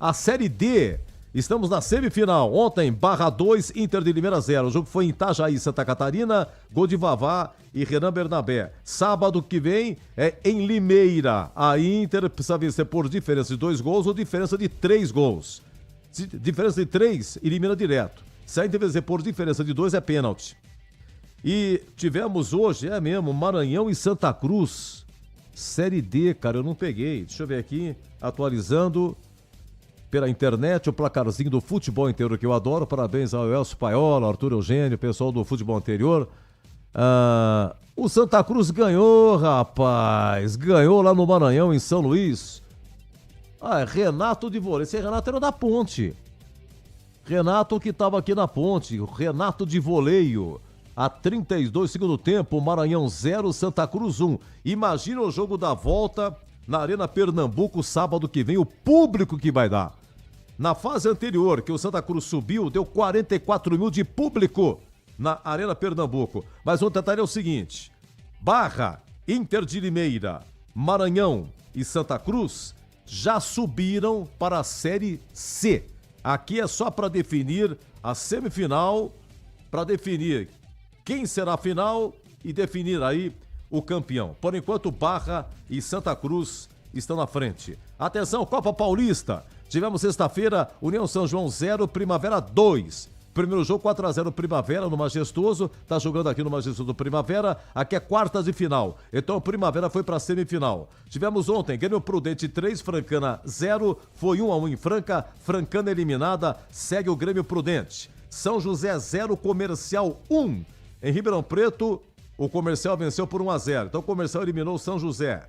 A Série D. Estamos na semifinal. Ontem, Barra 2, Inter de Limeira 0. O jogo foi em Itajaí, Santa Catarina, gol de Vavá e Renan Bernabé. Sábado que vem é em Limeira. A Inter precisa vencer por diferença de 2 gols ou diferença de 3 gols. Se diferença de 3, elimina direto. Se a Inter vencer por diferença de 2, é pênalti. E tivemos hoje, Maranhão e Santa Cruz. Série D, cara, eu não peguei. Deixa eu ver aqui, atualizando pela internet, o placarzinho do futebol inteiro que eu adoro. Parabéns ao Elcio Paiola, Arthur Eugênio, pessoal do futebol anterior. O Santa Cruz ganhou, rapaz. Ganhou lá no Maranhão, em São Luís. Renato de Voleio. Esse Renato era da Ponte. Renato que estava aqui na Ponte. Renato de Voleio. A 32 segundo tempo, Maranhão 0, Santa Cruz 1. Imagina o jogo da volta na Arena Pernambuco, sábado que vem, o público que vai dar. Na fase anterior, que o Santa Cruz subiu, deu 44 mil de público na Arena Pernambuco. Mas o detalhe é o seguinte: Barra, Inter de Limeira, Maranhão e Santa Cruz já subiram para a Série C. Aqui é só para definir a semifinal, para definir quem será a final e definir aí o campeão. Por enquanto, Barra e Santa Cruz estão na frente. Atenção, Copa Paulista. Tivemos sexta-feira, União São João 0, Primavera 2. Primeiro jogo 4-0 Primavera no Majestoso, tá jogando aqui no Majestoso Primavera, aqui é quartas de final, então o Primavera foi pra semifinal. Tivemos ontem, Grêmio Prudente 3, Francana 0, foi 1-1 em Franca, Francana eliminada, segue o Grêmio Prudente. São José 0, Comercial 1. Em Ribeirão Preto, o Comercial venceu por 1-0, então o Comercial eliminou o São José.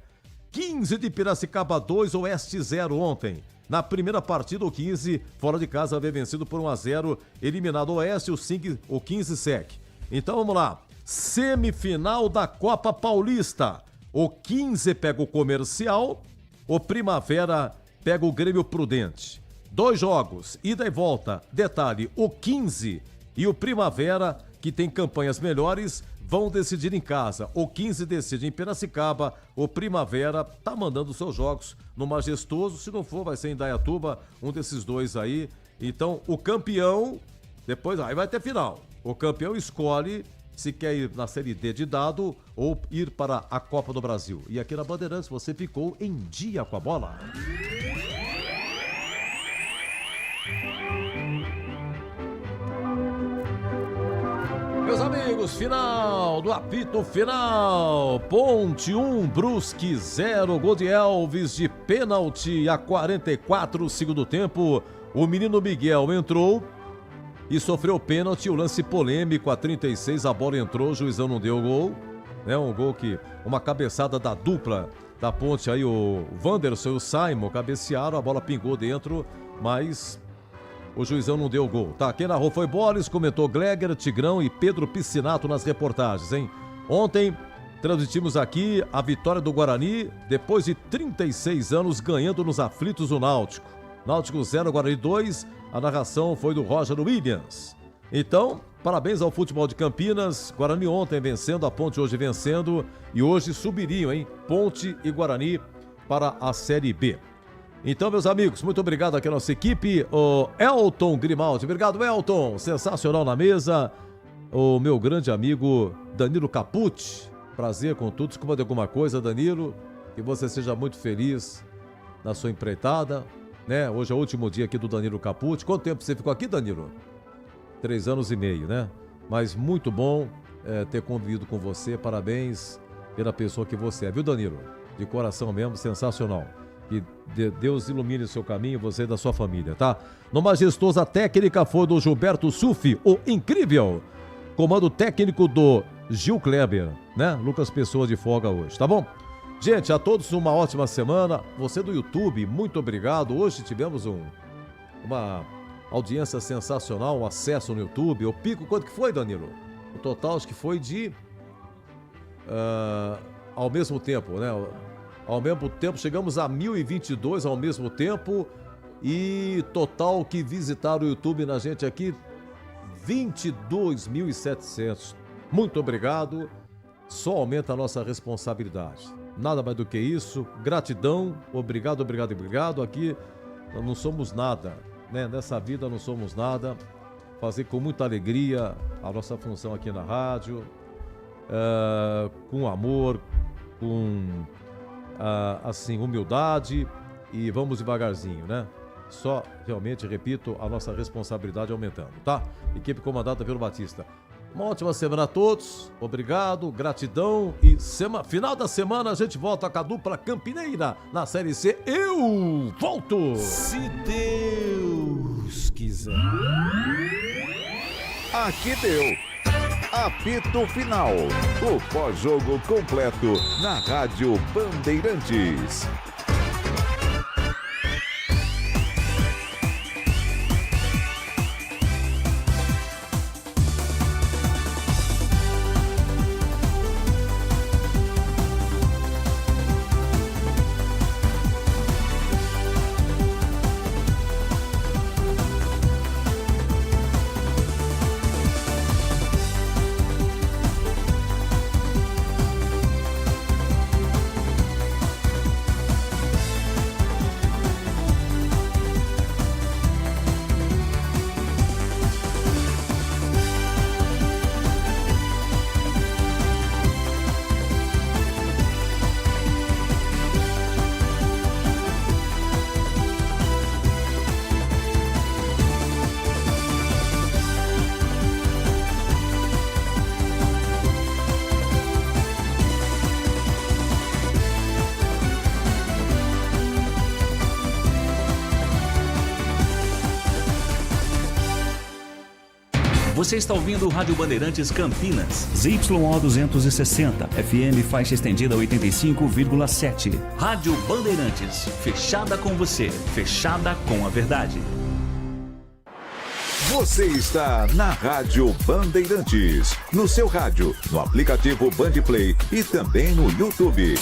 15 de Piracicaba 2, Oeste 0 ontem. Na primeira partida, o 15, fora de casa, havia vencido por 1-0, eliminado o Oeste, o 15 segue. Então vamos lá, semifinal da Copa Paulista. O 15 pega o Comercial, o Primavera pega o Grêmio Prudente. 2 jogos, ida e volta. Detalhe, o 15 e o Primavera, que tem campanhas melhores, vão decidir em casa. O 15 decide em Piracicaba, o Primavera tá mandando seus jogos no Majestoso, se não for vai ser em Indaiatuba, um desses dois aí. Então o campeão, depois aí vai ter final. O campeão escolhe se quer ir na Série D de dado ou ir para a Copa do Brasil. E aqui na Bandeirantes você ficou em dia com a bola. Meus amigos, final do apito final. Ponte 1, Brusque 0, gol de Elvis de pênalti a 44 segundo tempo. O menino Miguel entrou e sofreu pênalti, o lance polêmico a 36, a bola entrou, o juizão não deu gol. Um gol que, uma cabeçada da dupla da Ponte aí, o Wanderson e o Simon cabecearam, a bola pingou dentro, mas o juizão não deu gol. Tá, quem narrou foi Boris, comentou Gleger, Tigrão e Pedro Piscinato nas reportagens, hein? Ontem, transmitimos aqui a vitória do Guarani, depois de 36 anos, ganhando nos aflitos do Náutico. Náutico 0, Guarani 2, a narração foi do Roger Williams. Então, parabéns ao futebol de Campinas, Guarani ontem vencendo, a Ponte hoje vencendo, e hoje subiriam, hein? Ponte e Guarani para a Série B. Então, meus amigos, muito obrigado aqui à nossa equipe. O Elton Grimaldi, obrigado, Elton, sensacional na mesa. O meu grande amigo Danilo Capucci, prazer com tudo. Desculpa de alguma coisa, Danilo, que você seja muito feliz na sua empreitada, né? Hoje é o último dia aqui do Danilo Capucci. Quanto tempo você ficou aqui, Danilo? 3 anos e meio, né? Mas muito bom ter convivido com você, parabéns pela pessoa que você é, viu, Danilo? De coração mesmo, sensacional. Que Deus ilumine o seu caminho, você e da sua família, tá? No Majestoso, a técnica foi do Gilberto Sufi, o incrível. Comando técnico do Gil Kleber, né? Lucas Pessoa de folga hoje, tá bom? Gente, a todos uma ótima semana. Você do YouTube, muito obrigado. Hoje tivemos uma audiência sensacional, um acesso no YouTube. O pico, quanto que foi, Danilo? O total acho que foi de... ao mesmo tempo, né? Ao mesmo tempo, chegamos a 1.022 ao mesmo tempo e total que visitaram o YouTube na gente aqui, 22.700. Muito obrigado, só aumenta a nossa responsabilidade. Nada mais do que isso, gratidão, obrigado, obrigado, obrigado. Aqui não somos nada, né? Nessa vida não somos nada. Fazer com muita alegria a nossa função aqui na rádio, com amor, com... assim, humildade e vamos devagarzinho, né? Só, realmente, repito, a nossa responsabilidade aumentando, tá? Equipe comandada pelo Batista. Uma ótima semana a todos, obrigado, gratidão e final da semana a gente volta com a dupla campineira na Série C. Eu volto! Se Deus quiser. Aqui deu. Apito Final. O pós-jogo completo na Rádio Bandeirantes. Você está ouvindo o Rádio Bandeirantes Campinas, ZYO 260, FM faixa estendida 85,7. Rádio Bandeirantes, fechada com você, fechada com a verdade. Você está na Rádio Bandeirantes, no seu rádio, no aplicativo Bandplay e também no YouTube.